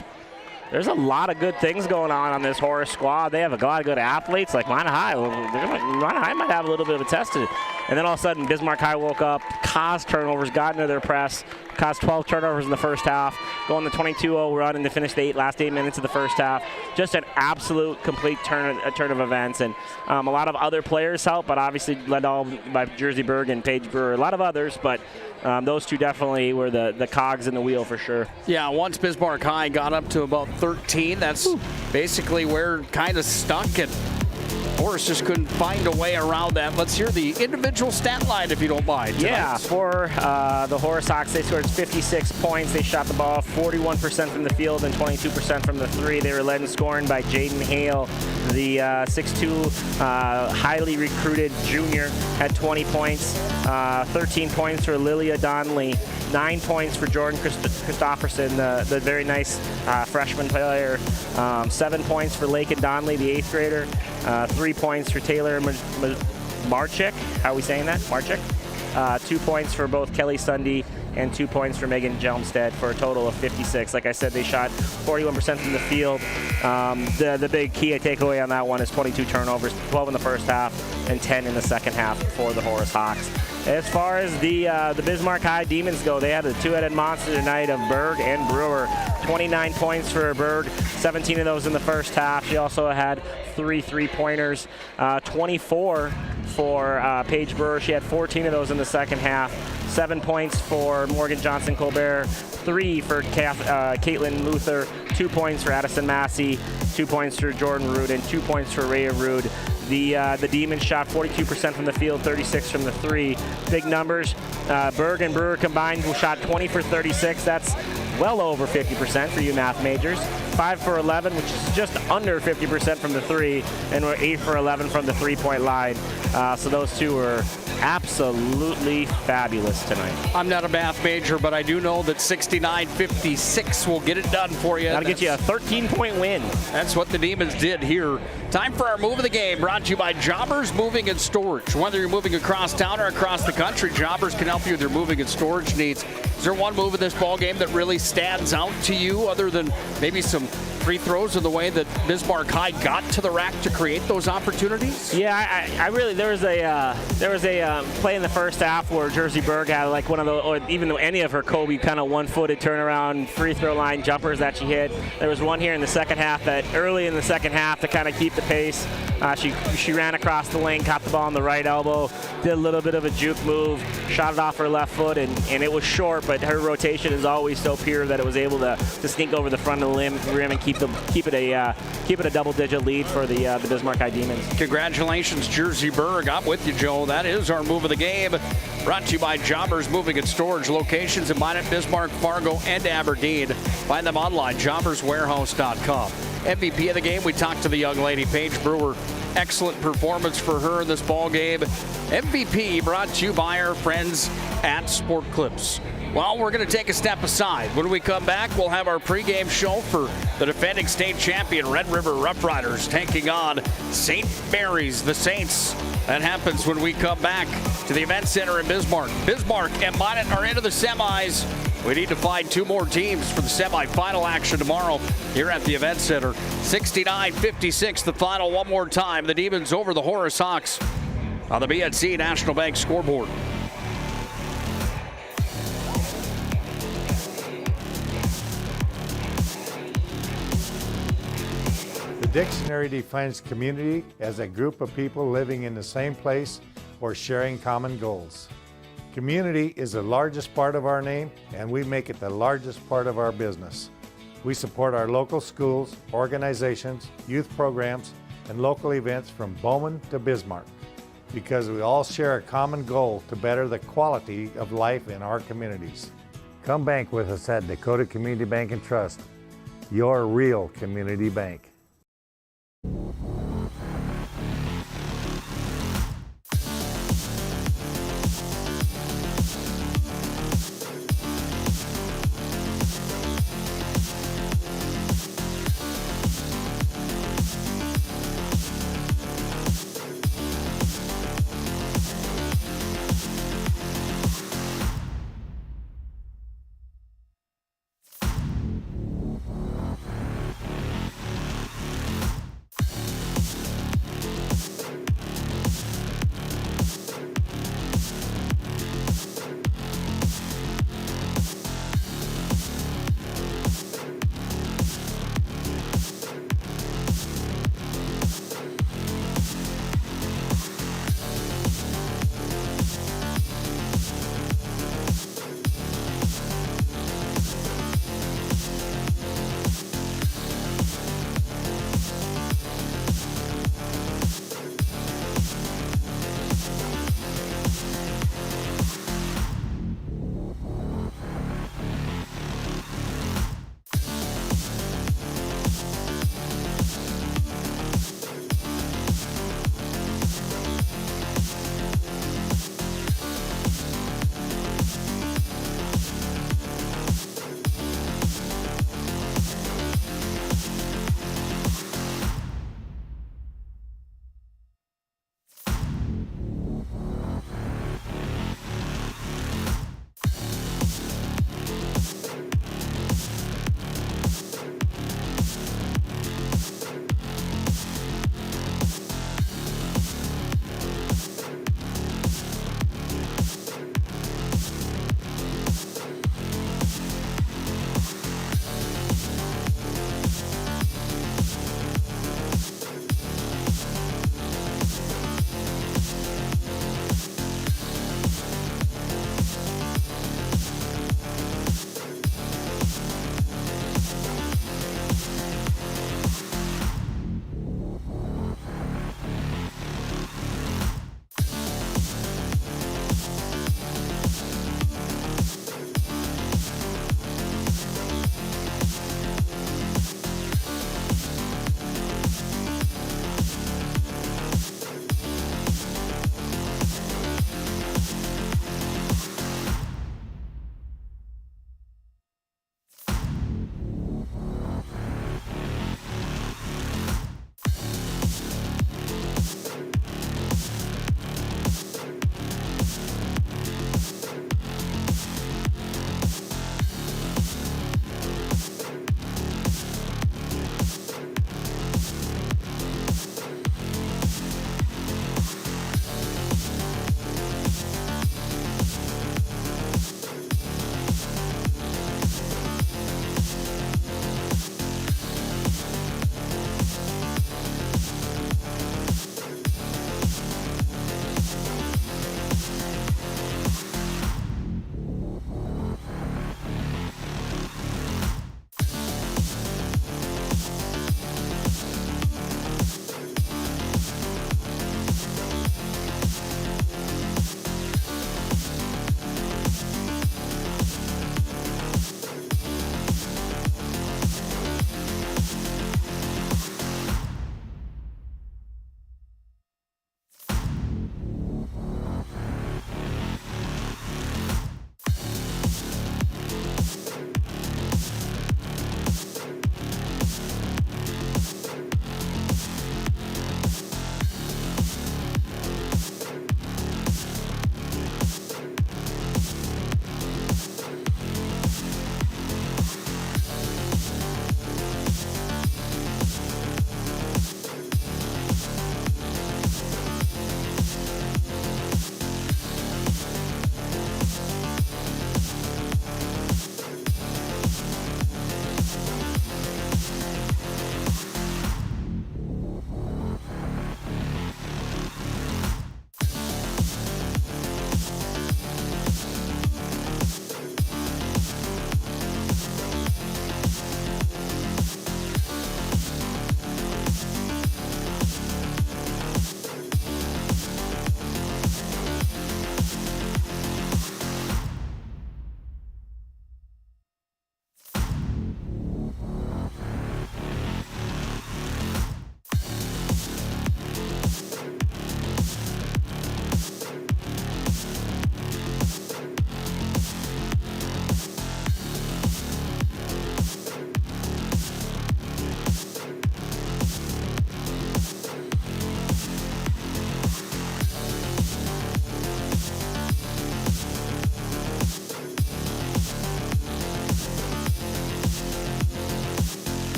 there's a lot of good things going on this Horace squad. They have a lot of good athletes. Like Minot High might have a little bit of a test. And then all of a sudden, Bismarck High woke up, caused turnovers, got into their press, caused 12 turnovers in the first half, going the 22-0 run and to finish the last 8 minutes of the first half. Just an absolute complete turn of events. And a lot of other players helped, but obviously led all by Jersey Berg and Paige Brewer. A lot of others, but those two definitely were the cogs in the wheel for sure. Yeah, once Bismarck High got up to about 13, that's basically where it kind of stuck, and Horace just couldn't find a way around that. Let's hear the individual stat line, if you don't mind. Yeah, for the Horace Hawks, they scored 56 points. They shot the ball 41% from the field and 22% from the 3. They were led in scoring by Jaden Hale, the 6'2", highly recruited junior, had 20 points. 13 points for Lilia Donnelly. 9 points for Jordan Christofferson, the very nice freshman player. 7 points for Lakin Donnelly, the 8th grader. 3 points for Taylor Marchik. How are we saying that? Marchik. 2 points for both Kelly Sunday and 2 points for Megan Jelmstead for a total of 56. Like I said, they shot 41% from the field. The big key takeaway on that one is 22 turnovers, 12 in the first half and 10 in the second half for the Horace Hawks. As far as the Bismarck High Demons go, they had a two-headed monster tonight of Berg and Brewer. 29 points for Berg, 17 of those in the first half. She also had 3 3-pointers, 24 for Paige Brewer. She had 14 of those in the second half. 7 points for Morgan Johnson Colbert, 3 for Caitlin Luther, 2 points for Addison Massey, 2 points for Jordan Rood, and 2 points for Rhea Rood. The Demons shot 42% from the field, 36 from the 3. Big numbers. Berg and Brewer combined shot 20 for 36. That's well over 50% for you math majors. 5 for 11, which is just under 50% from the 3, and we're 8 for 11 from the 3-point line. So those two were absolutely fabulous tonight. I'm not a math major, but I do know that 69-56 will get it done for you. That'll get you a 13-point win. That's what the Demons did here. Time for our move of the game, brought to you by Jobbers Moving and Storage. Whether you're moving across town or across the country, Jobbers can help you with your moving and storage needs. Is there one move in this ball game that really stands out to you, other than maybe some free throws in the way that Bismarck High got to the rack to create those opportunities? Yeah, I really, there was a play in the first half where Jersey Berg had like one of the, or even any of her Kobe kind of one-footed turnaround free throw line jumpers that she hit. There was one here in the second half, that early in the second half, to kind of keep the pace. She ran across the lane, caught the ball on the right elbow, did a little bit of a juke move, shot it off her left foot, and it was short, but her rotation is always so pure that it was able to sneak over the front of the rim and keep it a double-digit lead for the Bismarck High Demons. Congratulations, Jersey Berg. I'm with you, Joe. That is our move of the game. Brought to you by Jobbers Moving and Storage. Locations in Minot, Bismarck, Fargo, and Aberdeen. Find them online, jobberswarehouse.com. MVP of the game, we talked to the young lady, Paige Brewer. Excellent performance for her in this ball game. MVP brought to you by our friends at Sport Clips. Well, we're going to take a step aside. When we come back, we'll have our pregame show for the defending state champion Red River Rough Riders taking on St. Mary's, the Saints. That happens when we come back to the Event Center in Bismarck. Bismarck and Minot are into the semis. We need to find 2 more teams for the semifinal action tomorrow here at the Event Center. 69-56, the final one more time. The Demons over the Horace Hawks on the BNC National Bank scoreboard. The dictionary defines community as a group of people living in the same place or sharing common goals. Community is the largest part of our name, and we make it the largest part of our business. We support our local schools, organizations, youth programs, and local events from Bowman to Bismarck because we all share a common goal to better the quality of life in our communities. Come bank with us at Dakota Community Bank and Trust, your real community bank.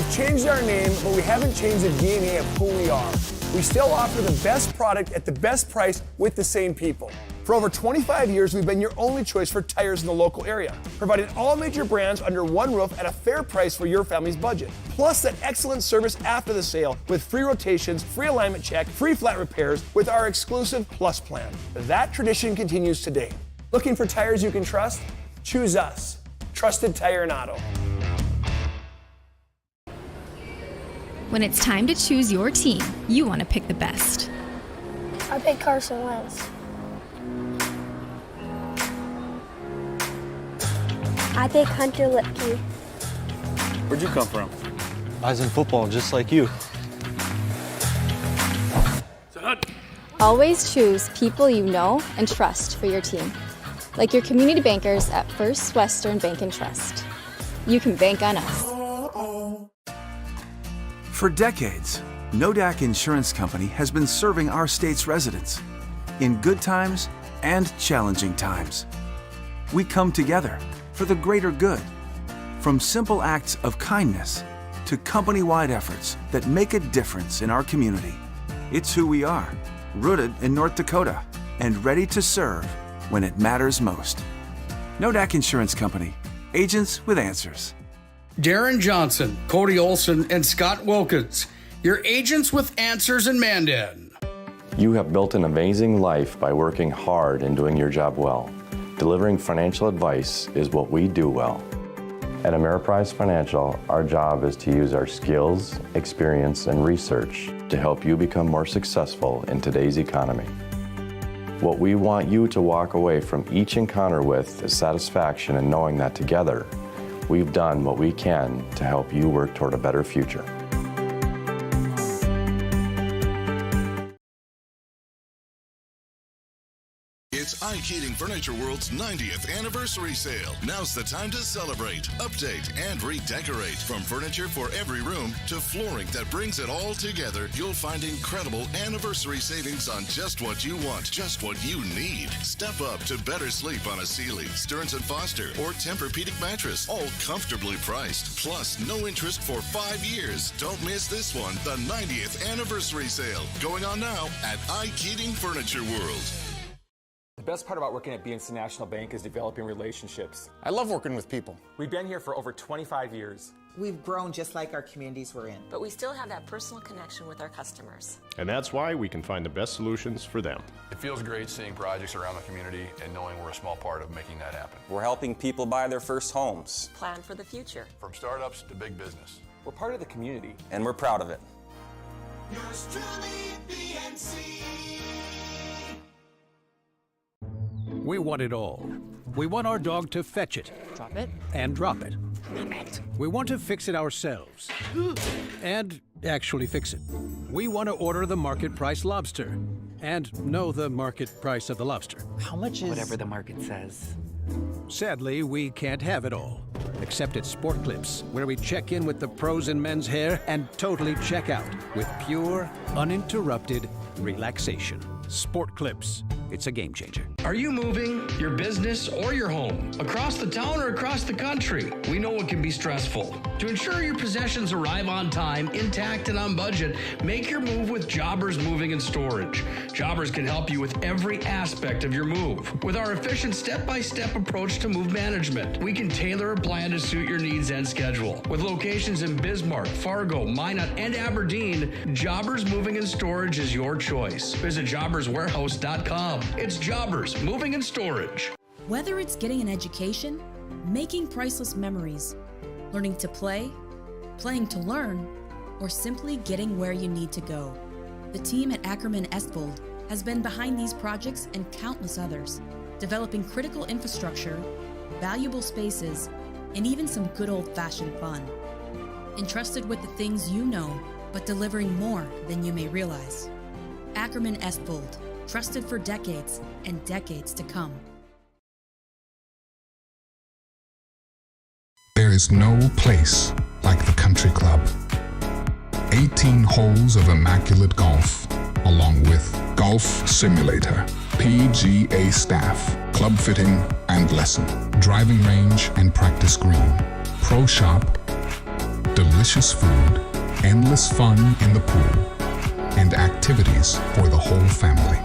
We've changed our name, but we haven't changed the DNA of who we are. We still offer the best product at the best price with the same people. For over 25 years, we've been your only choice for tires in the local area, providing all major brands under one roof at a fair price for your family's budget. Plus that excellent service after the sale with free rotations, free alignment check, free flat repairs with our exclusive Plus plan. That tradition continues today. Looking for tires you can trust? Choose us. Trusted Tire and Auto. When it's time to choose your team, you want to pick the best. I picked Carson Wentz. I picked Hunter Lipke. Where'd you come from? I was in football, just like you. Always choose people you know and trust for your team, like your community bankers at First Western Bank and Trust. You can bank on us. For decades, Nodak Insurance Company has been serving our state's residents in good times and challenging times. We come together for the greater good, from simple acts of kindness to company-wide efforts that make a difference in our community. It's who we are, rooted in North Dakota and ready to serve when it matters most. Nodak Insurance Company, agents with answers. Darren Johnson, Cody Olson, and Scott Wilkins, your agents with answers in Mandan. You have built an amazing life by working hard and doing your job well. Delivering financial advice is what we do well. At Ameriprise Financial, our job is to use our skills, experience, and research to help you become more successful in today's economy. What we want you to walk away from each encounter with is satisfaction in knowing that together, we've done what we can to help you work toward a better future. It's iKeating Furniture World's 90th anniversary sale. Now's the time to celebrate, update, and redecorate. From furniture for every room to flooring that brings it all together, you'll find incredible anniversary savings on just what you want, just what you need. Step up to better sleep on a Sealy, Stearns & Foster, or Tempur-Pedic mattress, all comfortably priced. Plus, no interest for 5 years. Don't miss this one, the 90th anniversary sale. Going on now at iKeating Furniture World. The best part about working at BNC National Bank is developing relationships. I love working with people. We've been here for over 25 years. We've grown just like our communities we're in. But we still have that personal connection with our customers. And that's why we can find the best solutions for them. It feels great seeing projects around the community and knowing we're a small part of making that happen. We're helping people buy their first homes. Plan for the future. From startups to big business. We're part of the community. And we're proud of it. Yours truly, BNC. We want it all. We want our dog to fetch it. Drop it. And drop it. Drop it. We want to fix it ourselves. And actually fix it. We want to order the market price lobster. And know the market price of the lobster. How much is... Whatever the market says. Sadly, we can't have it all. Except at Sport Clips, where we check in with the pros in men's hair and totally check out with pure, uninterrupted relaxation. Sport Clips. It's a game changer. Are you moving your business or your home across the town or across the country? We know it can be stressful. To ensure your possessions arrive on time, intact, and on budget, make your move with Jobbers Moving and Storage. Jobbers can help you with every aspect of your move. With our efficient step-by-step approach to move management, we can tailor a plan to suit your needs and schedule. With locations in Bismarck, Fargo, Minot, and Aberdeen, Jobbers Moving and Storage is your choice. Visit jobberswarehouse.com. It's Jobbers Moving and Storage. Whether it's getting an education, making priceless memories, learning to play, playing to learn, or simply getting where you need to go, the team at Ackerman Estvold has been behind these projects and countless others, developing critical infrastructure, valuable spaces, and even some good old-fashioned fun. Entrusted with the things you know, but delivering more than you may realize. Ackerman Estvold. Trusted for decades and decades to come. There is no place like the country club. 18 holes of immaculate golf, along with golf simulator, PGA staff, club fitting and lesson, driving range and practice green, pro shop, delicious food, endless fun in the pool, and activities for the whole family.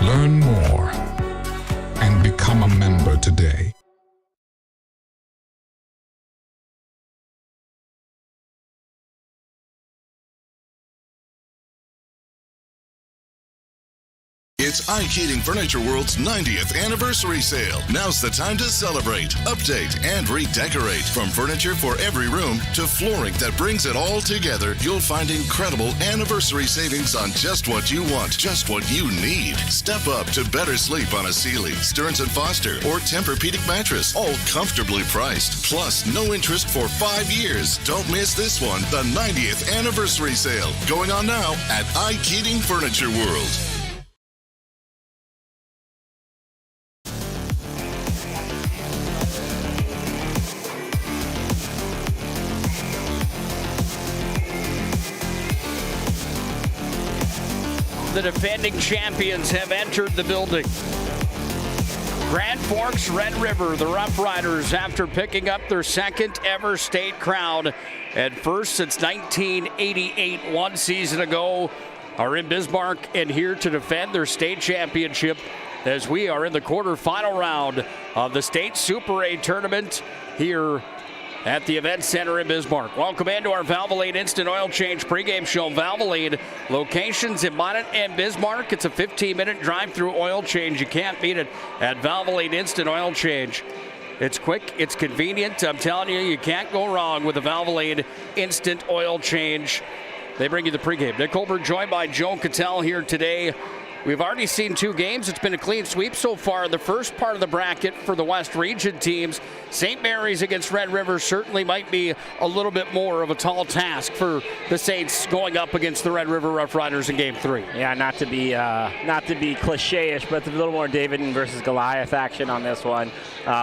Learn more and become a member today. It's Ike Heating Furniture World's 90th anniversary sale. Now's the time to celebrate, update, and redecorate. From furniture for every room to flooring that brings it all together, you'll find incredible anniversary savings on just what you want, just what you need. Step up to better sleep on a Sealy, Stearns & Foster, or Tempur-Pedic mattress, all comfortably priced. Plus, no interest for 5 years. Don't miss this one, the 90th anniversary sale, going on now at Ike Heating Furniture World. The defending champions have entered the building. Grand Forks Red River, the Rough Riders, after picking up their second ever state crown at first since 1988, one season ago, are in Bismarck and here to defend their state championship as we are in the quarterfinal round of the state Super A tournament here at the Event Center in Bismarck. Welcome into our Valvoline Instant Oil Change pregame show. Valvoline, locations in Minot and Bismarck. It's a 15-minute drive-through oil change. You can't beat it at Valvoline Instant Oil Change. It's quick, it's convenient. I'm telling you, you can't go wrong with the Valvoline Instant Oil Change. They bring you the pregame. Nick Colbert joined by Joe Cattell here today. We've already seen 2 games. It's been a clean sweep so far in the first part of the bracket for the West Region teams. St. Mary's against Red River certainly might be a little bit more of a tall task for the Saints going up against the Red River Rough Riders in Game 3. Yeah, not to be cliche-ish, but a little more David versus Goliath action on this one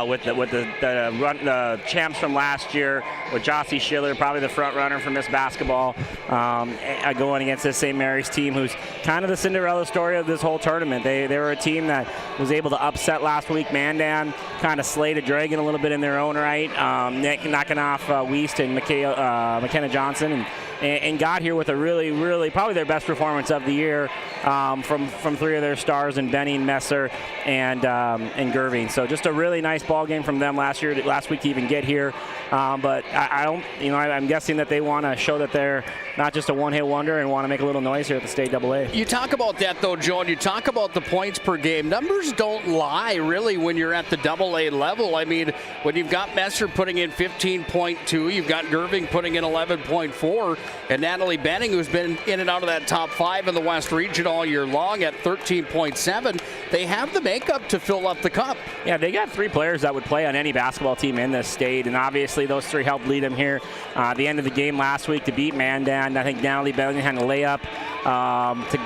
with the champs from last year, with Jossie Schiller, probably the front runner for Miss Basketball, going against this St. Mary's team, who's kind of the Cinderella story of this whole tournament. They were a team that was able to upset last week. Mandan kind of slayed a dragon a little bit in their own right, knocking off Wiest and McKenna Johnson, and got here with a really probably their best performance of the year from 3 of their stars in Benning, Messer, and Gerving. So just a really nice ball game from them last week to even get here. But I'm guessing that they want to show that they're not just a one-hit wonder and want to make a little noise here at the state AA. You talk about that though, Joe, and you talk about the points per game. Numbers don't lie really when you're at the AA level. I mean, when you've got Messer putting in 15.2, you've got Gerving putting in 11.4, and Natalie Benning, who's been in and out of that top 5 in the West Region all year long at 13.7. They have the makeup to fill up the cup. Yeah, they got 3 players that would play on any basketball team in this state, and obviously those 3 helped lead them here at the end of the game last week to beat Mandan. I think Natalie Benning had a layup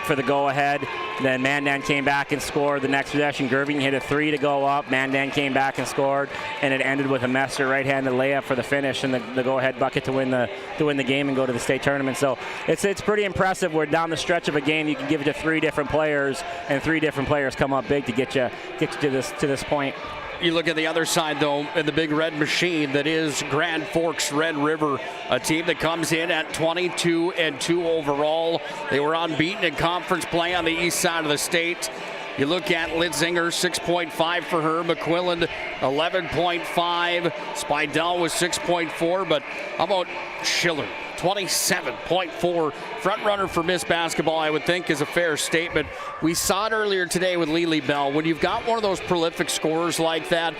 for the go-ahead. Then Mandan came back and scored the next possession. Gerving hit a 3 to go up. Mandan came back and scored, and it ended with a Messer right-handed layup for the finish and the go-ahead bucket to win the game and go to the state tournament. So it's pretty impressive. We're down the stretch of a game. You can give it to 3 different players, and 3 different players come up big to get you to this point. You look at the other side, though, and the big red machine that is Grand Forks Red River, a team that comes in at 22-2 overall. They were unbeaten in conference play on the east side of the state. You look at Litzinger, 6.5 for her. McQuillan, 11.5. Spidell was 6.4. But how about Schiller? 27.4. Front runner for Miss Basketball, I would think, is a fair statement. We saw it earlier today with Lily Bell. When you've got one of those prolific scorers like that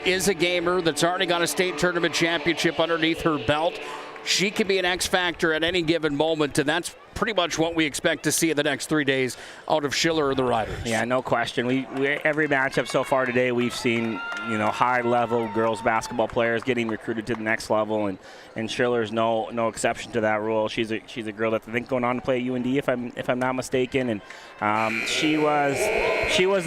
is a gamer, that's already got a state tournament championship underneath her belt, she can be an X factor at any given moment, and that's pretty much what we expect to see in the next 3 days out of Schiller or the Riders. Yeah, no question. We every matchup so far today, we've seen high-level girls basketball players getting recruited to the next level, and Schiller's no exception to that rule. She's a girl that's I think going on to play at UND if I'm not mistaken, and she was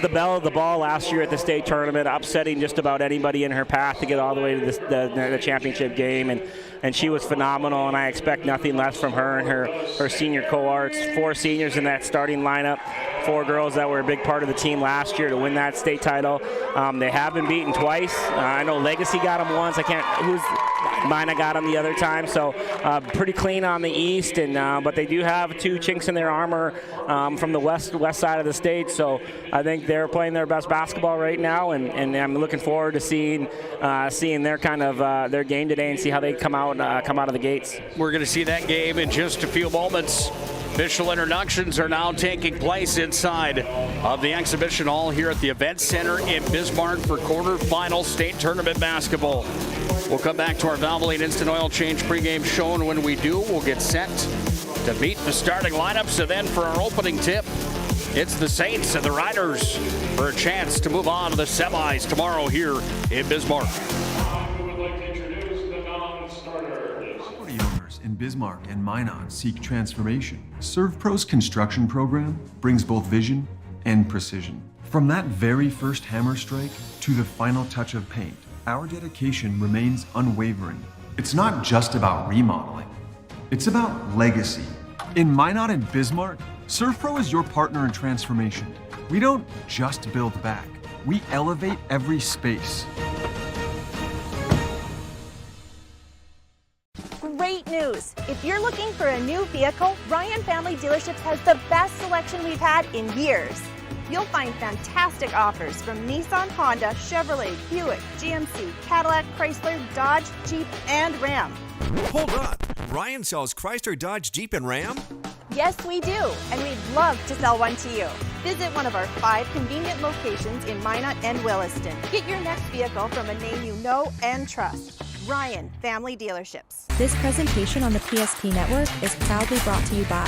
the belle of the ball last year at the state tournament, upsetting just about anybody in her path to get all the way to the championship game, and she was phenomenal, and I expect nothing less from her and her senior cohorts. 4 seniors in that starting lineup 4 girls that were a big part of the team last year to win that state title. They have been beaten twice. I know Legacy got them once. Mina got them the other time. So pretty clean on the East, and but they do have 2 chinks in their armor from the west side of the state. So I think they're playing their best basketball right now, and I'm looking forward to seeing their kind of their game today and see how they come out of the gates. We're going to see that game in just a few moments. Official introductions are now taking place inside of the exhibition hall here at the Event Center in Bismarck for quarterfinal state tournament basketball. We'll come back to our Valvoline Instant Oil Change pregame show, and when we do, we'll get set to meet the starting lineups. And then for our opening tip, it's the Saints and the Riders for a chance to move on to the semis tomorrow here in Bismarck. In Bismarck and Minot seek transformation. ServPro's construction program brings both vision and precision. From that very first hammer strike to the final touch of paint, our dedication remains unwavering. It's not just about remodeling, it's about legacy. In Minot and Bismarck, ServPro is your partner in transformation. We don't just build back, we elevate every space. Great news! If you're looking for a new vehicle, Ryan Family Dealerships has the best selection we've had in years. You'll find fantastic offers from Nissan, Honda, Chevrolet, Buick, GMC, Cadillac, Chrysler, Dodge, Jeep, and Ram. Hold up! Ryan sells Chrysler, Dodge, Jeep, and Ram? Yes, we do, and we'd love to sell one to you. Visit one of our 5 convenient locations in Minot and Williston. Get your next vehicle from a name you know and trust. Ryan Family Dealerships. This presentation on the PSP Network is proudly brought to you by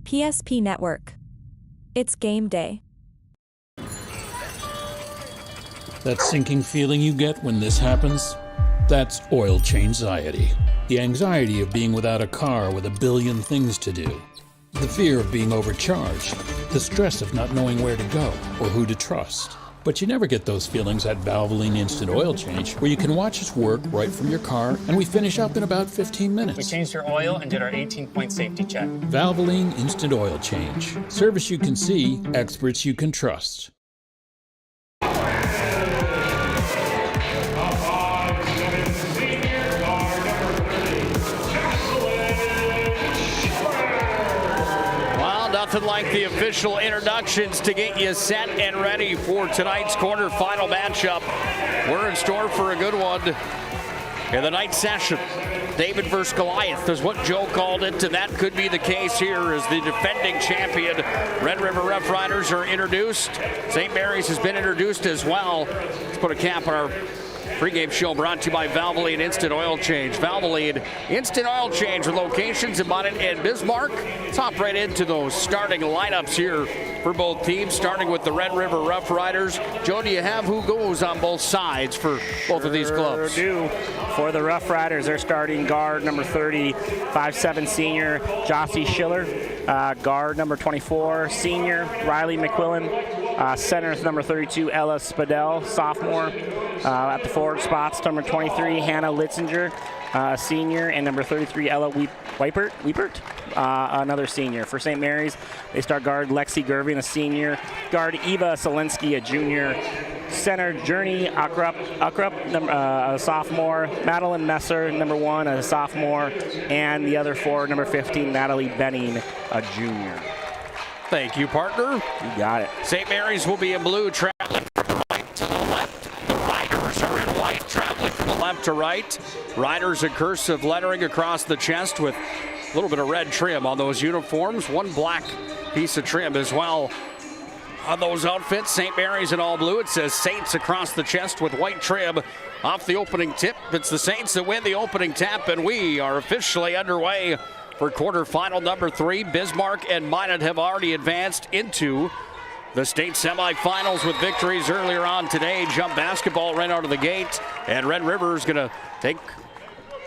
PSP Network. It's game day. That sinking feeling you get when this happens? That's oil change-anxiety. The anxiety of being without a car with a billion things to do. The fear of being overcharged. The stress of not knowing where to go or who to trust. But you never get those feelings at Valvoline Instant Oil Change, where you can watch us work right from your car, and we finish up in about 15 minutes. We changed your oil and did our 18-point safety check. Valvoline Instant Oil Change. Service you can see, experts you can trust. Nothing like the official introductions to get you set and ready for tonight's quarterfinal matchup. We're in store for a good one in the night session. David versus Goliath is what Joe called it, and that could be the case here as the defending champion Red River Rough Riders are introduced. St. Mary's has been introduced as well. Let's put a cap on our Pregame show brought to you by Valvoline Instant Oil Change. Valvoline Instant Oil Change with locations in Monmouth and Bismarck. Let's hop right into those starting lineups here for both teams, starting with the Red River Rough Riders. Joe, do you have who goes on both sides for both of these clubs? Sure do. For the Rough Riders, they're starting guard number 30, 5'7" senior Jossie Schiller. Guard number 24, senior Riley McQuillan. Center number 32, Ella Spadell, sophomore. At the forward spots, number 23, Hannah Litzinger, senior, and number 33, Ella Weipert, another senior. For St. Mary's, they start guard Lexi Gervin, a senior. Guard Eva Selensky, a junior. Center Journey Akrup, a sophomore. Madeline Messer, number 1, a sophomore. And the other 4, number 15, Natalie Benning, a junior. Thank you, partner. You got it. St. Mary's will be in blue, traveling from the right to the left. The Riders are in white, traveling from the left to right. Riders in cursive lettering across the chest with a little bit of red trim on those uniforms. One black piece of trim as well on those outfits. St. Mary's in all blue. It says Saints across the chest with white trim off the opening tip. It's the Saints that win the opening tap, and we are officially underway for quarterfinal number 3. Bismarck and Minot have already advanced into the state semifinals with victories earlier on today. Jump basketball right out of the gate, and Red River is going to take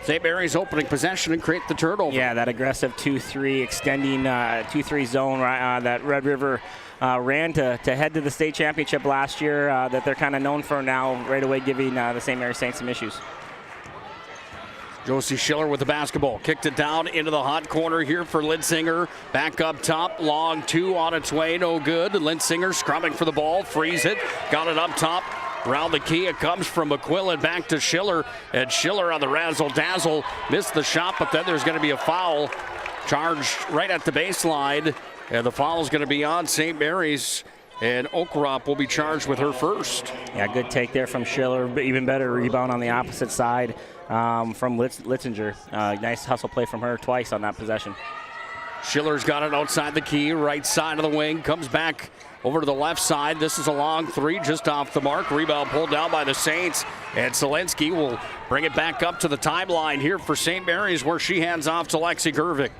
St. Mary's opening possession and create the turnover. Yeah, that aggressive 2-3 extending 2-3 zone that Red River ran to head to the state championship last year that they're kind of known for now, right away giving the St. Mary's Saints some issues. Josie Schiller with the basketball. Kicked it down into the hot corner here for Linsinger. Back up top. Long 2 on its way. No good. Linsinger scrumming for the ball. Frees it. Got it up top. Around the key. It comes from McQuillan back to Schiller. And Schiller on the razzle-dazzle. Missed the shot, but then there's going to be a foul. Charged right at the baseline. And the foul is going to be on St. Mary's. And Okrop will be charged with her first. Yeah, good take there from Schiller. Even better rebound on the opposite side from Litzinger. Nice hustle play from her twice on that possession. Schiller's got it outside the key, right side of the wing. Comes back over to the left side. This is a long 3 just off the mark. Rebound pulled down by the Saints. And Selensky will bring it back up to the timeline here for St. Mary's, where she hands off to Lexi Gervik.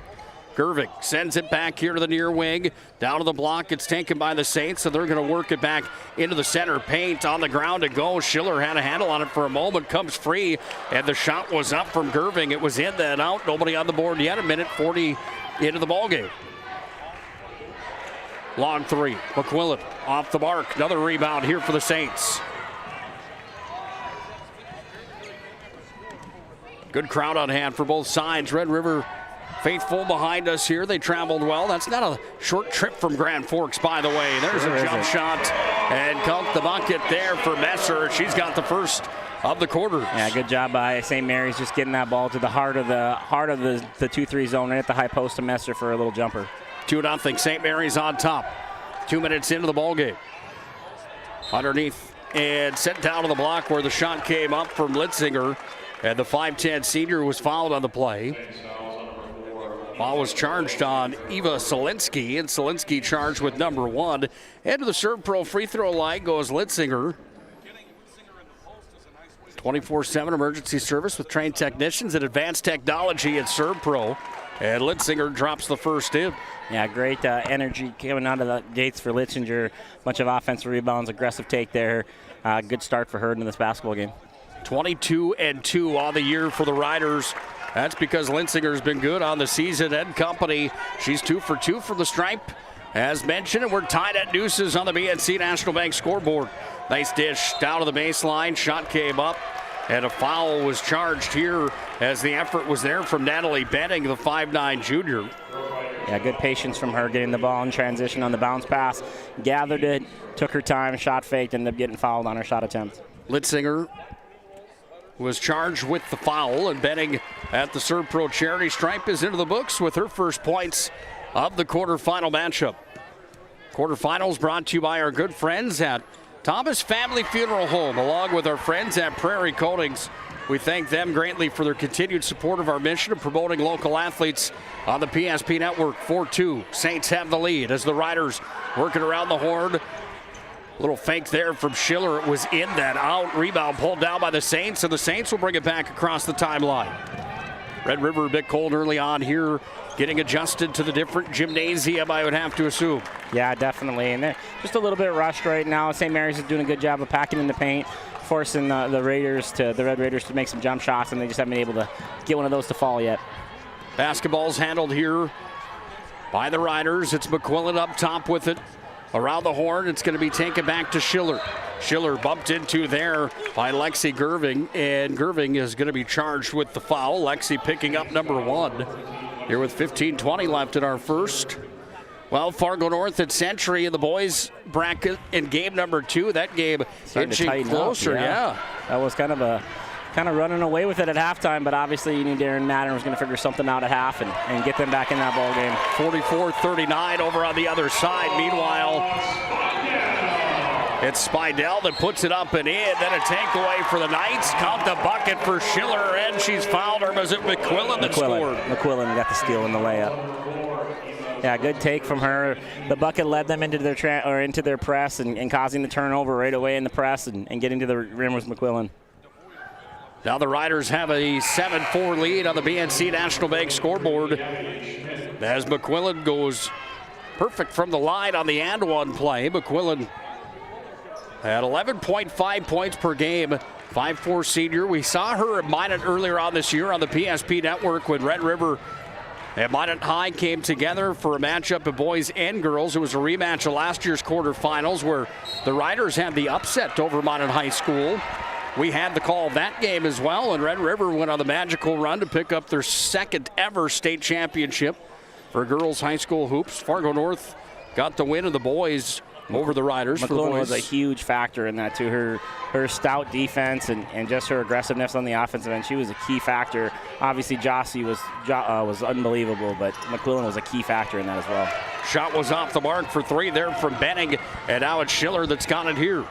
Gervik sends it back here to the near wing. Down to the block. It's taken by the Saints, so they're going to work it back into the center paint. On the ground to go. Schiller had a handle on it for a moment. Comes free, and the shot was up from Gerving. It was in, then out. Nobody on the board yet. 1:40 into the ballgame. Long 3. McQuillan off the mark. Another rebound here for the Saints. Good crowd on hand for both sides. Red River faithful behind us here. They traveled well. That's not a short trip from Grand Forks, by the way. There's a jump shot, and count the bucket there for Messer. She's got the first of the quarter. Yeah, good job by St. Mary's, just getting that ball to the heart of the 2-3 zone, right at the high post to Messer for a little jumper. 2-0. St. Mary's on top. 2 minutes into the ball game. Underneath and sent down to the block where the shot came up from Litzinger, and the 5'10" senior was fouled on the play. Ball was charged on Eva Selensky, and Selensky charged with number 1. And to the Serve Pro free throw line goes Litzinger. 24/7 emergency service with trained technicians and advanced technology at Serve Pro. And Litzinger drops the first in. Yeah, great energy coming out of the gates for Litzinger. Bunch of offensive rebounds, aggressive take there. Good start for her in this basketball game. 22-2 on the year for the Riders. That's because Linsinger's been good on the season and company. She's 2 for 2 from the stripe, as mentioned, and we're tied at deuces on the BNC National Bank scoreboard. Nice dish down to the baseline. Shot came up, and a foul was charged here as the effort was there from Natalie Benning, the 5'9" junior. Yeah, good patience from her getting the ball in transition on the bounce pass. Gathered it, took her time, shot faked, ended up getting fouled on her shot attempt. Litzinger was charged with the foul, and Benning at the Serve Pro charity stripe is into the books with her first points of the quarterfinal matchup. Quarterfinals brought to you by our good friends at Thomas Family Funeral Home, along with our friends at Prairie Coatings. We thank them greatly for their continued support of our mission of promoting local athletes on the PSP network. 4-2, Saints have the lead as the Riders working around the horn. Little fake there from Schiller. It was in that out. Rebound pulled down by the Saints, and the Saints will bring it back across the timeline. Red River a bit cold early on here, getting adjusted to the different gymnasium, I would have to assume. Yeah, definitely. And they're just a little bit rushed right now. St. Mary's is doing a good job of packing in the paint, forcing the Red Raiders to make some jump shots, and they just haven't been able to get one of those to fall yet. Basketball's handled here by the Riders. It's McQuillan up top with it. Around the horn, it's going to be taken back to Schiller. Schiller bumped into there by Lexi Gerving, and Gerving is going to be charged with the foul. Lexi picking up number 1 here with 15:20 left in our first. Well, Fargo North at Century in the boys bracket in game number 2. That game inching closer, yeah. That was kind of running away with it at halftime, but obviously you knew Darren Madden was going to figure something out at half and get them back in that ball game. 44-39 over on the other side. Meanwhile, it's Spidell that puts it up and in. Then a takeaway for the Knights. Count the bucket for Schiller, and she's fouled. Or was it McQuillan that scored? McQuillan got the steal in the layup. Yeah, good take from her. The bucket led them into their press and causing the turnover right away in the press and getting to the rim was McQuillan. Now the Riders have a 7-4 lead on the BNC National Bank scoreboard as McQuillan goes perfect from the line on the and one play. McQuillan at 11.5 points per game, 5'4" senior. We saw her at Minot earlier on this year on the PSP network when Red River and Minot High came together for a matchup of boys and girls. It was a rematch of last year's quarterfinals where the Riders had the upset over Minot High School. We had the call of that game as well, and Red River went on the magical run to pick up their second ever state championship for girls high school hoops. Fargo North got the win of the boys over the Riders. McQuillan was a huge factor in that too. Her stout defense and just her aggressiveness on the offensive end, she was a key factor. Obviously, Jossie was unbelievable, but McQuillan was a key factor in that as well. Shot was off the mark for 3 there from Benning, and now it's Schiller that's got it here.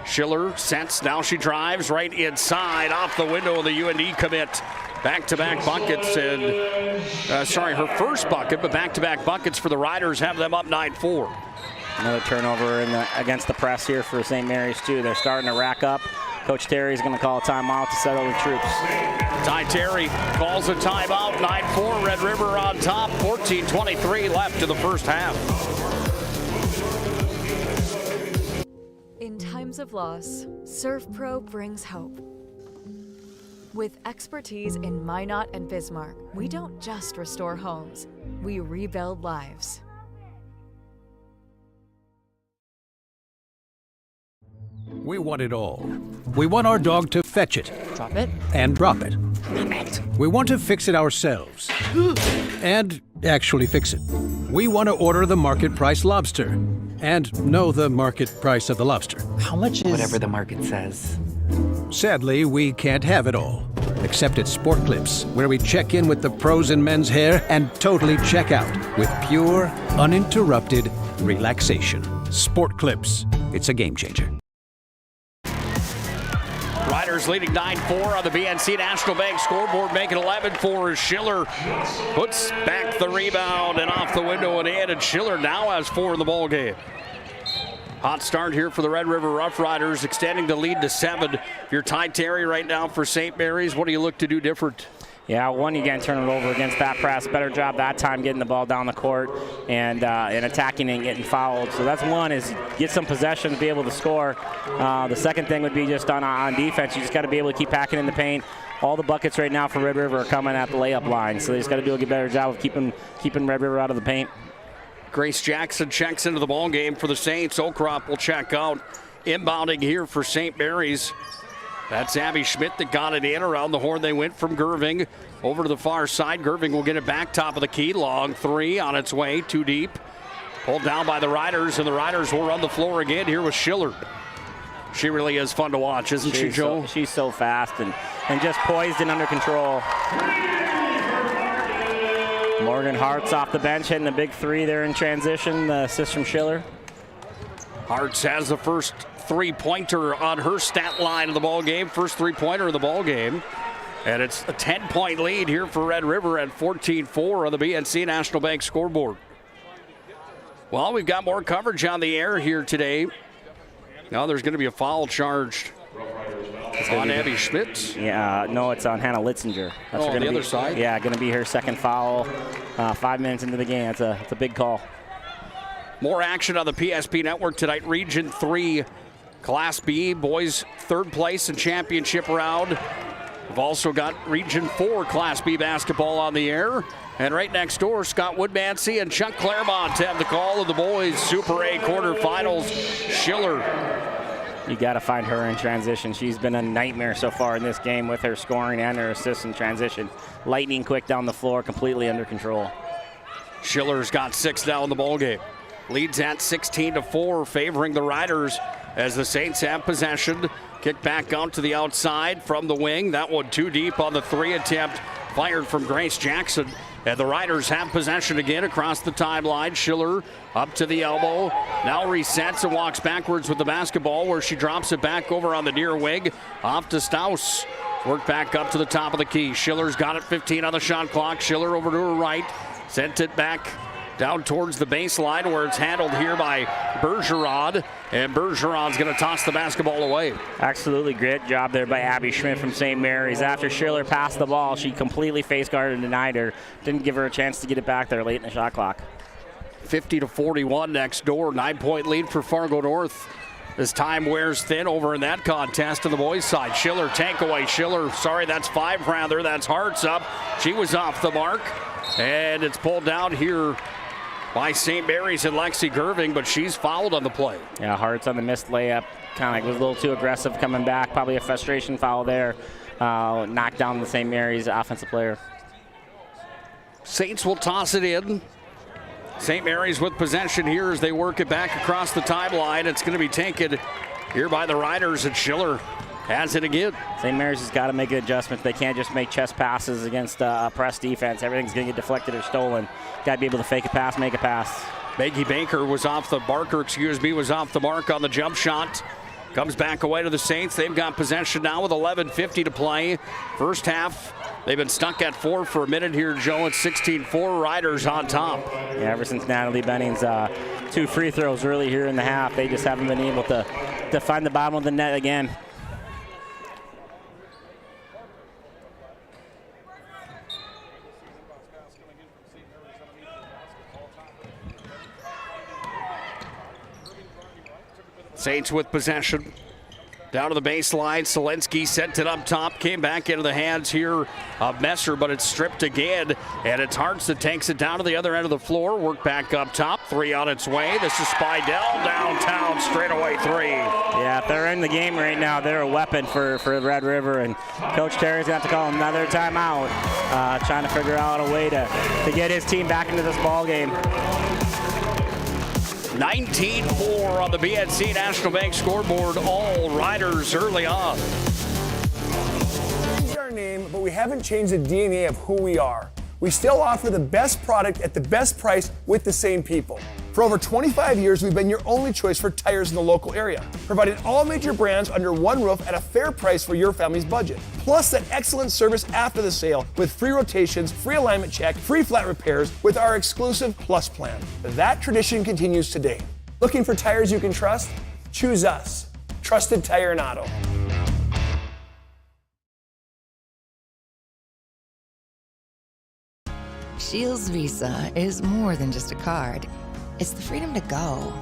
Schiller sets, now she drives right inside, off the window of the UND commit. Back-to-back buckets, and her first bucket, but back-to-back buckets for the Riders have them up 9-4. Another turnover against the press here for St. Mary's too. They're starting to rack up. Coach Terry's going to call a timeout to settle the troops. Ty Terry calls a timeout, 9-4, Red River on top, 14:23 left in the first half. In times of loss, ServPro brings hope. With expertise in Minot and Bismarck, we don't just restore homes, we rebuild lives. We want it all. We want our dog to fetch it. Drop it. And drop it. Drop it. We want to fix it ourselves. And actually fix it. We want to order the market price lobster. And know the market price of the lobster. How much is... Whatever the market says. Sadly, we can't have it all. Except at Sport Clips, where we check in with the pros in men's hair and totally check out with pure, uninterrupted relaxation. Sport Clips. It's a game changer. Riders leading 9-4 on the BNC National Bank scoreboard, making 11-4 as Schiller puts back the rebound and off the window and in, and Schiller now has 4 in the ball game. Hot start here for the Red River Rough Riders, extending the lead to 7. You're Ty Terry right now for St. Mary's. What do you look to do different? Yeah, one, you can't turn it over against that press. Better job that time getting the ball down the court and attacking and getting fouled. So that's one, is get some possession to be able to score. The second thing would be just on defense. You just got to be able to keep packing in the paint. All the buckets right now for Red River are coming at the layup line. So they just got to do a better job of keeping Red River out of the paint. Grace Jackson checks into the ball game for the Saints. Okrop will check out. Inbounding here for St. Mary's. That's Abby Schmidt that got it in. Around the horn they went from Gerving over to the far side. Gerving will get it back top of the key. Long 3 on its way, too deep. Pulled down by the Riders, and the Riders will run the floor again here with Schiller. She really is fun to watch, isn't she, Joe? She's so fast and just poised and under control. Morgan Hart's off the bench, hitting a big 3 there in transition, the assist from Schiller. Hartz has the first three-pointer on her stat line of the ball game, first three-pointer of the ball game. And it's a 10-point lead here for Red River at 14-4 on the BNC National Bank scoreboard. Well, we've got more coverage on the air here today Now there's going to be a foul charged on Abby Schmidt. Yeah, no, it's on Hannah Litzinger. That's on the other side? Yeah, going to be her second foul 5 minutes into the game. That's a big call. More action on the PSP Network tonight. Region 3 Class B boys third place in championship round. We've also got Region 4 Class B basketball on the air. And right next door, Scott Woodmansey and Chuck Claremont have the call of the boys Super A quarterfinals. Schiller. You got to find her in transition. She's been a nightmare so far in this game with her scoring and her assists in transition. Lightning quick down the floor, completely under control. Schiller's got 6 now in the ballgame. Leads at 16-4, favoring the Riders as the Saints have possession. Kick back out to the outside from the wing. That one too deep on the 3 attempt. Fired from Grace Jackson. And the Riders have possession again across the timeline. Schiller up to the elbow. Now resets and walks backwards with the basketball where she drops it back over on the near wing. Off to Staus. Work back up to the top of the key. Schiller's got it, 15 on the shot clock. Schiller over to her right. Sent it back down towards the baseline where it's handled here by Bergeron. And Bergeron's going to toss the basketball away. Absolutely great job there by Abby Schmidt from St. Mary's. After Schiller passed the ball, she completely face guarded and denied her. Didn't give her a chance to get it back there late in the shot clock. 50-41 next door. 9-point lead for Fargo North. As time wears thin over in that contest on the boys' side. Schiller, takeaway. Schiller, sorry, that's 5 rather. That's Hart's up. She was off the mark. And it's pulled down here by St. Mary's and Lexi Gerving, but she's fouled on the play. Yeah, Hart's on the missed layup. Kind of was a little too aggressive coming back. Probably a frustration foul there. Knocked down the St. Mary's offensive player. Saints will toss it in. St. Mary's with possession here as they work it back across the timeline. It's going to be taken here by the Riders, and Schiller has it again. St. Mary's has got to make adjustments. They can't just make chest passes against a press defense. Everything's going to get deflected or stolen. Got to be able to fake a pass, make a pass. Maggie Baker was off the was off the mark on the jump shot. Comes back away to the Saints. They've got possession now with 11:50 to play. First half, they've been stuck at 4 for a minute here, Joe. It's 16-4, Riders on top. Yeah, ever since Natalie Benning's 2 free throws early here in the half, they just haven't been able to find the bottom of the net again. Saints with possession. Down to the baseline. Selensky sent it up top. Came back into the hands here of Messer, but it's stripped again. And it's Hartz that takes it down to the other end of the floor. Work back up top. 3 on its way. This is Spidell downtown. Straightaway 3. Yeah, if they're in the game right now, they're a weapon for Red River. And Coach Terry's going to have to call another timeout. Trying to figure out a way to get his team back into this ball game. 19-4 on the BNC National Bank scoreboard. All Riders early on. Changed our name, but we haven't changed the DNA of who we are. We still offer the best product at the best price with the same people. For over 25 years, we've been your only choice for tires in the local area, providing all major brands under one roof at a fair price for your family's budget. Plus that excellent service after the sale with free rotations, free alignment check, free flat repairs with our exclusive Plus plan. That tradition continues today. Looking for tires you can trust? Choose us. Trusted Tire and Auto. Shields Visa is more than just a card. It's the freedom to go.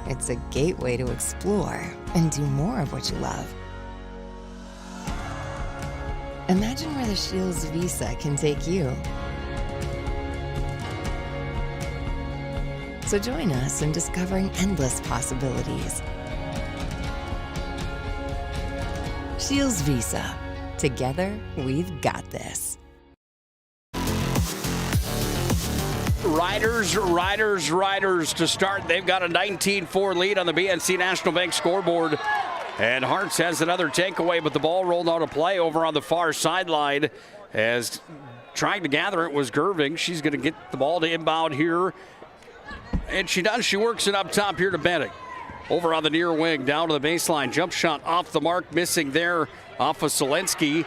It's a gateway to explore and do more of what you love. Imagine where the Shields Visa can take you. So join us in discovering endless possibilities. Shields Visa. Together, we've got this. Riders to start. They've got a 19-4 lead on the BNC National Bank scoreboard. And Hartz has another takeaway, but the ball rolled out of play over on the far sideline. As trying to gather it was Gerving. She's going to get the ball to inbound here. And she does. She works it up top here to Bennett. Over on the near wing, down to the baseline. Jump shot off the mark, missing there off of Selensky.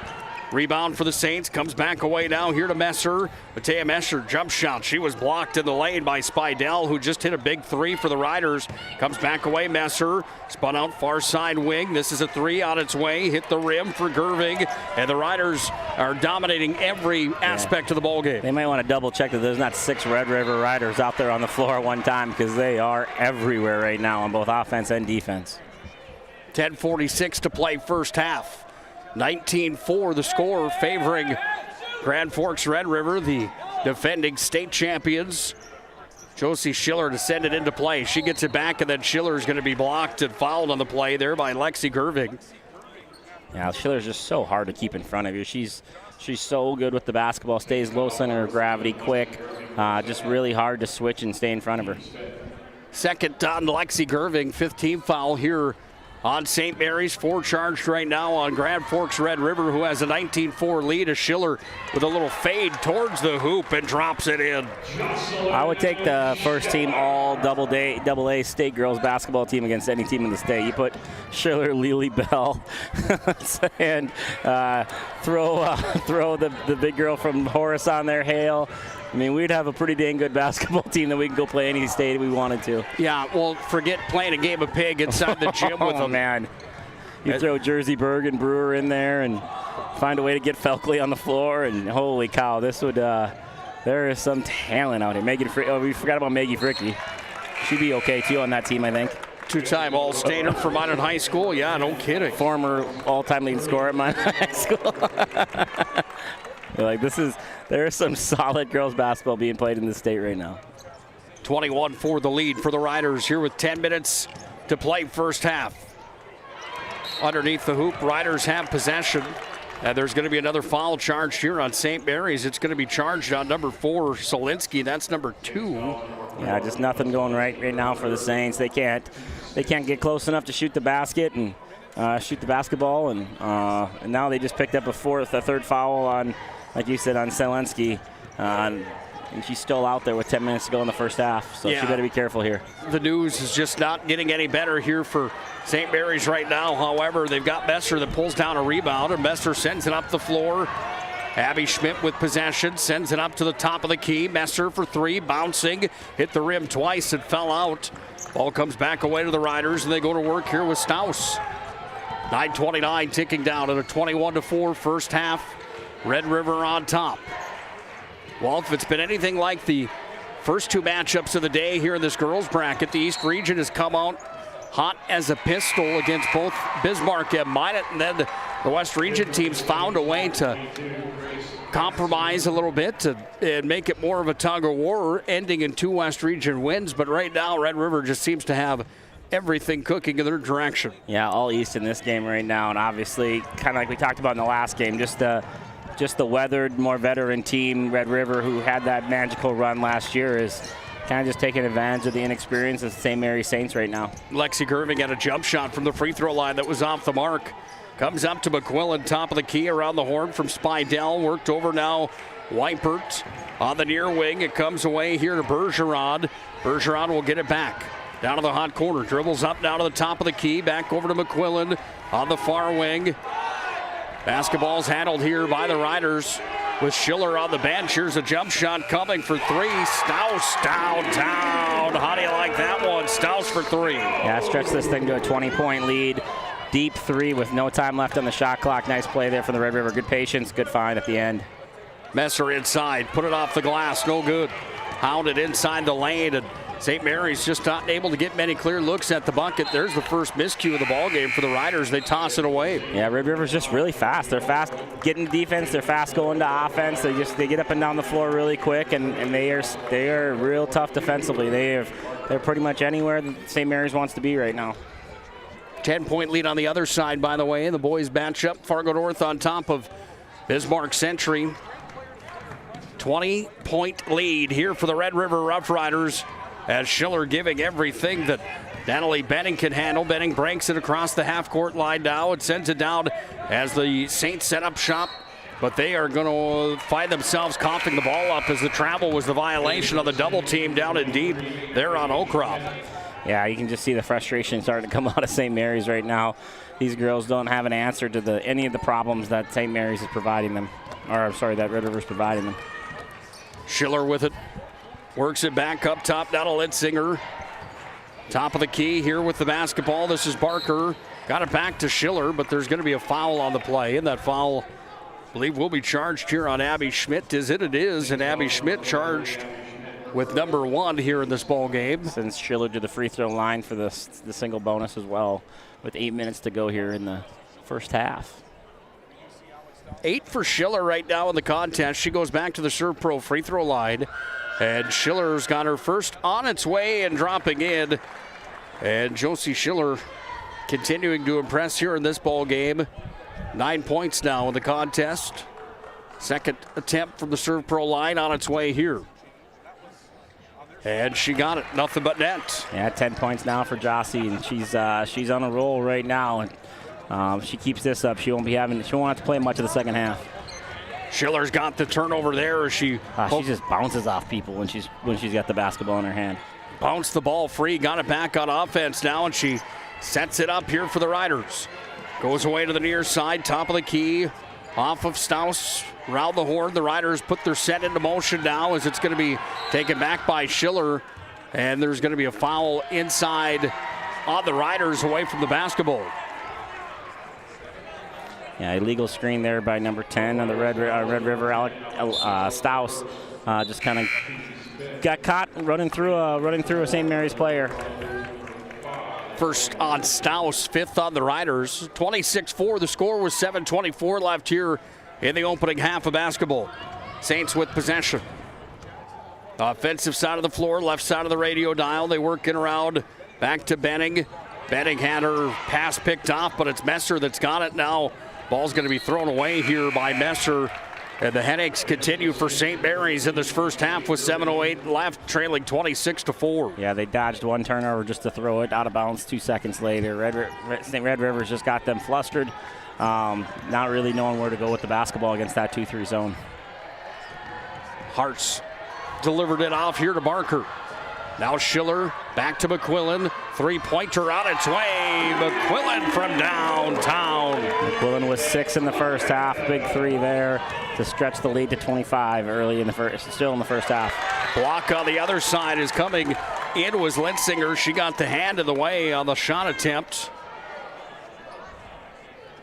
Rebound for the Saints. Comes back away now here to Messer. Matea Messer, jump shot. She was blocked in the lane by Spidell, who just hit a big three for the Riders. Comes back away, Messer. Spun out far side wing. This is a three on its way. Hit the rim for Gerving. And the Riders are dominating every aspect of the ballgame. They might want to double check that there's not 6 Red River Riders out there on the floor at one time, because they are everywhere right now on both offense and defense. 10:46 to play first half. 19-4 the score, favoring Grand Forks Red River, the defending state champions. Josie Schiller to send it into play. She gets it back, and then Schiller is going to be blocked and fouled on the play there by Lexi Gerving. Yeah, Schiller's just so hard to keep in front of you. She's so good with the basketball, stays low center of gravity, quick, just really hard to switch and stay in front of her. Second on Lexi Gerving, 5th team foul here on St. Mary's. 4 charged right now on Grand Forks Red River, who has a 19-4 lead. As Schiller with a little fade towards the hoop and drops it in. I would take the first team all double A state girls basketball team against any team in the state. You put Schiller, Lily Bell, and throw the big girl from Horace on there, Hale. I mean, we'd have a pretty dang good basketball team that we can go play any state we wanted to. Yeah, well, forget playing a game of pig inside the gym with them. Man. You throw Jersey Berg and Brewer in there and find a way to get Felkley on the floor, and holy cow, this would, there is some talent out here. We forgot about Maggie Fricky. She'd be okay, too, on that team, I think. 2-time All-Stater for Minot High School. Yeah, no kidding. Former all-time leading scorer at Minot High School. Like, there is some solid girls basketball being played in the state right now. 21-4 the lead for the Riders here with 10 minutes to play first half. Underneath the hoop, Riders have possession. And there's going to be another foul charged here on St. Mary's. It's going to be charged on number 4, Solinsky. That's number 2. Yeah, just nothing going right now for the Saints. They can't get close enough to shoot the basket and shoot the basketball. And now they just picked up a third foul on, like you said, on Solinsky. And she's still out there with 10 minutes to go in the first half. So she better be careful here. The news is just not getting any better here for St. Mary's right now. However, they've got Messer that pulls down a rebound, and Messer sends it up the floor. Abby Schmidt with possession, sends it up to the top of the key. Messer for 3, bouncing, hit the rim twice and fell out. Ball comes back away to the Riders, and they go to work here with Staus. 9:29 ticking down at a 21-4 first half. Red River on top. Well, if it's been anything like the first 2 matchups of the day here in this girls bracket, the East Region has come out hot as a pistol against both Bismarck and Minot, and then the West Region teams found a way to compromise a little bit and make it more of a tug of war, ending in 2 West Region wins. But right now, Red River just seems to have everything cooking in their direction. Yeah, all East in this game right now, and obviously, kind of like we talked about in the last game, just the weathered, more veteran team, Red River, who had that magical run last year, is kind of just taking advantage of the inexperience of the St. Mary Saints right now. Lexi Gerving got a jump shot from the free throw line that was off the mark. Comes up to McQuillan, top of the key, around the horn from Spidell. Worked over now, Weipert on the near wing. It comes away here to Bergeron. Bergeron will get it back. Down to the hot corner, dribbles up now to the top of the key. Back over to McQuillan on the far wing. Basketball's handled here by the Riders with Schiller on the bench. Here's a jump shot coming for 3. Staus downtown. How do you like that one? Staus for 3. Yeah, stretch this thing to a 20-point lead. Deep 3 with no time left on the shot clock. Nice play there from the Red River. Good patience, good find at the end. Messer inside, put it off the glass, no good. Hounded inside the lane, and St. Mary's just not able to get many clear looks at the bucket. There's the first miscue of the ball game for the Riders. They toss it away. Yeah, Red River's just really fast. They're fast getting defense. They're fast going to offense. They get up and down the floor really quick, and they are real tough defensively. They're pretty much anywhere that St. Mary's wants to be right now. 10-point lead on the other side, by the way. The boys match up. Fargo North on top of Bismarck Century. 20-point lead here for the Red River Rough Riders, as Schiller giving everything that Natalie Benning can handle. Benning breaks it across the half-court line now and sends it down as the Saints set up shop. But they are going to find themselves coughing the ball up as the travel was the violation of the double team down in deep there on Okrop. Yeah, you can just see the frustration starting to come out of St. Mary's right now. These girls don't have an answer to any of the problems that St. Mary's is providing them. Or, I'm sorry, that Red River's providing them. Schiller with it. Works it back up top, down to Litzinger. Top of the key here with the basketball. This is Barker. Got it back to Schiller, but there's going to be a foul on the play. And that foul, I believe, will be charged here on Abby Schmidt. Is it? It is. And Abby Schmidt charged with number 1 here in this ball game. Sends Schiller to the free throw line for the single bonus as well, with 8 minutes to go here in the first half. 8 for Schiller right now in the contest. She goes back to the Serve Pro free throw line. And Schiller's got her first on its way and dropping in. And Josie Schiller continuing to impress here in this ball game. 9 points now in the contest. Second attempt from the Serve Pro line on its way here. And she got it, nothing but net. Yeah, 10 points now for Jossie, and she's on a roll right now. And she keeps this up, she won't have to play much of the second half. Schiller's got the turnover there. She just bounces off people when she's got the basketball in her hand. Bounced the ball free, got it back on offense now, and she sets it up here for the Riders. Goes away to the near side, top of the key, off of Staus. Round the horn, the Riders put their set into motion now as it's going to be taken back by Schiller. And there's going to be a foul inside on the Riders away from the basketball. Yeah, illegal screen there by number 10 on the Red River. Staus just kind of got caught running through a St. Mary's player. First on Staus, 5th on the Riders. 26-4, the score was 7:24 left here in the opening half of basketball. Saints with possession. Offensive side of the floor, left side of the radio dial. They work in around back to Benning. Benning had her pass picked off, but it's Messer that's got it now. Ball's going to be thrown away here by Messer. And the headaches continue for St. Mary's in this first half with 7:08 left, trailing 26-4. Yeah, they dodged one turnover just to throw it out of bounds 2 seconds later. Red River's just got them flustered, not really knowing where to go with the basketball against that 2-3 zone. Hartz delivered it off here to Barker. Now Schiller back to McQuillan. 3-pointer on its way. McQuillan from downtown. McQuillan was 6 in the first half. Big 3 there to stretch the lead to 25 early in the first, still in the first half. Block on the other side is coming in was Linsinger. She got the hand in the way on the shot attempt.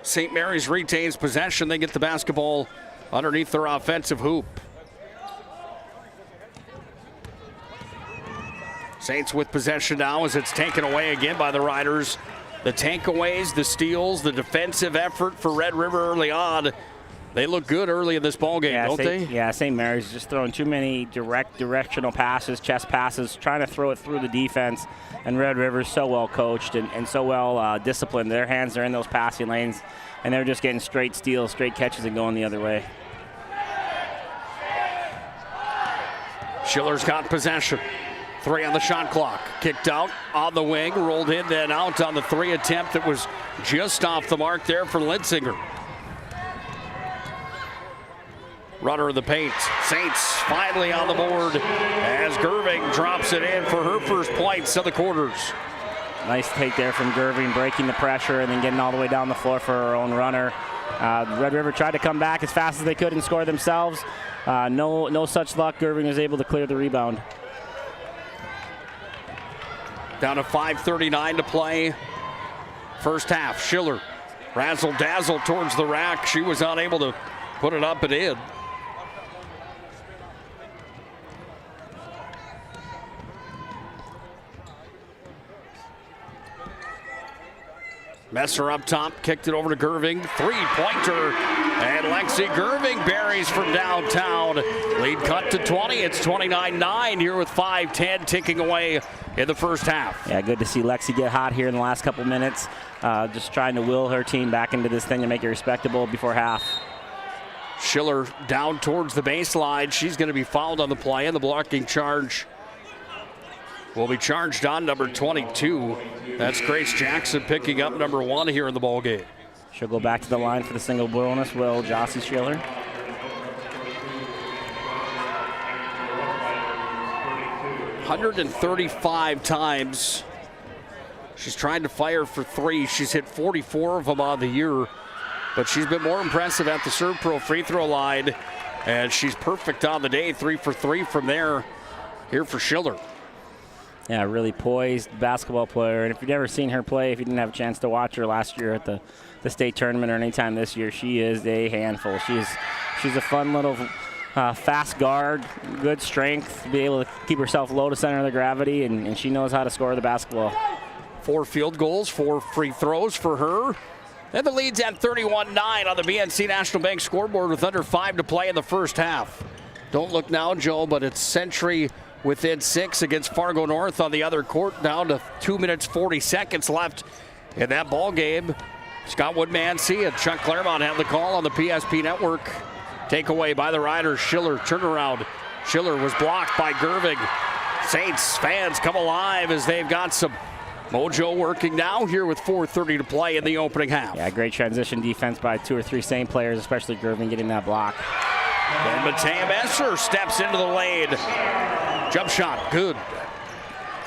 St. Mary's retains possession. They get the basketball underneath their offensive hoop. Saints with possession now as it's taken away again by the Riders. The takeaways, the steals, the defensive effort for Red River early on. They look good early in this ballgame, don't they? Yeah, St. Mary's just throwing too many directional passes, chest passes, trying to throw it through the defense. And Red River's so well coached and so well disciplined. Their hands are in those passing lanes, and they're just getting straight steals, straight catches, and going the other way. Schiller's got possession. 3 on the shot clock. Kicked out on the wing, rolled in, then out on the 3 attempt that was just off the mark there for Linsinger. Runner in the paint. Saints finally on the board as Gerving drops it in for her first points of the quarters. Nice take there from Gerving, breaking the pressure and then getting all the way down the floor for her own runner. Red River tried to come back as fast as they could and score themselves. No such luck. Gerving was able to clear the rebound. Down to 5:39 to play. First half, Schiller razzle-dazzle towards the rack. She was unable to put it up and in. Messer up top, kicked it over to Gerving. 3-pointer, and Lexi Gerving buries from downtown. Lead cut to 20. It's 29-9 here with 5:10 ticking away in the first half. Yeah, good to see Lexi get hot here in the last couple minutes. Just trying to will her team back into this thing and make it respectable before half. Schiller down towards the baseline. She's going to be fouled on the play, and the blocking charge will be charged on number 22. That's Grace Jackson picking up number 1 here in the ballgame. She'll go back to the line for the single bonus, will Josie Schiller. .135 times She's trying to fire for 3. She's hit 44 of them on the year, but she's been more impressive at the Serve Pro free throw line, and she's perfect on the day, 3 for 3 from there here for Schiller. Yeah, really poised basketball player. And if you've never seen her play, if you didn't have a chance to watch her last year at the state tournament or anytime this year, she is a handful. She's a fun little fast guard, good strength, be able to keep herself low to center of the gravity, and she knows how to score the basketball. 4 field goals, 4 free throws for her. And the lead's at 31-9 on the BNC National Bank scoreboard with under 5 to play in the first half. Don't look now, Joe, but it's Century within 6 against Fargo North on the other court, down to 2 minutes 40 seconds left in that ball game. Scott Woodmansey and Chuck Claremont have the call on the PSP network. Takeaway by the Riders. Schiller turnaround. Schiller was blocked by Gerving. Saints fans come alive as they've got some mojo working now here with 4:30 to play in the opening half. Yeah, great transition defense by 2 or 3 Saint players, especially Gerving getting that block. And Matea Messer steps into the lane. Jump shot, good.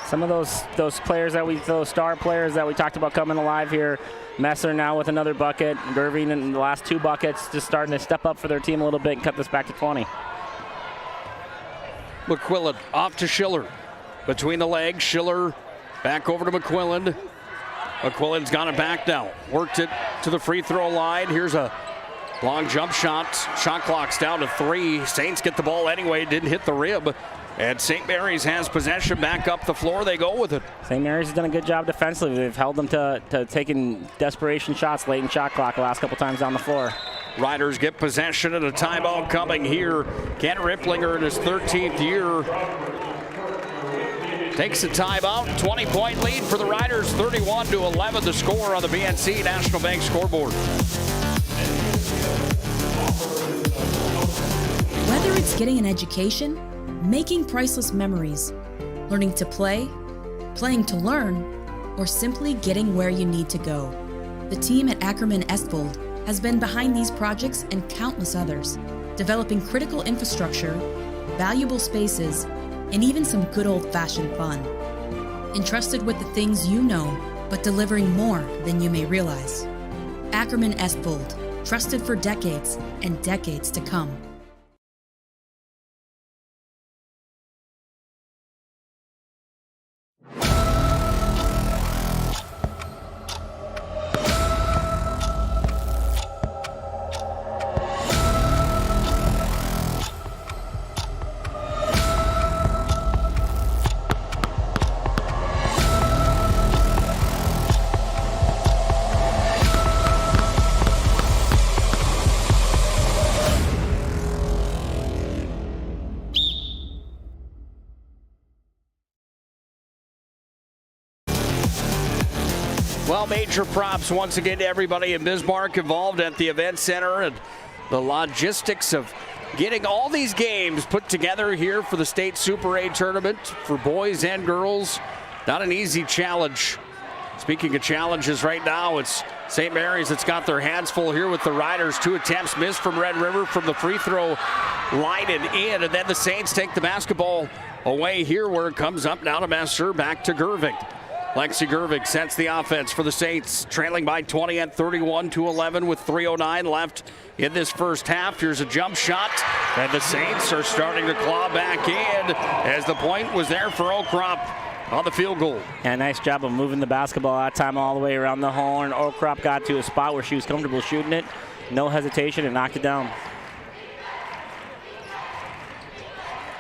Some of those players those star players that we talked about coming alive here. Messer now with another bucket. Gerving in the last 2 buckets, just starting to step up for their team a little bit and cut this back to 20. McQuillan off to Schiller. Between the legs, Schiller back over to McQuillan. McQuillan's got it back now. Worked it to the free throw line. Here's a long jump shot. Shot clock's down to 3. Saints get the ball anyway. Didn't hit the rib. And St. Mary's has possession back up the floor. They go with it. St. Mary's has done a good job defensively. They've held them to taking desperation shots late in shot clock the last couple times down the floor. Riders get possession and a timeout coming here. Kent Ripplinger in his 13th year takes a timeout. 20-point lead for the Riders. 31-11 the score on the BNC National Bank scoreboard. Whether it's getting an education, making priceless memories, learning to play, playing to learn, or simply getting where you need to go, the team at Ackerman Estvold has been behind these projects and countless others, developing critical infrastructure, valuable spaces, and even some good old-fashioned fun. Entrusted with the things you know, but delivering more than you may realize. Ackerman Estvold, trusted for decades and decades to come. Well, major props once again to everybody in Bismarck involved at the event center and the logistics of getting all these games put together here for the state Super A tournament for boys and girls. Not an easy challenge. Speaking of challenges right now, it's St. Mary's that's got their hands full here with the Riders. 2 attempts missed from Red River from the free throw line and in, and then the Saints take the basketball away here where it comes up now to Messer, back to Gerving. Lexi Gerving sets the offense for the Saints, trailing by 20 at 31-11 with 3:09 left in this first half. Here's a jump shot, and the Saints are starting to claw back in as the point was there for Okrop on the field goal. And nice job of moving the basketball that time all the way around the horn. Okrop got to a spot where she was comfortable shooting it. No hesitation and knocked it down.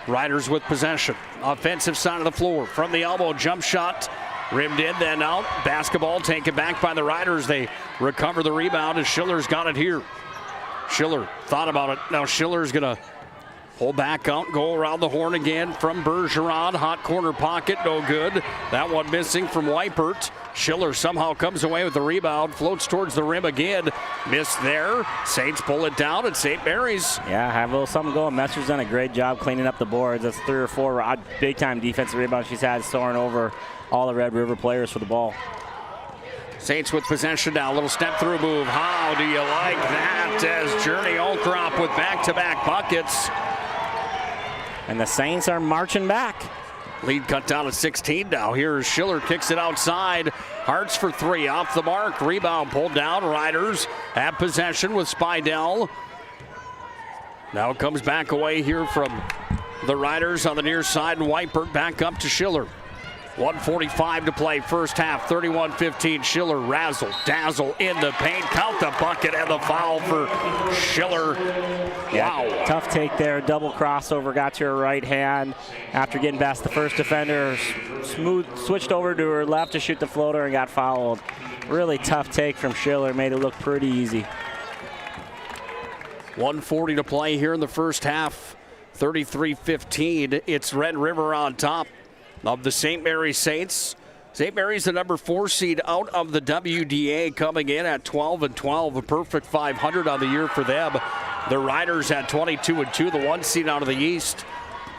Riders with possession. Offensive side of the floor. From the elbow, jump shot. Rimmed in, then out. Basketball taken back by the Riders. They recover the rebound as Schiller's got it here. Schiller thought about it. Now Schiller's going to pull back out, go around the horn again from Bergeron. Hot corner pocket, no good. That one missing from Weipert. Schiller somehow comes away with the rebound, floats towards the rim again. Missed there. Saints pull it down at St. Mary's. Yeah, have a little something going. Messer's done a great job cleaning up the boards. That's 3 or 4 big-time defensive rebounds she's had, soaring over all the Red River players for the ball. Saints with possession now. Little step-through move. How do you like that as Journey Okrop with back-to-back buckets. And the Saints are marching back. Lead cut down to 16 now. Here's Schiller, kicks it outside. Hartz for three, off the mark. Rebound pulled down. Riders have possession with Spidell. Now it comes back away here from the Riders on the near side. And Weipert back up to Schiller. 1:45 to play, first half, 31-15. Schiller razzle, dazzle in the paint. Count the bucket and the foul for Schiller. Wow. Yeah, tough take there. Double crossover, got to her right hand. After getting past the first defender, switched over to her left to shoot the floater and got fouled. Really tough take from Schiller, made it look pretty easy. 1:40 to play here in the first half, 33-15. It's Red River on top of the St. Mary's Saints. St. Mary's the number 4 seed out of the WDA, coming in at 12-12, a perfect 500 on the year for them. The Riders at 22-2, the 1 seed out of the East.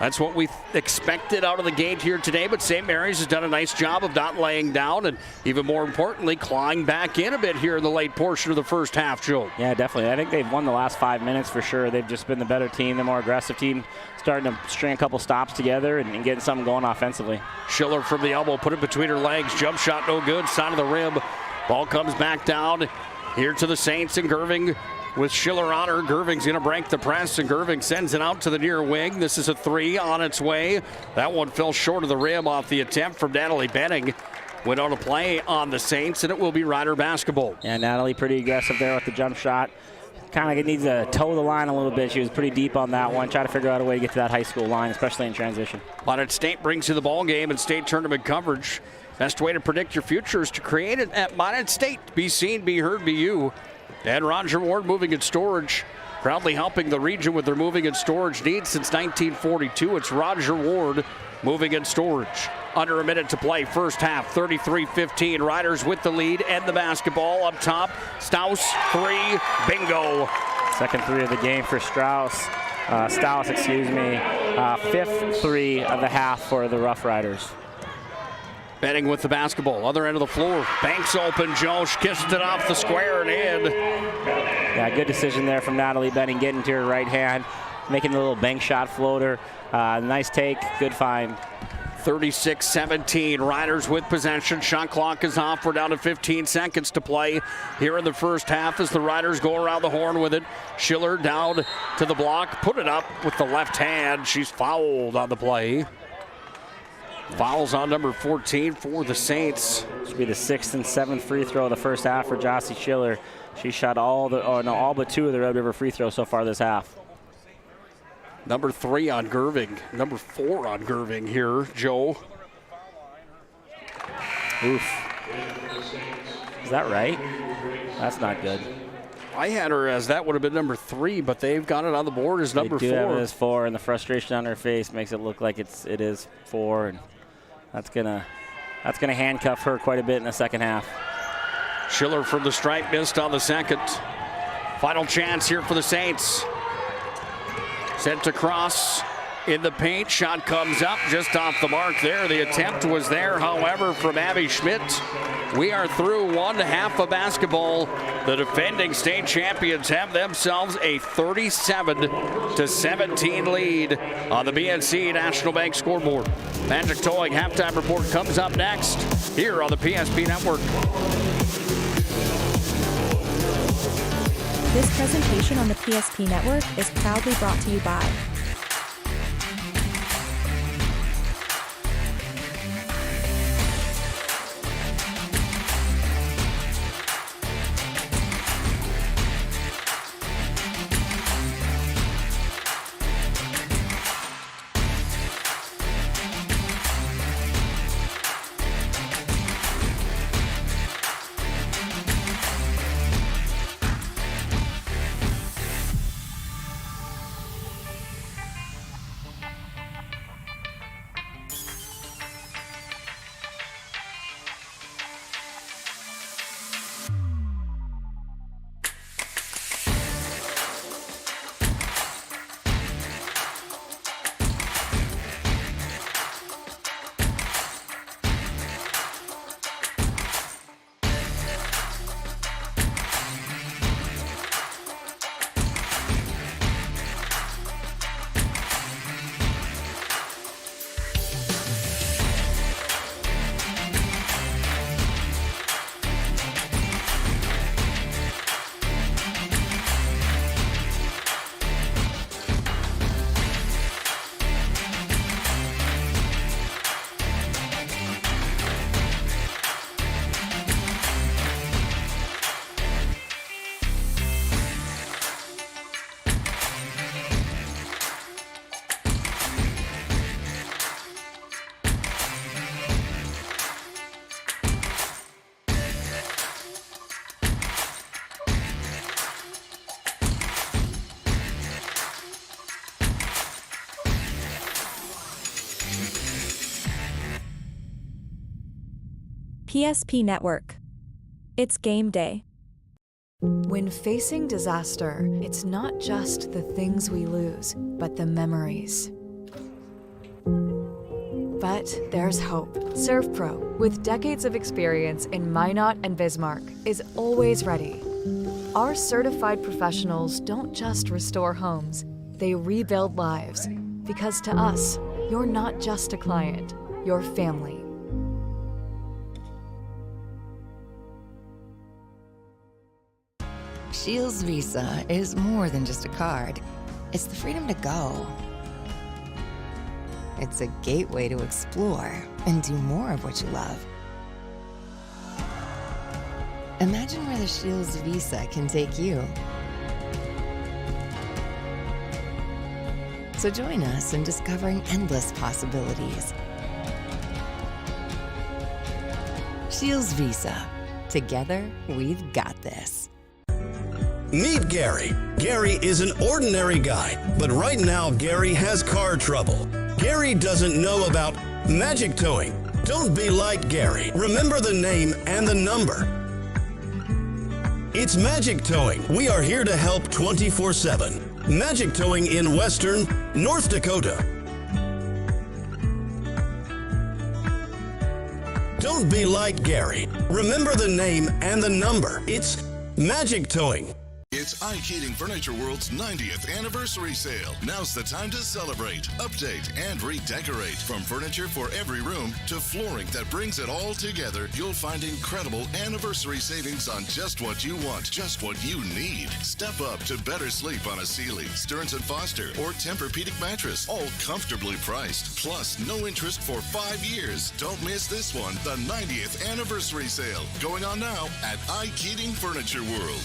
That's what we expected out of the gate here today, but St. Mary's has done a nice job of not laying down and, even more importantly, clawing back in a bit here in the late portion of the first half, Joe. Yeah, definitely. I think they've won the last 5 minutes for sure. They've just been the better team, the more aggressive team, starting to string a couple stops together and getting something going offensively. Schiller from the elbow, put it between her legs. Jump shot no good, side of the rim. Ball comes back down here to the Saints, and Gerving with Schiller on her. Gerving's going to break the press, and Gerving sends it out to the near wing. This is a three on its way. That one fell short of the rim off the attempt from Natalie Benning. Went on to play on the Saints, and it will be Rider basketball. Yeah, Natalie pretty aggressive there with the jump shot. Kind of needs to toe the line a little bit. She was pretty deep on that one. Try to figure out a way to get to that high school line, especially in transition. Bonnet State brings you the ball game and state tournament coverage. Best way to predict your future is to create it at Bonnet State. Be seen, be heard, be you. And Roger Ward Moving and Storage, proudly helping the region with their moving and storage needs since 1942. It's Roger Ward Moving and Storage. Under a minute to play, first half, 33-15. Riders with the lead and the basketball up top. Staus, three, bingo. Second three of the game for Staus, excuse me. Fifth three of the half for the Rough Riders. Benning with the basketball, other end of the floor. Banks open, Josh kissed it off the square and in. Yeah, good decision there from Natalie Benning, getting to her right hand, making a little bank shot floater. Nice take, good find. 36-17, Riders with possession. Shot clock is off. We're down to 15 seconds to play here in the first half as the Riders go around the horn with it. Schiller down to the block, put it up with the left hand. She's fouled on the play. Fouls on number 14 for the Saints. This will be the 6th and 7th free throw of the first half for Jossie Schiller. She shot all but 2 of the Red River free throws so far this half. Number 3 on Gerving. Number 4 on Gerving here, Joe. Oof. Is that right? That's not good. I had her as that would have been number 3, but they've got it on the board as number 4. They do have it as 4, and the frustration on her face makes it look like it is 4, and that's gonna handcuff her quite a bit in the second half. Schiller from the stripe, missed on the second. Final chance here for the Saints. Sent across in the paint. Shot comes up just off the mark there. The attempt was there, however, from Abby Schmidt. We are through one half of basketball. The defending state champions have themselves a 37-17 lead on the BNC National Bank scoreboard. Magic Towing halftime report comes up next here on the PSP Network. This presentation on the PSP Network is proudly brought to you by PSP Network. It's game day. When facing disaster, it's not just the things we lose, but the memories. But there's hope. ServPro, with decades of experience in Minot and Bismarck, is always ready. Our certified professionals don't just restore homes, they rebuild lives. Because to us, you're not just a client, you're family. Shields Visa is more than just a card. It's the freedom to go. It's a gateway to explore and do more of what you love. Imagine where the Shields Visa can take you. So join us in discovering endless possibilities. Shields Visa. Together, we've got this. Meet Gary. Gary is an ordinary guy, but right now Gary has car trouble. Gary doesn't know about magic towing. Don't be like Gary. Remember the name and the number. It's Magic Towing. We are here to help 24/7. Magic Towing in Western North Dakota. Don't be like Gary. Remember the name and the number. It's Magic Towing. It's Ike Heating Furniture World's 90th anniversary sale. Now's the time to celebrate, update, and redecorate. From furniture for every room to flooring that brings it all together, you'll find incredible anniversary savings on just what you want, just what you need. Step up to better sleep on a Sealy, Stearns & Foster, or Tempur-Pedic mattress, all comfortably priced. Plus, no interest for 5 years. Don't miss this one, the 90th anniversary sale, going on now at Ike Heating Furniture World.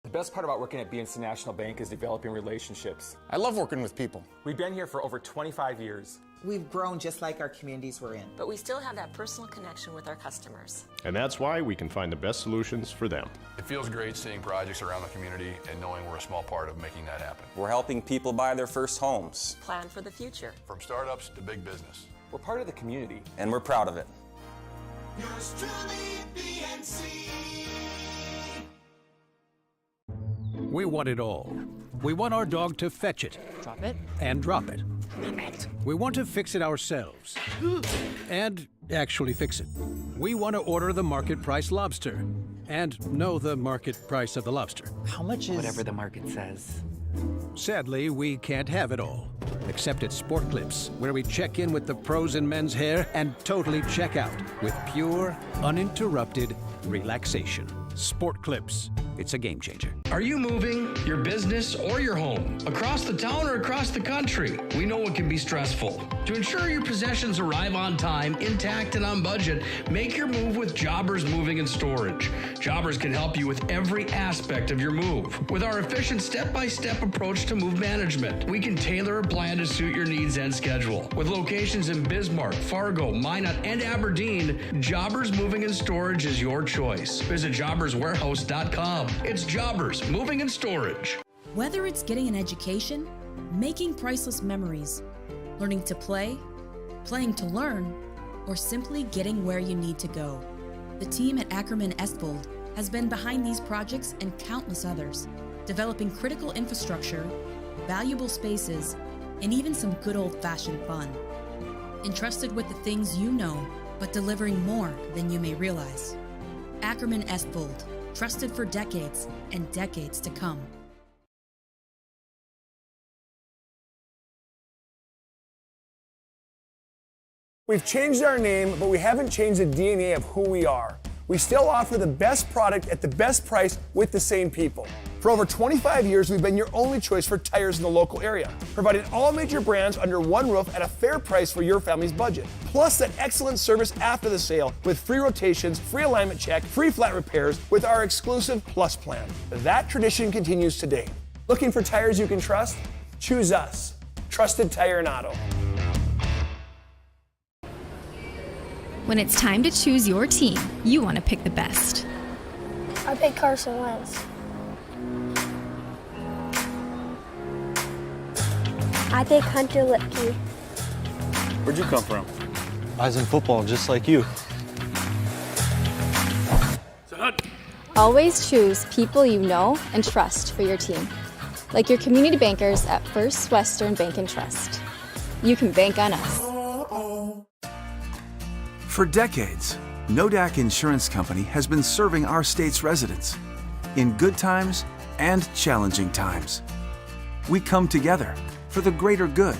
The best part about working at BNC National Bank is developing relationships. I love working with people. We've been here for over 25 years. We've grown just like our communities we're in. But we still have that personal connection with our customers. And that's why we can find the best solutions for them. It feels great seeing projects around the community and knowing we're a small part of making that happen. We're helping people buy their first homes. Plan for the future. From startups to big business. We're part of the community. And we're proud of it. Yours truly, BNC. We want it all. We want our dog to fetch it. Drop it. And drop it. Name it. We want to fix it ourselves. And actually fix it. We want to order the market price lobster. And know the market price of the lobster. How much is... Whatever the market says. Sadly, we can't have it all. Except at Sport Clips, where we check in with the pros in men's hair and totally check out with pure, uninterrupted relaxation. Sport Clips. It's a game changer. Are you moving your business or your home across the town or across the country? We know it can be stressful. To ensure your possessions arrive on time, intact, and on budget, make your move with Jobbers Moving and Storage. Jobbers can help you with every aspect of your move. With our efficient step-by-step approach to move management, we can tailor a plan to suit your needs and schedule. With locations in Bismarck, Fargo, Minot, and Aberdeen, Jobbers Moving and Storage is your choice. Visit jobberswarehouse.com. It's Jobbers Moving and Storage. Whether it's getting an education, making priceless memories, learning to play, playing to learn, or simply getting where you need to go, the team at Ackerman Estvold has been behind these projects and countless others, developing critical infrastructure, valuable spaces, and even some good old-fashioned fun. Entrusted with the things you know, but delivering more than you may realize. Ackerman Estvold. Trusted for decades and decades to come. We've changed our name, but we haven't changed the DNA of who we are. We still offer the best product at the best price with the same people. For over 25 years, we've been your only choice for tires in the local area, providing all major brands under one roof at a fair price for your family's budget. Plus that excellent service after the sale with free rotations, free alignment check, free flat repairs with our exclusive Plus plan. That tradition continues today. Looking for tires you can trust? Choose us. Trusted Tire and Auto. When it's time to choose your team, you want to pick the best. I pick Carson Wentz. I pick Hunter Lipke. Where'd you come from? I was in football just like you. Always choose people you know and trust for your team, like your community bankers at First Western Bank and Trust. You can bank on us. For decades, Nodak Insurance Company has been serving our state's residents in good times and challenging times. We come together for the greater good,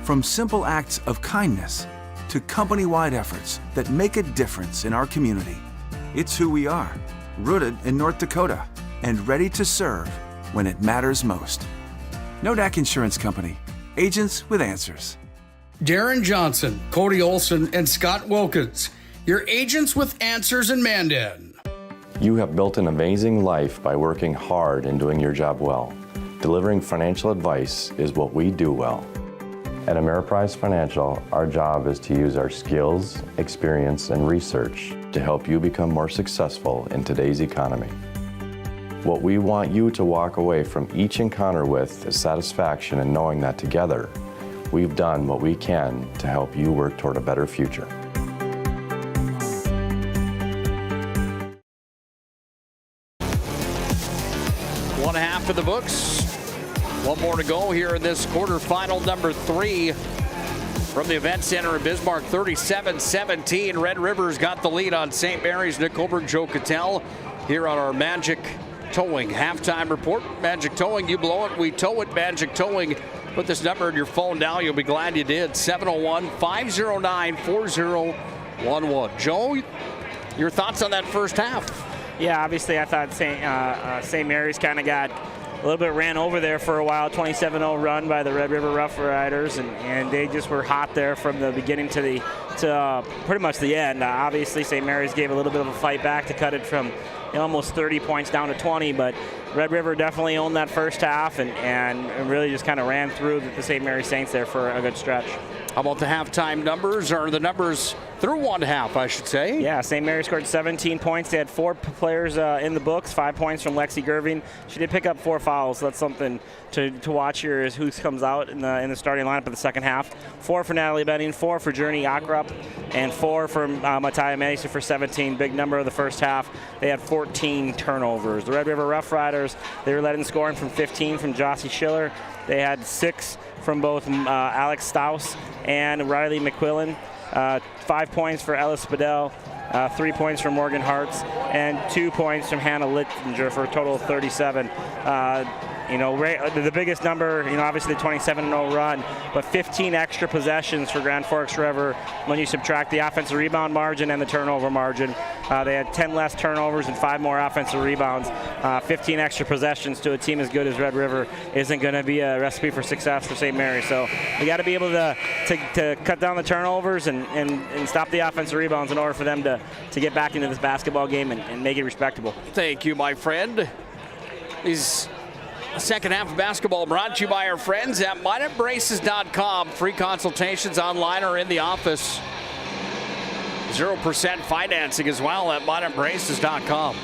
from simple acts of kindness to company-wide efforts that make a difference in our community. It's who we are, rooted in North Dakota and ready to serve when it matters most. Nodak Insurance Company, agents with answers. Darren Johnson, Cody Olson, and Scott Wilkins, your agents with answers in Mandan. You have built an amazing life by working hard and doing your job well. Delivering financial advice is what we do well. At Ameriprise Financial, our job is to use our skills, experience, and research to help you become more successful in today's economy. What we want you to walk away from each encounter with is satisfaction in knowing that together, we've done what we can to help you work toward a better future. One half of the books. One more to go here in this quarterfinal number 3 from the Event Center in Bismarck. 37-17. Red River's got the lead on St. Mary's. Nick Holberg, Joe Cattell here on our Magic Towing halftime report. Magic Towing, you blow it, we tow it. Magic Towing. Put this number in your phone now. You'll be glad you did. 701-509-4011. Joe, your thoughts on that first half? Yeah, obviously I thought St. Mary's kind of got a little bit ran over there for a while. 27-0 run by the Red River Rough Riders, and they just were hot there from the beginning to pretty much the end. Obviously, St. Mary's gave a little bit of a fight back to cut it from almost 30 points down to 20, but Red River definitely owned that first half and really just kind of ran through the St. Mary's Saints there for a good stretch. How about the halftime numbers, or the numbers through one half, I should say? Yeah, St. Mary scored 17 points. They had 4 players in the books, 5 points from Lexi Gerving. She did pick up 4 fouls, so that's something to watch here is who comes out in the starting lineup in the second half. 4 for Natalie Benning, 4 for Journey Akrup, and 4 from Mattia Madison for 17. Big number of the first half. They had 14 turnovers. The Red River Rough Riders, they were led in scoring from 15 from Jossie Schiller. They had 6 from both Alex Staus and Riley McQuillan. 5 points for Ellis Spadell, 3 points from Morgan Hartz, and 2 points from Hannah Littinger for a total of 37. The biggest number, obviously the 27-0 run, but 15 extra possessions for Grand Forks River when you subtract the offensive rebound margin and the turnover margin. They had 10 less turnovers and 5 more offensive rebounds. 15 extra possessions to a team as good as Red River isn't going to be a recipe for success for St. Mary. So we got to be able to cut down the turnovers and stop the offensive rebounds in order for them to get back into this basketball game and make it respectable. Thank you, my friend. Second half of basketball brought to you by our friends at MineUpBraces.com. Free consultations online or in the office. 0% financing as well at MineUpBraces.com.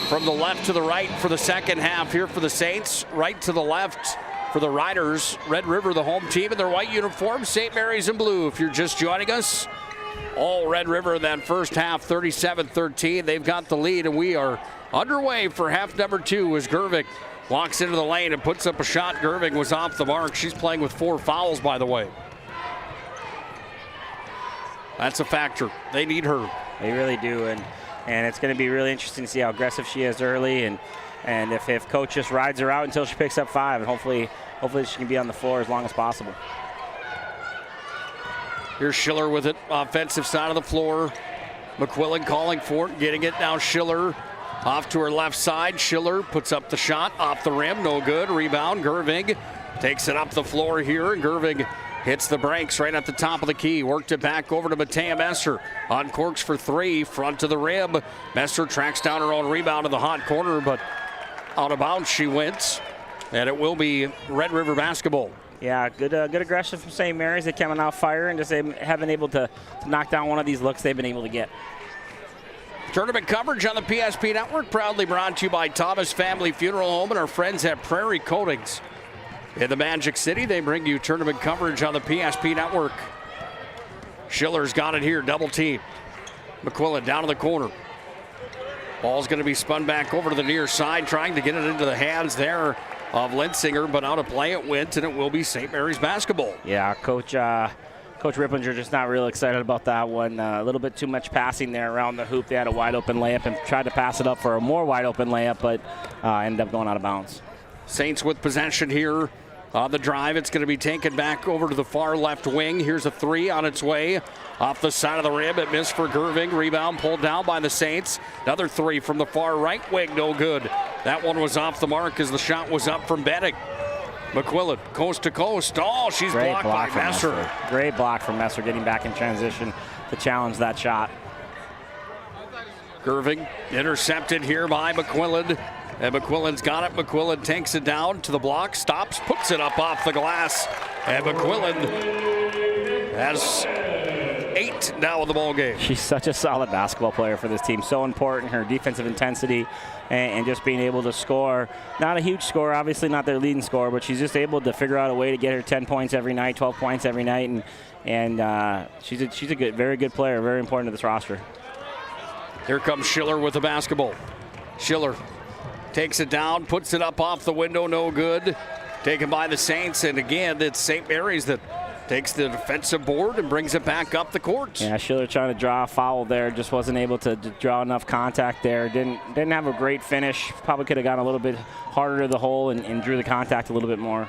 From the left to the right for the second half here for the Saints. Right to the left for the Riders. Red River, the home team in their white uniforms. St. Mary's in blue. If you're just joining us, all Red River in that first half, 37-13. They've got the lead, and we are underway for half number 2 as Gervig walks into the lane and puts up a shot. Gervig was off the mark. She's playing with 4 fouls, by the way. That's a factor. They need her. They really do, and it's going to be really interesting to see how aggressive she is early, and if coach just rides her out until she picks up 5, and hopefully she can be on the floor as long as possible. Here's Schiller with it, offensive side of the floor. McQuillan calling for it, getting it now. Schiller off to her left side. Schiller puts up the shot off the rim, no good. Rebound, Gervig takes it up the floor here, and Gervig hits the brakes right at the top of the key. Worked it back over to Matea Messer. On corks for 3, front to the rim. Messer tracks down her own rebound in the hot corner, but out of bounds she went. And it will be Red River basketball. Yeah, good aggression from St. Mary's. They coming out fire and just haven't been able to knock down one of these looks they've been able to get. Tournament coverage on the PSP Network, proudly brought to you by Thomas Family Funeral Home and our friends at Prairie Coatings. In the Magic City, they bring you tournament coverage on the PSP Network. Schiller's got it here, double team. McQuillan down to the corner. Ball's going to be spun back over to the near side, trying to get it into the hands there of Linsinger, but out of play it went, and it will be St. Mary's basketball. Yeah, Coach Ripplinger just not real excited about that one. A little bit too much passing there around the hoop. They had a wide open layup and tried to pass it up for a more wide open layup, but ended up going out of bounds. Saints with possession here on the drive. It's going to be taken back over to the far left wing. Here's a three on its way off the side of the rim. It missed for Gerving. Rebound pulled down by the Saints. Another three from the far right wing. No good. That one was off the mark as the shot was up from Benning. McQuillan, coast to coast. Oh, she's blocked by Messer. Great block from Messer, getting back in transition to challenge that shot. Gerving intercepted here by McQuillan. And McQuillan's got it. McQuillan takes it down to the block, stops, puts it up off the glass. And McQuillan has 8 now in the ball game. She's such a solid basketball player for this team. So important, her defensive intensity and just being able to score. Not a huge score, obviously not their leading scorer, but she's just able to figure out a way to get her 10 points every night, 12 points every night. And she's a good, very good player, very important to this roster. Here comes Schiller with the basketball. Schiller takes it down, puts it up off the window, no good. Taken by the Saints, and again, it's St. Mary's that takes the defensive board and brings it back up the court. Yeah, Schiller trying to draw a foul there, just wasn't able to draw enough contact there. Didn't have a great finish. Probably could have gone a little bit harder to the hole and drew the contact a little bit more.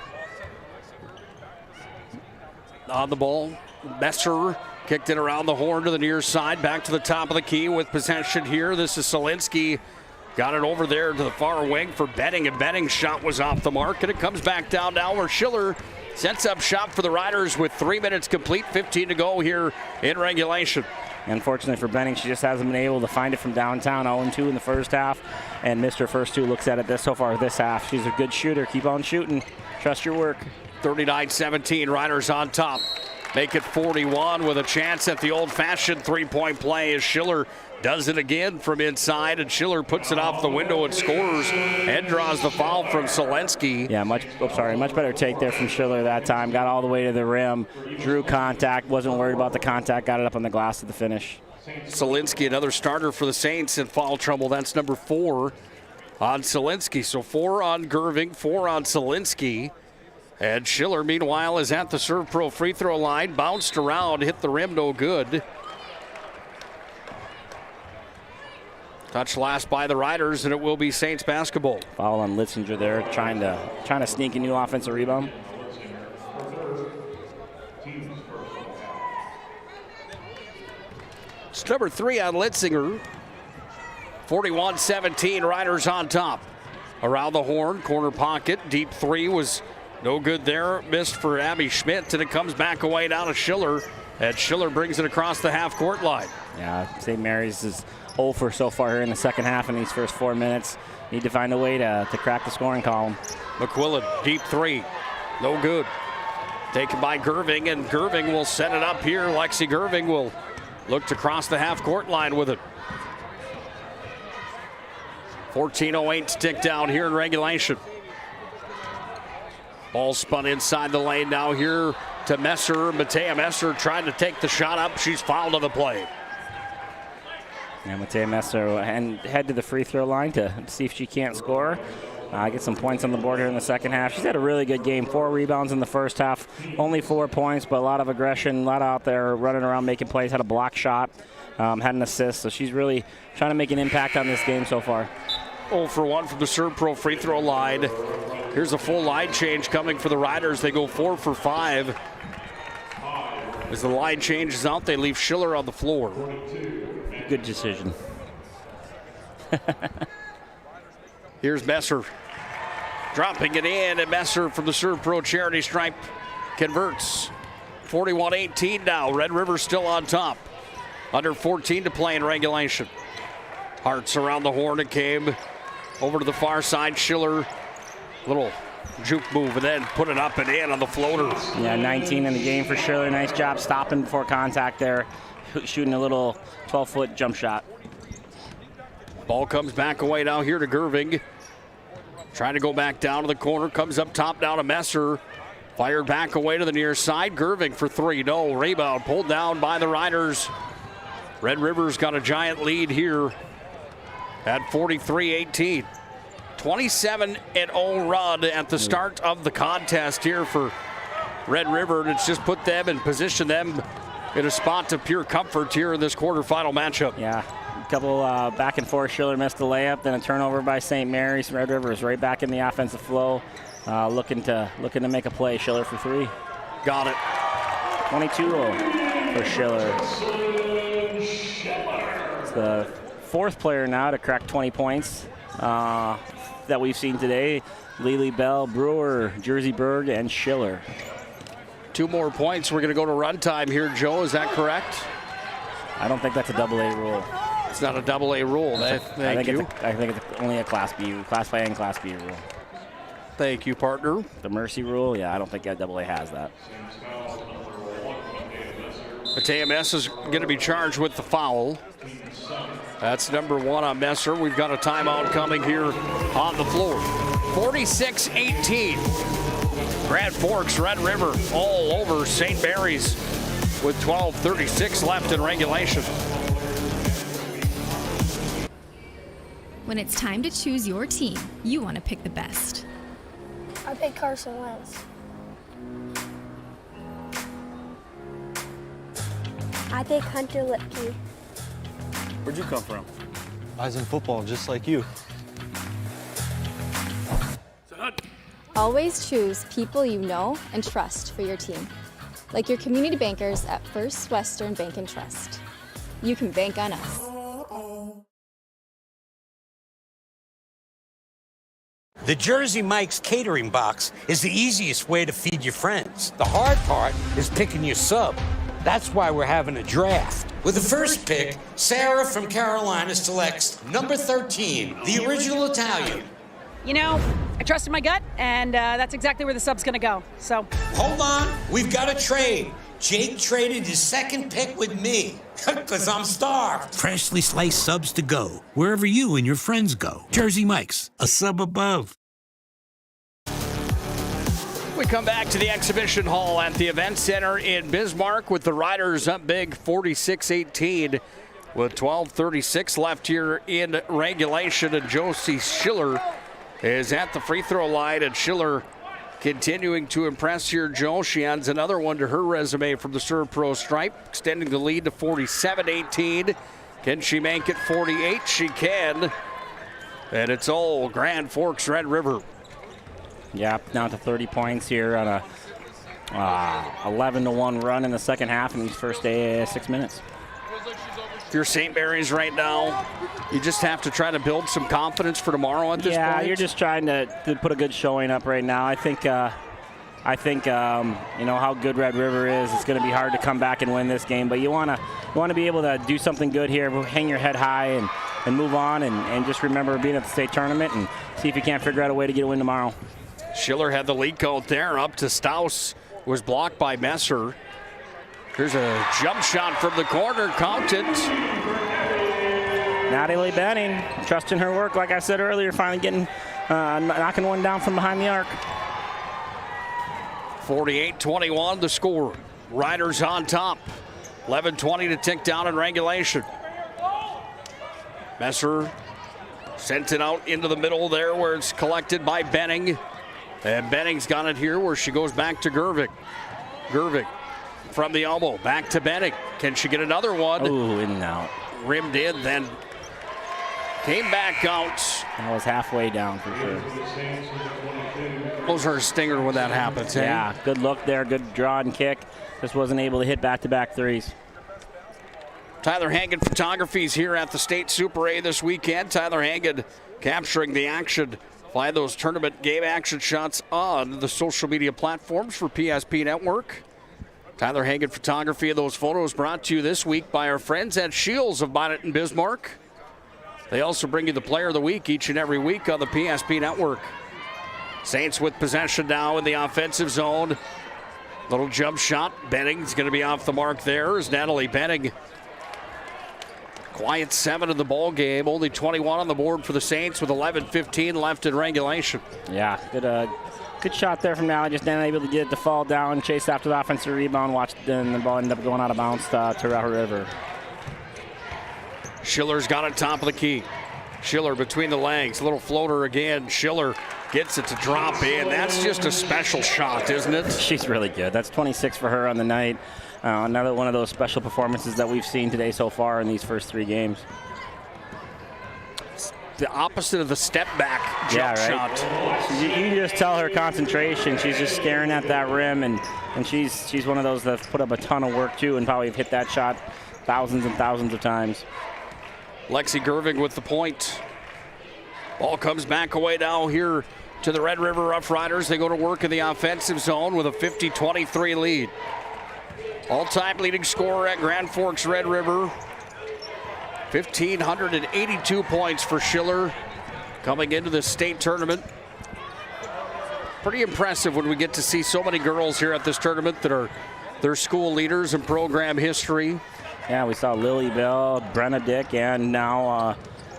On the ball, Messer kicked it around the horn to the near side, back to the top of the key with possession here. This is Solinsky. Got it over there to the far wing for Benning, and Benning's shot was off the mark, and it comes back down now where Schiller sets up shop for the Riders with 3 minutes complete, 15 to go here in regulation. Unfortunately for Benning, she just hasn't been able to find it from downtown. 0-2 in the first half, and missed her first 2 looks at it so far this half. She's a good shooter. Keep on shooting. Trust your work. 39-17, Riders on top. Make it 41 with a chance at the old-fashioned three-point play as Schiller does it again from inside, and Schiller puts it off the window and scores and draws the foul from Solinsky. Yeah, much better take there from Schiller that time. Got all the way to the rim, drew contact, wasn't worried about the contact, got it up on the glass to the finish. Solinsky, another starter for the Saints in foul trouble. That's number 4 on Solinsky. So 4 on Gerving, 4 on Solinsky. And Schiller, meanwhile, is at the Serve Pro free throw line, bounced around, hit the rim, no good. Touch last by the Riders, and it will be Saints basketball. Foul on Litzinger there, trying to sneak a new offensive rebound. It's number 3 on Litzinger. 41-17, Riders on top. Around the horn, corner pocket, deep 3 was no good there. Missed for Abby Schmidt, and it comes back away down to Schiller. And Schiller brings it across the half-court line. Yeah, St. Mary's is 0 for so far here in the second half in these first 4 minutes. Need to find a way to crack the scoring column. McQuillan, deep 3, no good. Taken by Gerving, and Gerving will set it up here. Lexi Gerving will look to cross the half-court line with it. 14:08 to tick down here in regulation. Ball spun inside the lane now here to Messer. Matea Messer trying to take the shot up. She's fouled on the play. Yeah, Matea Messer head to the free throw line to see if she can't score. Get some points on the board here in the second half. She's had a really good game. 4 rebounds in the first half. Only 4 points, but a lot of aggression, a lot out there running around making plays. Had a block shot, had an assist. So she's really trying to make an impact on this game so far. 0 for 1 from the Serve Pro free throw line. Here's a full line change coming for the Riders. They go 4 for 5. As the line changes out, they leave Schiller on the floor. Good decision. Here's Messer. Dropping it in, and Messer from the Serve Pro charity stripe converts. 41-18 now. Red River still on top. Under 14 to play in regulation. Hart's around the horn. It came over to the far side. Schiller, little juke move, and then put it up and in on the floater. Yeah, 19 in the game for Schiller. Nice job stopping before contact there. Shooting a little 12-foot jump shot. Ball comes back away now here to Gerving. Trying to go back down to the corner. Comes up top down to Messer. Fired back away to the near side. Gerving for 3. No. Rebound pulled down by the Riders. Red River's got a giant lead here at 43-18. 27-0 run at the start of the contest here for Red River, and it's just put them and positioned them in a spot of pure comfort here in this quarterfinal matchup. Yeah, a couple back and forth. Schiller missed the layup, then a turnover by St. Mary's. Red River is right back in the offensive flow, looking to make a play. Schiller for three. Got it. 22-0 for Schiller. It's the fourth player now to crack 20 points that we've seen today. Lily Bell, Brewer, Jersey Berg, and Schiller. 2 more points. We're going to go to runtime here, Joe. Is that correct? I don't think that's a AA rule. It's not a AA rule. Thank you. I think it's only a Class B, Class A and Class B rule. Thank you, partner. The mercy rule, yeah, I don't think AA has that. TMS is going to be charged with the foul. That's number 1 on Messer. We've got a timeout coming here on the floor. 46-18. Grand Forks, Red River all over St. Mary's with 12:36 left in regulation. When it's time to choose your team, you want to pick the best. I picked Carson Wentz. I picked Hunter Lipke. Where'd you come from? I was in football, just like you. Always choose people you know and trust for your team, like your community bankers at First Western Bank and Trust. You can bank on us. The Jersey Mike's catering box is the easiest way to feed your friends. The hard part is picking your sub. That's why we're having a draft. With the first pick, Sarah from Carolina selects number 13, the original Italian. You know, I trusted my gut, and that's exactly where the sub's going to go. So Hold on, we've got a trade. Jake traded his second pick with me, because I'm starved. Freshly sliced subs to go, wherever you and your friends go. Jersey Mike's, a sub above. We come back to the exhibition hall at the event center in Bismarck with the Riders up big 46-18 with 12:36 left here in regulation, and Josie Schiller is at the free throw line, and Schiller continuing to impress here, Joe. She adds another one to her resume from the Serve Pro stripe, extending the lead to 47-18. Can she make it 48? She can. And it's all Grand Forks Red River. Yeah, down to 30 points here on a 11-1 run in the second half in these first 6 minutes. If you're St. Mary's right now, you just have to try to build some confidence for tomorrow at this point. Yeah, you're just trying to put a good showing up right now. I think you know how good Red River is. It's going to be hard to come back and win this game, but you want to be able to do something good here, hang your head high and move on, and just remember being at the state tournament and see if you can't figure out a way to get a win tomorrow. Schiller had the lead coat there, up to Staus, was blocked by Messer. Here's a jump shot from the corner, counted. Natalie Benning, trusting her work, like I said earlier, finally getting, knocking one down from behind the arc. 48-21 the score. Riders on top. 11:20 to tick down in regulation. Messer sent it out into the middle there where it's collected by Benning. And Benning's got it here where she goes back to Gervik. Gervik from the elbow, back to Benning. Can she get another one? Ooh, in and out. Rimmed in, then came back out. That was halfway down for sure. Those are a stinger when that happens. Yeah, good look there, good draw and kick. Just wasn't able to hit back-to-back threes. Tyler Hagen Photography is here at the State Super A this weekend. Tyler Hagen capturing the action by those tournament game action shots on the social media platforms for PSP Network. Tyler Hagen Photography, of those photos brought to you this week by our friends at Shields of Bonnet and Bismarck. They also bring you the Player of the Week each and every week on the PSP Network. Saints with possession now in the offensive zone. Little jump shot. Benning's going to be off the mark there as Natalie Benning. Quiet 7 in the ball game. Only 21 on the board for the Saints with 11:15 left in regulation. Yeah, good shot there from Natalie. Just not able to get it to fall down, chase after the offensive rebound. Watch then the ball end up going out of bounds to Red River. Schiller's got it top of the key. Schiller between the legs, little floater again. Schiller gets it to drop in. That's just a special shot, isn't it? She's really good. That's 26 for her on the night. Another one of those special performances that we've seen today so far in these first 3 games. It's the opposite of the step back jump shot. You can just tell her concentration. She's just staring at that rim, and she's one of those that's put up a ton of work too, and probably have hit that shot thousands and thousands of times. Lexi Gerving with the point. Ball comes back away now here to the Red River Rough Riders. They go to work in the offensive zone with a 50-23 lead. All-time leading scorer at Grand Forks Red River. 1,582 points for Schiller coming into the state tournament. Pretty impressive when we get to see so many girls here at this tournament that are their school leaders in program history. Yeah, we saw Lily Bell, Brenna Dick, and now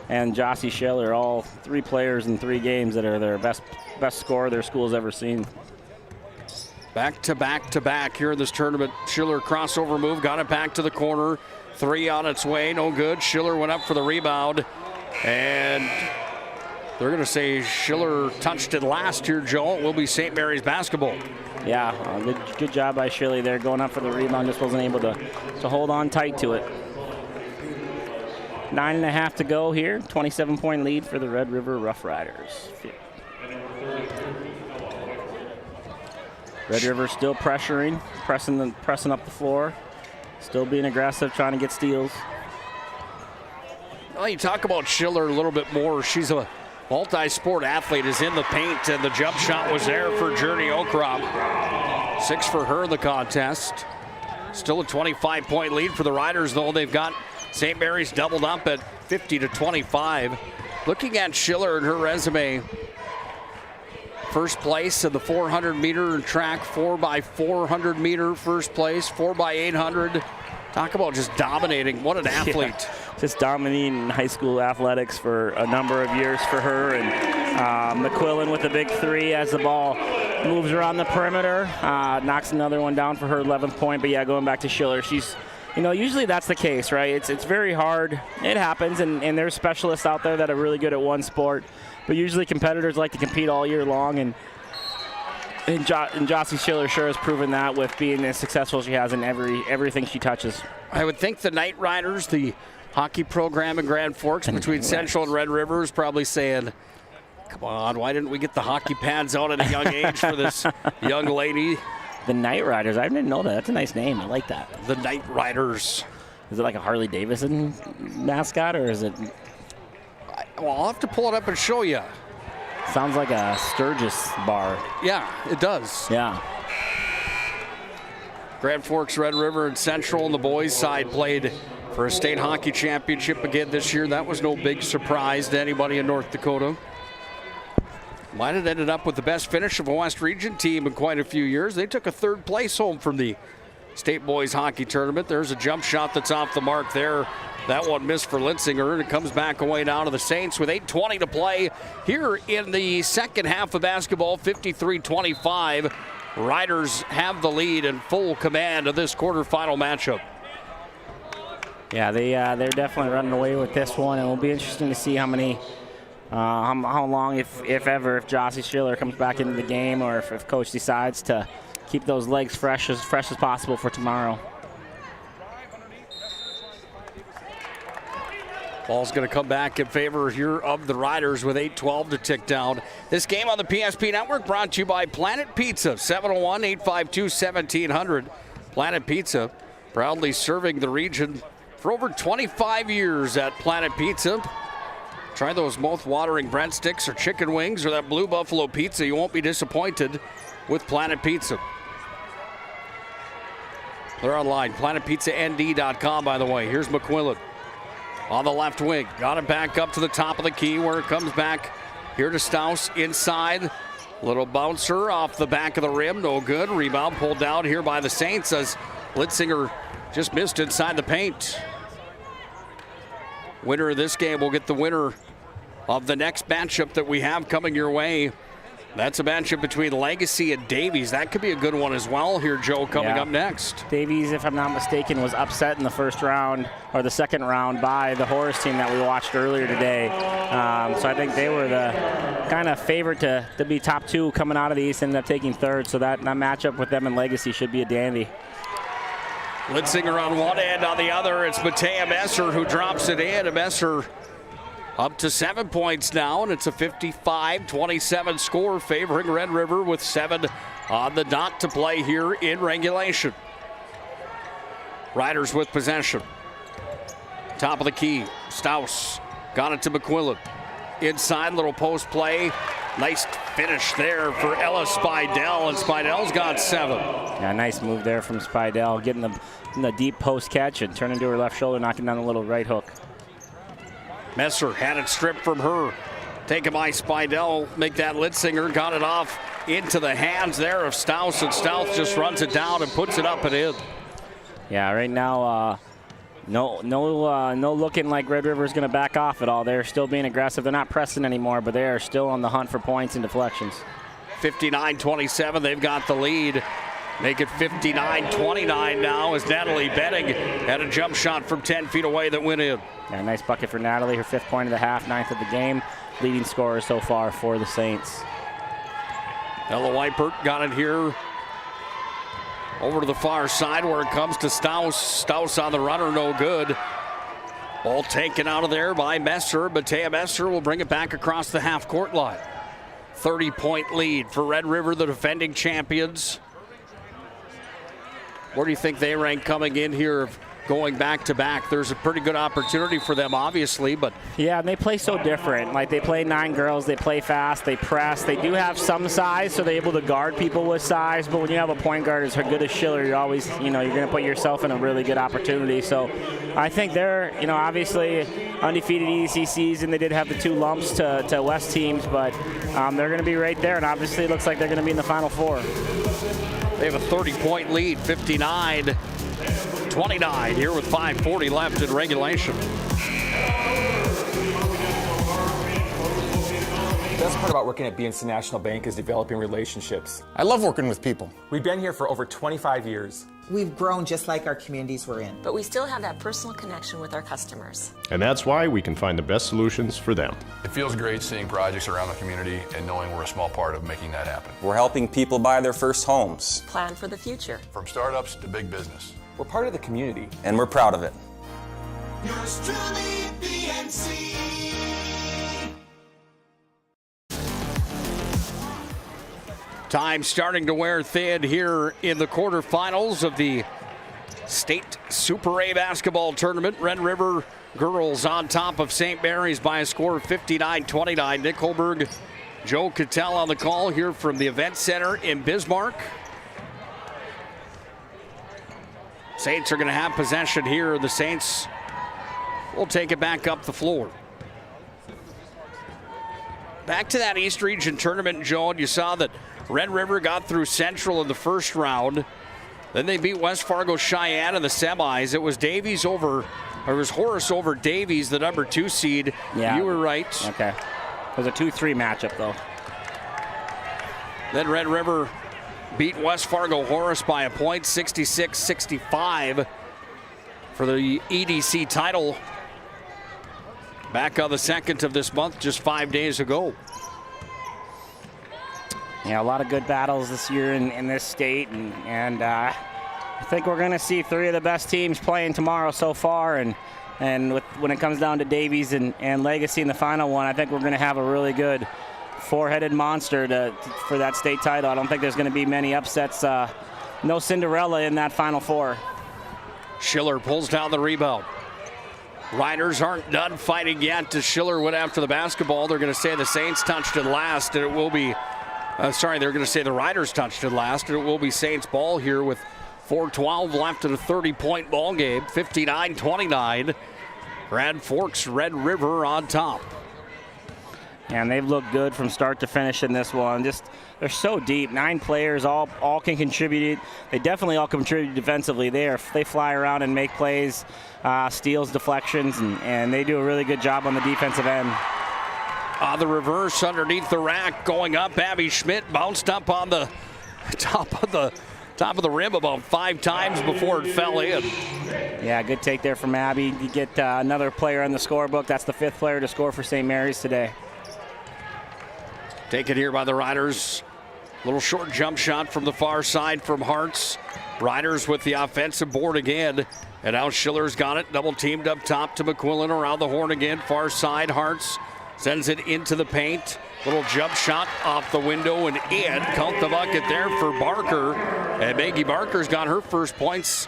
and Jossie Schiller, all 3 players in 3 games that are their best score their school's ever seen. Back to back to back here in this tournament. Schiller crossover move, got it back to the corner. 3 on its way, no good. Schiller went up for the rebound, and they're going to say Schiller touched it last year, Joe. It will be St. Mary's basketball. Yeah, good job by Schiller there, going up for the rebound. Just wasn't able to hold on tight to it. 9.5 to go here. 27-point lead for the Red River Rough Riders. Red River still pressuring, pressing up the floor, still being aggressive, trying to get steals. Well, you talk about Schiller a little bit more. She's a multi-sport athlete, is in the paint, and the jump shot was there for Journey Okrop. 6 for her in the contest. Still a 25-point lead for the Riders, though. They've got St. Mary's doubled up at 50-25. Looking at Schiller and her resume, first place in the 400-meter track, 4x400 meter first place, 4x800. Talk about just dominating. What an athlete. Yeah, just dominating high school athletics for a number of years for her. And McQuillan with the big 3 as the ball moves around the perimeter. Knocks another one down for her 11th point. But yeah, going back to Schiller, she's, usually that's the case, right? It's very hard. It happens, and there's specialists out there that are really good at one sport. But usually competitors like to compete all year long, and Jossie Schiller sure has proven that with being as successful as she has in everything she touches. I would think the Night Riders, the hockey program in Grand Forks between Central and Red River, is probably saying, come on, why didn't we get the hockey pads out at a young age for this young lady? The Night Riders, I didn't know that. That's a nice name. I like that. The Night Riders. Is it like a Harley Davidson mascot, or is it? Well, I'll have to pull it up and show you. Sounds like a Sturgis bar. Yeah, it does. Yeah. Grand Forks, Red River, and Central on the boys' side played for a state hockey championship again this year. That was no big surprise to anybody in North Dakota. Might have ended up with the best finish of a West Region team in quite a few years. They took a 3rd place home from the state boys hockey tournament. There's a jump shot that's off the mark there. That one missed for Litzinger, and it comes back away down to the Saints with 8:20 to play here in the second half of basketball, 53-25. Riders have the lead and full command of this quarterfinal matchup. Yeah, they're definitely running away with this one, and it'll be interesting to see how long, if ever, if Jossie Schiller comes back into the game, or if coach decides to keep those legs fresh as possible for tomorrow. Ball's going to come back in favor here of the Riders with 8:12 to tick down. This game on the PSP Network brought to you by Planet Pizza, 701-852-1700. Planet Pizza, proudly serving the region for over 25 years at Planet Pizza. Try those mouth-watering breadsticks or chicken wings or that Blue Buffalo pizza. You won't be disappointed with Planet Pizza. They're online, planetpizzand.com, by the way. Here's McQuillan on the left wing. Got it back up to the top of the key where it comes back here to Staus inside. Little bouncer off the back of the rim. No good. Rebound pulled down here by the Saints as Litzinger just missed inside the paint. Winner of this game will get the winner of the next matchup that we have coming your way That's a matchup between Legacy and Davies. That could be a good one as well here, Joe, coming up next. Davies, if I'm not mistaken, was upset in the first round or the second round by the Horace team that we watched earlier today. So I think they were the kind of favorite to be top 2 coming out of the East, ended up taking third. So that matchup with them and Legacy should be a dandy. Litzinger on one end, on the other, it's Matea Messer who drops it in. Messer up to 7 points now, and it's a 55-27 score favoring Red River with 7 on the dot to play here in regulation. Riders with possession. Top of the key, Staus got it to McQuillan. Inside, little post play. Nice finish there for Ella Spidell, and Spidell's got 7. Yeah, nice move there from Spidell, getting the deep post catch and turning to her left shoulder, knocking down a little right hook. Messer had it stripped from her. Taken by Spidell, make that Litzinger, got it off into the hands there of Staus, and Staus just runs it down and puts it up and in. Yeah, right now, no looking like Red River is going to back off at all. They're still being aggressive. They're not pressing anymore, but they are still on the hunt for points and deflections. 59-27, they've got the lead. Make it 59-29 now as Natalie Benning had a jump shot from 10 feet away that went in. Yeah, nice bucket for Natalie, her 5th point of the half, 9th of the game. Leading scorer so far for the Saints. Ella Weipert got it here over to the far side where it comes to Staus. Staus on the runner, no good. Ball taken out of there by Messer. Matea Messer will bring it back across the half-court line. 30-point lead for Red River, the defending champions. Where do you think they rank coming in here, going back-to-back? There's a pretty good opportunity for them, obviously, but... Yeah, and they play so different. Like, they play 9 girls, they play fast, they press. They do have some size, so they're able to guard people with size, but when you have a point guard as good as Schiller, you're always, you're going to put yourself in a really good opportunity. So I think they're, obviously undefeated EDC season. They did have the 2 lumps to West teams, but they're going to be right there, and obviously it looks like they're going to be in the Final Four. They have a 30-point lead, 59-29 here with 5:40 left in regulation. The best part about working at BNC National Bank is developing relationships. I love working with people. We've been here for over 25 years. We've grown just like our communities we're in. But we still have that personal connection with our customers. And that's why we can find the best solutions for them. It feels great seeing projects around the community and knowing we're a small part of making that happen. We're helping people buy their first homes. Plan for the future. From startups to big business. We're part of the community. And we're proud of it. Yours truly, BNC. Time starting to wear thin here in the quarterfinals of the State Super A basketball tournament. Red River girls on top of St. Mary's by a score of 59-29. Nick Holberg, Joe Cattell on the call here from the Event Center in Bismarck. Saints are going to have possession here. The Saints will take it back up the floor. Back to that East Region tournament, Joe, and you saw that Red River got through Central in the first round. Then they beat West Fargo Cheyenne in the semis. It was Horace over Davies, the number 2 seed. Yeah. You were right. Okay. It was a 2-3 matchup, though. Then Red River beat West Fargo Horace by a point, 66-65 for the EDC title. Back on the 2nd of this month, just 5 days ago. Yeah, a lot of good battles this year in this state, and I think we're going to see 3 of the best teams playing tomorrow so far, and when it comes down to Davies and Legacy in the final one, I think we're going to have a really good 4-headed monster for that state title. I don't think there's going to be many upsets, no Cinderella in that Final Four. Schiller pulls down the rebound. Riders aren't done fighting yet as Schiller went after the basketball. They're going to say the Saints touched it last, and it will be they're going to say the Riders touched it last, and it will be Saints ball here with 4:12 left in a 30-point ball game. 59-29. Grand Forks Red River on top. And they've looked good from start to finish in this one. They're so deep. 9 players, all can contribute. They definitely all contribute defensively. They fly around and make plays, steals, deflections, and they do a really good job on the defensive end. On the reverse underneath the rack, going up. Abby Schmidt bounced up on the top of the rim about 5 times before it fell in. Yeah, good take there from Abby. You get another player on the scorebook. That's the 5th player to score for St. Mary's today. Taken here by the Riders. Little short jump shot from the far side from Hartz. Riders with the offensive board again. And now Schiller's got it. Double teamed up top to McQuillan around the horn again. Far side, Hartz sends it into the paint. Little jump shot off the window and in. Count the bucket there for Barker. And Maggie Barker's got her first points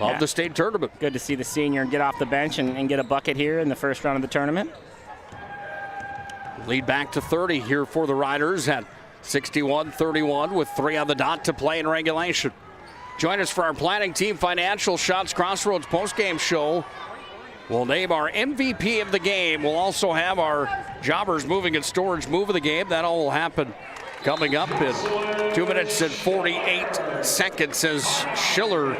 of the state tournament. Good to see the senior get off the bench and get a bucket here in the first round of the tournament. Lead back to 30 here for the Riders at 61-31 with 3 on the dot to play in regulation. Join us for our Planning Team Financial Shots Crossroads postgame show. We'll name our MVP of the game. We'll also have our Jobbers Moving and Storage move of the game. That all will happen coming up in 2 minutes and 48 seconds as Schiller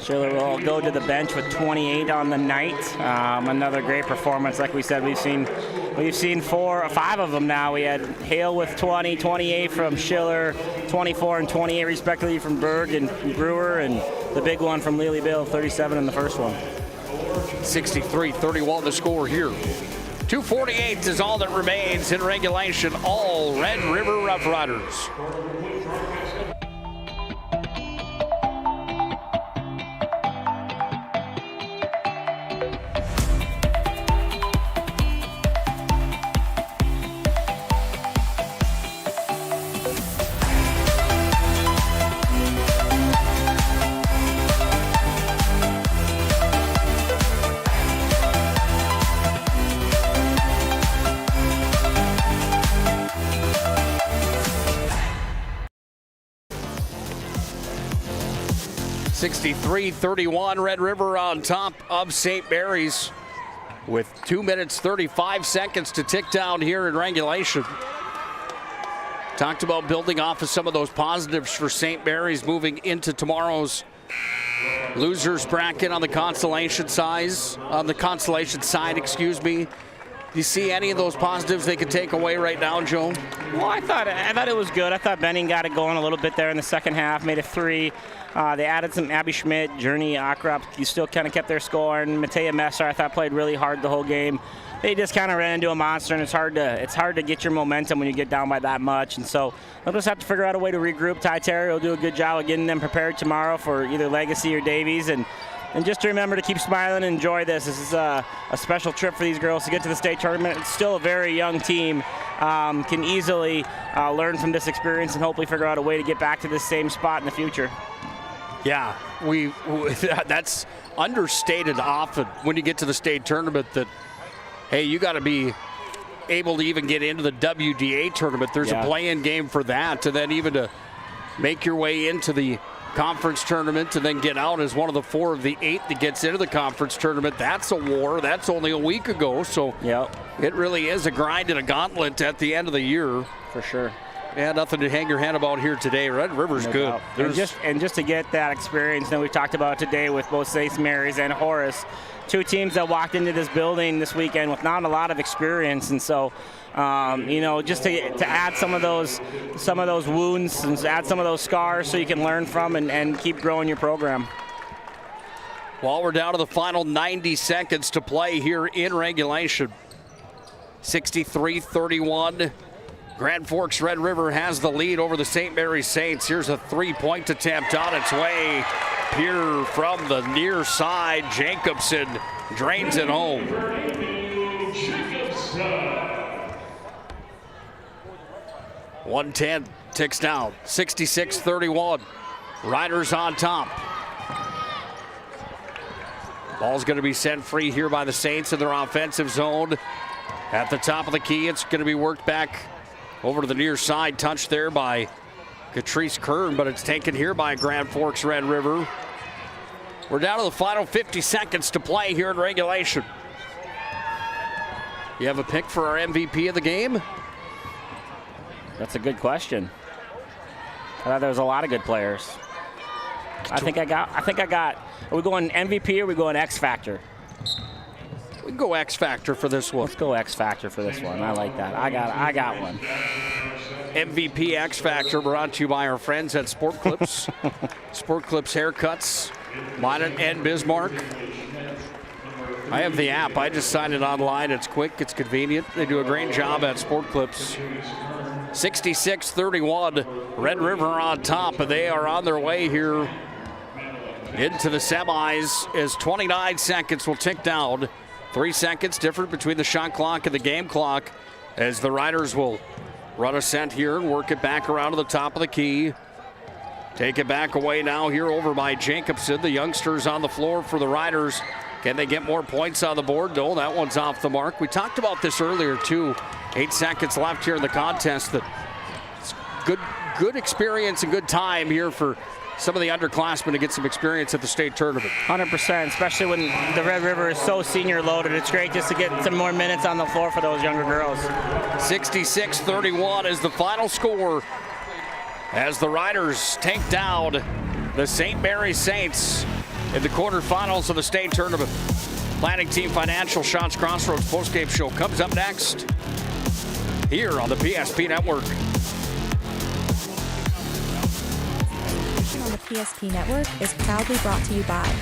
will go to the bench with 28 on the night. Another great performance. Like we said, we've seen 4 or 5 of them now. We had Hale with 20, 28 from Schiller, 24 and 28 respectively from Berg and Brewer, and the big one from Lily Bill, 37 in the first one. 63-31 the score here. 2:48 is all that remains in regulation. All Red River Rough Riders. (63-31) Red River on top of St. Mary's with 2 minutes 35 seconds to tick down here in regulation. Talked about building off of some of those positives for St. Mary's moving into tomorrow's losers bracket on the consolation side. Do you see any of those positives they could take away right now, Joe? Well, I thought it was good. I thought Benning got it going a little bit there in the second half, made a 3. They added some Abby Schmidt, Journey Akrop. You still kind of kept their score, and Matea Messer I thought played really hard the whole game. They just kind of ran into a monster, and it's hard to get your momentum when you get down by that much. And so they'll just have to figure out a way to regroup. Ty Terry will do a good job of getting them prepared tomorrow for either Legacy or Davies. And just to remember to keep smiling and enjoy this. This is a special trip for these girls to get to the state tournament. It's still a very young team. Can easily learn from this experience and hopefully figure out a way to get back to this same spot in the future. Yeah, that's understated often when you get to the state tournament that, hey, you got to be able to even get into the WDA tournament. There's a play-in game for that, and then even to make your way into the conference tournament and then get out as one of the 4 of the 8 that gets into the conference tournament. That's a war. That's only a week ago. So it really is a grind and a gauntlet at the end of the year. For sure. Yeah, nothing to hang your head about here today. Red River's good. And just to get that experience that we talked about today with both St. Mary's and Horace, 2 teams that walked into this building this weekend with not a lot of experience, and so just to add some of those wounds and add some of those scars so you can learn from and keep growing your program. Well, we're down to the final 90 seconds to play here in regulation. 63-31. Grand Forks Red River has the lead over the St. Mary's Saints. Here's a 3-point attempt on its way. Here from the near side, Jacobson drains it home. 1:10 ticks down. 66-31. Riders on top. Ball's going to be sent free here by the Saints in their offensive zone. At the top of the key, it's going to be worked back over to the near side, touched there by Catrice Kern, but it's taken here by Grand Forks Red River. We're down to the final 50 seconds to play here in regulation. You have a pick for our MVP of the game? That's a good question. I thought there was a lot of good players. I think I got. Are we going MVP or are we going X Factor? We can can go X Factor for this one. Let's go X Factor for this one. I like that. I got one. MVP X Factor brought to you by our friends at Sport Clips. Sport Clips Haircuts, Minot and Bismarck. I have the app. I just signed it online. It's quick. It's convenient. They do a great job at Sport Clips. 66-31. Red River on top, but they are on their way here into the semis as 29 seconds will tick down. 3 seconds different between the shot clock and the game clock as the Riders will run a set here and work it back around to the top of the key. Take it back away now here over by Jacobson. The youngsters on the floor for the Riders. Can they get more points on the board? No, that one's off the mark. We talked about this earlier too. 8 seconds left here in the contest. It's good experience and good time here for some of the underclassmen to get some experience at the state tournament. 100%, especially when the Red River is so senior loaded. It's great just to get some more minutes on the floor for those younger girls. 66-31 is the final score as the Riders take down the St. Mary's Saints in the quarterfinals of the state tournament. Planning Team Financial Shots Crossroads postgame show comes up next here on the PSP Network. On the PSP Network is proudly brought to you by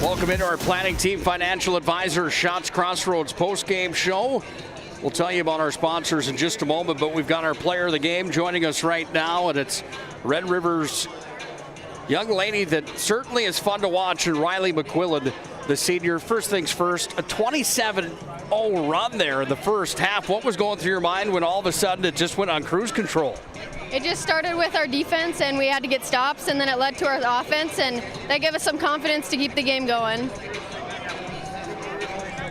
Welcome into our Planning Team Financial Advisor Shots Crossroads postgame show. We'll tell you about our sponsors in just a moment, but we've got our player of the game joining us right now, and it's Red River's young lady that certainly is fun to watch, and Riley McQuillan, the senior. First things first, a 27-0 run there in the first half. What was going through your mind when all of a sudden it just went on cruise control? It just started with our defense, and we had to get stops, and then it led to our offense, and that gave us some confidence to keep the game going.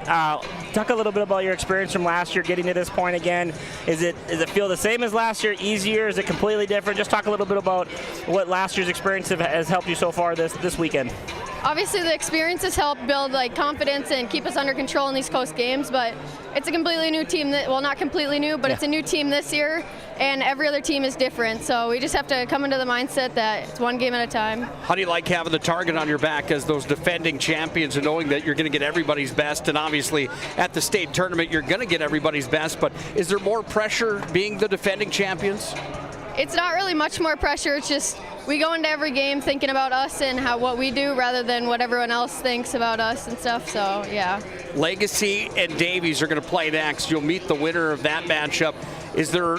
Talk a little bit about your experience from last year getting to this point again. Does it feel the same as last year, easier? Is it completely different? Just talk a little bit about what last year's experience has helped you so far this weekend. Obviously, the experience has helped build confidence and keep us under control in these close games, but it's a completely new team. Well, not completely new, but It's a new team this year, and every other team is different. So we just have to come into the mindset that it's one game at a time. How do you like having the target on your back as those defending champions and knowing that you're going to get everybody's best? And obviously at the state tournament, you're going to get everybody's best, but is there more pressure being the defending champions? It's not really much more pressure. It's just we go into every game thinking about us and what we do rather than what everyone else thinks about us and stuff. So, yeah. Legacy and Davies are going to play next. You'll meet the winner of that matchup. Is there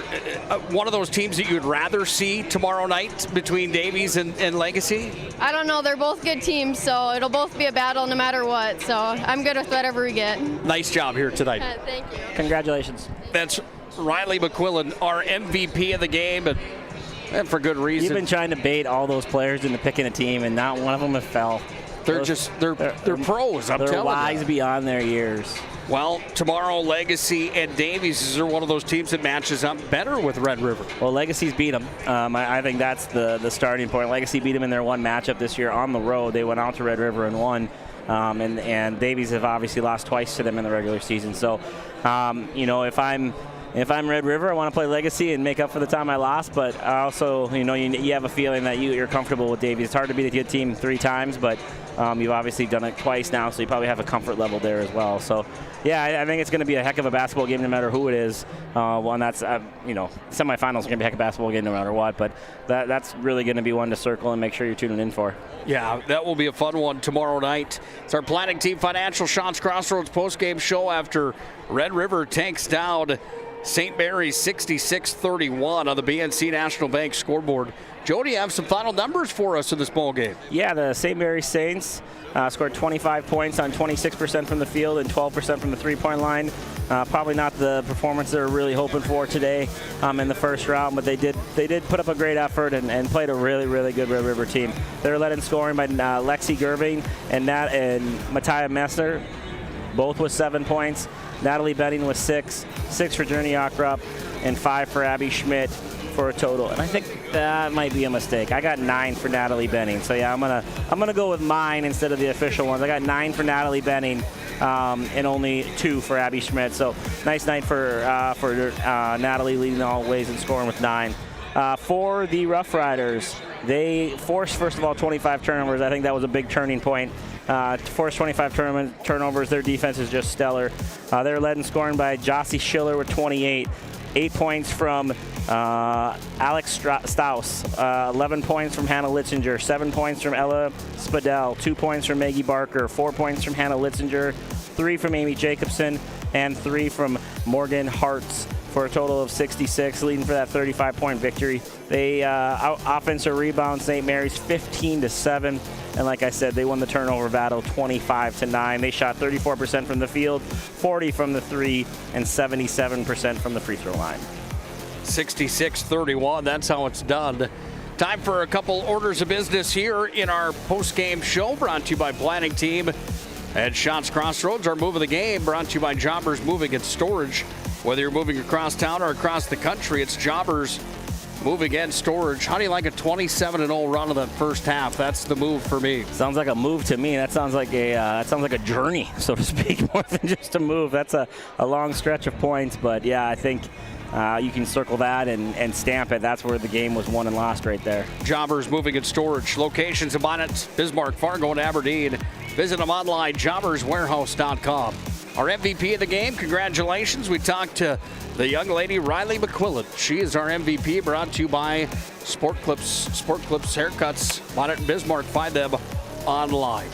one of those teams that you'd rather see tomorrow night between Davies and Legacy? I don't know. They're both good teams, so it'll both be a battle no matter what. So I'm good with whatever we get. Nice job here tonight. Thank you. Congratulations. That's Riley McQuillan, our MVP of the game. And And for good reason. You've been trying to bait all those players into picking a team, and not one of them have fell. They're pros, I'm telling you. They're wise beyond their years. Well, tomorrow, Legacy and Davies are one of those teams that matches up better with Red River. Well, Legacy's beat them. I think that's the starting point. Legacy beat them in their one matchup this year on the road. They went out to Red River and won. And Davies have obviously lost twice to them in the regular season. So, if I'm Red River, I want to play Legacy and make up for the time I lost. But I also, you have a feeling that you're comfortable with Davies. It's hard to beat a good team 3 times, but you've obviously done it twice now, so you probably have a comfort level there as well. So, yeah, I think it's going to be a heck of a basketball game no matter who it is. One that's, semifinals are going to be a heck of a basketball game no matter what. But that's really going to be one to circle and make sure you're tuning in for. Yeah, that will be a fun one tomorrow night. It's our Planning Team Financial Shots Crossroads postgame show after Red River takes down St. Mary's 66-31 on the BNC National Bank scoreboard. Jody, you have some final numbers for us in this ball game. Yeah, the St. Mary's Saints scored 25 points on 26% from the field and 12% from the three-point line. Probably not the performance they're really hoping for today in the first round, but they did put up a great effort and played a really, really good Red River team. They're led in scoring by Lexi Gerving and Matthias Messner, both with 7 points. Natalie Benning with 6 for Journey Ockrup, and 5 for Abby Schmidt for a total. And I think that might be a mistake. I got 9 for Natalie Benning. So yeah, I'm gonna go with mine instead of the official ones. I got 9 for Natalie Benning and only 2 for Abby Schmidt. So nice night for Natalie, leading all ways in scoring with 9. For the Rough Riders, they forced, first of all, 25 turnovers. I think that was a big turning point. To force 25 turnovers, their defense is just stellar. They're led in scoring by Jossie Schiller with 28. 8 points from Alex Strauss, 11 points from Hannah Litzinger, 7 points from Ella Spadell, 2 points from Maggie Barker, 4 points from Hannah Litzinger, 3 from Amy Jacobson, and 3 from Morgan Hartz, for a total of 66, leading for that 35-point victory. They offense or rebound St. Mary's 15-7, and like I said, they won the turnover battle 25-9. They shot 34% from the field, 40 from the 3, and 77% from the free throw line. 66-31, that's how it's done. Time for a couple orders of business here in our post-game show, brought to you by Planning Team at Shots Crossroads. Our move of the game brought to you by Jobbers Moving and Storage. Whether you're moving across town or across the country, it's Jobbers Moving and Storage. How do you like a 27-0 run of the first half? That's the move for me. Sounds like a move to me. That sounds like a journey, so to speak, more than just a move. That's a long stretch of points, but yeah, I think you can circle that and stamp it. That's where the game was won and lost right there. Jobbers Moving and Storage. Locations in Bonnet, Bismarck, Fargo, and Aberdeen. Visit them online, jobberswarehouse.com. Our MVP of the game, congratulations. We talked to the young lady, Riley McQuillan. She is our MVP, brought to you by Sport Clips Haircuts, Bonnet and Bismarck. Find them online.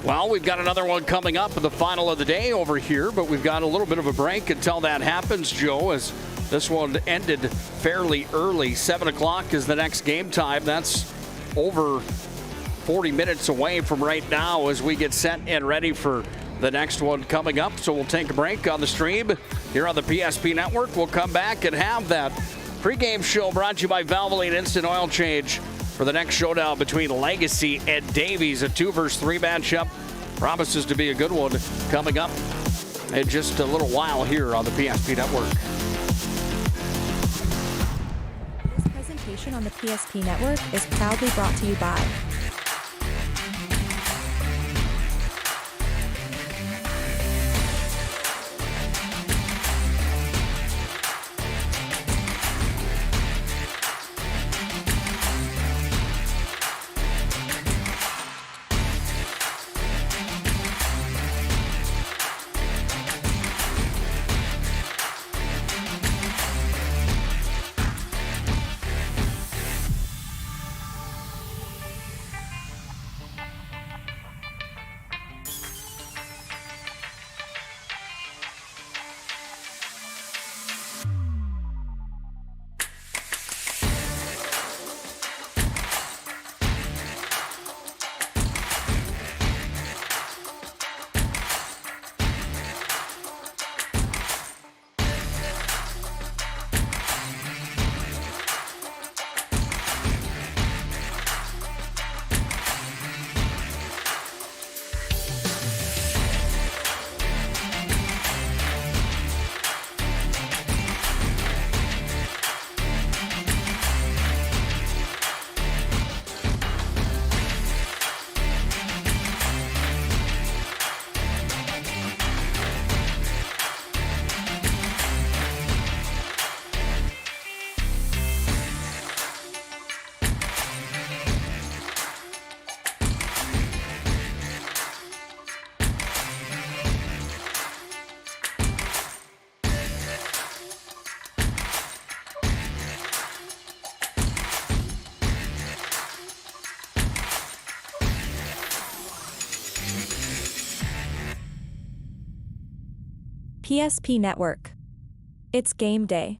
Well, we've got another one coming up in the final of the day over here, but we've got a little bit of a break until that happens, Joe, as this one ended fairly early. 7 o'clock is the next game time. That's over 40 minutes away from right now as we get set and ready for the next one coming up. So we'll take a break on the stream here on the PSP Network. We'll come back and have that pregame show brought to you by Valvoline Instant Oil Change for the next showdown between Legacy and Davies. A 2-versus-3 matchup promises to be a good one coming up in just a little while here on the PSP Network. This presentation on the PSP Network is proudly brought to you by PSP Network. It's game day.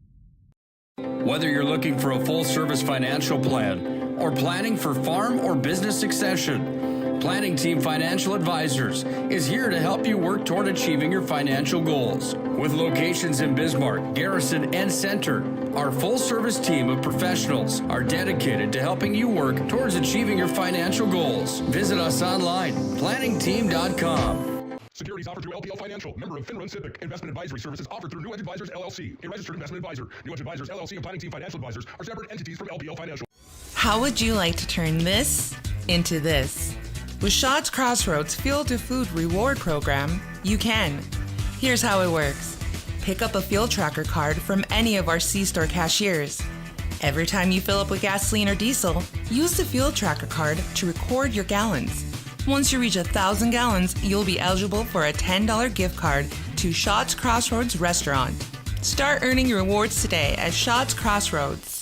Whether you're looking for a full-service financial plan or planning for farm or business succession, Planning Team Financial Advisors is here to help you work toward achieving your financial goals. With locations in Bismarck, Garrison, and Center, our full-service team of professionals are dedicated to helping you work towards achieving your financial goals. Visit us online, planningteam.com. Securities offered through LPL Financial, member of FINRA SIPC. Investment advisory services offered through New Edge Advisors LLC, a registered investment advisor. New Edge Advisors LLC and Planning Team Financial Advisors are separate entities from LPL Financial. How would you like to turn this into this? With Shots Crossroads Fuel to Food Reward Program, you can. Here's how it works. Pick up a fuel tracker card from any of our C-store cashiers. Every time you fill up with gasoline or diesel, use the fuel tracker card to record your gallons. Once you reach 1,000 gallons, you'll be eligible for a $10 gift card to Shots Crossroads Restaurant. Start earning your rewards today at Shots Crossroads.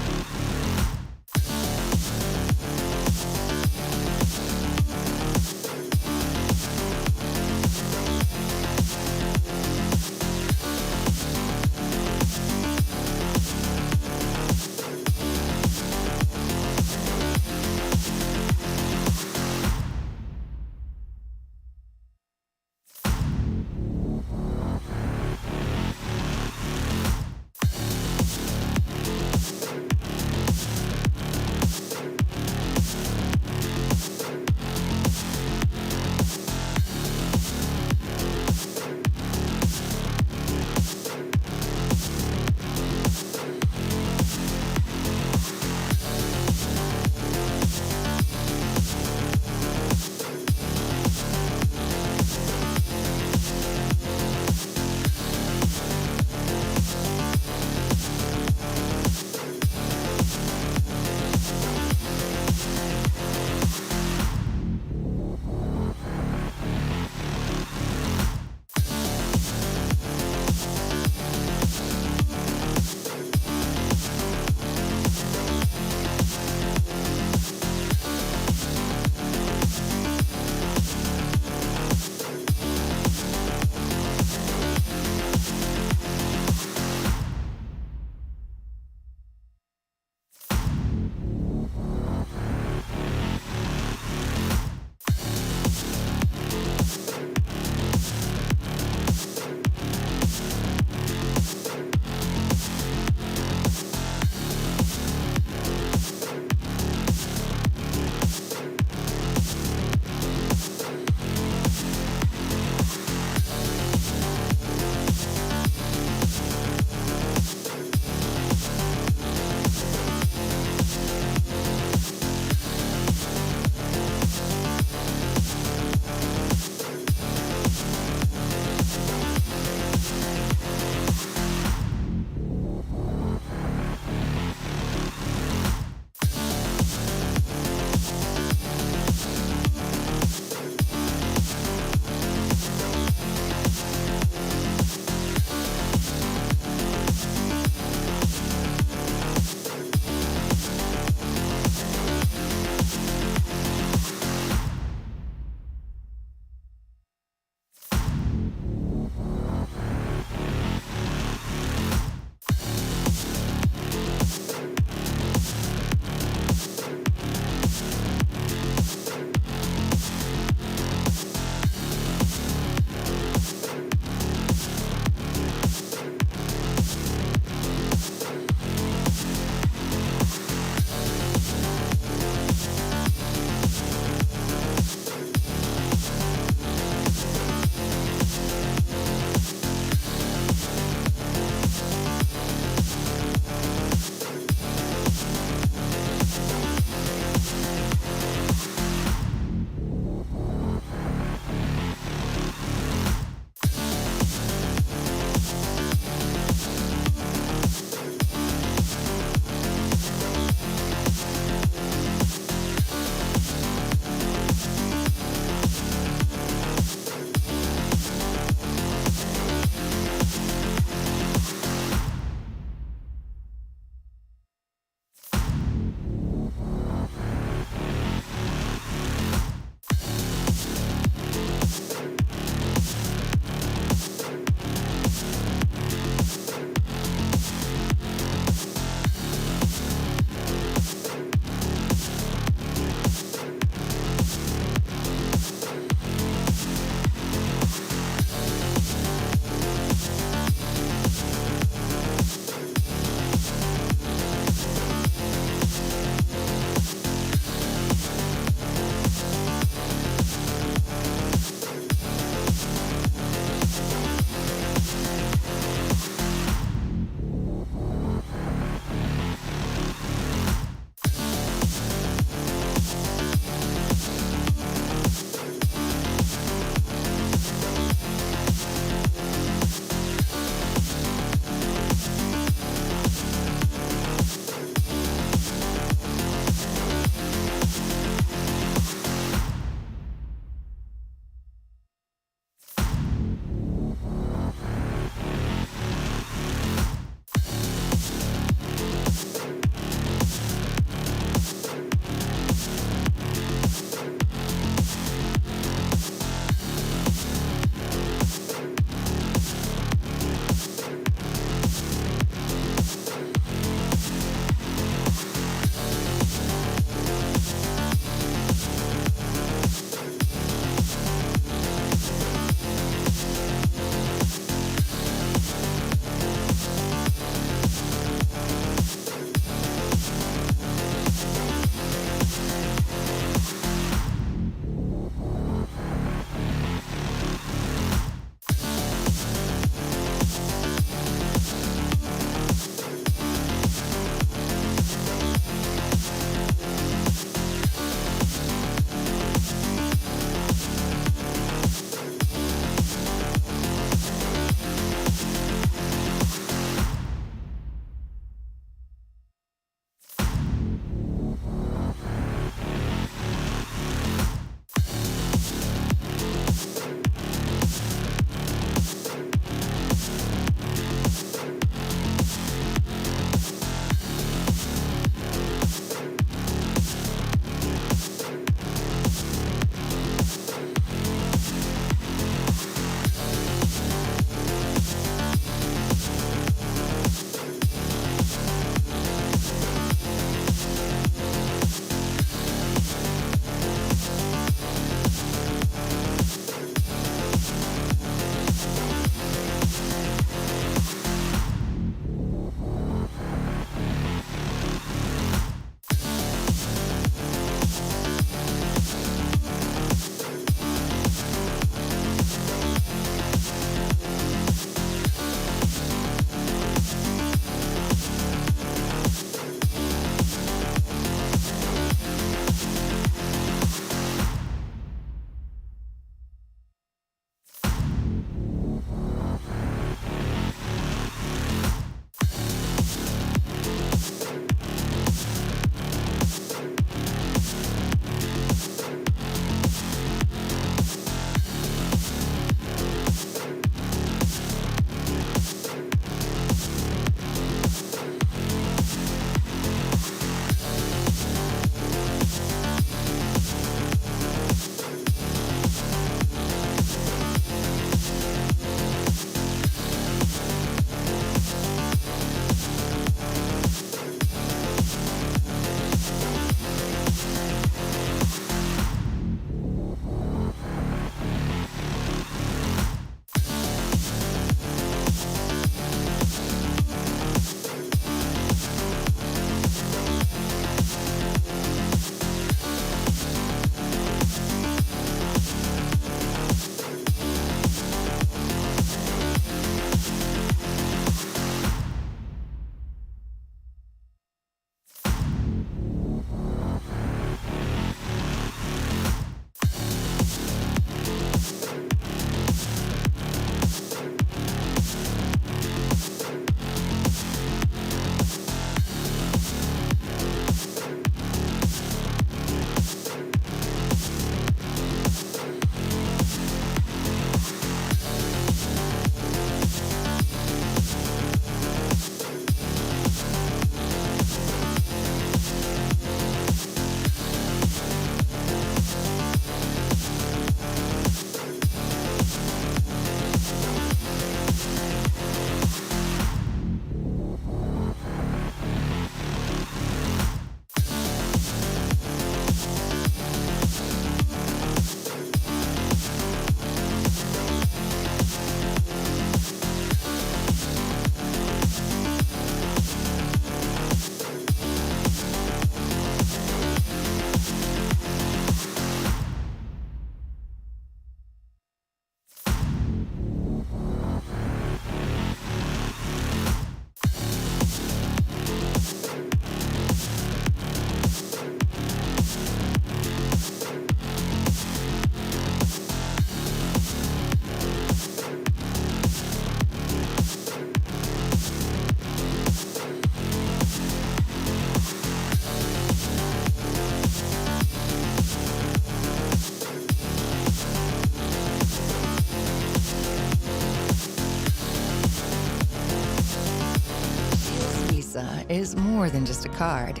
is more than just a card.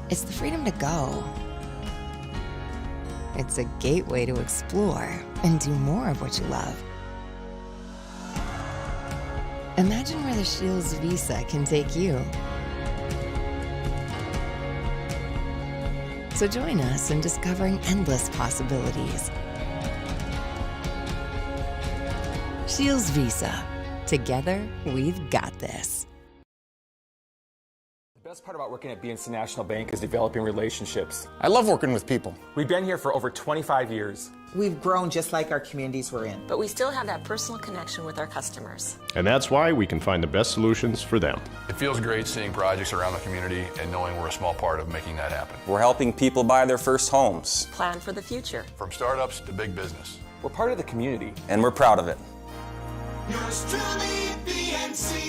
It's the freedom to go. It's a gateway to explore and do more of what you love. Imagine where the Shields Visa can take you. So join us in discovering endless possibilities. Shields Visa. Together, we've got this. The best part about working at BNC National Bank is developing relationships. I love working with people. We've been here for over 25 years. We've grown just like our communities we're in. But we still have that personal connection with our customers. And that's why we can find the best solutions for them. It feels great seeing projects around the community and knowing we're a small part of making that happen. We're helping people buy their first homes. Plan for the future. From startups to big business. We're part of the community. And we're proud of it. Yours truly, BNC.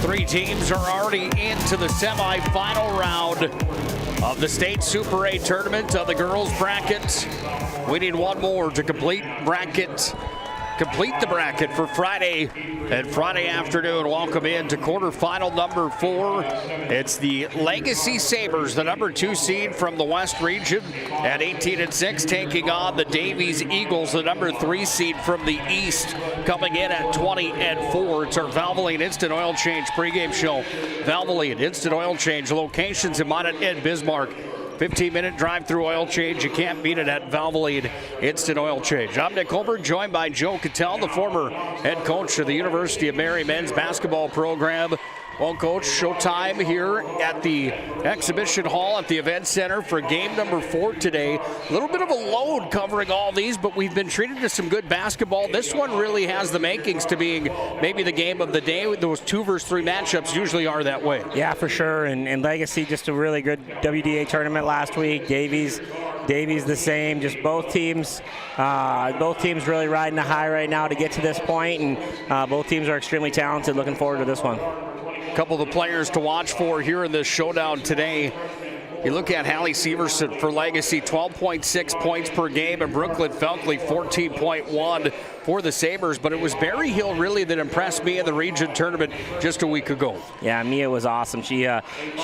Three teams are already into the semifinal round of the state Super A tournament of the girls bracket. We need one more to complete the bracket for Friday and Friday afternoon. Welcome in to quarterfinal number 4. It's the Legacy Sabres, the number 2 seed from the West region at 18-6, taking on the Davies Eagles, the number 3 seed from the East, coming in at 20-4. It's our Valvoline Instant Oil Change pregame show. Valvoline Instant Oil Change, locations in Minot and Bismarck. 15-minute drive-through oil change. You can't beat it at Valvoline Instant Oil Change. I'm Nick Holberg, joined by Joe Cattell, the former head coach of the University of Mary men's basketball program. Well, Coach, showtime here at the exhibition hall at the event center for game number 4 today. A little bit of a load covering all these, but we've been treated to some good basketball. This one really has the makings to being maybe the game of the day. Those 2 versus 3 matchups usually are that way. Yeah, for sure. And Legacy, just a really good WDA tournament last week. Davies the same. Just both teams really riding the high right now to get to this point, and both teams are extremely talented. Looking forward to this one. Couple of the players to watch for here in this showdown today. You look at Hallie Severson for Legacy, 12.6 points per game, and Brooklyn Felkley, 14.1 for the Sabres. But it was Berry Hill really that impressed me in the region tournament just a week ago. Yeah, Mia was awesome. She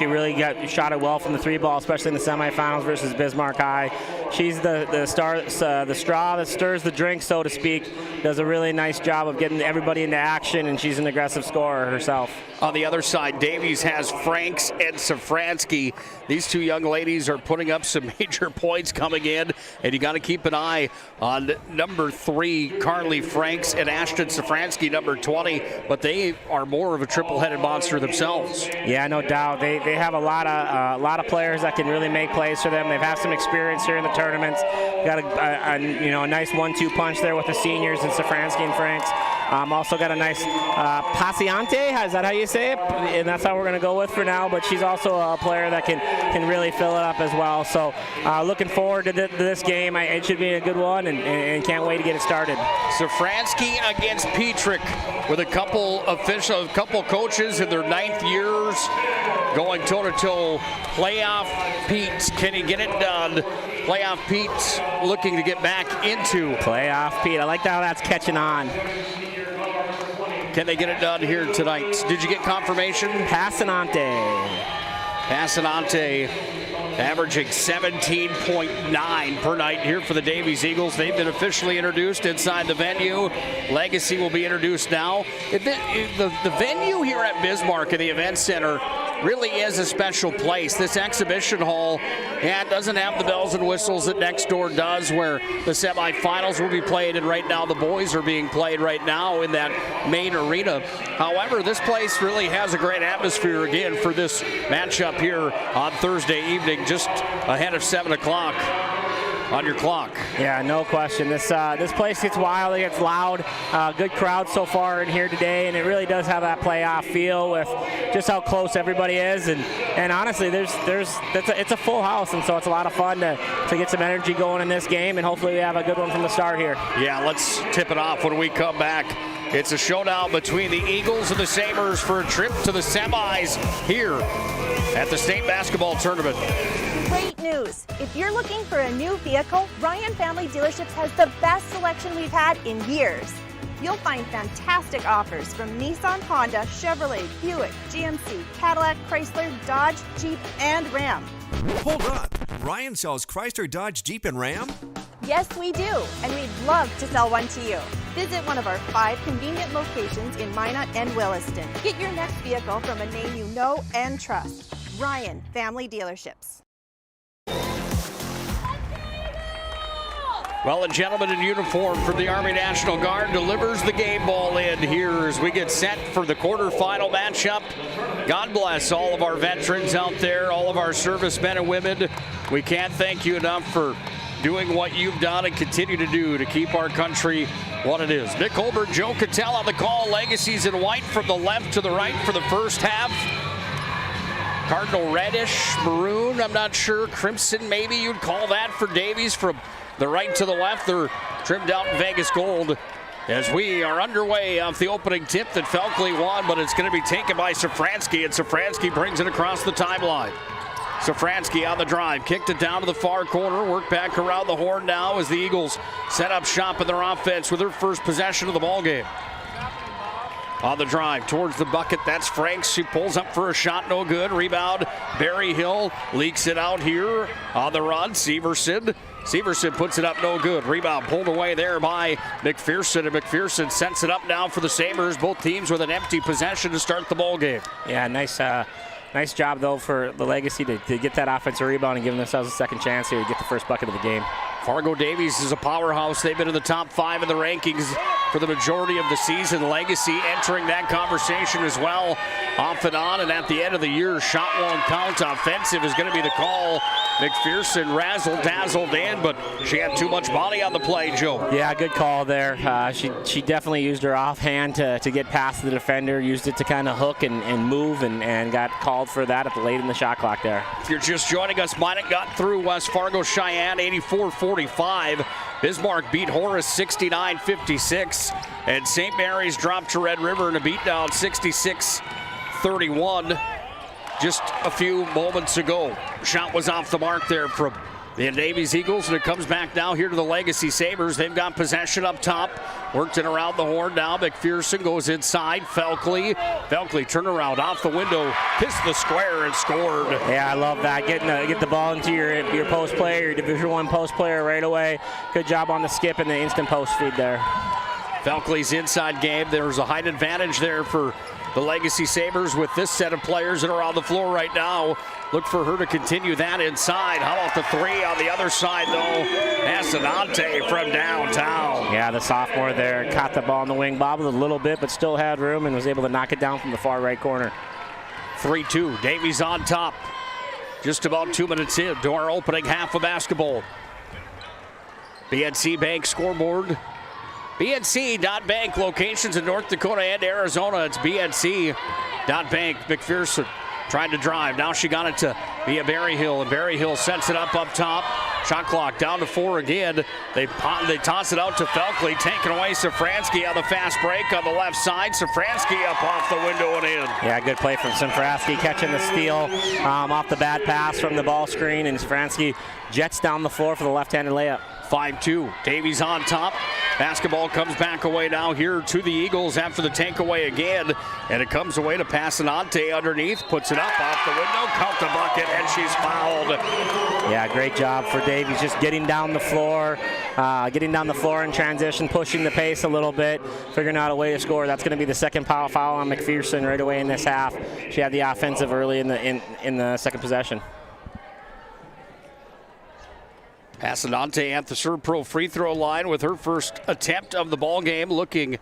really shot it well from the 3-ball, especially in the semifinals versus Bismarck High. She's the straw that stirs the drink, so to speak. Does a really nice job of getting everybody into action, and she's an aggressive scorer herself. On the other side, Davies has Franks and Safransky. These 2 young ladies are putting up some major points coming in, and you got to keep an eye on number 3, Carly Franks, and Ashton Safransky, number 20, but they are more of a triple-headed monster themselves. Yeah, no doubt. They have a lot of players that can really make plays for them. They've had some experience here in the tournaments. Got a nice 1-2 punch there with the seniors and Safransky and Franks. Also got a nice Paciante, is that how you say it? And that's how we're going to go with for now, but she's also a player that can really fill it up as well. So looking forward to this game. It should be a good one, and can't wait to get it started. Safransky against Petrick with a couple coaches in their 9th years going toe-to-toe. Playoff Pete, can he get it done? Playoff Pete looking to get back into. Playoff Pete, I like how that's catching on. Can they get it done here tonight? Did you get confirmation? Passanante averaging 17.9 per night here for the Davies Eagles. They've been officially introduced inside the venue. Legacy will be introduced now. The venue here at Bismarck in the event center really is a special place. This exhibition hall doesn't have the bells and whistles that next door does, where the semifinals will be played, and right now the boys are being played right now in that main arena. However, this place really has a great atmosphere again for this matchup here on Thursday evening, just ahead of 7 o'clock. On your clock. Yeah, no question. This place gets wild, it gets loud. Good crowd so far in here today, and it really does have that playoff feel with just how close everybody is. And honestly, it's a full house, and so it's a lot of fun to get some energy going in this game, and hopefully we have a good one from the start here. Yeah, let's tip it off when we come back. It's a showdown between the Eagles and the Sabres for a trip to the semis here at the state basketball tournament. Great news! If you're looking for a new vehicle, Ryan Family Dealerships has the best selection we've had in years. You'll find fantastic offers from Nissan, Honda, Chevrolet, Buick, GMC, Cadillac, Chrysler, Dodge, Jeep, and Ram. Hold up! Ryan sells Chrysler, Dodge, Jeep, and Ram? Yes, we do, and we'd love to sell one to you. Visit one of our 5 convenient locations in Minot and Williston. Get your next vehicle from a name you know and trust. Ryan Family Dealerships. Well, a gentleman in uniform from the Army National Guard delivers the game ball in here as we get set for the quarterfinal matchup. God bless all of our veterans out there, all of our servicemen and women. We can't thank you enough for doing what you've done and continue to do to keep our country what it is. Nick Holbert, Joe Cattell on the call. Legacies in white from the left to the right for the first half. Cardinal reddish, maroon, I'm not sure. Crimson, maybe you'd call that for Davies. From the right to the left, they're trimmed out in Vegas gold. As we are underway off the opening tip that Falkley won, but it's going to be taken by Safranski, and Safranski brings it across the timeline. Safranski on the drive, kicked it down to the far corner, worked back around the horn now as the Eagles set up shop in their offense with their first possession of the ballgame. On the drive towards the bucket, that's Franks. She pulls up for a shot, no good. Rebound, Barry Hill leaks it out here on the run. Severson puts it up, no good. Rebound pulled away there by McPherson, and McPherson sets it up now for the Sabres. Both teams with an empty possession to start the ball game. Yeah, nice job though for the Legacy to get that offensive rebound and give themselves a second chance here to get the first bucket of the game. Fargo Davies is a powerhouse. They've been in the top 5 in the rankings for the majority of the season. Legacy entering that conversation as well, off and on. And at the end of the year, shot won't count. Offensive is going to be the call. McPherson razzle-dazzled in, but she had too much body on the play, Joe. Yeah, good call there. She definitely used her offhand to get past the defender, used it to kind of hook and move, and got called for that at the late in the shot clock there. If you're just joining us, Minot got through West Fargo Cheyenne 84-45. Bismarck beat Horace 69-56. And St. Mary's dropped to Red River in a beatdown 66-31 just a few moments ago. Shot was off the mark there from the Davies Eagles, and it comes back now here to the Legacy Sabres. They've got possession up top. Worked it around the horn now. McPherson goes inside. Falkley turnaround off the window. Kissed the square and scored. Yeah, I love that. Get the ball into your post player, your Division I post player right away. Good job on the skip and the instant post feed there. Falkley's inside game. There's a height advantage there for the Legacy Sabres with this set of players that are on the floor right now. Look for her to continue that inside. How about the 3 on the other side, though? Assanante from downtown. Yeah, the sophomore there caught the ball in the wing, bobbled a little bit, but still had room and was able to knock it down from the far right corner. 3-2. Davies on top. Just about 2 minutes in to our opening half of basketball. BNC Bank scoreboard. BNC.bank locations in North Dakota and Arizona. It's BNC.bank. McPherson trying to drive. Now she got it to via Barry Hill, and Barry Hill sets it up top. Shot clock down to 4 again. They toss it out to Falkley, taking away Safranski on the fast break on the left side. Safranski up off the window and in. Yeah, good play from Safranski, catching the steal off the bad pass from the ball screen, and Safranski jets down the floor for the left-handed layup. 5-2. Davies on top. Basketball comes back away now here to the Eagles after the takeaway again. And it comes away to Passanante underneath. Puts it up off the window. Count the bucket, and she's fouled. Yeah, great job for Davies, just getting down the floor, getting down the floor in transition, pushing the pace a little bit, figuring out a way to score. That's going to be the second foul on McPherson right away in this half. She had the offensive early in the second possession. Passanante at the Servpro free throw line with her first attempt of the ball game, looking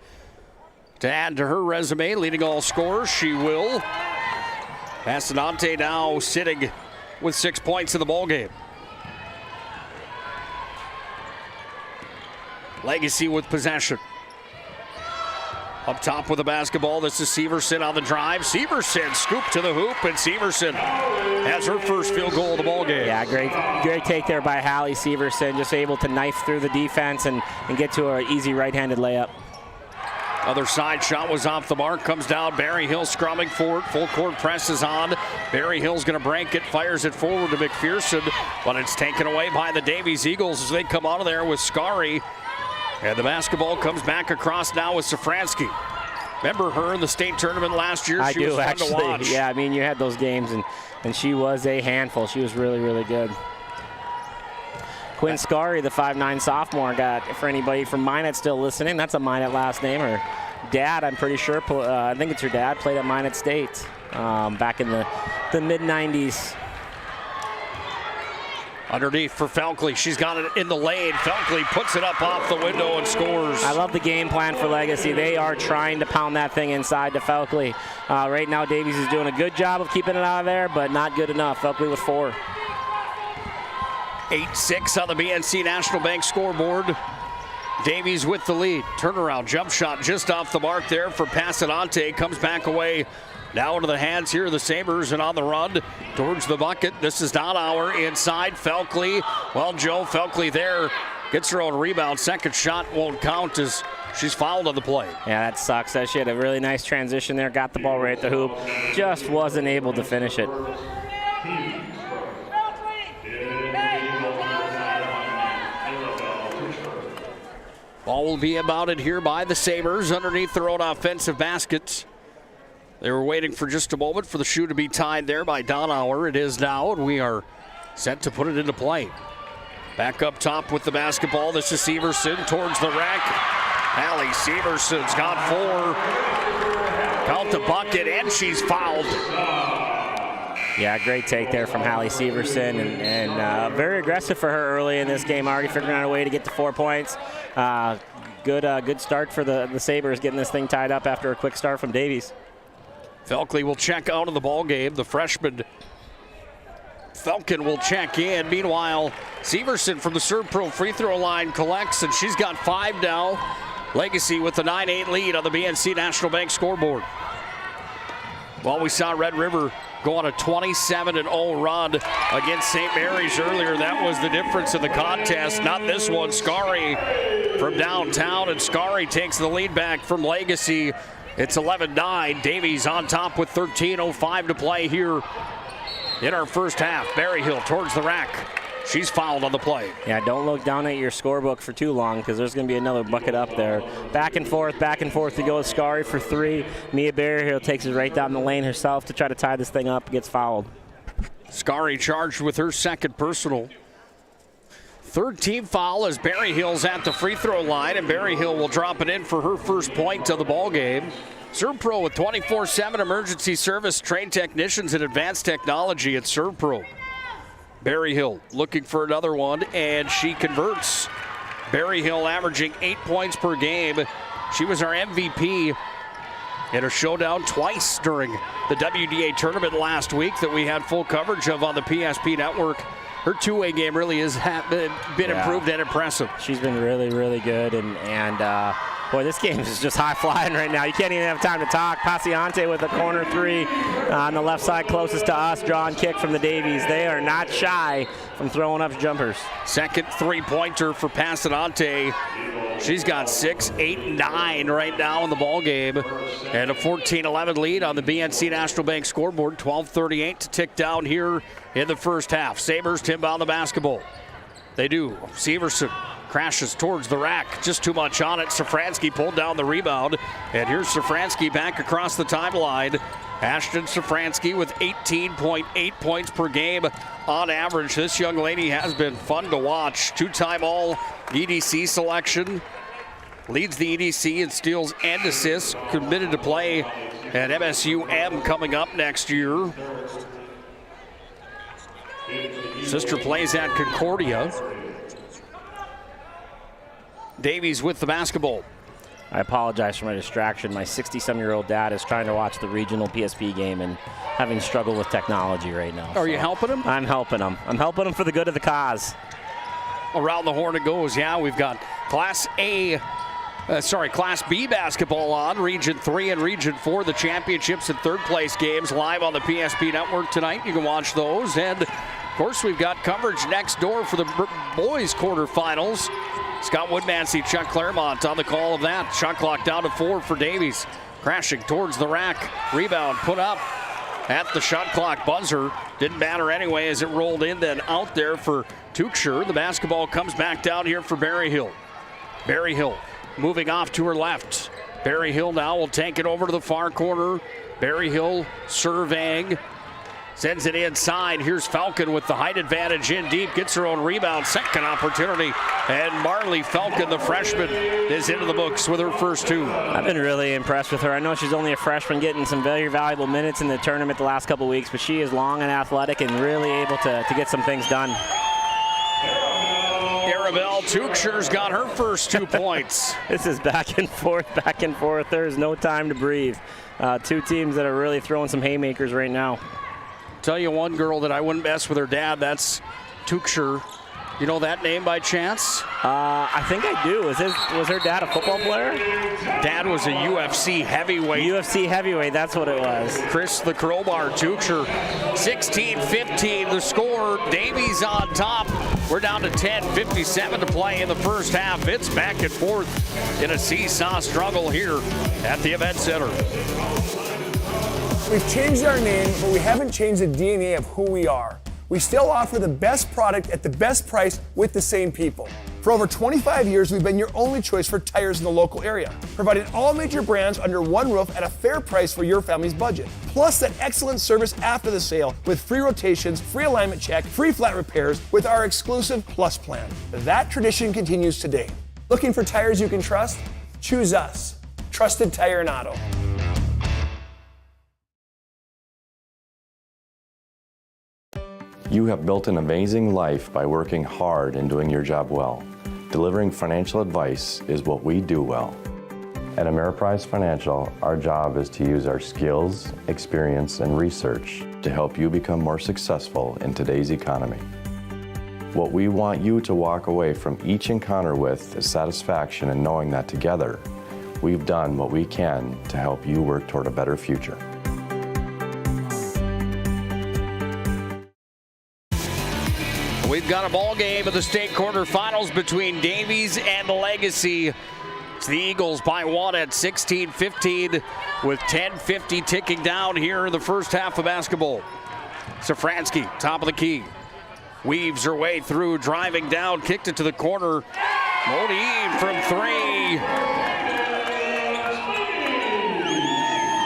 to add to her resume, leading all scorers. She will. Passanante now sitting with 6 points in the ball game. Legacy with possession. Up top with the basketball, this is Severson on the drive. Severson scoop to the hoop, and Severson has her first field goal of the ball game. Yeah, great take there by Hallie Severson, just able to knife through the defense and get to an easy right-handed layup. Other side shot was off the mark, comes down. Barry Hill scrumming for it. Full court press is on. Barry Hill's going to break it, fires it forward to McPherson, but it's taken away by the Davies Eagles as they come out of there with Scary. And the basketball comes back across now with Safransky. Remember her in the state tournament last year? She was fun to watch. Yeah, I mean, you had those games, and she was a handful. She was really, really good. Quinn Scary, the 5'9" sophomore, got, for anybody from Minot still listening, that's a Minot last name. Her dad, I'm pretty sure, I think it's her dad, played at Minot State back in the mid-90s. Underneath for Felkley. She's got it in the lane. Felkley puts it up off the window and scores. I love the game plan for Legacy. They are trying to pound that thing inside to Felkley. Right now, Davies is doing a good job of keeping it out of there, but not good enough. Felkley with 4. 8-6 on the BNC National Bank scoreboard. Davies with the lead. Turnaround jump shot just off the mark there for Passanante. Comes back away. Now into the hands here of the Sabres and on the run towards the bucket. This is Donauer inside. Felkley. Well, Joe Felkley there gets her own rebound. Second shot won't count as she's fouled on the play. Yeah, that sucks. She had a really nice transition there. Got the ball right at the hoop. Just wasn't able to finish it. Ball will be inbounded here by the Sabres underneath their own offensive baskets. They were waiting for just a moment for the shoe to be tied there by Donauer. It is now, and we are set to put it into play. Back up top with the basketball. This is Severson towards the rack. Hallie Severson's got 4. Count the bucket, and she's fouled. Yeah, great take there from Hallie Severson, and very aggressive for her early in this game. Already figuring out a way to get to 4 points. Good start for the Sabres, getting this thing tied up after a quick start from Davies. Felkley will check out of the ball game. The freshman Falcon will check in. Meanwhile, Severson from the Servpro free throw line collects, and she's got 5 now. Legacy with the 9-8 lead on the BNC National Bank scoreboard. Well, we saw Red River go on a 27-0 run against St. Mary's earlier. That was the difference in the contest, not this one. Scary from downtown, and Scary takes the lead back from Legacy. It's 11-9. Davies on top with 13:05 to play here in our first half. Berryhill towards the rack. She's fouled on the play. Yeah, don't look down at your scorebook for too long because there's going to be another bucket up there. Back and forth to go with Scary for 3. Mia Berryhill takes it right down the lane herself to try to tie this thing up, gets fouled. Scary charged with her second personal. Third team foul as Berryhill's at the free throw line, and Berryhill will drop it in for her first point of the ball game. Servpro with 24/7 emergency service, trained technicians and advanced technology at Servpro. Berryhill looking for another one, and she converts. Berryhill averaging 8 points per game. She was our MVP in a showdown twice during the WDA tournament last week that we had full coverage of on the PSP network. Her two-way game really has been improved and impressive. She's been really, really good, and boy, this game is just high-flying right now. You can't even have time to talk. Passanante with a corner 3 on the left side closest to us. Draw and kick from the Davies. They are not shy from throwing up jumpers. Second three-pointer for Passanante. She's got 6, 8, 9 right now in the ball game. And a 14-11 lead on the BNC National Bank scoreboard. 12:38 to tick down here in the first half. Sabres inbound the basketball. They do. Severson crashes towards the rack. Just too much on it. Safransky pulled down the rebound. And here's Safransky back across the timeline. Ashton Safransky with 18.8 points per game on average. This young lady has been fun to watch. Two-time all EDC selection. Leads the EDC in steals and assists. Committed to play at MSU-M coming up next year. Sister plays at Concordia. Davies with the basketball. I apologize for my distraction. My 60-some-year-old dad is trying to watch the regional PSP game and having struggled with technology right now. Are you helping him? I'm helping him. I'm helping him for the good of the cause. Around the horn it goes. Yeah, we've got Class B basketball on. Region 3 and Region 4, the championships and third place games live on the PSP network tonight. You can watch those. And, of course, we've got coverage next door for the boys' quarterfinals. Scott Woodmansey, Chuck Claremont on the call of that. Shot clock down to 4 for Davies. Crashing towards the rack. Rebound put up at the shot clock buzzer. Didn't matter anyway as it rolled in then out there for Tuchscher. The basketball comes back down here for Berryhill. Berryhill moving off to her left. Berryhill now will take it over to the far corner. Berryhill surveying. Sends it inside. Here's Falcon with the height advantage in deep. Gets her own rebound. Second opportunity. And Marley Falcon, the freshman, is into the books with her first 2. I've been really impressed with her. I know she's only a freshman getting some very valuable minutes in the tournament the last couple weeks, but she is long and athletic and really able to get some things done. Arabelle Tuchscher's got her first 2 points. This is back and forth, back and forth. There's no time to breathe. Two teams that are really throwing some haymakers right now. Tell you one girl that I wouldn't mess with her dad. That's Tuchscher. You know that name by chance? I think I do. Was her dad a football player? Dad was a UFC heavyweight. UFC heavyweight, that's what it was. Chris the Crowbar Tuchscher. 16-15 the score. Davies on top. We're down to 10:57 to play in the first half. It's back and forth in a seesaw struggle here at the Event Center. We've changed our name, but we haven't changed the DNA of who we are. We still offer the best product at the best price with the same people. For over 25 years, we've been your only choice for tires in the local area, providing all major brands under one roof at a fair price for your family's budget. Plus that excellent service after the sale with free rotations, free alignment check, free flat repairs with our exclusive Plus plan. That tradition continues today. Looking for tires you can trust? Choose us. Trusted Tire and Auto. You have built an amazing life by working hard and doing your job well. Delivering financial advice is what we do well. At Ameriprise Financial, our job is to use our skills, experience, and research to help you become more successful in today's economy. What we want you to walk away from each encounter with is satisfaction in knowing that together, we've done what we can to help you work toward a better future. We've got a ball game of the state quarterfinals between Davies and Legacy. It's the Eagles by 1 at 16-15 with 10:50 ticking down here in the first half of basketball. Safransky, top of the key. Weaves her way through, driving down, kicked it to the corner. Modine from 3.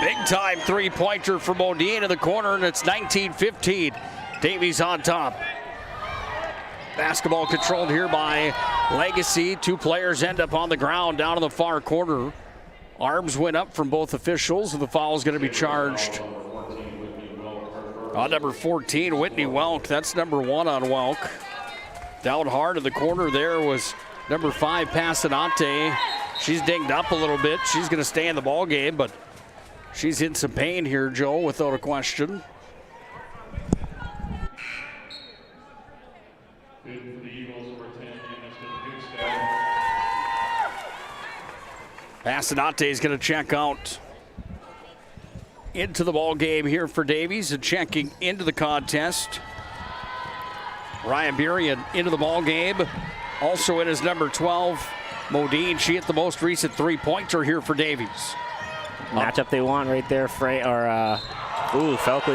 Big time three-pointer for Modine in the corner, and it's 19-15. Davies on top. Basketball controlled here by Legacy. 2 players end up on the ground down in the far corner. Arms went up from both officials, and the foul is going to be charged on number 14, Whitney Welk. That's number 1 on Welk. Down hard in the corner there was number 5, Passanante. She's dinged up a little bit. She's going to stay in the ball game, but she's in some pain here, Joe, without a question. Passanante is going to check out into the ball game here for Davies, and checking into the contest. Ryan Burian into the ball game. Also in his number 12, Modine. She hit the most recent three-pointer here for Davies. Matchup they want right there. Felkley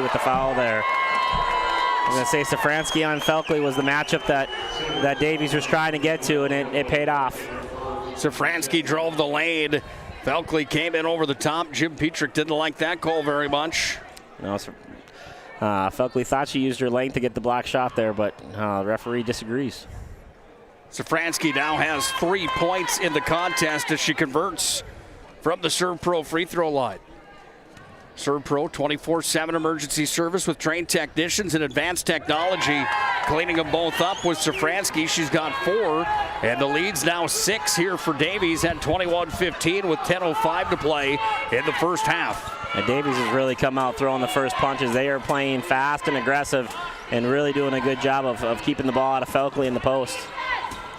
with the foul there. I'm going to say Safransky on Felkley was the matchup that Davies was trying to get to, and it paid off. Safransky drove the lane. Felkley came in over the top. Jim Petrick didn't like that call very much. No, Felkley thought she used her length to get the block shot there, but the referee disagrees. Safransky now has 3 points in the contest as she converts from the Serve Pro free throw line. Serve Pro 24/7 emergency service with trained technicians and advanced technology. Cleaning them both up with Safransky. She's got 4, and the lead's now 6 here for Davies at 21-15 with 10:05 to play in the first half. And Davies has really come out throwing the first punches. They are playing fast and aggressive and really doing a good job of keeping the ball out of Felkley in the post.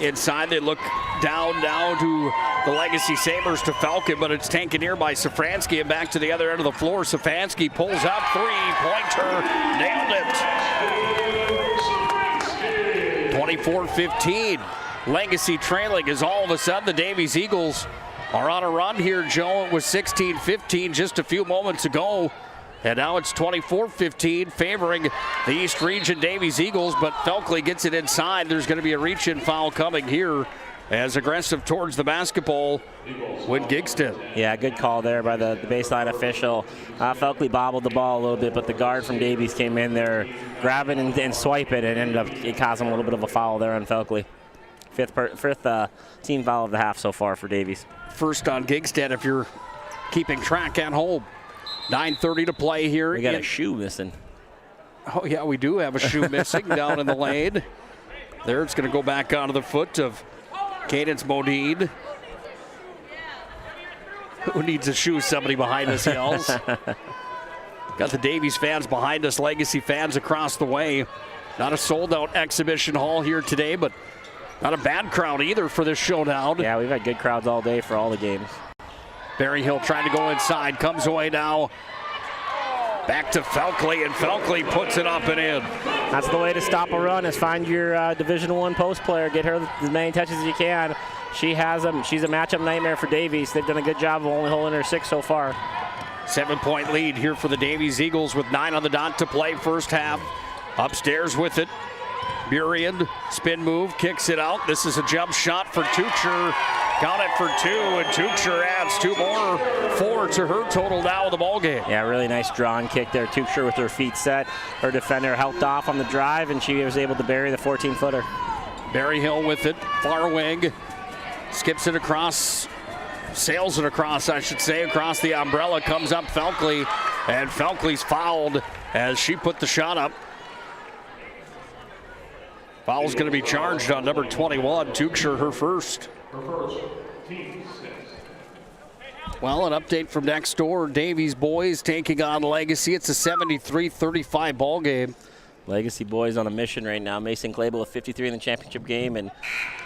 Inside, they look down now to the Legacy Sabres to Falcon, but it's taken here by Safransky and back to the other end of the floor. Safransky pulls up, three-pointer, nailed it. 24-15. Legacy trailing as all of a sudden the Davies Eagles are on a run here, Joe. It was 16-15 just a few moments ago. And now it's 24-15 favoring the East Region Davies Eagles, but Felkley gets it inside. There's going to be a reach-in foul coming here as aggressive towards the basketball with Gigston. Yeah, good call there by the baseline official. Felkley bobbled the ball a little bit, but the guard from Davies came in there, grab it and swipe it, and ended up causing a little bit of a foul there on Felkley. Fifth team foul of the half so far for Davies. First on Gigston if you're keeping track at home. 9:30 to play here. We got a shoe missing. Oh, yeah, we do have a shoe missing down in the lane. There, it's going to go back onto the foot of Cadence Modine. Who needs a shoe? Somebody behind us yells. Got the Davies fans behind us, Legacy fans across the way. Not a sold-out exhibition hall here today, but not a bad crowd either for this showdown. Yeah, we've had good crowds all day for all the games. Berryhill trying to go inside, comes away now. Back to Felkley, and Felkley puts it up and in. That's the way to stop a run, is find your Division I post player, get her as many touches as you can. She has them. She's a matchup nightmare for Davies. They've done a good job of only holding her 6 so far. 7-point lead here for the Davies Eagles with 9 on the dot to play first half. Upstairs with it. Burian, spin move, kicks it out. This is a jump shot for Tucher. Got it for 2, and Tucher adds 2 more. 4 to her total now in the ballgame. Yeah, really nice draw and kick there. Tucher with her feet set. Her defender helped off on the drive, and she was able to bury the 14-footer. Berryhill with it, far wing. Skips it across, sails it across, I should say, across the umbrella. Comes up Felkley, and Felkley's fouled as she put the shot up. Foul's going to be charged on number 21, Tucher, her first. Well, an update from next door. Davies boys taking on Legacy. It's a 73-35 ball game. Legacy boys on a mission right now. Mason Clable with 53 in the championship game, and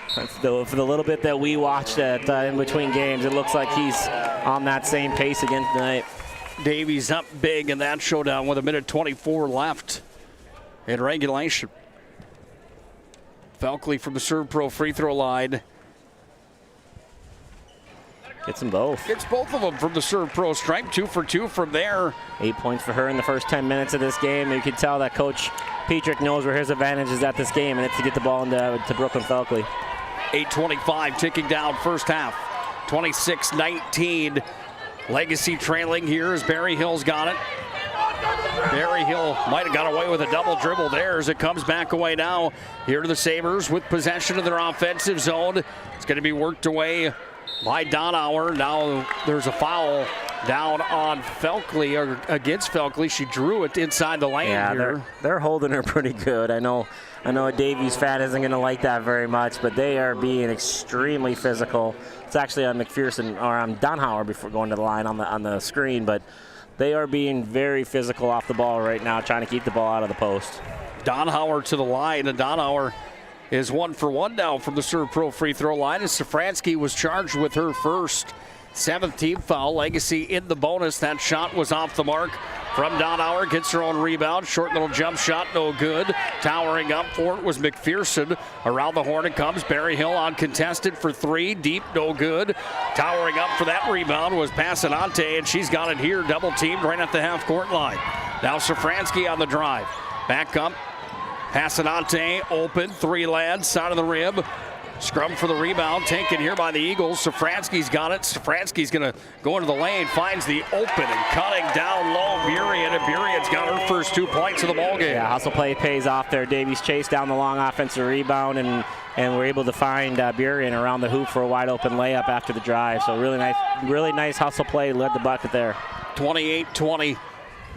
for the little bit that we watched at in between games, it looks like he's on that same pace again tonight. Davies up big in that showdown with 1:24 left in regulation. Felkley from the Serve Pro free throw line. Gets them both. Gets both of them from the Serve Pro stripe. 2 for 2 from there. 8 points for her in the first 10 minutes of this game. You can tell that Coach Petrick knows where his advantage is at this game, and it's to get the ball into Brooklyn Felkley. 8:25 ticking down first half. 26-19. Legacy trailing here as Berryhill's got it. Berryhill might have got away with a double dribble there as it comes back away now. Here to the Sabres with possession of their offensive zone. It's going to be worked away by Donauer. Now there's a foul down on Felkley, or against Felkley. She drew it inside the lane here. They're holding her pretty good. I know a Davies fan isn't going to like that very much, but they are being extremely physical. It's actually on McPherson, or on Donauer before going to the line on the screen, but they are being very physical off the ball right now, trying to keep the ball out of the post. Donauer to the line, and Donauer is 1 for 1 now from the Serve Pro free throw line, as Safransky was charged with her first. 7th team foul. Legacy in the bonus. That shot was off the mark from Donauer. Gets her own rebound. Short little jump shot, no good. Towering up for it was McPherson. Around the horn it comes. Berryhill uncontested for 3. Deep, no good. Towering up for that rebound was Passanante, and she's got it here. Double teamed right at the half court line. Now Safransky on the drive. Back up. Passanante open. 3 lands. Side of the rim. Scrum for the rebound, taken here by the Eagles. Safranski's got it. Safranski's going to go into the lane, finds the open and cutting down low. Burian, and Burian's got her first 2 points of the ball game. Yeah, hustle play pays off there. Davies chased down the long offensive rebound, and we're able to find Burian around the hoop for a wide open layup after the drive. So really nice hustle play. Led the bucket there. 28-20.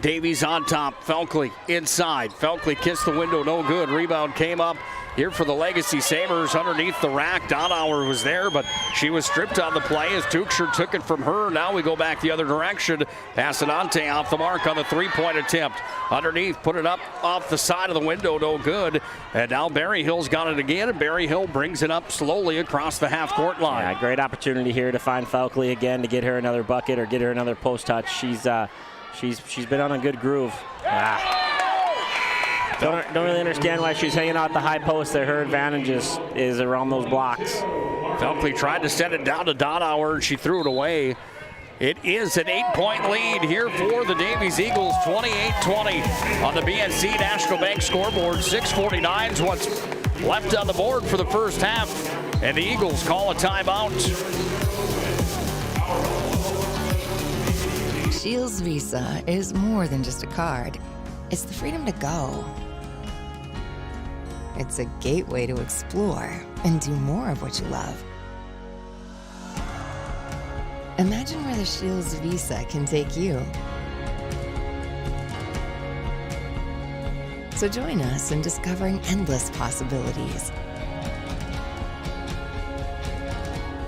Davies on top. Felkley inside. Felkley kissed the window, no good. Rebound came up here for the Legacy Sabres underneath the rack. Donauer was there, but she was stripped on the play as Tuchscher took it from her. Now we go back the other direction. Passanante off the mark on the three-point attempt. Underneath, put it up off the side of the window, no good. And now Berryhill's got it again, and Berryhill brings it up slowly across the half-court line. Yeah, great opportunity here to find Felkley again to get her another bucket or get her another post touch. She's been on a good groove. Don't really understand why she's hanging out the high post there. Her advantage is around those blocks. Felkley tried to send it down to Donauer, and she threw it away. It is an 8-point lead here for the Davies Eagles, 28-20 on the BNC National Bank scoreboard. 6:49 is what's left on the board for the first half, and the Eagles call a timeout. Shields Visa is more than just a card. It's the freedom to go. It's a gateway to explore and do more of what you love. Imagine where the Shields Visa can take you. So join us in discovering endless possibilities.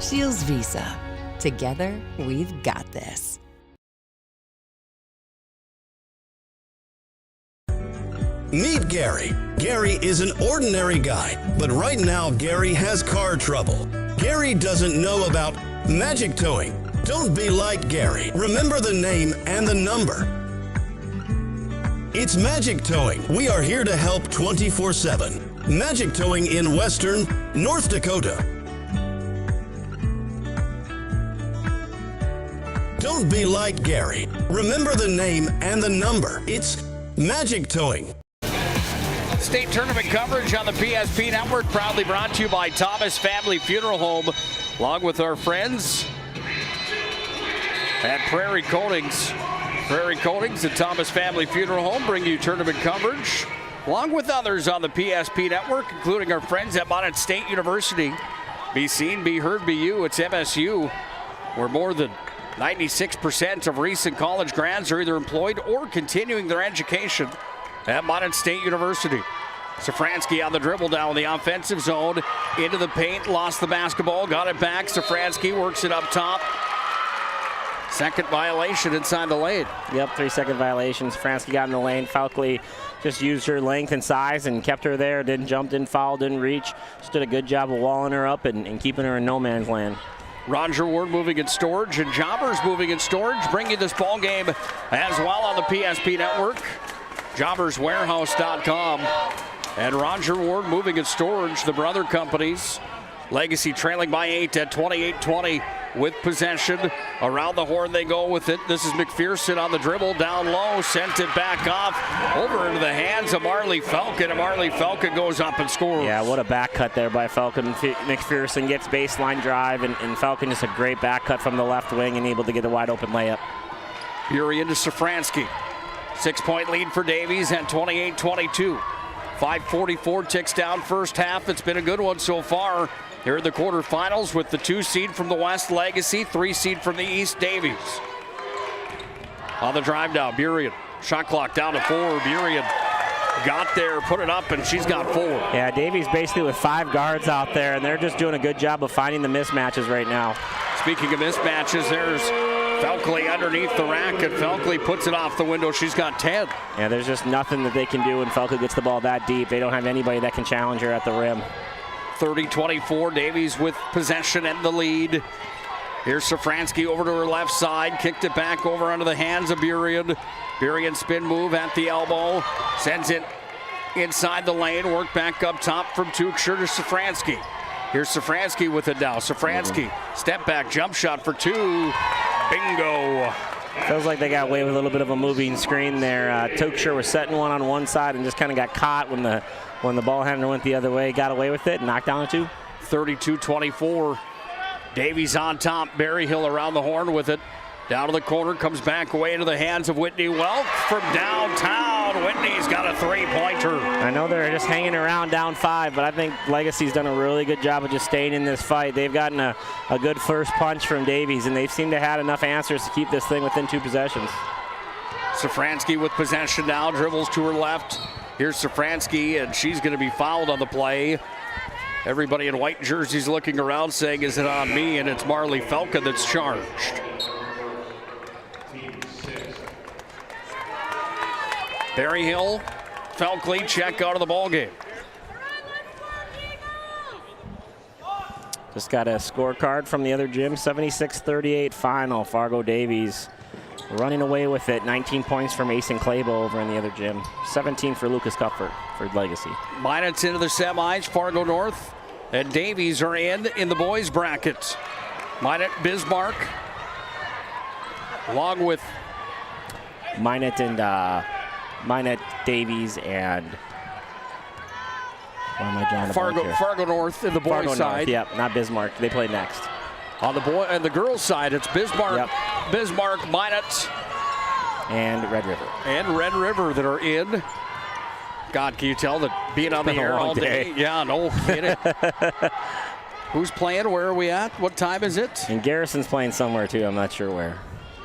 Shields Visa. Together, we've got this. Meet Gary. Gary is an ordinary guy, but right now Gary has car trouble. Gary doesn't know about magic towing. Don't be like Gary. Remember the name and the number. It's Magic Towing. We are here to help 24/7. Magic Towing in Western North Dakota. Don't be like Gary. Remember the name and the number. It's Magic Towing. State tournament coverage on the PSP Network, proudly brought to you by Thomas Family Funeral Home, along with our friends at Prairie Coatings. Prairie Coatings and Thomas Family Funeral Home bring you tournament coverage, along with others on the PSP Network, including our friends at Mountain State University. Be seen, be heard, be you. It's MSU, where more than 96% of recent college grads are either employed or continuing their education at Mountain State University. Safranski on the dribble down in the offensive zone, into the paint, lost the basketball, got it back. Safranski works it up top. Second violation inside the lane. Yep, 3-second violation. Safranski got in the lane. Felkley just used her length and size and kept her there. Didn't jump, didn't foul, didn't reach. Just did a good job of walling her up and keeping her in no man's land. Roger Ward moving in storage, and Jobbers moving in storage. Bring you this ball game as well on the PSP Network. JobbersWarehouse.com. And Roger Ward moving in storage, the brother companies. Legacy trailing by 8 at 28-20 with possession. Around the horn they go with it. This is McPherson on the dribble, down low, sent it back off, over into the hands of Marley Falcon, and Marley Falcon goes up and scores. Yeah, what a back cut there by Falcon. McPherson gets baseline drive, and Falcon just a great back cut from the left wing and able to get a wide open layup. Fury into Safranski. 6-point lead for Davies at 28-22. 5:44 ticks down first half. It's been a good one so far here in the quarterfinals with the 2 seed from the West, Legacy, 3 seed from the East, Davies. On the drive now, Burian. Shot clock down to 4. Burian got there, put it up, and she's got 4. Yeah, Davies basically with 5 guards out there, and they're just doing a good job of finding the mismatches right now. Speaking of mismatches, there's Felkley underneath the rack, and Felkley puts it off the window. She's got 10. Yeah, there's just nothing that they can do when Felkley gets the ball that deep. They don't have anybody that can challenge her at the rim. 30-24, Davies with possession and the lead. Here's Safranski over to her left side, kicked it back over under the hands of Burian. Burian spin move at the elbow, sends it inside the lane, work back up top from Tuchscher to Safranski. Here's Safranski with it now. Safranski, step back, jump shot for 2. Bingo. Feels like they got away with a little bit of a moving screen there. Tuchscher was setting one on side and just kind of got caught when the ball handler went the other way. Got away with it and knocked down a 2. 32-24. Davies on top. Berryhill around the horn with it. Down to the corner, comes back away into the hands of Whitney Welk from downtown. Whitney's got a three-pointer. I know they're just hanging around down 5, but I think Legacy's done a really good job of just staying in this fight. They've gotten a good first punch from Davies, and they seem to have had enough answers to keep this thing within 2 possessions. Safransky with possession now, dribbles to her left. Here's Safransky, and she's going to be fouled on the play. Everybody in white jerseys looking around saying, is it on me? And it's Marley Felka that's charged. Berryhill, Felkley check out of the ball game. Just got a scorecard from the other gym, 76-38 final. Fargo Davies running away with it. 19 points for Mason Clabo over in the other gym. 17 for Lucas Cuthbert for Legacy. Minot's into the semis. Fargo North and Davies are in the boys bracket. Minot, Bismarck, along with Minot and Minot, Davies, and what am I drawing a blank here? Fargo North in the boys Fargo side. North, yep, not Bismarck. They play next. On the boy and the girls side, it's Bismarck, Bismarck, Minot, and Red River. And Red River that are in. God, can you tell that being on the air all day? Yeah, no kidding. Who's playing? Where are we at? What time is it? And Garrison's playing somewhere too. I'm not sure where.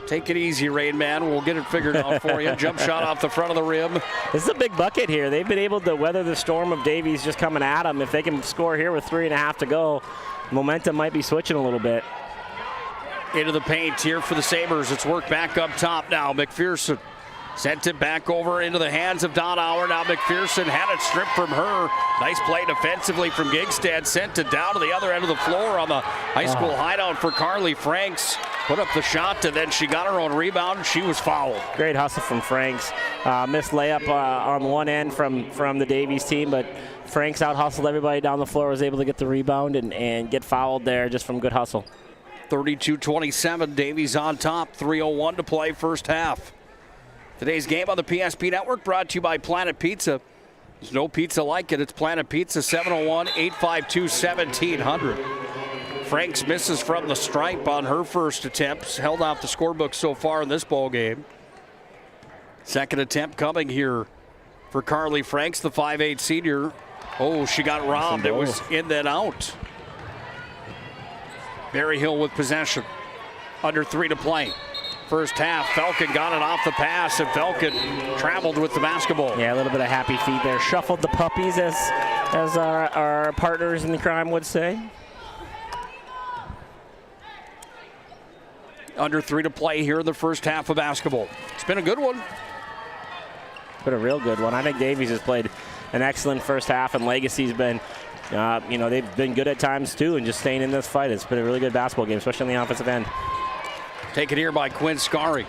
Take it easy, Rain Man. We'll get it figured out for you. Jump shot off the front of the rim. This is a big bucket here. They've been able to weather the storm of Davies just coming at them. If they can score here with 3.5 to go, momentum might be switching a little bit. Into the paint here for the Sabres. It's worked back up top now. McPherson sent it back over into the hands of Donauer. Now McPherson had it stripped from her. Nice play defensively from Gigstad. Sent it down to the other end of the floor on the high school hideout for Carly Franks. Put up the shot, and then she got her own rebound. She was fouled. Great hustle from Franks. Missed layup on one end from the Davies team, but Franks out-hustled everybody down the floor, was able to get the rebound and get fouled there just from good hustle. 32-27, Davies on top. 3:01 to play first half. Today's game on the PSP Network brought to you by Planet Pizza. There's no pizza like it. It's Planet Pizza, 701-852-1700. Franks misses from the stripe on her first attempt. Held off the scorebook so far in this ball game. Second attempt coming here for Carly Franks, the 5'8 senior. Oh, she got robbed. It was in then out. Berryhill with possession. Under 3 to play. First half, Falcon got it off the pass, and Falcon traveled with the basketball. Yeah, a little bit of happy feet there. Shuffled the puppies, as our partners in the crime would say. Under 3 to play here in the first half of basketball. It's been a good one. Been a real good one. I think Davies has played an excellent first half, and Legacy's been, they've been good at times too, and just staying in this fight. It's been a really good basketball game, especially on the offensive end. Taken here by Quinn Scarry.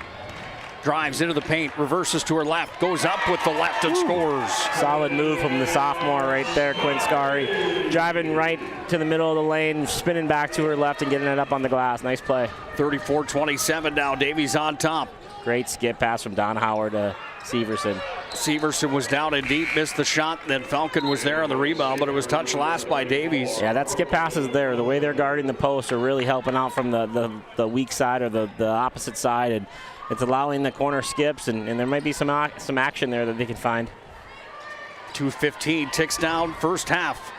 Drives into the paint, reverses to her left, goes up with the left and scores. Solid move from the sophomore right there, Quinn Scarry. Driving right to the middle of the lane, spinning back to her left and getting it up on the glass. Nice play. 34-27 now, Davies on top. Great skip pass from Don Howard to Severson. Severson was down and deep, missed the shot, then Falcon was there on the rebound, but it was touched last by Davies. Yeah, that skip pass is there. The way they're guarding the post are really helping out from the weak side or the opposite side, and it's allowing the corner skips, and there might be some action there that they can find. 2:15 ticks down first half.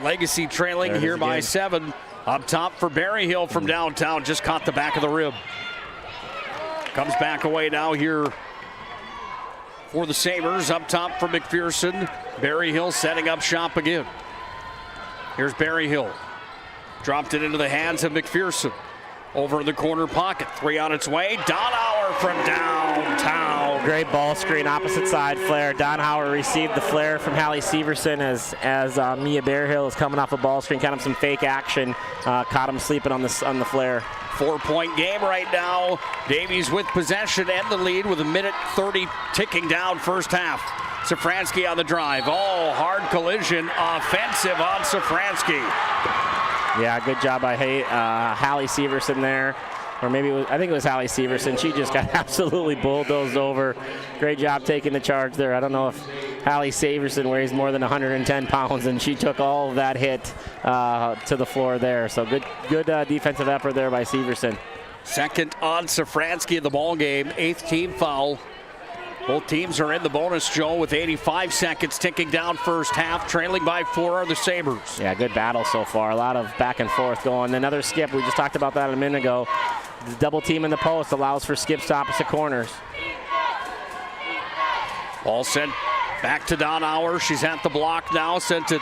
Legacy trailing here by 7. Up top for Berryhill from downtown, just caught the back of the rib. Comes back away now here for the Sabres. Up top for McPherson. Berryhill setting up shop again. Here's Berryhill. Dropped it into the hands of McPherson. Over in the corner pocket. 3 on its way. Donauer from downtown. Great ball screen, opposite side flare. Donauer received the flare from Hallie Severson as Mia Berryhill is coming off a ball screen. Kind of some fake action. Caught him sleeping on the flare. 4-point game right now. Davies with possession and the lead with 1:30 ticking down first half. Safransky on the drive. Oh, hard collision. Offensive on Safransky. Yeah, good job by Hallie Severson there. Or maybe I think it was Hallie Severson. She just got absolutely bulldozed over. Great job taking the charge there. I don't know if Allie Saverson weighs more than 110 pounds, and she took all of that hit to the floor there. So good defensive effort there by Severson. Second on Safransky in the ball game, 8th team foul. Both teams are in the bonus, Joe, with 85 seconds ticking down first half. Trailing by 4 are the Sabres. Yeah, good battle so far. A lot of back and forth going. Another skip. We just talked about that a minute ago. The double team in the post allows for skips to opposite corners. Ball sent back to Donauer. She's at the block now. Sent it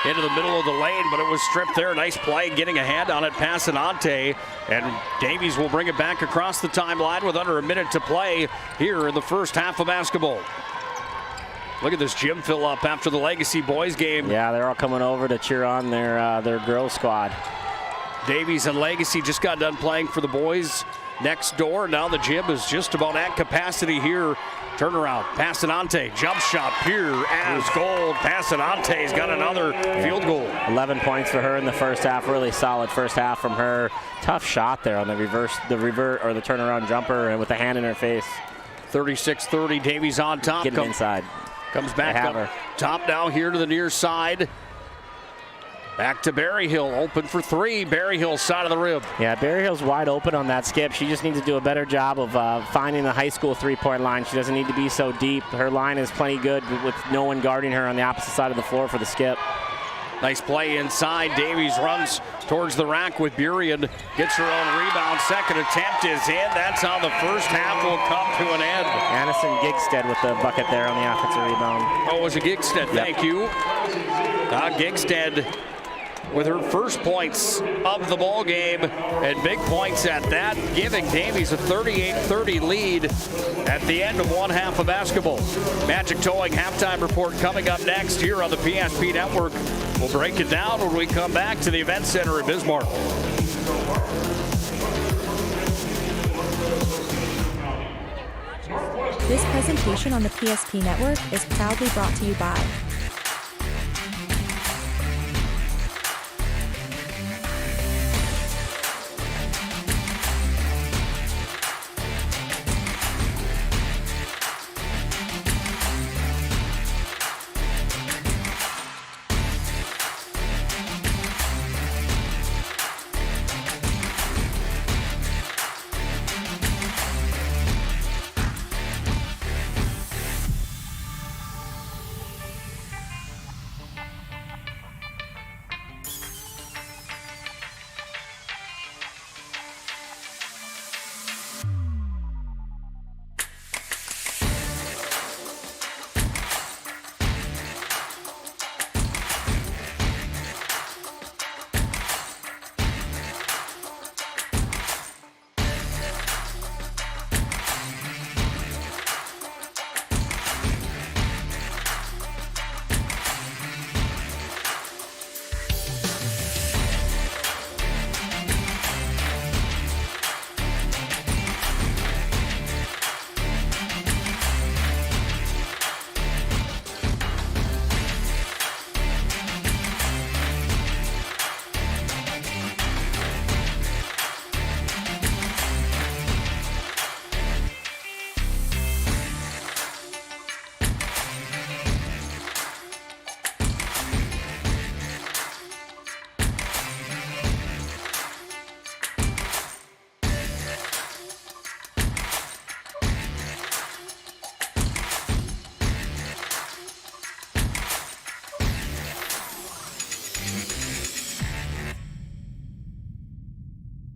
into the middle of the lane, but it was stripped there. Nice play, getting a hand on it, Passanante. And Davies will bring it back across the timeline with under a minute to play here in the first half of basketball. Look at this gym fill up after the Legacy boys game. Yeah, they're all coming over to cheer on their girls squad. Davies and Legacy just got done playing for the boys next door. Now the gym is just about at capacity here. Turnaround, Passanante, jump shot, pure as gold. Passanante's got another field goal. 11 points for her in the first half. Really solid first half from her. Tough shot there on the revert or the turnaround jumper, and with the hand in her face. 36-30, Davies on top. Getting inside. Comes back up top now here to the near side. Back to Berryhill, open for 3. Berryhill side of the rim. Yeah, Berryhill's wide open on that skip. She just needs to do a better job of finding the high school three-point line. She doesn't need to be so deep. Her line is plenty good with no one guarding her on the opposite side of the floor for the skip. Nice play inside. Davies runs towards the rack with Burien. Gets her own rebound. Second attempt is in. That's how the first half will come to an end. Addison Gigstead with the bucket there on the offensive rebound. Oh, it was a Gigstead. Thank you. Gigstead with her first points of the ball game, and big points at that, giving Davies a 38-30 lead at the end of one half of basketball. Magic Towing halftime report coming up next here on the PSP Network. We'll break it down when we come back to the Event Center in Bismarck. This presentation on the PSP Network is proudly brought to you by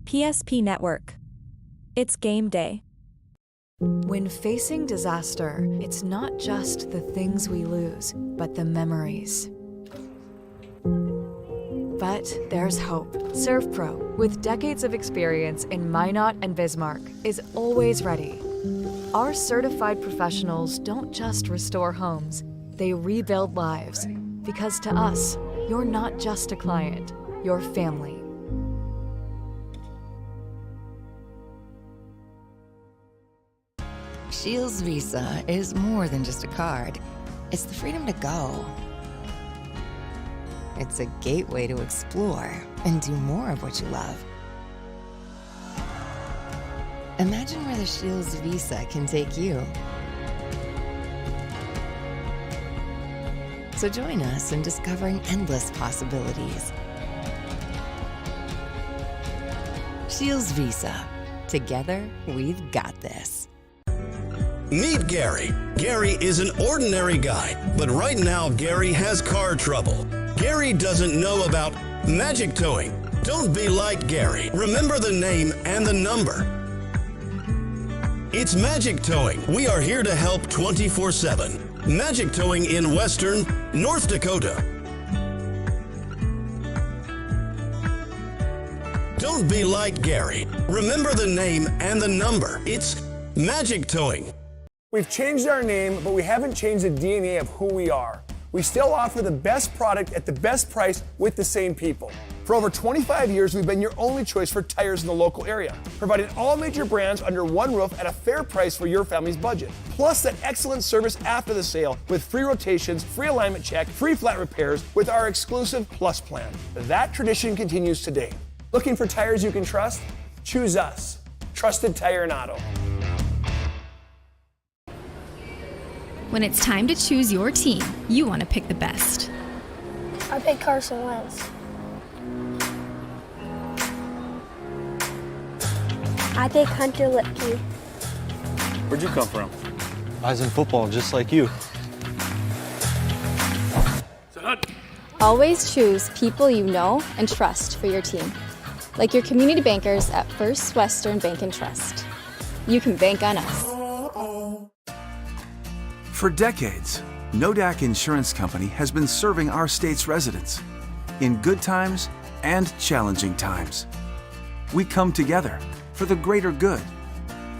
PSP Network. It's game day. When facing disaster, it's not just the things we lose, but the memories. But there's hope. ServPro, with decades of experience in Minot and Bismarck, is always ready. Our certified professionals don't just restore homes, they rebuild lives. Because to us, you're not just a client, you're family. Shields Visa is more than just a card. It's the freedom to go. It's a gateway to explore and do more of what you love. Imagine where the Shields Visa can take you. So join us in discovering endless possibilities. Shields Visa. Together, we've got this. Meet Gary. Gary is an ordinary guy, but right now Gary has car trouble. Gary doesn't know about magic towing. Don't be like Gary. Remember the name and the number. It's Magic Towing. We are here to help 24/7. Magic Towing in Western North Dakota. Don't be like Gary. Remember the name and the number. It's Magic Towing. We've changed our name, but we haven't changed the DNA of who we are. We still offer the best product at the best price with the same people. For over 25 years, we've been your only choice for tires in the local area, providing all major brands under one roof at a fair price for your family's budget. Plus that excellent service after the sale with free rotations, free alignment check, free flat repairs with our exclusive Plus plan. That tradition continues today. Looking for tires you can trust? Choose us. Trusted Tire and Auto. When it's time to choose your team, you want to pick the best. I picked Carson Wentz. I picked Hunter Lipke. Where'd you come from? I was in football just like you. Always choose people you know and trust for your team, like your community bankers at First Western Bank and Trust. You can bank on us. For decades, Nodak Insurance Company has been serving our state's residents in good times and challenging times. We come together for the greater good,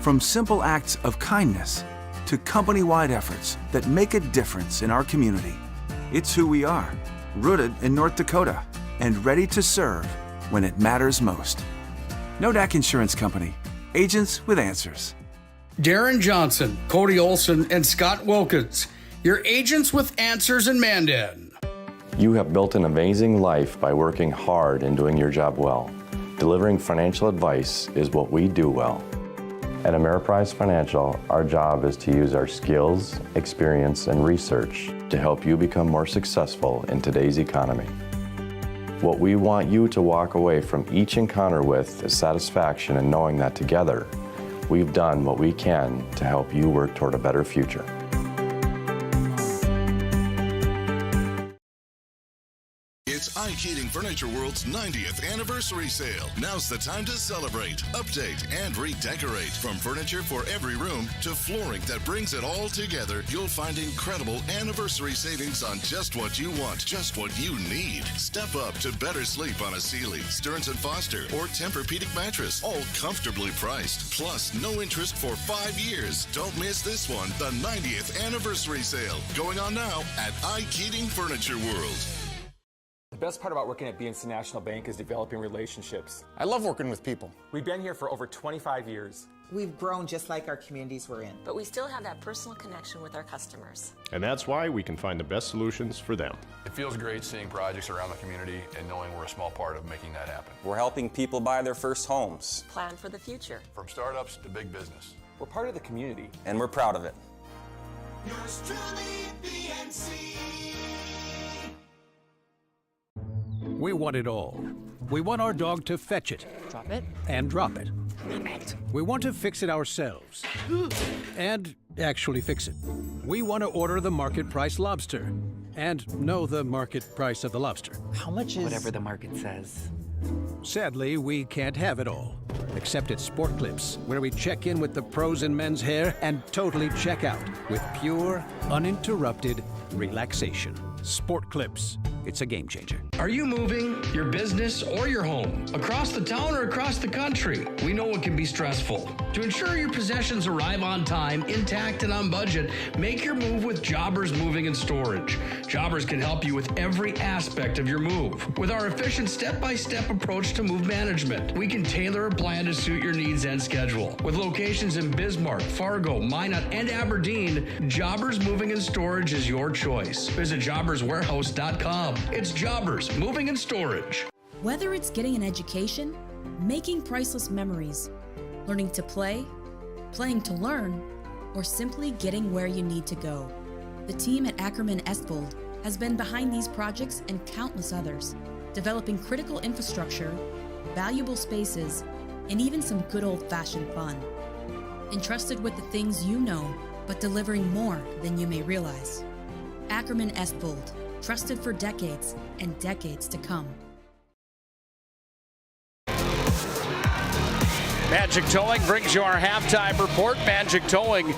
from simple acts of kindness to company-wide efforts that make a difference in our community. It's who we are, rooted in North Dakota and ready to serve when it matters most. Nodak Insurance Company, agents with answers. Darren Johnson, Cody Olson, and Scott Wilkins, your agents with answers in Mandan. You have built an amazing life by working hard and doing your job well. Delivering financial advice is what we do well. At Ameriprise Financial, our job is to use our skills, experience, and research to help you become more successful in today's economy. What we want you to walk away from each encounter with is satisfaction in knowing that together, we've done what we can to help you work toward a better future. It's iKeating Furniture World's 90th anniversary sale. Now's the time to celebrate, update, and redecorate. From furniture for every room to flooring that brings it all together, you'll find incredible anniversary savings on just what you want, just what you need. Step up to better sleep on a Sealy, Stearns & Foster, or Tempur-Pedic mattress, all comfortably priced. Plus, no interest for 5 years. Don't miss this one, the 90th anniversary sale, going on now at iKeating Furniture World. The best part about working at BNC National Bank is developing relationships. I love working with people. We've been here for over 25 years. We've grown just like our communities we're in. But we still have that personal connection with our customers. And that's why we can find the best solutions for them. It feels great seeing projects around the community and knowing we're a small part of making that happen. We're helping people buy their first homes. Plan for the future. From startups to big business. We're part of the community. And we're proud of it. Yours truly, BNC. We want it all. We want our dog to fetch it. Drop it. And drop it. We want to fix it ourselves. And actually fix it. We want to order the market price lobster. And know the market price of the lobster. How much is... Whatever the market says. Sadly, we can't have it all. Except at Sport Clips, where we check in with the pros in men's hair and totally check out with pure, uninterrupted relaxation. Sport Clips. It's a game changer. Are you moving your business or your home across the town or across the country? We know it can be stressful. To ensure your possessions arrive on time, intact, and on budget, make your move with Jobbers Moving and Storage. Jobbers can help you with every aspect of your move. With our efficient step-by-step approach to move management, we can tailor a plan to suit your needs and schedule. With locations in Bismarck, Fargo, Minot, and Aberdeen, Jobbers Moving and Storage is your choice. Visit jobberswarehouse.com. It's Jobbers Moving and Storage. Whether it's getting an education, making priceless memories, learning to play, playing to learn, or simply getting where you need to go, the team at Ackerman Estvold has been behind these projects and countless others, developing critical infrastructure, valuable spaces, and even some good old-fashioned fun. Entrusted with the things you know, but delivering more than you may realize. Ackerman Estbold, trusted for decades and decades to come. Magic Towing brings you our halftime report. Magic Towing,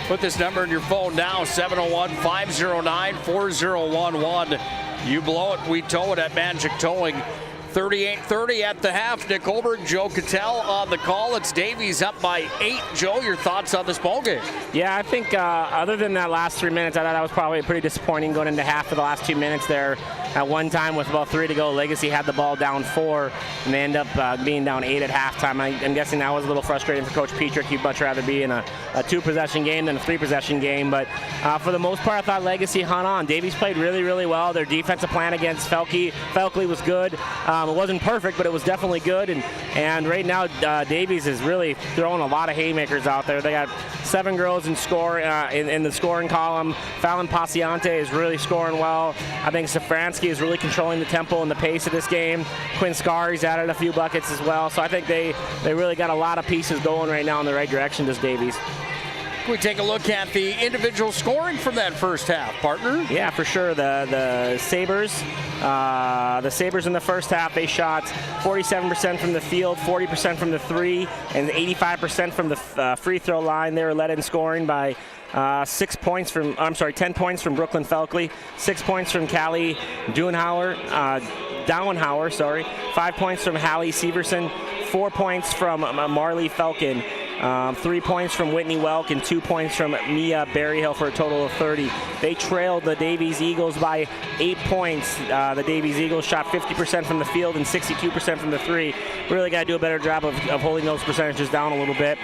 put this number in your phone now, 701-509-4011. You blow it, we tow it at Magic Towing. 38-30 at the half. Nick Holberg, Joe Cattell on the call. It's Davies up by 8. Joe, your thoughts on this ballgame? Yeah, I think other than that last 3 minutes, I thought that was probably pretty disappointing going into half for the last 2 minutes there. At one time with about 3 to go, Legacy had the ball down 4, and they end up being down 8 at halftime. I'm guessing that was a little frustrating for Coach Petrick. He'd much rather be in a 2-possession game than a 3-possession game. But for the most part, I thought Legacy hung on. Davies played really, really well. Their defensive plan against Felkley was good. It wasn't perfect, but it was definitely good. And right now, Davies is really throwing a lot of haymakers out there. They got 7 girls in score in the scoring column. Fallon Paciante is really scoring well. I think Safransky is really controlling the tempo and the pace of this game. Quinn Scari's added a few buckets as well. So I think they really got a lot of pieces going right now in the right direction, does Davies. We take a look at the individual scoring from that first half, partner. Yeah, for sure. The Sabres in the first half, they shot 47% from the field, 40% from the 3, and 85% from the free throw line. They were led in scoring by 10 points from Brooklyn Felkley, 6 points from Callie Dowenhauer, 5 points from Hallie Severson, 4 points from Marley Falcon, 3 points from Whitney Welk, and 2 points from Mia Berryhill for a total of 30. They trailed the Davies Eagles by 8 points. The Davies Eagles shot 50% from the field and 62% from the 3. Really got to do a better job of holding those percentages down a little bit.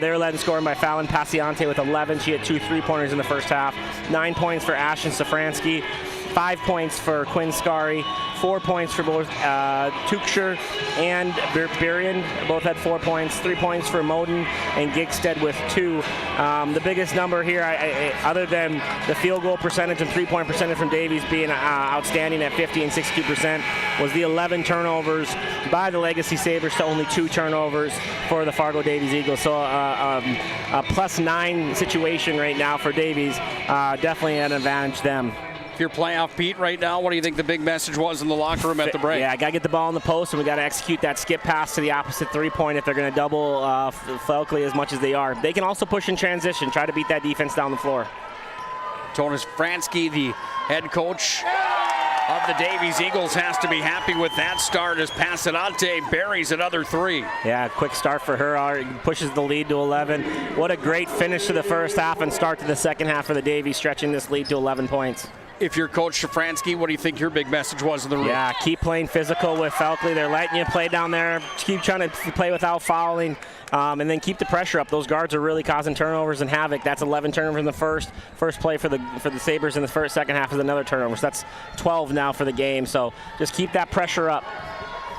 They were led in scoring by Fallon Paciante with 11. She had 2 3-pointers in the first half. 9 points for Ashton Safransky. 5 points for Quinn Scari, 4 points for both Tukshire and Birian. Both had 4 points, 3 points for Moden and Gigstead with 2. The biggest number here, other than the field goal percentage and 3-point percentage from Davies being outstanding at 50 and 62%, was the 11 turnovers by the Legacy Sabres to only 2 turnovers for the Fargo Davies Eagles. So a +9 situation right now for Davies, definitely an advantage them. Your playoff beat right now, what do you think the big message was in the locker room at the break? Yeah, I got to get the ball in the post, and we got to execute that skip pass to the opposite 3-point if they're going to double Felkley as much as they are. They can also push in transition, try to beat that defense down the floor. Tony Fransky, the head coach of the Davies Eagles, has to be happy with that start as Pasadante buries another 3. Yeah, quick start for her. Pushes the lead to 11. What a great finish to the first half and start to the second half for the Davies, stretching this lead to 11 points. If you're Coach Shafransky, what do you think your big message was in the room? Yeah, keep playing physical with Felkley. They're letting you play down there. Keep trying to play without fouling, and then keep the pressure up. Those guards are really causing turnovers and havoc. That's 11 turnovers in the first play for the Sabres in the second half is another turnover. So that's 12 now for the game. So just keep that pressure up.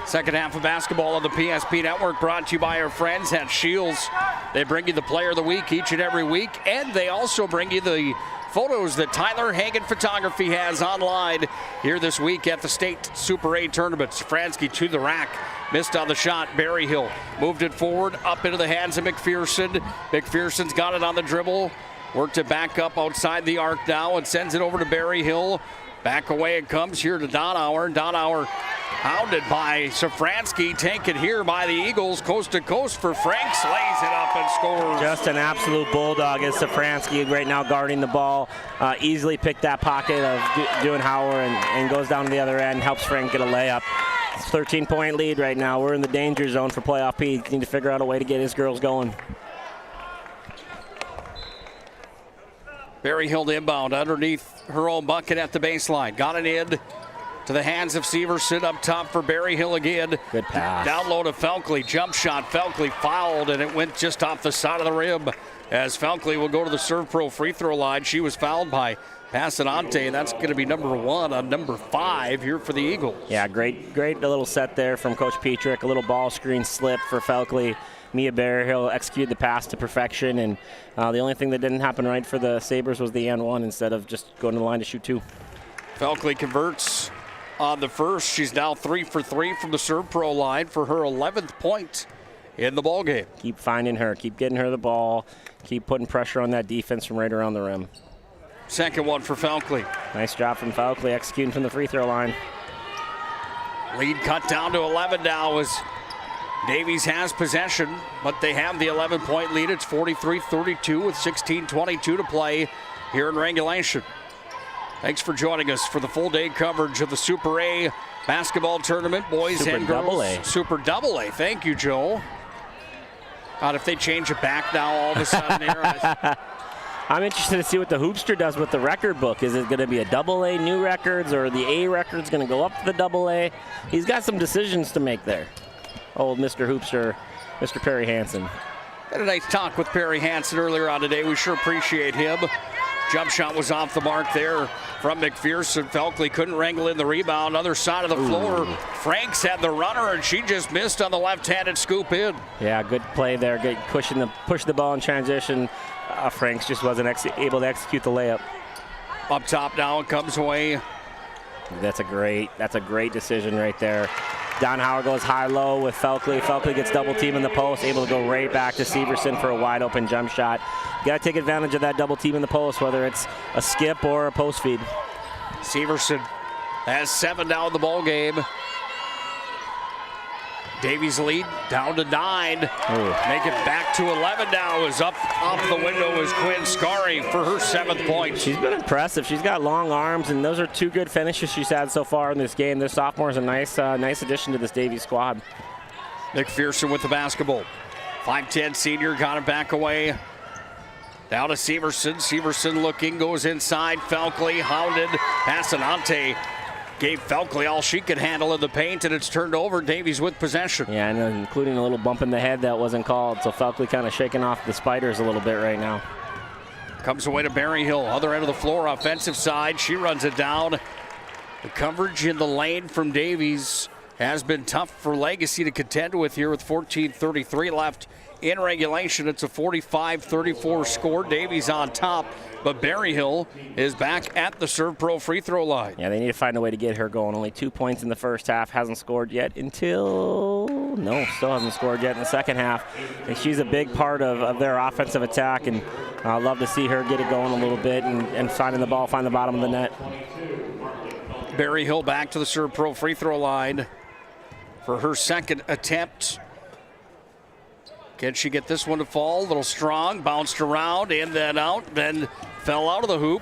Second half of basketball on the PSP Network, brought to you by our friends at Shields. They bring you the Player of the Week each and every week, and they also bring you the photos that Tyler Hagen Photography has online here this week at the State Super A Tournament. Safransky to the rack, missed on the shot. Berryhill moved it forward, up into the hands of McPherson. McPherson's got it on the dribble, worked it back up outside the arc now and sends it over to Berryhill. Back away it comes here to Donauer. Donauer hounded by Safransky, taken here by the Eagles, coast to coast for Franks, lays it up and scores. Just an absolute bulldog is Safransky right now guarding the ball. Easily picked that pocket of Dowenhauer and goes down to the other end, helps Frank get a layup. It's a 13-point lead right now. We're in the danger zone for playoff P. Need to figure out a way to get his girls going. Berryhill inbound underneath her own bucket at the baseline. Got it in to the hands of Severson up top for Berryhill again. Good pass. Down low to Felkley. Jump shot. Felkley fouled, and it went just off the side of the rim as Felkley will go to the Serve Pro free throw line. She was fouled by Pasadante, and that's going to be number 1 on number 5 here for the Eagles. Yeah, great little set there from Coach Petrick. A little ball screen slip for Felkley. Mia Berryhill executed the pass to perfection, and the only thing that didn't happen right for the Sabres was the and 1 instead of just going to the line to shoot 2. Felkley converts on the first. She's now 3 for 3 from the serve pro line for her 11th point in the ballgame. Keep finding her. Keep getting her the ball. Keep putting pressure on that defense from right around the rim. Second one for Felkley. Nice job from Felkley executing from the free throw line. Lead cut down to 11 now as Davies has possession, but they have the 11-point lead. It's 43-32 with 16:22 to play here in regulation. Thanks for joining us for the full day coverage of the Super A basketball tournament, boys Super and girls. Double A. Super Double A. Thank you, Joe. God, if they change it back now all of a sudden here. I'm interested to see what the Hoopster does with the record book. Is it going to be a Double A new records, or the A record's going to go up to the Double A? He's got some decisions to make there. Old Mr. Hoopster, Mr. Perry Hansen. Had a nice talk with Perry Hansen earlier on today. We sure appreciate him. Jump shot was off the mark there from McPherson. Felkley couldn't wrangle in the rebound. Other side of the floor. Franks had the runner, and she just missed on the left-handed scoop in. Yeah, good play there. Good push the ball in transition. Franks just wasn't able to execute the layup. Up top now, it comes away. That's a great decision right there. Don Howard goes high-low with Felkley. Felkley gets double team in the post, able to go right back to Severson for a wide open jump shot. Got to take advantage of that double team in the post, whether it's a skip or a post feed. Severson has 7 now in the ball game. Davies lead down to 9. Make it back to 11 now. Is up off the window is Quinn Scari for her 7th point. She's been impressive. She's got long arms, and those are 2 good finishes she's had so far in this game. This sophomore is a nice addition to this Davies squad. McPherson with the basketball. 5'10 senior got it back away. Down to Severson. Severson looking, goes inside. Felkley hounded. Passanante gave Felkley all she could handle in the paint, and it's turned over. Davies with possession. Yeah, and including a little bump in the head that wasn't called. So Felkley kind of shaking off the spiders a little bit right now. Comes away to Berryhill, other end of the floor, offensive side. She runs it down. The coverage in the lane from Davies has been tough for Legacy to contend with here with 14:33 left in regulation. It's a 45-34 score. Davies on top, but Berryhill is back at the Serve Pro free throw line. Yeah, they need to find a way to get her going. Only 2 points in the first half. Hasn't scored yet still hasn't scored yet in the second half. And she's a big part of their offensive attack, and I'd love to see her get it going a little bit and finding the ball, find the bottom of the net. Berryhill back to the Serve Pro free throw line for her second attempt. Can she get this one to fall? A little strong, bounced around, in then out, then fell out of the hoop.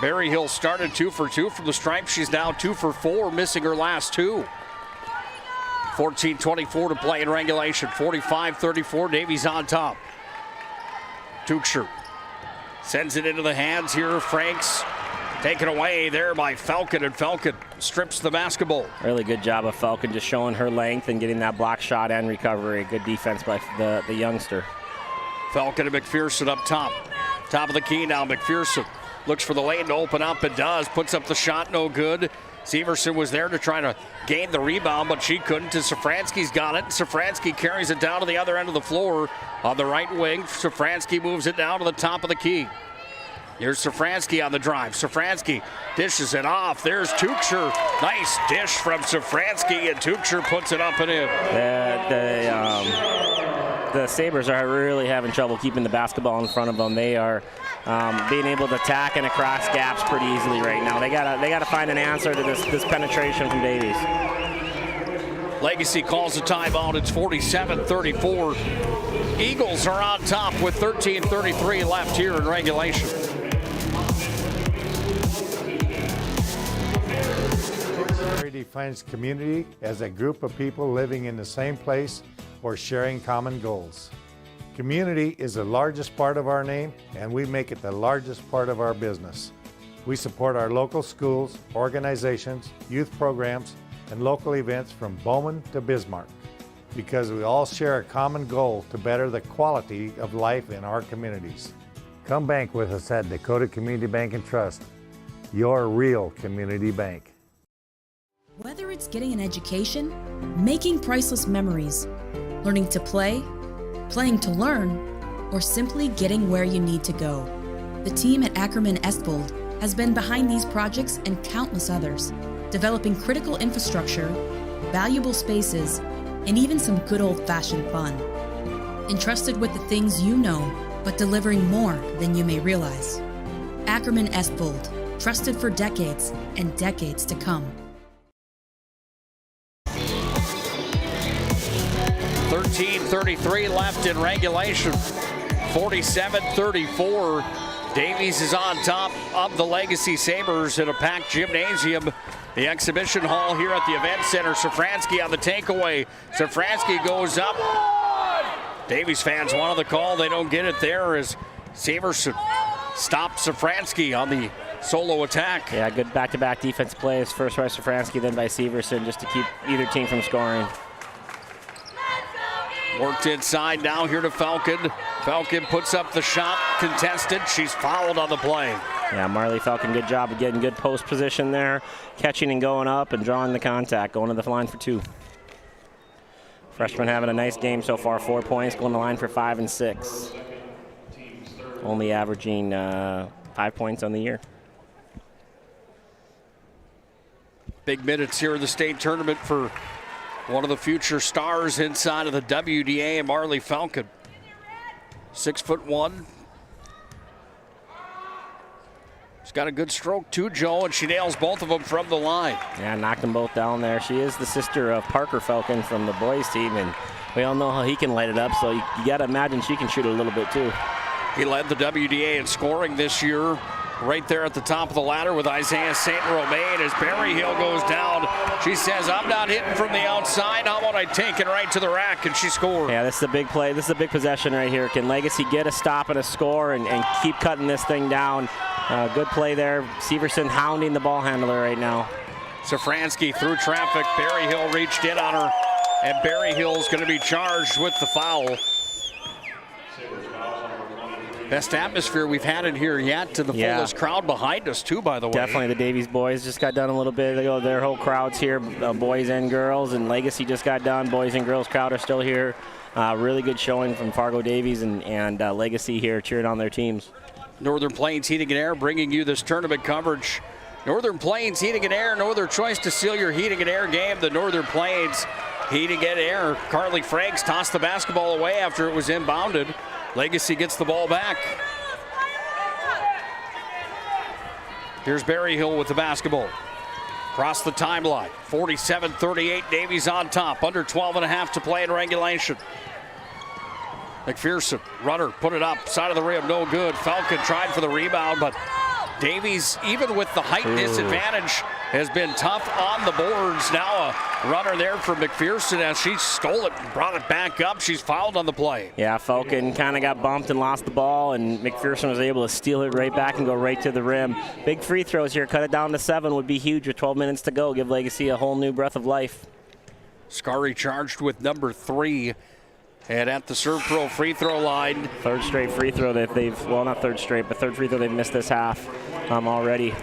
Berryhill started 2 for 2 from the stripe. She's now 2 for 4, missing her last 2. 14:24 to play in regulation. 45-34, Davies on top. Tuchscher sends it into the hands here of Franks. Taken away there by Falcon, and Falcon strips the basketball. Really good job of Falcon, just showing her length and getting that block shot and recovery. Good defense by the youngster. Falcon and McPherson up top. Top of the key now, McPherson looks for the lane to open up, and does. Puts up the shot, no good. Severson was there to try to gain the rebound, but she couldn't, as Safransky's got it. Safransky carries it down to the other end of the floor on the right wing. Safransky moves it down to the top of the key. Here's Safransky on the drive. Safransky dishes it off. There's Tuchscher. Nice dish from Safransky, and Tuchscher puts it up and in. The Sabres are really having trouble keeping the basketball in front of them. They are being able to attack and across gaps pretty easily right now. They gotta find an answer to this penetration from Davies. Legacy calls a timeout. It's 47-34. Eagles are on top with 13:33 left here in regulation. Defines community as a group of people living in the same place or sharing common goals. Community is the largest part of our name, and we make it the largest part of our business. We support our local schools, organizations, youth programs, and local events from Bowman to Bismarck, because we all share a common goal to better the quality of life in our communities. Come bank with us at Dakota Community Bank and Trust, your real community bank. Whether it's getting an education, making priceless memories, learning to play, playing to learn, or simply getting where you need to go, the team at Ackerman Estvold has been behind these projects and countless others, developing critical infrastructure, valuable spaces, and even some good old-fashioned fun. Entrusted with the things you know, but delivering more than you may realize. Ackerman Espbold, trusted for decades and decades to come. 13:33 left in regulation. 47-34. Davies is on top of the Legacy Sabres in a packed gymnasium. The exhibition hall here at the event center. Safranski on the takeaway. Safranski goes up. Davies fans wanted the call. They don't get it there as Sabres stop Safranski on the solo attack. Yeah, good back-to-back defense plays. First by Safranski, then by Severson, just to keep either team from scoring. Worked inside now here to Falcon. Falcon puts up the shot, contested. She's fouled on the play. Yeah, Marley Falcon, good job of getting good post position there, catching and going up and drawing the contact, going to the line for 2. Freshman having a nice game so far, 4 points, going to the line for 5 and 6. Only averaging 5 points on the year. Big minutes here in the state tournament for one of the future stars inside of the WDA, Marley Falcon. 6'1". She's got a good stroke too, Joe, and she nails both of them from the line. Yeah, knocked them both down there. She is the sister of Parker Falcon from the boys team, and we all know how he can light it up, so you got to imagine she can shoot a little bit too. He led the WDA in scoring this year. Right there at the top of the ladder with Isaiah St. Romain as Berryhill goes down. She says, I'm not hitting from the outside. How about I take it right to the rack? And she scored. Yeah, this is a big play. This is a big possession right here. Can Legacy get a stop and a score and keep cutting this thing down? Good play there. Severson hounding the ball handler right now. Safranski through traffic. Berryhill reached in on her, and Berryhill's going to be charged with the foul. Best atmosphere we've had in here yet, to the fullest crowd behind us too, by the way. Definitely the Davies boys just got done a little bit ago. Their whole crowd's here, boys and girls, and Legacy just got done. Boys and girls crowd are still here. Really good showing from Fargo Davies and Legacy here cheering on their teams. Northern Plains Heating and Air bringing you this tournament coverage. Northern Plains Heating and Air, no other choice to seal your heating and air game. The Northern Plains Heating and Air. Carly Franks tossed the basketball away after it was inbounded. Legacy gets the ball back. Here's Berryhill with the basketball. Across the timeline, 47-38, Davies on top. Under 12 and a half to play in regulation. McPherson, runner, put it up, side of the rim, no good. Falcon tried for the rebound, but Davies, even with the height disadvantage, has been tough on the boards. Now a runner there for McPherson as she stole it and brought it back up. She's fouled on the play. Yeah, Falcon kind of got bumped and lost the ball, and McPherson was able to steal it right back and go right to the rim. Big free throws here. Cut it down to 7 would be huge with 12 minutes to go. Give Legacy a whole new breath of life. Scary charged with number 3. And at the Serve Pro free throw line. Third straight free throw that they've, well, not third straight, but third free throw they've missed this half already.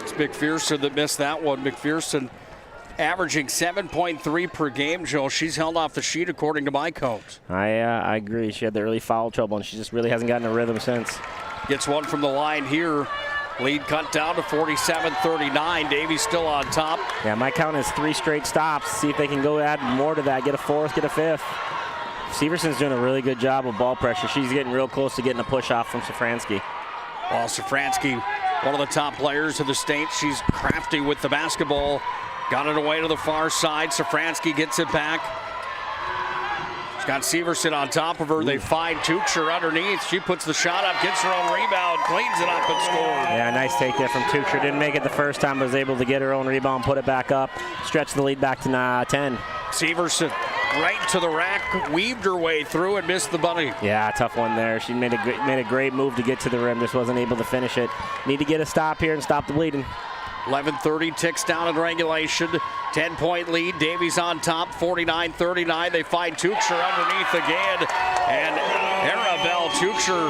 It's McPherson that missed that one. McPherson averaging 7.3 per game, Joe. She's held off the sheet according to my coach. I agree. She had the early foul trouble, and she just really hasn't gotten a rhythm since. Gets one from the line here. Lead cut down to 47-39. Davies still on top. Yeah, my count is 3 straight stops. See if they can go add more to that. Get a 4th, get a 5th. Severson's doing a really good job of ball pressure. She's getting real close to getting a push off from Safranski. Well, Safranski, one of the top players of the state. She's crafty with the basketball. Got it away to the far side. Safranski gets it back. She's got Severson on top of her. They find Tuchser underneath. She puts the shot up, gets her own rebound, cleans it up and scores. Yeah, nice take there from Tuchser. Didn't make it the first time, but was able to get her own rebound, put it back up, stretch the lead back to 10. Severson right to the rack, weaved her way through and missed the bunny. Yeah, tough one there. She made a great move to get to the rim, just wasn't able to finish it. Need to get a stop here and stop the bleeding. 11:30 ticks down in regulation. 10-point lead. Davies on top, 49-39. They find Tuchser underneath again. And Arabelle Tuchser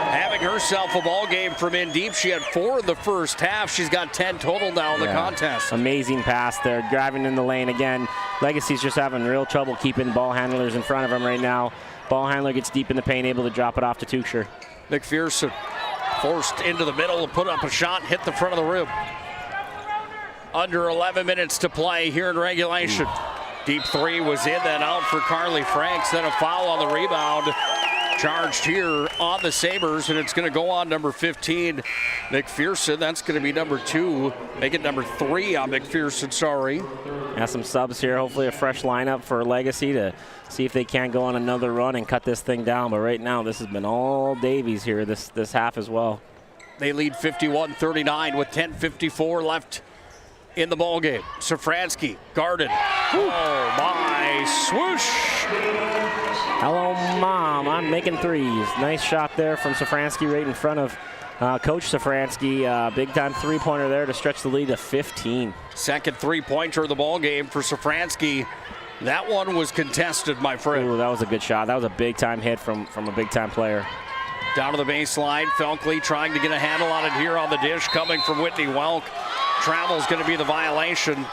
having herself a ball game from in deep. She had 4 in the first half. She's got 10 total now in the contest. Amazing pass there, driving in the lane again. Legacy's just having real trouble keeping ball handlers in front of them right now. Ball handler gets deep in the paint, able to drop it off to Tuchser. McPherson Forced into the middle to put up a shot, hit the front of the rim. Under 11 minutes to play here in regulation. Deep three was in, then out for Carly Franks. Then a foul on the rebound. Charged here on the Sabres, and it's going to go on number 15, McPherson. That's going to be number 2. Make it number 3 on McPherson, sorry. Have some subs here. Hopefully a fresh lineup for Legacy to see if they can't go on another run and cut this thing down. But right now, this has been all Davies here this half as well. They lead 51-39 with 10:54 left in the ball game. Safransky guarded. Oh my, swoosh! Hello, Mom. I'm making threes. Nice shot there from Safransky right in front of Coach Safransky. Big time three-pointer there to stretch the lead to 15. Second three-pointer of the ball game for Safransky. That one was contested, my friend. Ooh, that was a good shot. That was a big-time hit from a big-time player. Down to the baseline. Felkley trying to get a handle on it here on the dish, coming from Whitney Welk. Travel's going to be the violation.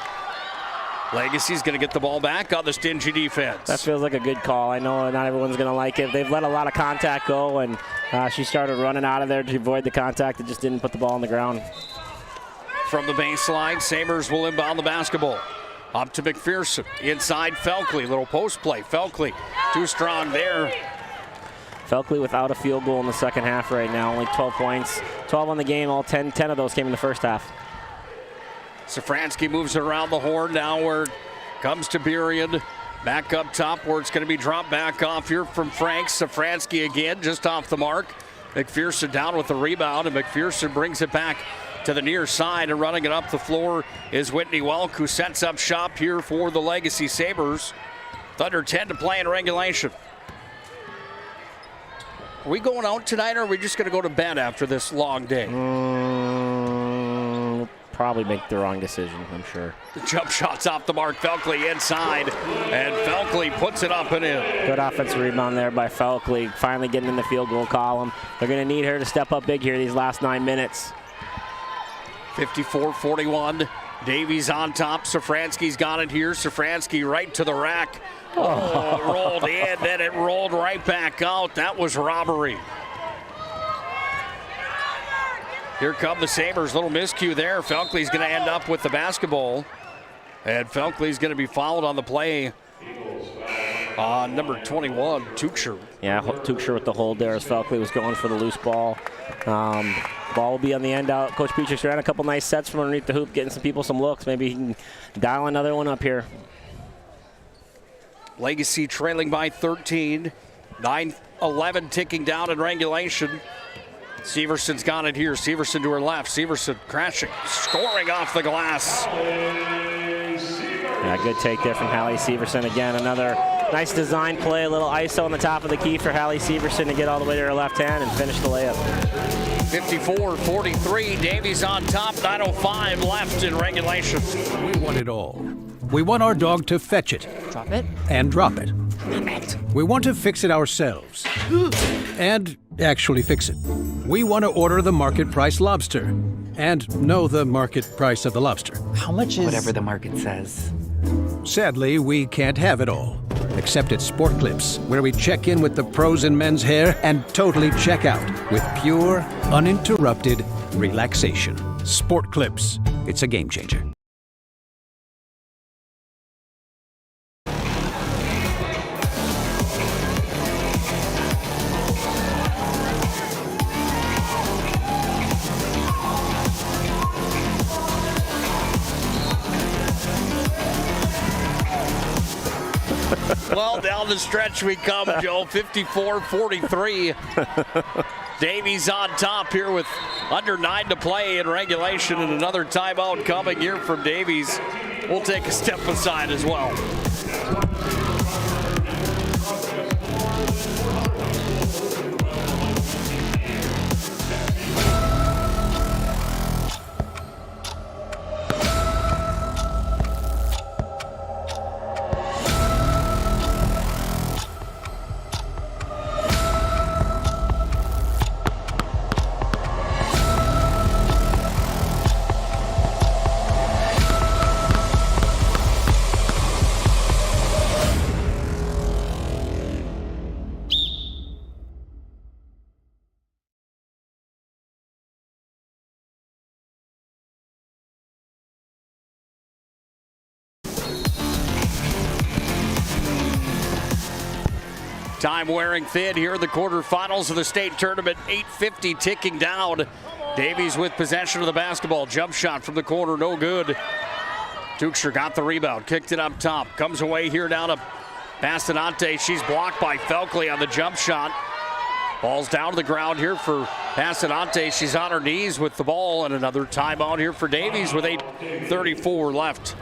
Legacy's going to get the ball back on the stingy defense. That feels like a good call. I know not everyone's going to like it. They've let a lot of contact go, and she started running out of there to avoid the contact and just didn't put the ball on the ground. From the baseline, Sabres will inbound the basketball. Up to McPherson. Inside Felkley. Little post play. Felkley too strong there. Felkley without a field goal in the second half right now. Only 12 points. 12 on the game. All 10 of those came in the first half. Safransky moves it around the horn now where it comes to Burian. Back up top where it's going to be dropped back off here from Franks. Safransky again just off the mark. McPherson down with the rebound, and McPherson brings it back to the near side, and running it up the floor is Whitney Welk, who sets up shop here for the Legacy Sabres. Under 10 to play in regulation. Are we going out tonight, or are we just going to go to bed after this long day? Probably make the wrong decision, I'm sure. The jump shot's off the mark. Felkley inside, and Felkley puts it up and in. Good offensive rebound there by Felkley, finally getting in the field goal column. They're going to need her to step up big here these last 9 minutes. 54-41. Davies on top. Safransky's got it here. Safransky right to the rack. Oh, it rolled in, then it rolled right back out. That was robbery. Here come the Sabres. Little miscue there. Felkley's going to end up with the basketball. And Felkley's going to be fouled on the play on number 21, Tuchscher. Yeah, Tuchscher with the hold there as Felkley was going for the loose ball. Ball will be on the end out. Coach Peachick's ran a couple nice sets from underneath the hoop, getting some people some looks. Maybe he can dial another one up here. Legacy trailing by 13. 9-11 ticking down in regulation. Severson's got it here. Severson to her left. Severson crashing, scoring off the glass. Yeah, good take there from Hallie Severson. Again, another nice design play. A little ISO on the top of the key for Hallie Severson to get all the way to her left hand and finish the layup. 54-43. Davies on top. 9:05 left in regulation. We want it all. We want our dog to fetch it. Drop it. And drop it. We want to fix it ourselves. And actually fix it. We want to order the market price lobster. And know the market price of the lobster. How much is... Whatever the market says. Sadly, we can't have it all. Except at Sport Clips, where we check in with the pros in men's hair and totally check out with pure, uninterrupted relaxation. Sport Clips. It's a game changer. Well, down the stretch we come, Joe. 54-43. Davies on top here with under 9 to play in regulation, and another timeout coming here from Davies. We'll take a step aside as well. Time wearing thin here in the quarterfinals of the state tournament. 8:50 ticking down. Davies with possession of the basketball. Jump shot from the corner, no good. Tuchster got the rebound, kicked it up top. Comes away here down to Passanante. She's blocked by Felkley on the jump shot. Ball's down to the ground here for Passanante. She's on her knees with the ball, and another timeout here for Davies with 8:34 left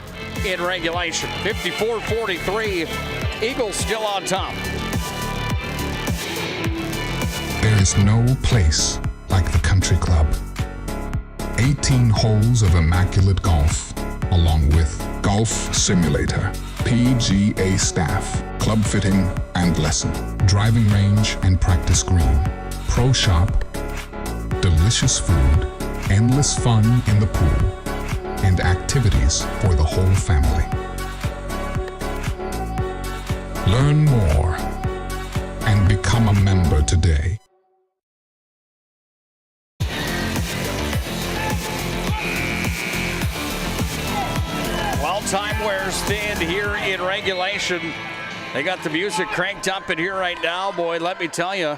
in regulation. 54-43, Eagles still on top. There is no place like the country club. 18 holes of immaculate golf, along with golf simulator, PGA staff, club fitting and lesson, driving range and practice green, pro shop, delicious food, endless fun in the pool, and activities for the whole family. Learn more and become a member today. Well, time wears thin here in regulation. They got the music cranked up in here right now. Boy, let me tell you.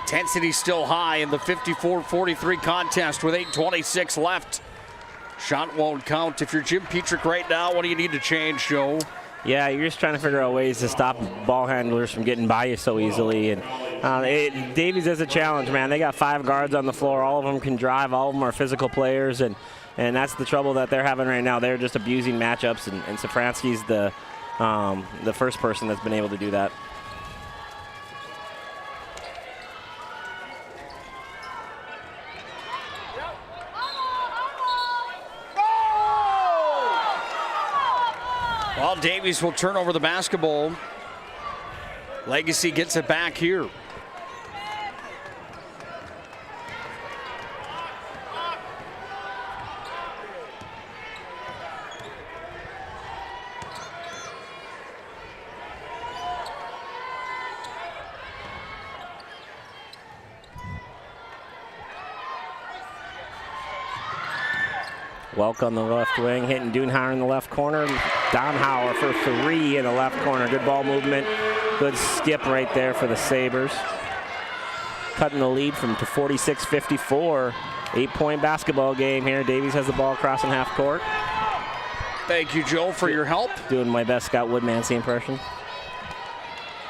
Intensity still high in the 54-43 contest with 8:26 left. Shot won't count. If you're Jim Petrick right now, what do you need to change, Joe? Yeah, you're just trying to figure out ways to stop ball handlers from getting by you so easily. And Davies is a challenge, man. They got 5 guards on the floor. All of them can drive. All of them are physical players. And that's the trouble that they're having right now. They're just abusing matchups. And Safransky's the first person that's been able to do that. Well, Davies will turn over the basketball. Legacy gets it back here. Welk on the left wing, hitting Dunhauer in the left corner. Donhauer for 3 in the left corner. Good ball movement. Good skip right there for the Sabres. Cutting the lead from to 46-54. 8-point basketball game here. Davies has the ball crossing half court. Thank you, Joe, for your help. Doing my best Scott Woodmansey impression.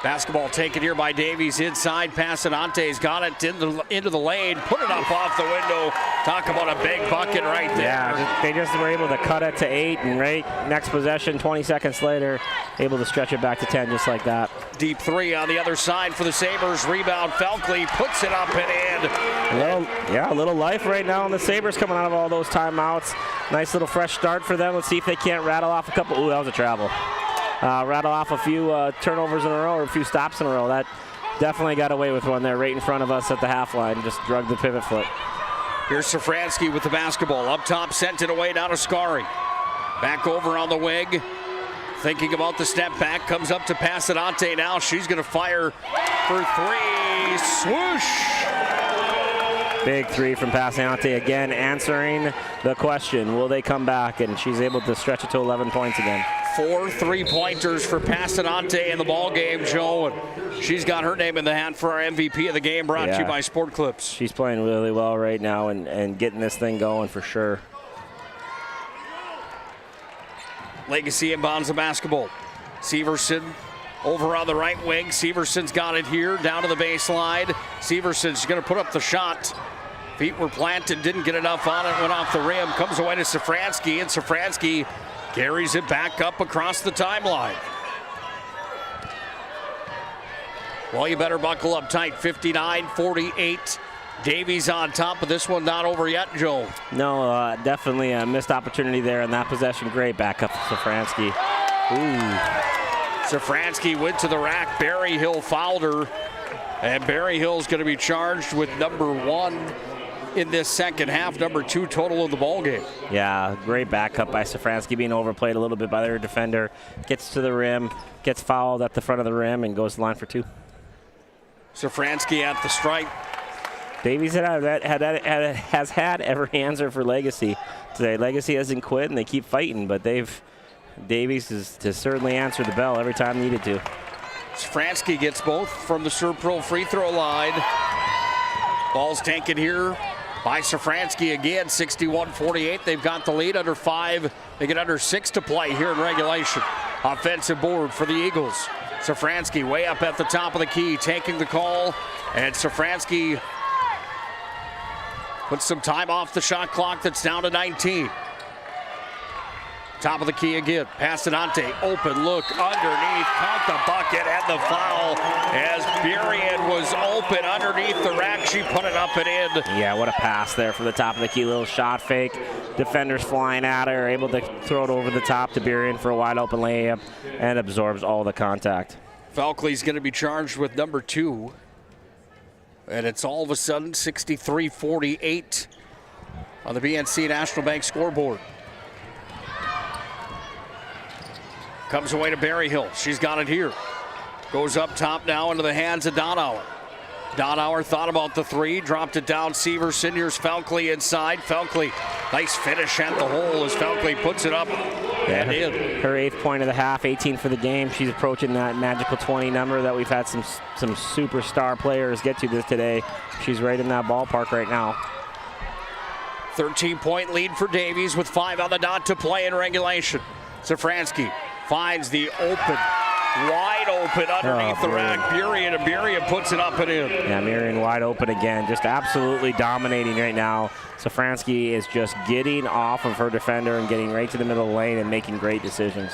Basketball taken here by Davies inside. Passanante's got it into the lane. Put it up off the window. Talk about a big bucket right there. Yeah, they just were able to cut it to 8, and right next possession, 20 seconds later, able to stretch it back to 10 just like that. Deep 3 on the other side for the Sabres. Rebound, Felkley puts it up and in. A little life right now on the Sabres coming out of all those timeouts. Nice little fresh start for them. Let's see if they can't rattle off a couple. Ooh, that was a travel. Rattle off a few turnovers in a row or a few stops in a row. That definitely got away with one there right in front of us at the half line. Just drug the pivot foot. Here's Safransky with the basketball. Up top, sent it away down to Skari. Back over on the wing. Thinking about the step back. Comes up to Passanante now. She's going to fire for 3. Swoosh! Big 3 from Passanante again, answering the question, will they come back? And she's able to stretch it to 11 points again. 4 3-pointers for Passanante in the ball game, Joe. And she's got her name in the hat for our MVP of the game, brought to you by Sport Clips. She's playing really well right now and getting this thing going for sure. Legacy inbounds the basketball. Severson over on the right wing. Severson's got it here, down to the baseline. Severson's going to put up the shot. Feet were planted, didn't get enough on it, went off the rim. Comes away to Safransky, and Safransky carries it back up across the timeline. Well, you better buckle up tight. 59-48. Davies on top, but this one not over yet, Joe. No, definitely a missed opportunity there in that possession. Great backup to Safransky. Ooh. Safransky went to the rack. Berryhill fouled her. And Berryhill's going to be charged with number 1 in this second half, number 2 total of the ball game. Yeah, great backup by Safransky, being overplayed a little bit by their defender. Gets to the rim, gets fouled at the front of the rim, and goes to the line for 2. Safransky at the stripe. Davies has had every answer for Legacy today. Legacy hasn't quit, and they keep fighting, but they've Davies has certainly answered the bell every time needed to. Safransky gets both from the Serpro free throw line. Ball's taken here by Safransky again, 61-48. They've got the lead under 5. They get under 6 to play here in regulation. Offensive board for the Eagles. Safransky way up at the top of the key, taking the call. And Safransky puts some time off the shot clock that's down to 19. Top of the key again. Passanante, open look underneath. Count the bucket and the foul as Burien was open underneath the rack. She put it up and in. Yeah, what a pass there from the top of the key. Little shot fake. Defenders flying at her, able to throw it over the top to Burien for a wide open layup and absorbs all the contact. Falkley's going to be charged with number 2. And it's all of a sudden 63-48 on the BNC National Bank scoreboard. Comes away to Berryhill. She's got it here. Goes up top now into the hands of Donauer. Donauer thought about the 3, dropped it down. Severson, here's Falkley inside. Falkley, nice finish at the hole as Falkley puts it up and in. Her 8th point of the half, 18 for the game. She's approaching that magical 20 number that we've had some superstar players get to this today. She's right in that ballpark right now. 13-point lead for Davies with 5 on the dot to play in regulation. Safransky finds the wide open underneath the rack. Burien puts it up and in. Yeah, Burien wide open again. Just absolutely dominating right now. Safransky is just getting off of her defender and getting right to the middle of the lane and making great decisions.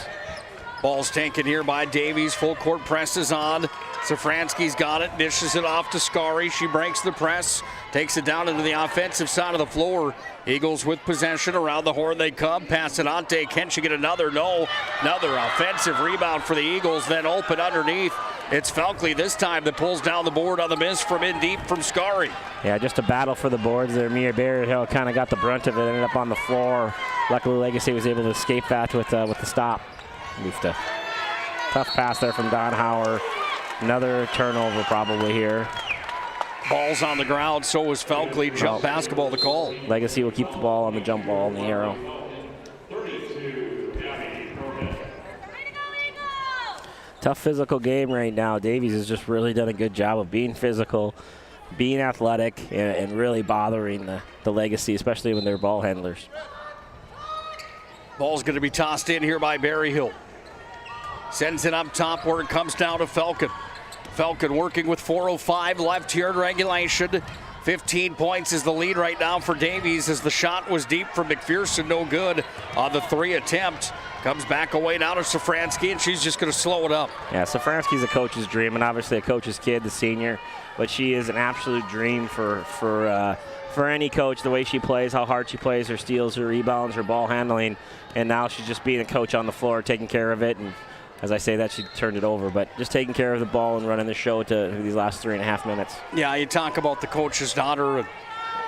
Ball's taken here by Davies. Full court press is on. Safransky's got it, dishes it off to Scary. She breaks the press, takes it down into the offensive side of the floor. Eagles with possession. Around the horn they come. Passanante, can she get another? No. Another offensive rebound for the Eagles, then open underneath. It's Falkley this time that pulls down the board on the miss from in deep from Scary. Yeah, just a battle for the boards there. Mia Berryhill kind of got the brunt of it, ended up on the floor. Luckily, Legacy was able to escape that with the stop. Tough pass there from Donauer. Another turnover probably here. Ball's on the ground, so was Falkley. Jump basketball to call. Legacy will keep the ball on the jump ball in the arrow. Tough physical game right now. Davies has just really done a good job of being physical, being athletic, and really bothering the Legacy, especially when they're ball handlers. Ball's going to be tossed in here by Berryhill. Sends it up top where it comes down to Falcon. Falcon working with 4:05 left here in regulation. 15 points is the lead right now for Davies as the shot was deep from McPherson, no good on the 3 attempt. Comes back away now to Safransky, and she's just going to slow it up. Yeah, Safransky's a coach's dream, and obviously a coach's kid, the senior, but she is an absolute dream for any coach, the way she plays, how hard she plays, her steals, her rebounds, her ball handling, and now she's just being a coach on the floor, taking care of it, and as I say that, she turned it over, but just taking care of the ball and running the show to these last 3.5 minutes. Yeah, you talk about the coach's daughter.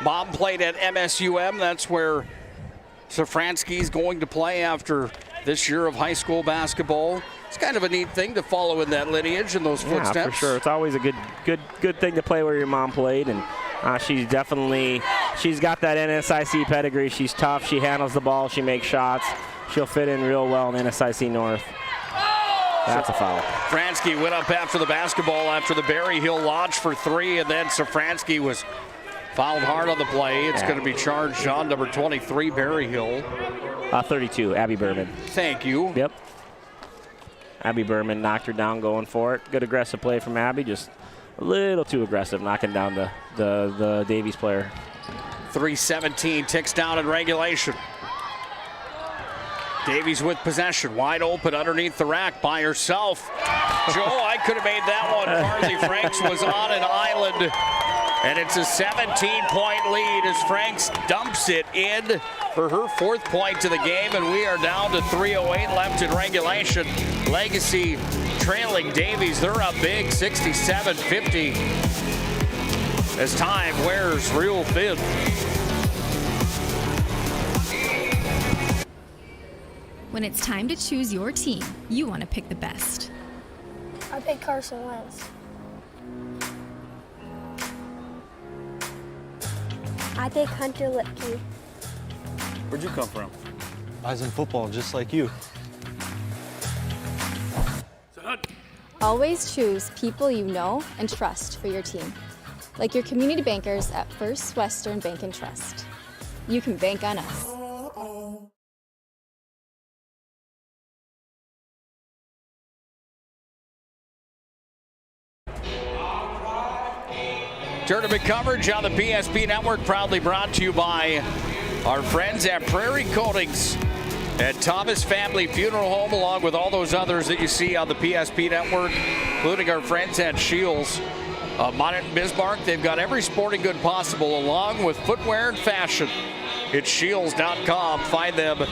Mom played at MSUM. That's where Safransky's going to play after this year of high school basketball. It's kind of a neat thing to follow in that lineage and those footsteps. Yeah, for sure. It's always a good thing to play where your mom played, and she's got that NSIC pedigree. She's tough. She handles the ball. She makes shots. She'll fit in real well in NSIC North. That's a foul. Safransky went up after the basketball after the Berryhill launch for 3, and then Safransky was fouled hard on the play. It's going to be charged on number 23, Berryhill. 32, Abby Berman. Thank you. Yep. Abby Berman knocked her down going for it. Good aggressive play from Abby, just a little too aggressive, knocking down the Davies player. 3:17 ticks down in regulation. Davies with possession, wide open underneath the rack by herself. Joe, I could have made that one. Carly Franks was on an island, and it's a 17-point lead as Franks dumps it in for her 4th point to the game, and we are down to 3:08 left in regulation. Legacy trailing Davies. They're up big, 67-50, as time wears real thin. When it's time to choose your team, you want to pick the best. I picked Carson Wentz. I picked Hunter Lipke. Where'd you come from? I was in football just like you. Always choose people you know and trust for your team, like your community bankers at First Western Bank and Trust. You can bank on us. Tournament coverage on the PSP Network, proudly brought to you by our friends at Prairie Coatings at Thomas Family Funeral Home, along with all those others that you see on the PSP Network, including our friends at Shields. Minot and Bismarck, they've got every sporting good possible, along with footwear and fashion. It's shields.com. Find them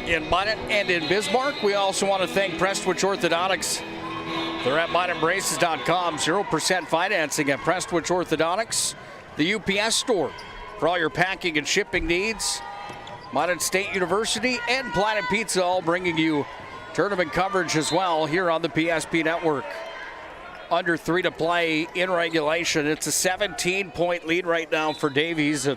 in Minot and in Bismarck. We also want to thank Prestwich Orthodontics. They're at minotbraces.com. 0% financing at Prestwich Orthodontics. The UPS store for all your packing and shipping needs. Minot State University and Planet Pizza, all bringing you tournament coverage as well here on the PSP Network. Under 3 to play in regulation. It's a 17-point lead right now for Davies.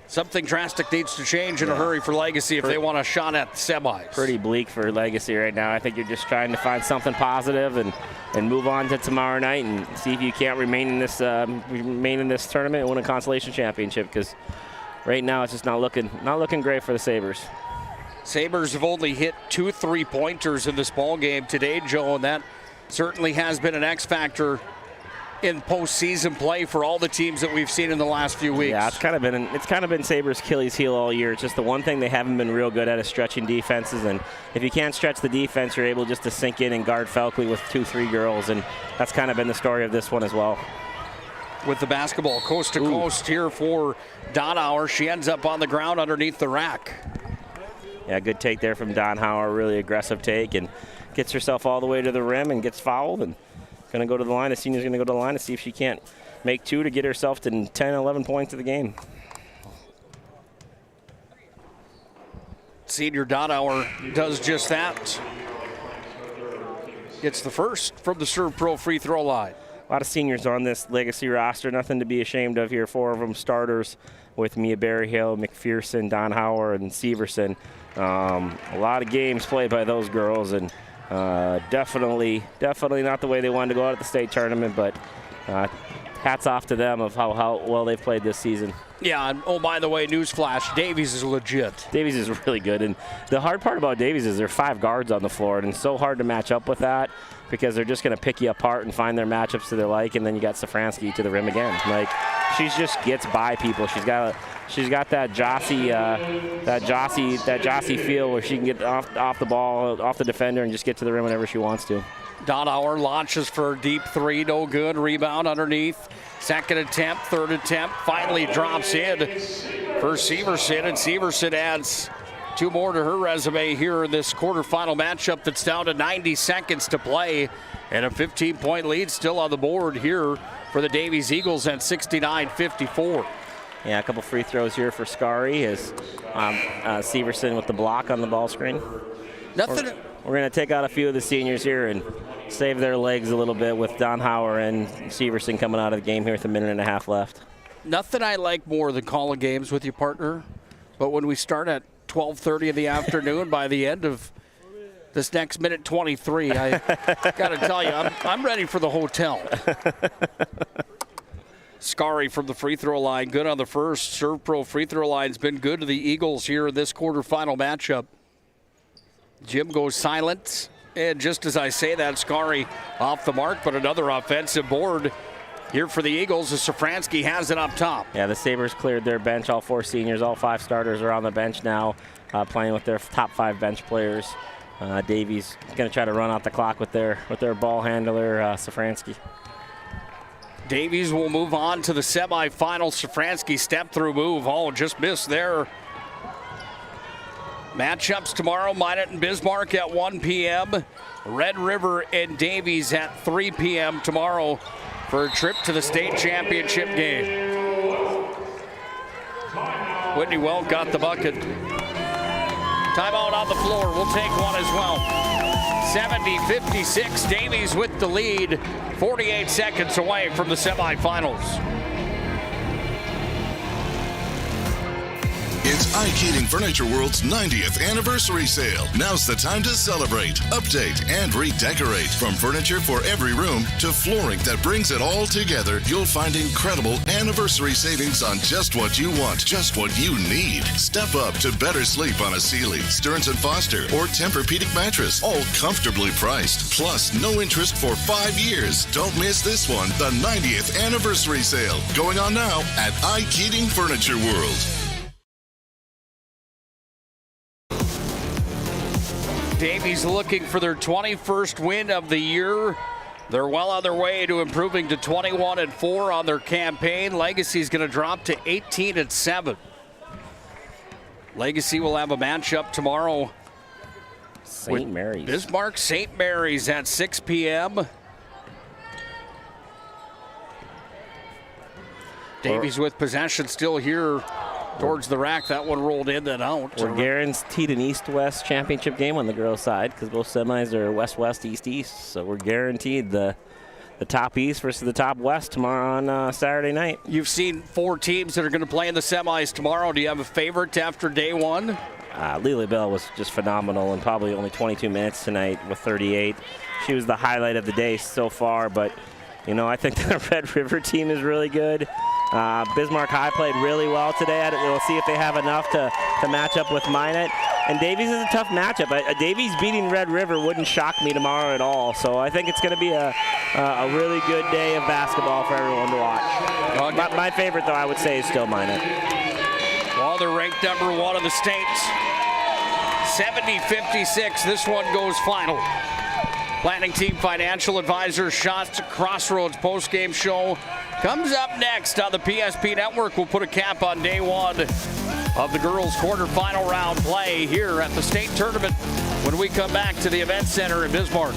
Something drastic needs to change in a hurry for Legacy if they want a shot at the semis. Pretty bleak for Legacy right now. I think you're just trying to find something positive and move on to tomorrow night and see if you can't remain in this tournament and win a consolation championship, because right now it's just not looking great for the Sabres. Sabres have only hit 2 3-pointers in this ball game today, Joe, and that certainly has been an X factor in postseason play for all the teams that we've seen in the last few weeks. Yeah, it's kind of been Sabres' Achilles heel all year. It's just the one thing they haven't been real good at is stretching defenses, and if you can't stretch the defense, you're able just to sink in and guard Felkley with 2-3 girls, and that's kind of been the story of this one as well. With the basketball coast to coast here for Donauer. She ends up on the ground underneath the rack. Yeah, good take there from Donauer, really aggressive take, and gets herself all the way to the rim and gets fouled, and going to go to the line. The senior's going to go to the line to see if she can't make 2 to get herself to 10, 11 points of the game. Senior Donauer does just that. Gets the first from the Serve Pro free throw line. A lot of seniors on this Legacy roster. Nothing to be ashamed of here. 4 of them starters with Mia Berryhill, McPherson, Donauer, and Severson. A lot of games played by those girls, and definitely not the way they wanted to go out at the state tournament, but hats off to them of how well they've played this season. Yeah, and oh, by the way, newsflash, Davies is legit. Davies is really good, and the hard part about Davies is there are 5 guards on the floor, and it's so hard to match up with that because they're just going to pick you apart and find their matchups to their like, and then you got Safransky to the rim again. Like, she just gets by people. She's got that Jossie feel where she can get off the ball, off the defender, and just get to the rim whenever she wants to. Donauer launches for a deep 3, no good. Rebound underneath. Second attempt, third attempt, finally drops in for Severson, and Severson adds 2 more to her resume here in this quarterfinal matchup that's down to 90 seconds to play, and a 15-point lead still on the board here for the Davies Eagles at 69-54. Yeah, a couple free throws here for Scary as Severson with the block on the ball screen. We're going to take out a few of the seniors here and save their legs a little bit with Donauer and Severson coming out of the game here with a minute and a half left. Nothing I like more than calling games with you, partner, but when we start at 12:30 in the afternoon, by the end of this next minute 23, I got to tell you, I'm ready for the hotel. Scary from the free throw line, good on the first. Serve Pro free throw line's been good to the Eagles here in this quarterfinal matchup. Jim goes silent, and just as I say that, Scary off the mark, but another offensive board here for the Eagles as Safransky has it up top. Yeah, the Sabres cleared their bench. All 4 seniors, all 5 starters are on the bench now, playing with their top 5 bench players. Davies going to try to run out the clock with their ball handler, Safransky. Davies will move on to the semifinal. Safransky step-through move. Oh, just missed there. Matchups tomorrow, Minot and Bismarck at 1 p.m. Red River and Davies at 3 p.m. tomorrow for a trip to the state championship game. Whitney Welk got the bucket. Timeout on the floor. We'll take one as well. 70-56. Davies with the lead. 48 seconds away from the semifinals. It's Ike Heating Furniture World's 90th anniversary sale. Now's the time to celebrate, update, and redecorate. From furniture for every room to flooring that brings it all together, you'll find incredible anniversary savings on just what you want, just what you need. Step up to better sleep on a Sealy, Stearns & Foster, or Tempur-Pedic mattress, all comfortably priced. Plus, no interest for 5 years. Don't miss this one, the 90th anniversary sale, going on now at Ike Heating Furniture World. Davies looking for their 21st win of the year. They're well on their way to improving to 21-4 on their campaign. Legacy's going to drop to 18-7. Legacy will have a matchup tomorrow. St. Mary's. Bismarck St. Mary's at 6 p.m. Davies with possession still here towards the rack. That one rolled in and out. We're guaranteed an East-West championship game on the girls' side because both semis are West-West, East-East. So we're guaranteed the top East versus the top West tomorrow on Saturday night. You've seen 4 teams that are going to play in the semis tomorrow. Do you have a favorite after day one? Lily Bell was just phenomenal and probably only 22 minutes tonight with 38. She was the highlight of the day so far, but you know, I think the Red River team is really good. Bismarck High played really well today. We'll see if they have enough to match up with Minot. And Davies is a tough matchup. Davies beating Red River wouldn't shock me tomorrow at all. So I think it's going to be a really good day of basketball for everyone to watch. My favorite, though, I would say, is still Minot. Well, they're ranked number 1 in the state. 70-56. This one goes final. Planning Team Financial Advisors Shots Crossroads postgame show comes up next on the PSP Network. We'll put a cap on day 1 of the girls' quarterfinal round play here at the state tournament when we come back to the event center in Bismarck.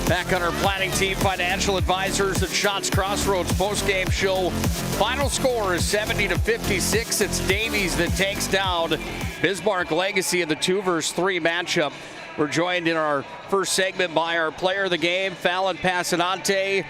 Back on our Planning Team Financial Advisors and Shots Crossroads postgame show. Final score is 70-56. It's Davies that takes down Bismarck Legacy in the 2-versus-3 matchup. We're joined in our first segment by our player of the game, Fallon Passanante.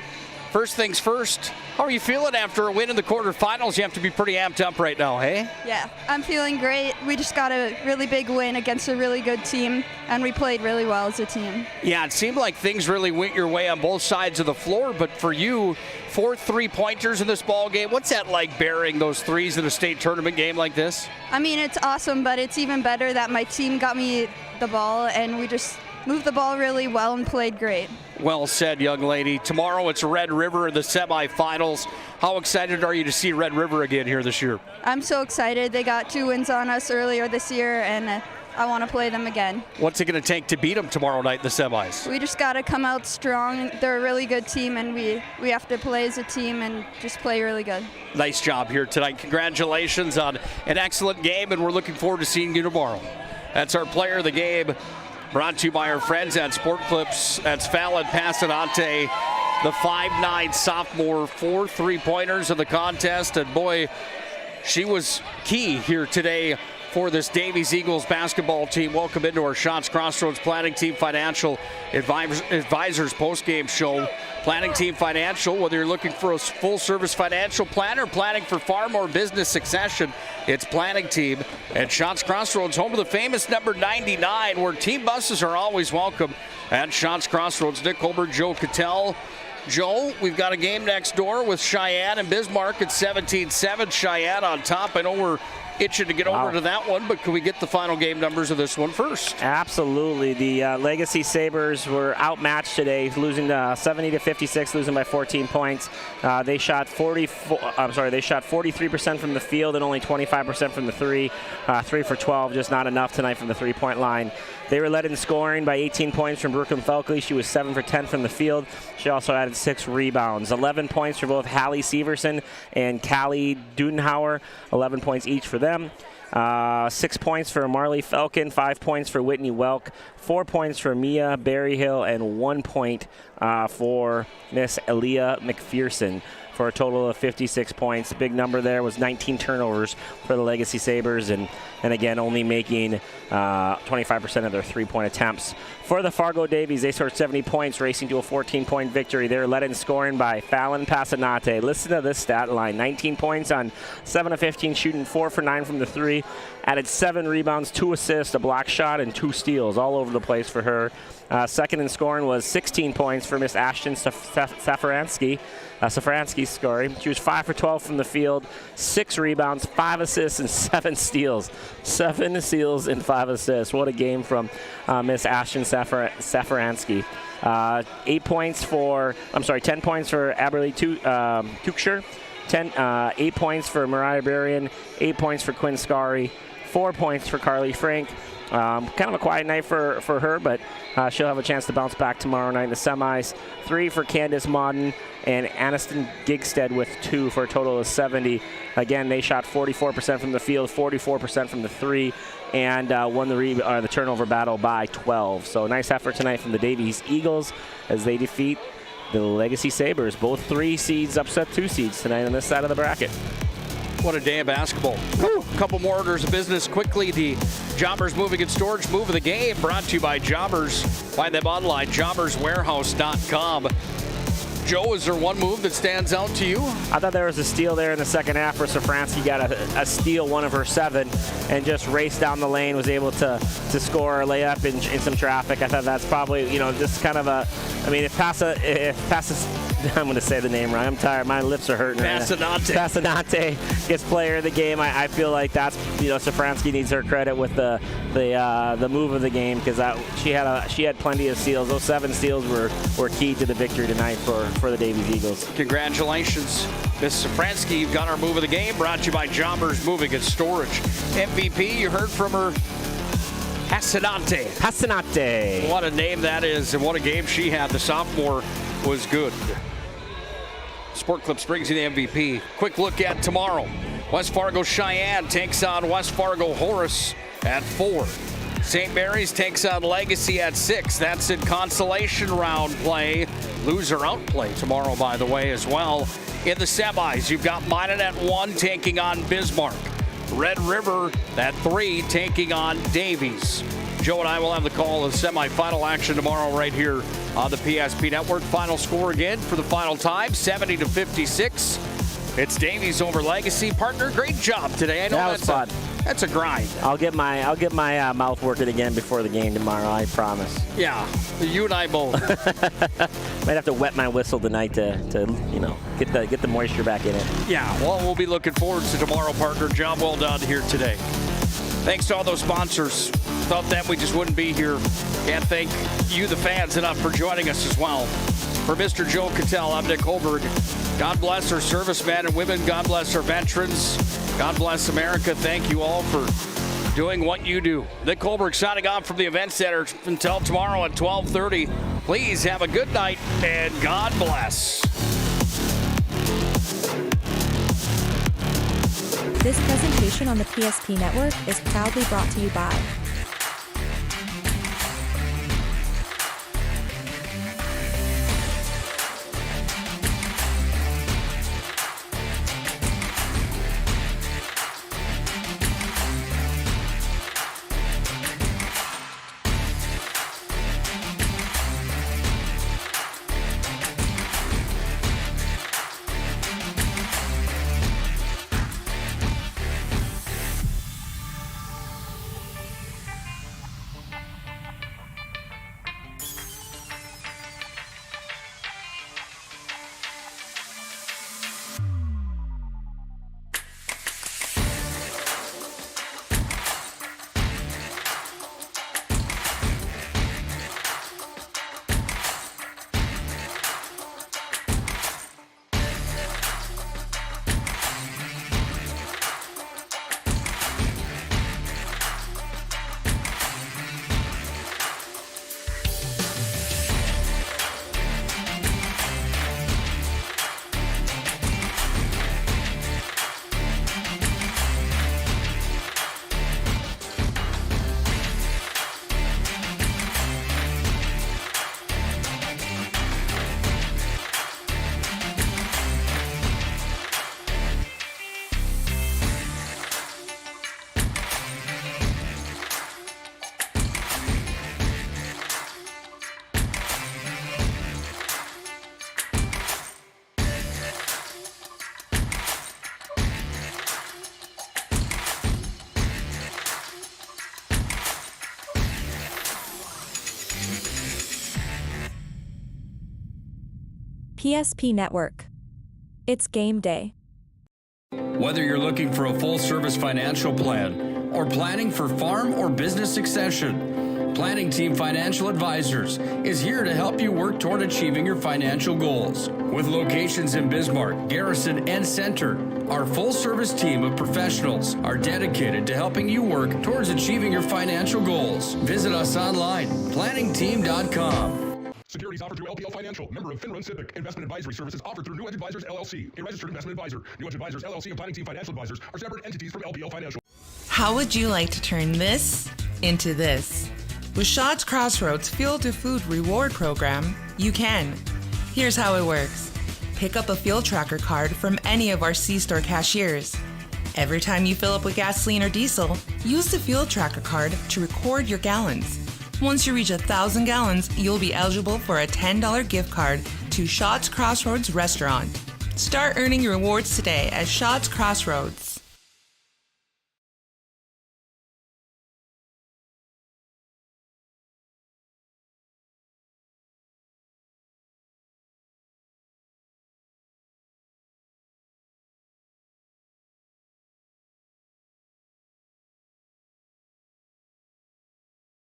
First things first, how are you feeling after a win in the quarterfinals? You have to be pretty amped up right now, hey? Yeah, I'm feeling great. We just got a really big win against a really good team, and we played really well as a team. Yeah, it seemed like things really went your way on both sides of the floor, but for you, 4 3-pointers in this ball game. What's that like, bearing those threes in a state tournament game like this? I mean, it's awesome, but it's even better that my team got me the ball, and we just moved the ball really well and played great. Well said, young lady. Tomorrow it's Red River in the semifinals. How excited are you to see Red River again here this year? I'm so excited. They got 2 wins on us earlier this year, and I want to play them again. What's it going to take to beat them tomorrow night in the semis? We just got to come out strong. They're a really good team, and we have to play as a team and just play really good. Nice job here tonight. Congratulations on an excellent game, and we're looking forward to seeing you tomorrow. That's our player of the game. Brought to you by our friends at Sport Clips. That's Fallon Passanante, the 5'9" sophomore, 4 3-pointers in the contest. And boy, she was key here today for this Davies Eagles basketball team. Welcome into our Shots Crossroads Planning Team Financial Advisors postgame show. Planning Team Financial, whether you're looking for a full-service financial plan or planning for farm or business succession, it's Planning Team. And Shots Crossroads, home of the famous number 99, where team buses are always welcome at Shots Crossroads. Nick Holbert, Joe Cattell. Joe, we've got a game next door with Cheyenne and Bismarck at 17-7. Cheyenne on top. I know we're itching to get over to that one, but can we get the final game numbers of this one first? Absolutely. The Legacy Sabres were outmatched today, losing 70-56, losing by 14 points. They shot 43% from the field and only 25% from the three. 3 for 12, just not enough tonight from the three-point line. They were led in scoring by 18 points from Brooklyn Felkley. She was 7 for 10 from the field. She also added 6 rebounds. 11 points for both Hallie Severson and Callie Dudenhauer. 11 points each for them. 6 points for Marley Falcon, 5 points for Whitney Welk, 4 points for Mia Berryhill, and 1 point for Miss Aaliyah McPherson, for a total of 56 points. The big number there was 19 turnovers for the Legacy Sabres, and again, only making 25% of their three-point attempts. For the Fargo Davies, they scored 70 points, racing to a 14-point victory. They were led in scoring by Fallon Passanante. Listen to this stat line: 19 points on 7 of 15 shooting, 4 for 9 from the three. Added 7 rebounds, 2 assists, a block shot, and 2 steals, all over the place for her. Second in scoring was 16 points for Miss Ashton Safransky. Safransky's scoring. She was 5 for 12 from the field, 6 rebounds, 5 assists, and 7 steals. 7 steals and 5 assists. What a game from Miss Ashton Safransky. 10 points for Aberly Tukshire. 8 points for Mariah Berrien, 8 points for Quinn Scarry, 4 points for Carly Frank. Kind of a quiet night for her, but she'll have a chance to bounce back tomorrow night in the semis. 3 for Candace Modden and Aniston Gigstead with 2 for a total of 70. Again, they shot 44% from the field, 44% from the three, and won the turnover battle by 12. So nice effort tonight from the Davies Eagles as they defeat the Legacy Sabres. Both 3 seeds upset 2 seeds tonight on this side of the bracket. What a day of basketball. Couple more orders of business quickly. The Jobbers Moving and Storage Move of the Game brought to you by Jobbers. Find them online, jobberswarehouse.com. Joe, is there one move that stands out to you? I thought there was a steal there in the second half where Safransky got a steal, one of her 7, and just raced down the lane, was able to score a layup in some traffic. I thought that's probably, just kind of if Passanante, I'm going to say the name wrong. I'm tired. My lips are hurting. Passanante gets player of the game. I feel like that's, Safransky needs her credit with the move of the game, because she had plenty of steals. Those 7 steals were key to the victory tonight for the Davies Eagles. Congratulations, Miss Safransky. You've got our move of the game, brought to you by Jobbers Moving and Storage. MVP, you heard from her. Passanante. What a name that is, and what a game she had. The sophomore was good. Sport Clips brings you the MVP. Quick look at tomorrow. West Fargo Cheyenne takes on West Fargo Horace at 4. St. Mary's takes on Legacy at 6. That's in consolation round play. Loser out play tomorrow, by the way, as well. In the semis, you've got Minot at 1 taking on Bismarck. Red River at 3 taking on Davies. Joe and I will have the call of semifinal action tomorrow right here on the PSP Network. Final score again for the final time, 70-56. It's Davies over Legacy. Partner, great job today. I know that was fun. That's a grind. I'll get my mouth working again before the game tomorrow, I promise. Yeah, you and I both. Might have to wet my whistle tonight to get the moisture back in it. Yeah, well, we'll be looking forward to tomorrow, partner. Job well done here today. Thanks to all those sponsors. Without them, we just wouldn't be here. Can't thank you, the fans, enough for joining us as well. For Mr. Joe Cattell, I'm Nick Holberg. God bless our servicemen and women. God bless our veterans. God bless America. Thank you all for doing what you do. Nick Holberg signing off from the Event Center until tomorrow at 12:30. Please have a good night and God bless. This presentation on the PSP Network is proudly brought to you by PSP Network. It's game day. Whether you're looking for a full-service financial plan or planning for farm or business succession, Planning Team Financial Advisors is here to help you work toward achieving your financial goals. With locations in Bismarck, Garrison, and Center, our full-service team of professionals are dedicated to helping you work towards achieving your financial goals. Visit us online, planningteam.com. Securities offered through LPL Financial, member of Finland Civic. Investment advisory services offered through New Edge Advisors LLC, a registered investment advisor. New Edge Advisors LLC and Planning Team Financial Advisors are separate entities from LPL Financial. How would you like to turn this into this? With Shaw's Crossroads Fuel to Food Reward Program, you can. Here's how it works. Pick up a fuel tracker card from any of our C-store cashiers. Every time you fill up with gasoline or diesel, use the fuel tracker card to record your gallons. Once you reach 1,000 gallons, you'll be eligible for a $10 gift card to Shaw's Crossroads restaurant. Start earning your rewards today at Shaw's Crossroads.